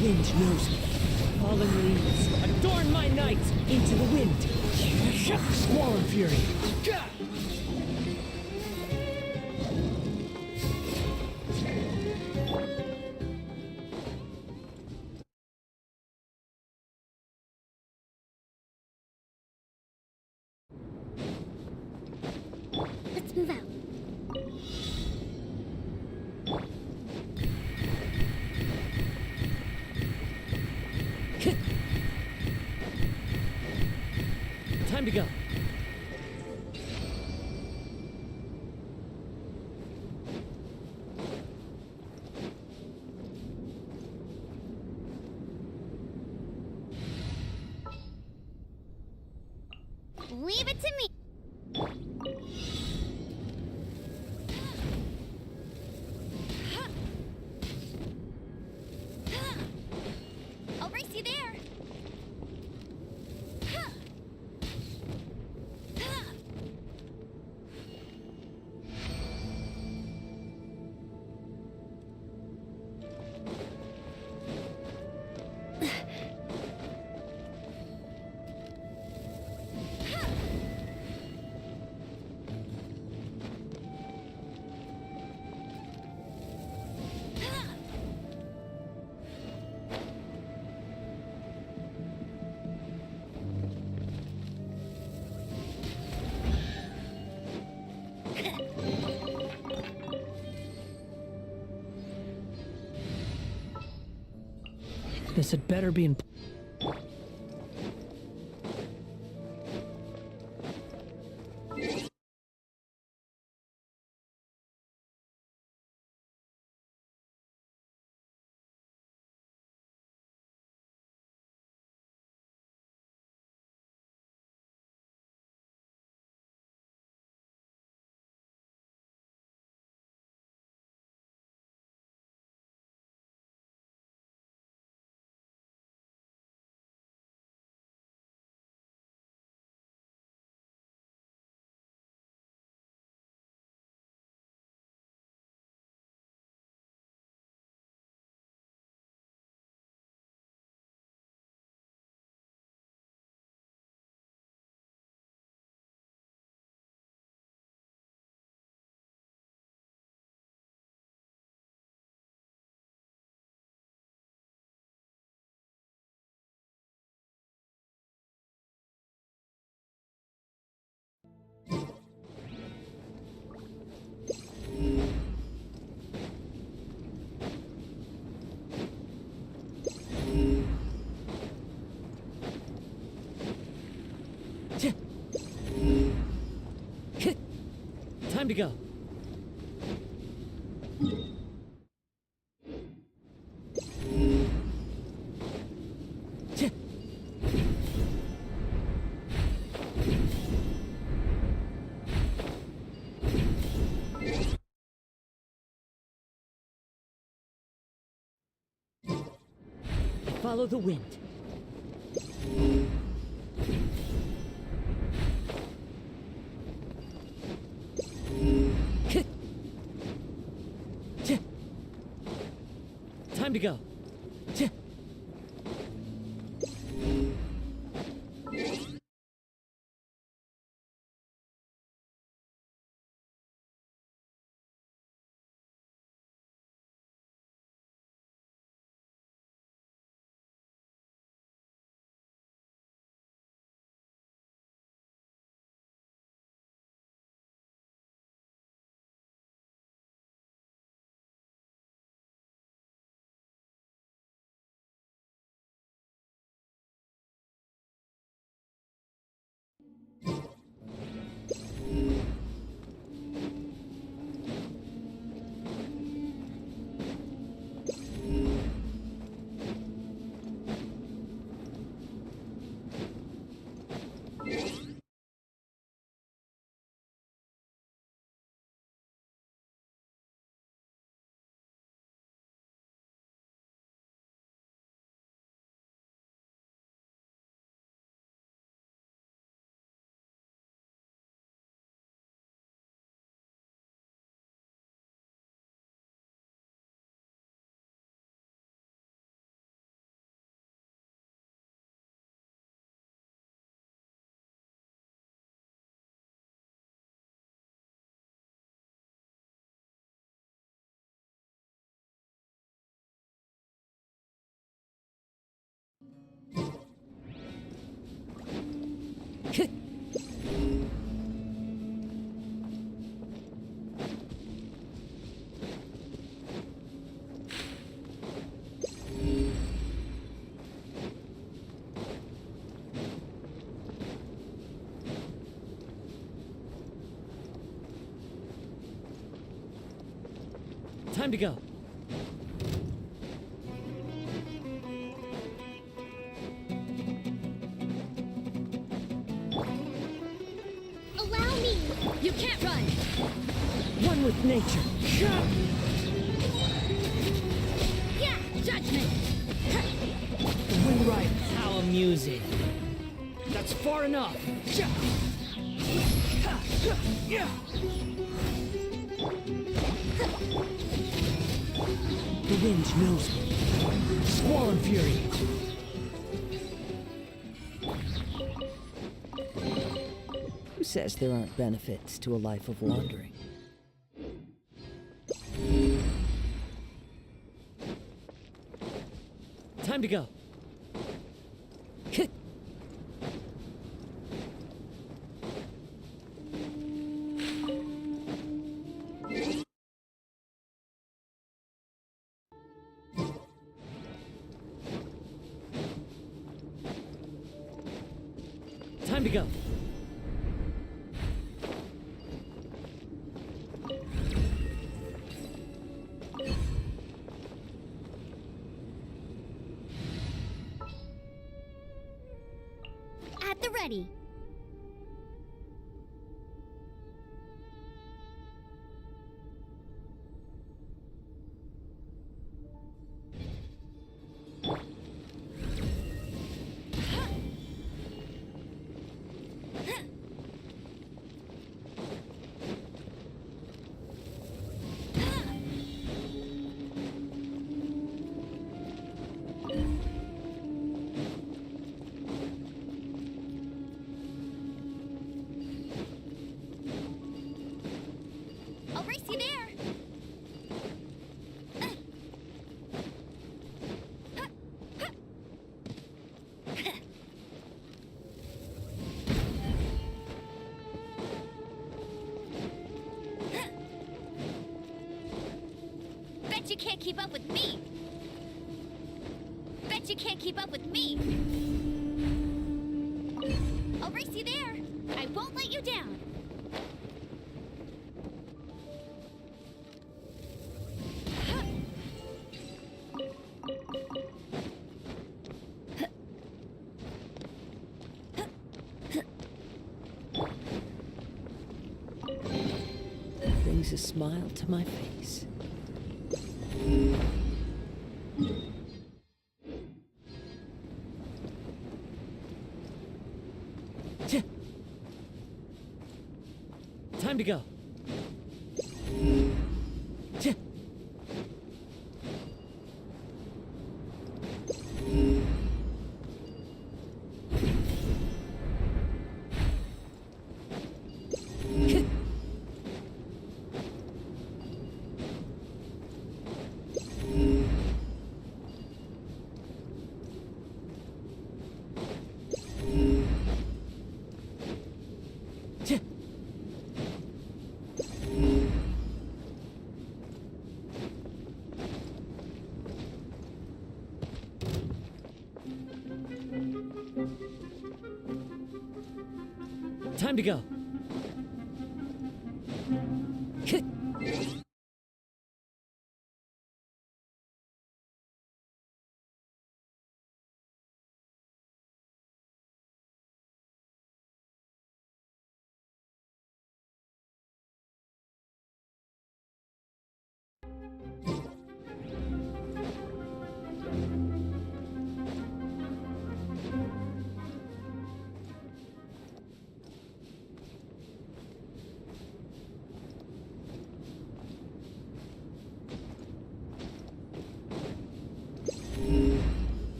S3: wind knows me. Fallen leaves, adorn my night! Into the wind! Squall fury!
S7: Let's move out.
S3: Time to go.
S7: Leave it to me. I'll race you there.
S3: This had better be in. Time to go. Follow the wind. Time to go. Time to go.
S13: Allow me! You can't run!
S3: One with nature.
S13: Yeah! Judgment!
S3: The wind rider. How amusing. That's far enough. The wind knows me. Squall and fury.
S1: Who says there aren't benefits to a life of wandering?
S3: Time to go. Time to go.
S13: At the ready. I'll race you there. Bet you can't keep up with me. Bet you can't keep up with me. I'll race you there. I won't let you down.
S1: Brings a smile to my face.
S3: Time to go. Time to go.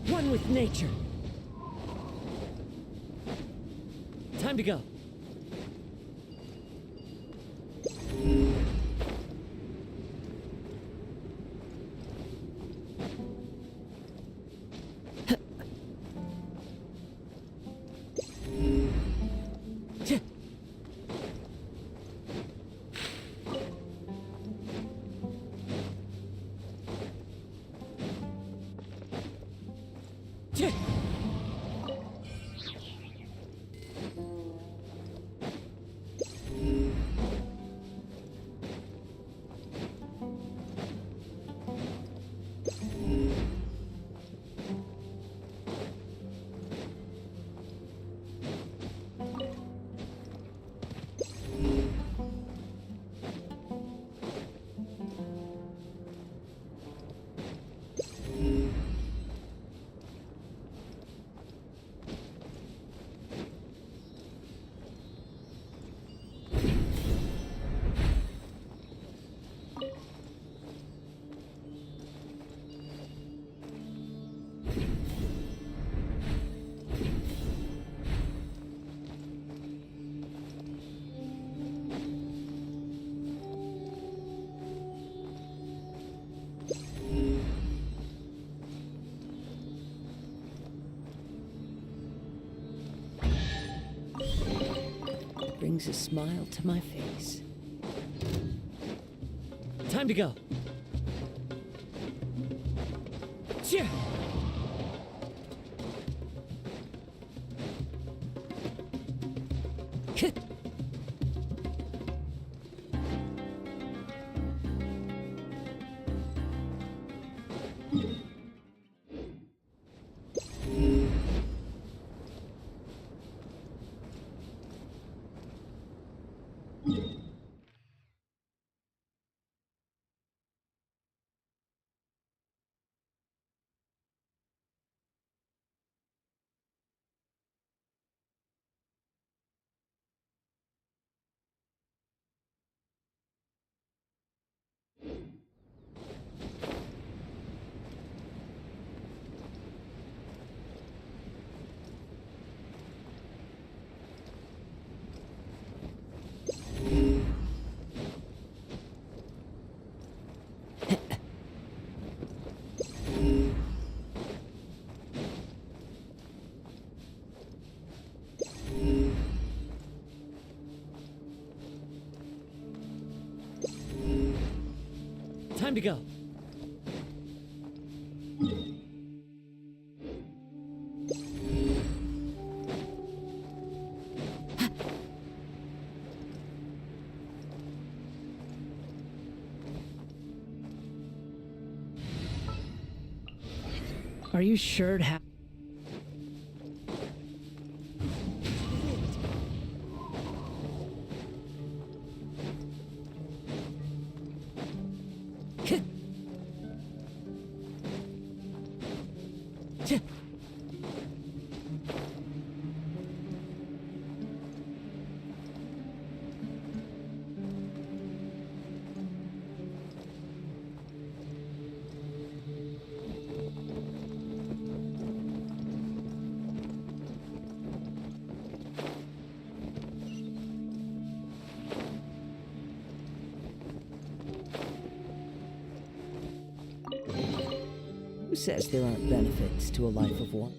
S3: One with nature. Time to go.
S1: Brings a smile to my face.
S3: Time to go. Cheer! Time to go. Are you sure it happened?
S1: Who says there aren't benefits to a life of war?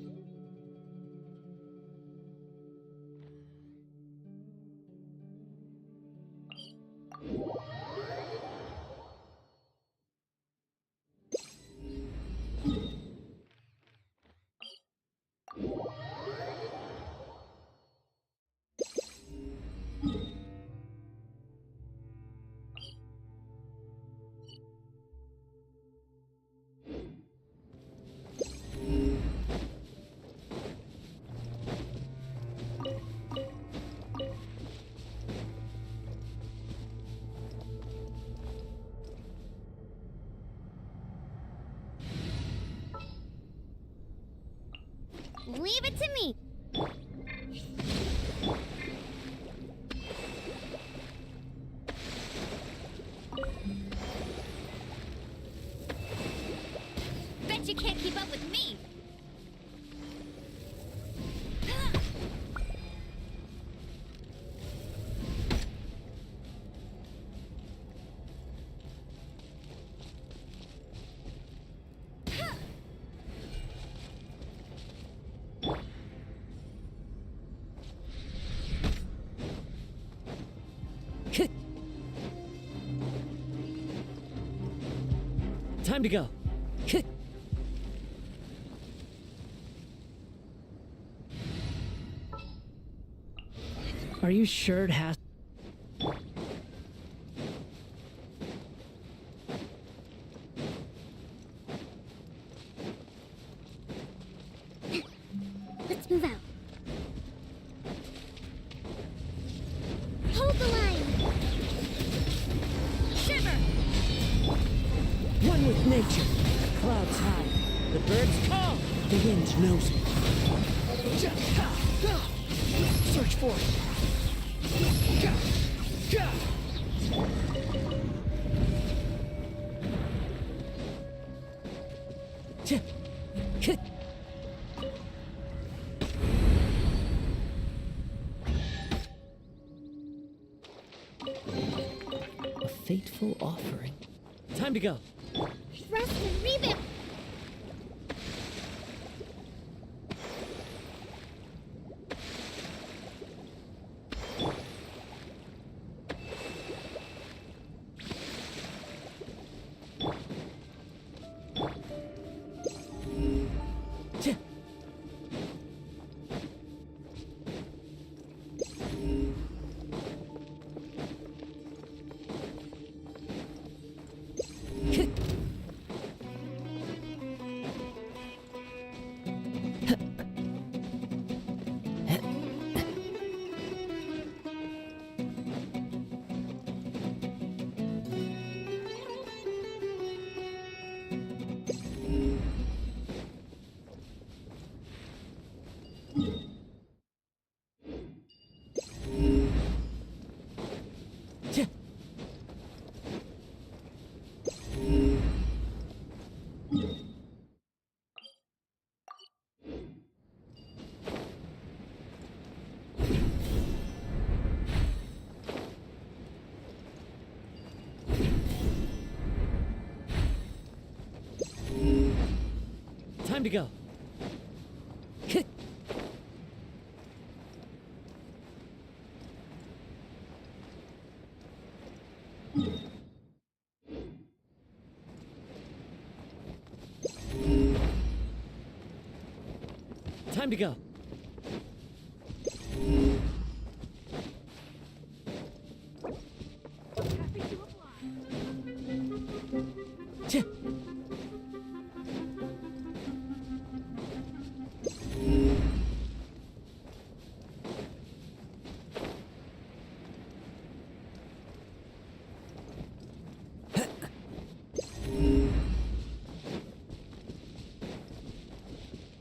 S7: Leave it to me. Bet you can't keep up with me.
S3: Time to go. Are you sure it has...
S7: Let's move out. Hold the line! Shiver!
S3: One with nature. Clouds high. The birds call. The wind knows me. Search for it.
S1: A fateful offering.
S3: Time to go.
S7: Rest and rebound!
S3: Time to go. Time to go.